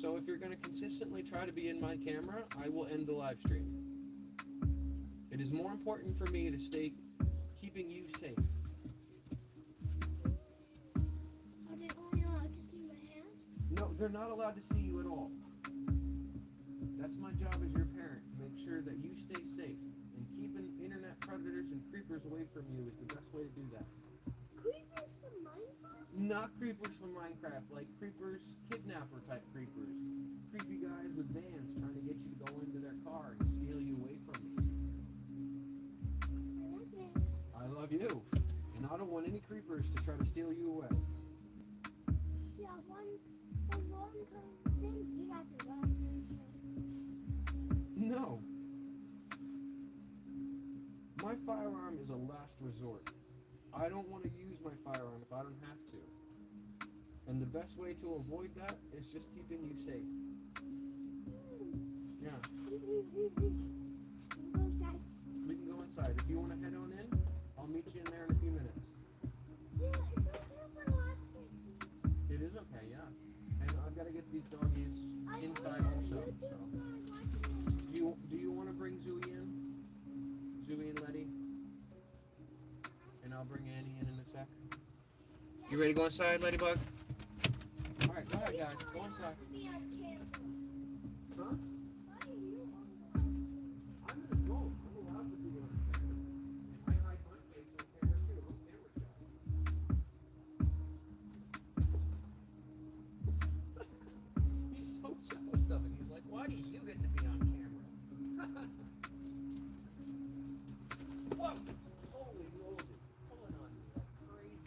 So if you're going to consistently try to be in my camera, I will end the live stream. It is more important for me to stay keeping you safe. Are they only allowed to see my hands? No, they're not allowed to see you at all. That's my job as your parent, to make sure that you stay safe. And keeping internet predators and creepers away from you is the best way to do that. Creepers from Minecraft? Not creepers from Minecraft, like creepers, kidnapper type creepers. Creepy guys with vans trying to get you to go into their car and steal you away from me. I like it. I love you. And I don't want any creepers to try to steal you away. Yeah, one thing you guys are allowed to do. No. My firearm is a last resort. I don't want to use my firearm if I don't have to. And the best way to avoid that is just keeping you safe. Yeah. Go inside. We can go inside. If you want to head on in, I'll meet you in there in a few minutes. Yeah, it's okay for the last thing. It is okay, yeah. And I've got to get these doggies inside also. So. Do you want to bring Zooey in? Zooey and Letty? And I'll bring Annie in a sec. You ready to go inside, Ladybug? Alright, go ahead, guys. Go inside. Huh? I'm an adult. I'm allowed to be on camera. And I hide my face on camera too. I'm camera shy. He's so jealous of it. He's like, why do you get to be on camera? Whoa! Holy moly. Pulling on me like crazy.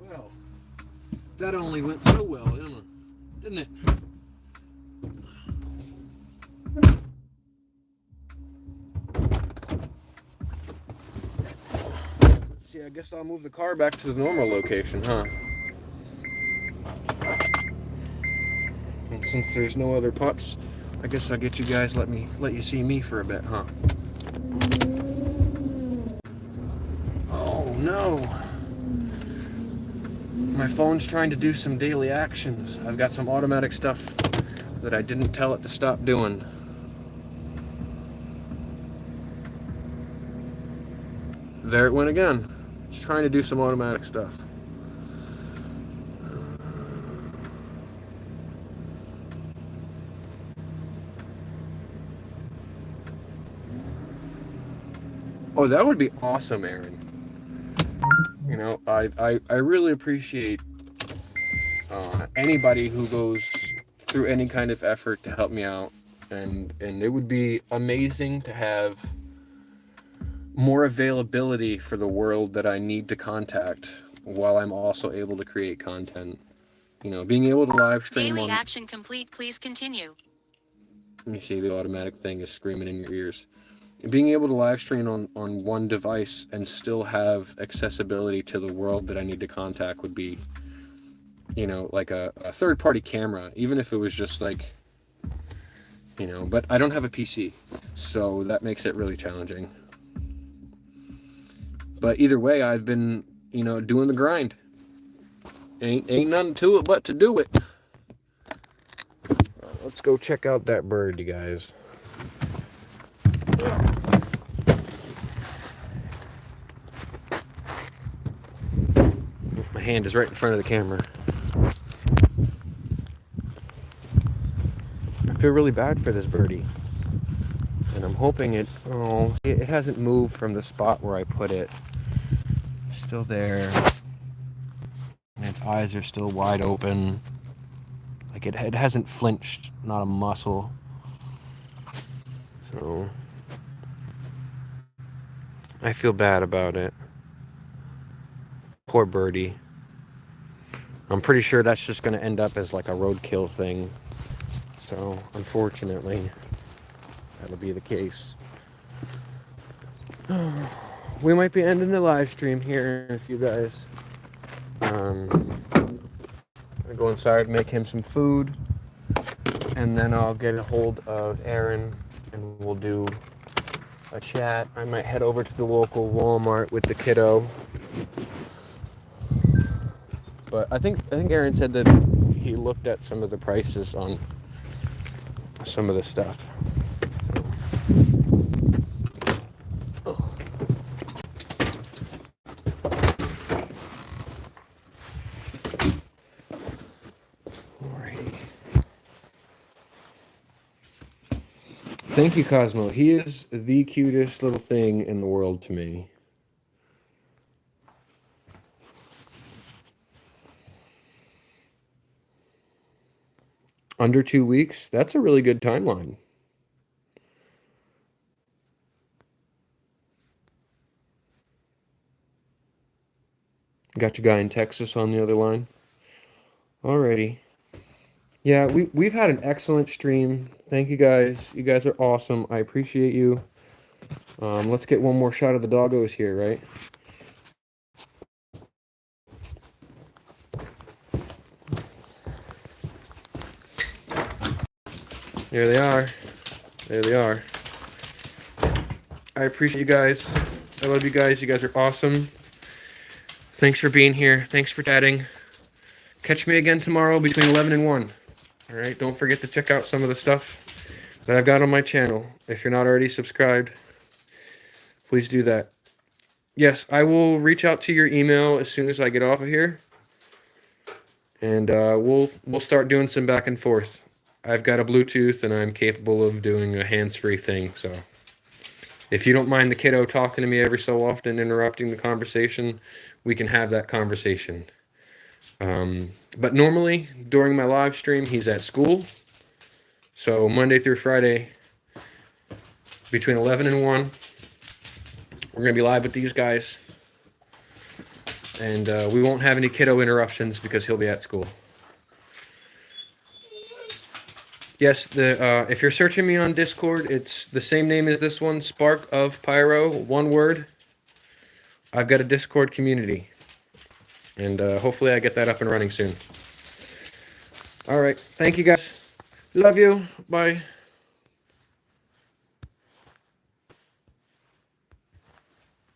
Well, that only went so well, didn't it? Let's see, I guess I'll move the car back to the normal location, huh? And since there's no other pups, I guess I'll get you guys, let you see me for a bit, huh? Oh no! My phone's trying to do some daily actions. I've got some automatic stuff that I didn't tell it to stop doing. There it went again. It's trying to do some automatic stuff. Oh, that would be awesome, Aaron. You know, I really appreciate anybody who goes through any kind of effort to help me out, and it would be amazing to have more availability for the world that I need to contact while I'm also able to create content. You know, being able to live stream Daily on... action complete. Please continue. You see the automatic thing is screaming in your ears. Being able to live stream on one device and still have accessibility to the world that I need to contact would be, you know, like a third-party camera, even if it was just like, you know, but I don't have a PC, so that makes it really challenging. But either way, I've been, you know, doing the grind. Ain't nothing to it but to do it. Let's go check out that bird, you guys. My hand is right in front of the camera. I feel really bad for this birdie. And I'm hoping it hasn't moved from the spot where I put it. It's still there. And its eyes are still wide open. Like it hasn't flinched, not a muscle. So I feel bad about it. Poor birdie. I'm pretty sure that's just going to end up as like a roadkill thing. So unfortunately, that'll be the case. We might be ending the live stream here if you guys. I'm gonna go inside, make him some food, and then I'll get a hold of Aaron and we'll do a chat. I might head over to the local Walmart with the kiddo. But I think Aaron said that he looked at some of the prices on some of the stuff. Thank you, Cosmo. He is the cutest little thing in the world to me. Under 2 weeks? That's a really good timeline. Got your guy in Texas on the other line. Alrighty. Yeah, we've had an excellent stream. Thank you guys. You guys are awesome. I appreciate you. Let's get one more shot of the doggos here, right? There they are. There they are. I appreciate you guys. I love you guys. You guys are awesome. Thanks for being here. Thanks for chatting. Catch me again tomorrow between 11 and 1. All right, don't forget to check out some of the stuff that I've got on my channel. If you're not already subscribed, please do that. Yes, I will reach out to your email as soon as I get off of here. And we'll start doing some back and forth. I've got a Bluetooth and I'm capable of doing a hands-free thing, so if you don't mind the kiddo talking to me every so often, interrupting the conversation, we can have that conversation. But normally, during my live stream, he's at school. So Monday through Friday, between 11 and 1, we're going to be live with these guys. And we won't have any kiddo interruptions because he'll be at school. Yes, if you're searching me on Discord, it's the same name as this one, Spark of Pyro, one word. I've got a Discord community. And hopefully I get that up and running soon. All right. Thank you, guys. Love you. Bye.